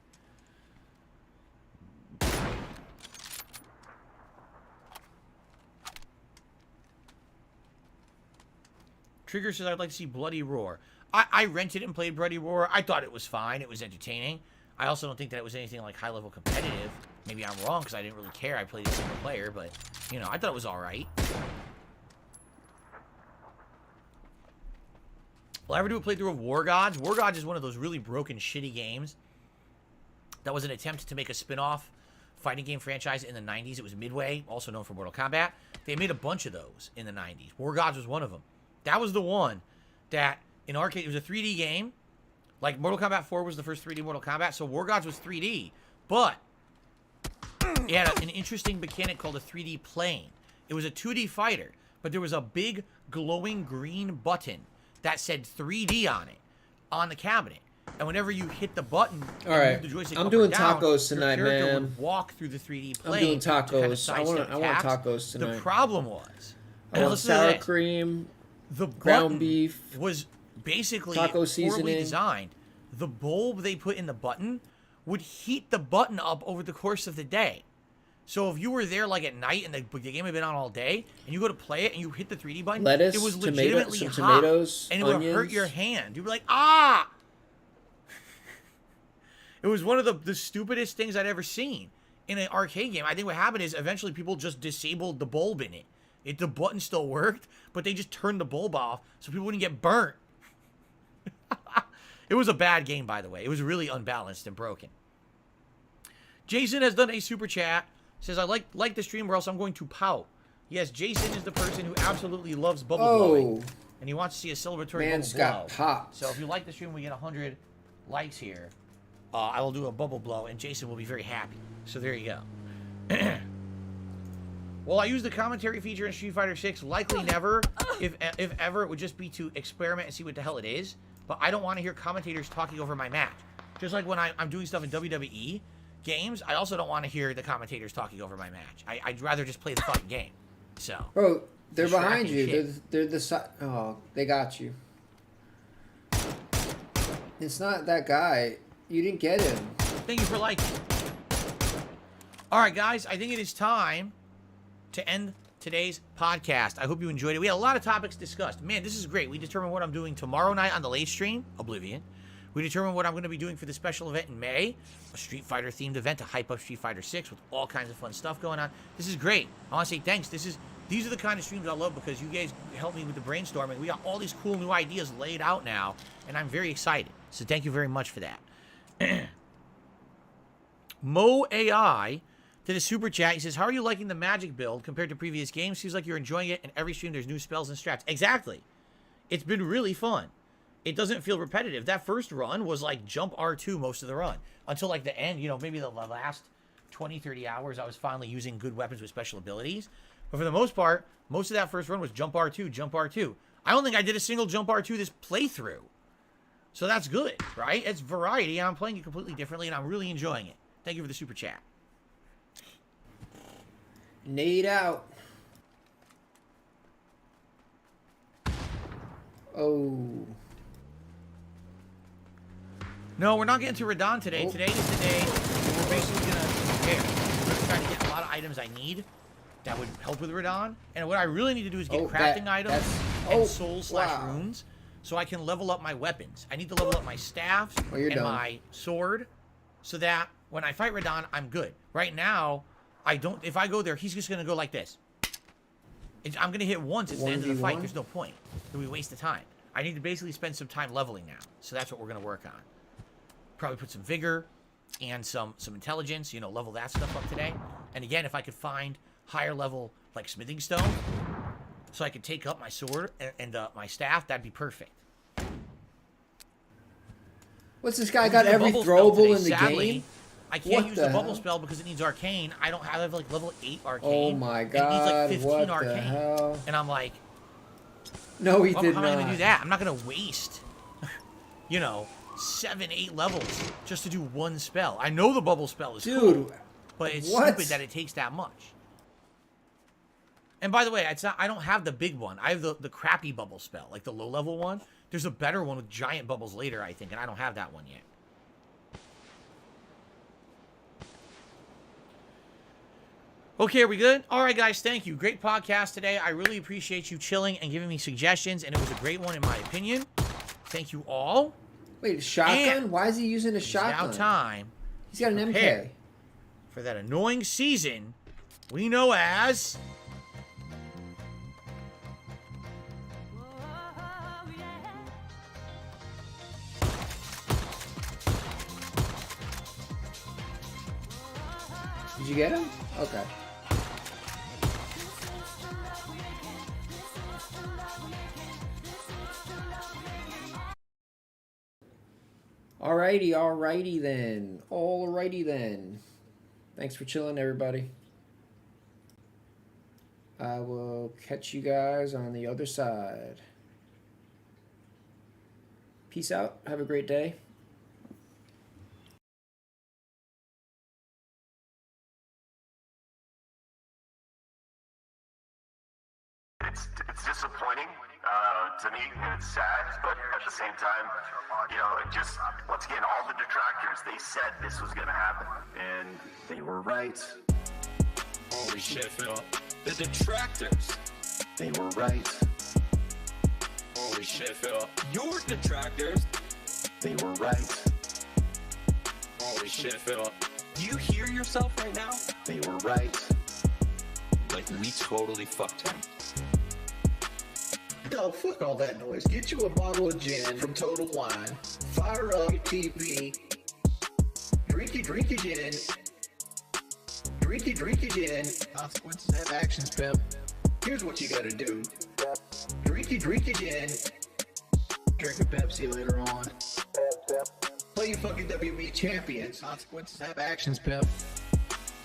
Trigger says, I'd like to see Bloody Roar. I rented it and played Bloody Roar. I thought it was fine. It was entertaining. I also don't think that it was anything like high-level competitive. Maybe I'm wrong because I didn't really care. I played a single player, but, you know, I thought it was all right. Will I ever do a playthrough of War Gods? War Gods is one of those really broken, shitty games that was an attempt to make a spin-off fighting game franchise in the 90s. It was Midway, also known for Mortal Kombat. They made a bunch of those in the 90s. War Gods was one of them. That was the one that, in arcade, it was a 3D game. Like, Mortal Kombat 4 was the first 3D Mortal Kombat, so War Gods was 3D. But it had an interesting mechanic called a 3D plane. It was a 2D fighter, but there was a big glowing green button that said 3D on it, on the cabinet. And whenever you hit the button, all right, move the joystick I'm up doing or down, tacos tonight, your character man. would walk through the 3D plane. I'm doing tacos. To kind of sidestep I want attacks. tacos tonight. The problem was, I want listen to sour this. cream, The ground beef, was basically taco poorly seasoning. designed. The bulb they put in the button would heat the button up over the course of the day. So if you were there like at night and the game had been on all day, and you go to play it and you hit the 3D button, lettuce, it was tomato, legitimately some hot, tomatoes, and it onions. would hurt your hand. You'd be like, ah! It was one of the stupidest things I'd ever seen in an arcade game. I think what happened is eventually people just disabled the bulb in it. The button still worked, but they just turned the bulb off so people wouldn't get burnt. It was a bad game, by the way. It was really unbalanced and broken. Jason has done a super chat. Says, I like the stream or else I'm going to pout. Yes, Jason is the person who absolutely loves bubble blowing. And he wants to see a celebratory Man's bubble got blow. popped. So if you like the stream, we get 100 likes here. I will do a bubble blow, and Jason will be very happy. So there you go. Well, I use the commentary feature in Street Fighter 6. Likely never. If ever, it would just be to experiment and see what the hell it is. But I don't want to hear commentators talking over my match. Just like when I'm doing stuff in WWE games, I also don't want to hear the commentators talking over my match. I'd rather just play the fucking game. So. Bro, they're behind distracting you. shit. They're the side. Oh, they got you. It's not that guy. You didn't get him. Thank you for liking. All right, guys. I think it is time to end today's podcast. I hope you enjoyed it. We had a lot of topics discussed. Man, this is great. We determined what I'm doing tomorrow night on the late stream, Oblivion. We determined what I'm going to be doing for the special event in May, a Street Fighter themed event to hype up Street Fighter 6 with all kinds of fun stuff going on. This is great. I want to say thanks. These are the kind of streams I love because you guys helped me with the brainstorming. We got all these cool new ideas laid out now, and I'm very excited. So thank you very much for that. Mo AI did a super chat. He says, how are you liking the magic build compared to previous games? Seems like you're enjoying it, and every stream there's new spells and strats. Exactly. It's been really fun. It doesn't feel repetitive. That first run was like jump R2 most of the run. Until like the end, you know, maybe the last 20, 30 hours, I was finally using good weapons with special abilities. But for the most part, most of that first run was jump R2, jump R2. I don't think I did a single jump R2 this playthrough. So that's good, right? It's variety, and I'm playing it completely differently, and I'm really enjoying it. Thank you for the super chat. Nade out. Oh. No, we're not getting to Radon today. Oh. Today is the day we're basically going to prepare. We're going to try to get a lot of items I need that would help with Radon. And what I really need to do is get crafting items and souls/runes so I can level up my weapons. I need to level up my staffs and my sword so that when I fight Radon, I'm good. Right now, I don't. If I go there, he's just going to go like this. I'm going to hit once at the end of the fight. There's no point. We waste the time. I need to basically spend some time leveling now. So that's what we're going to work on. Probably put some vigor and some intelligence, you know, level that stuff up today. And again, if I could find higher level, like smithing stone, so I could take up my sword and my staff, that'd be perfect. What's this guy got every throwable in the game? I can't use the bubble spell because it needs arcane. I have like level 8 arcane. Oh my god, it needs like 15 what arcane. The hell? And I'm like, no, he did not. How am I going to do that? I'm not going to waste, you know, 7, 8 levels just to do one spell. I know the bubble spell is cool, but it's stupid that it takes that much. And by the way, it's not, I don't have the big one. I have the crappy bubble spell, like the low level one. There's a better one with giant bubbles later, I think, and I don't have that one yet. Okay, are we good? All right, guys, thank you. Great podcast today. I really appreciate you chilling and giving me suggestions, and it was a great one in my opinion. Thank you all. Wait, shotgun? And why is he using a shotgun? It's now time. He's got an MK. For that annoying season we know as... Did you get him? Okay. Alrighty then. Alrighty then. Thanks for chilling, everybody. I will catch you guys on the other side. Peace out. Have a great day. It's disappointing to me, and it's sad, but at the same time, you know, it just, once again, all the detractors, they said this was going to happen, and they were right. Holy shit, Phil. The detractors. They were right. Holy shit, Phil. Your detractors. They were right. Holy shit, Phil. Do you hear yourself right now? They were right. Like, we totally fucked him. No, fuck all that noise. Get you a bottle of gin from Total Wine. Fire up your TV. Drink your gin. Drink your gin. Consequences have actions, Pep. Here's what you gotta do. Drink your gin. Drink a Pepsi later on. Play your fucking WB champions. Consequences have actions, Pep.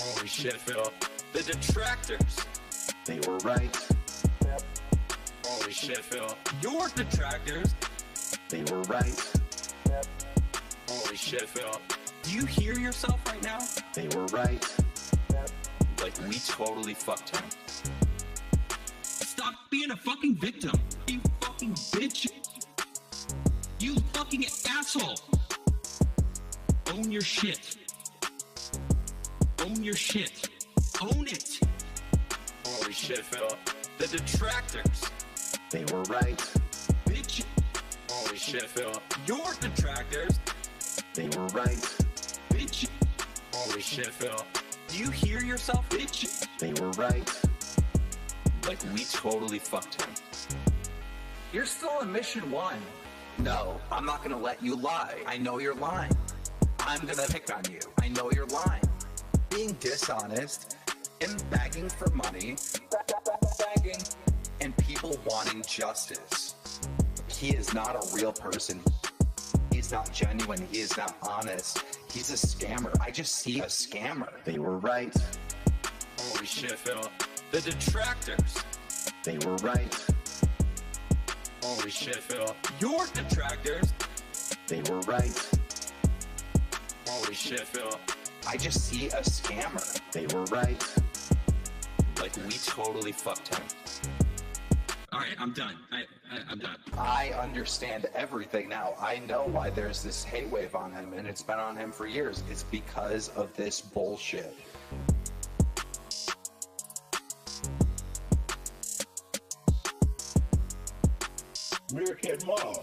Holy shit, Phil. The detractors. They were right. Holy shit, Phil. Your detractors. They were right. Holy shit, Phil. Do you hear yourself right now? They were right. Like, we totally fucked him. Stop being a fucking victim. You fucking bitch. You fucking asshole. Own your shit. Own your shit. Own it. Holy shit, Phil. The detractors. They were right. Bitch. Holy shit, Phil. Your detractors. They were right. Bitch. Holy shit, Phil. Do you hear yourself, bitch? They were right. Like, we totally fucked him. You're still in mission 1. No, I'm not gonna let you lie. I know you're lying. I'm gonna pick on you. I know you're lying. Being dishonest and begging for money, begging, and people wanting justice. He is not a real person. He's not genuine. He is not honest. He's a scammer. I just see a scammer. They were right. Holy shit, Phil. The detractors. They were right. Holy shit, Phil. Your detractors. They were right. Holy shit, Phil. I just see a scammer. They were right. Like, we totally fucked him. Alright, I'm done. I'm done. I understand everything now. I know why there's this hate wave on him, and it's been on him for years. It's because of this bullshit. Meerkat Mom.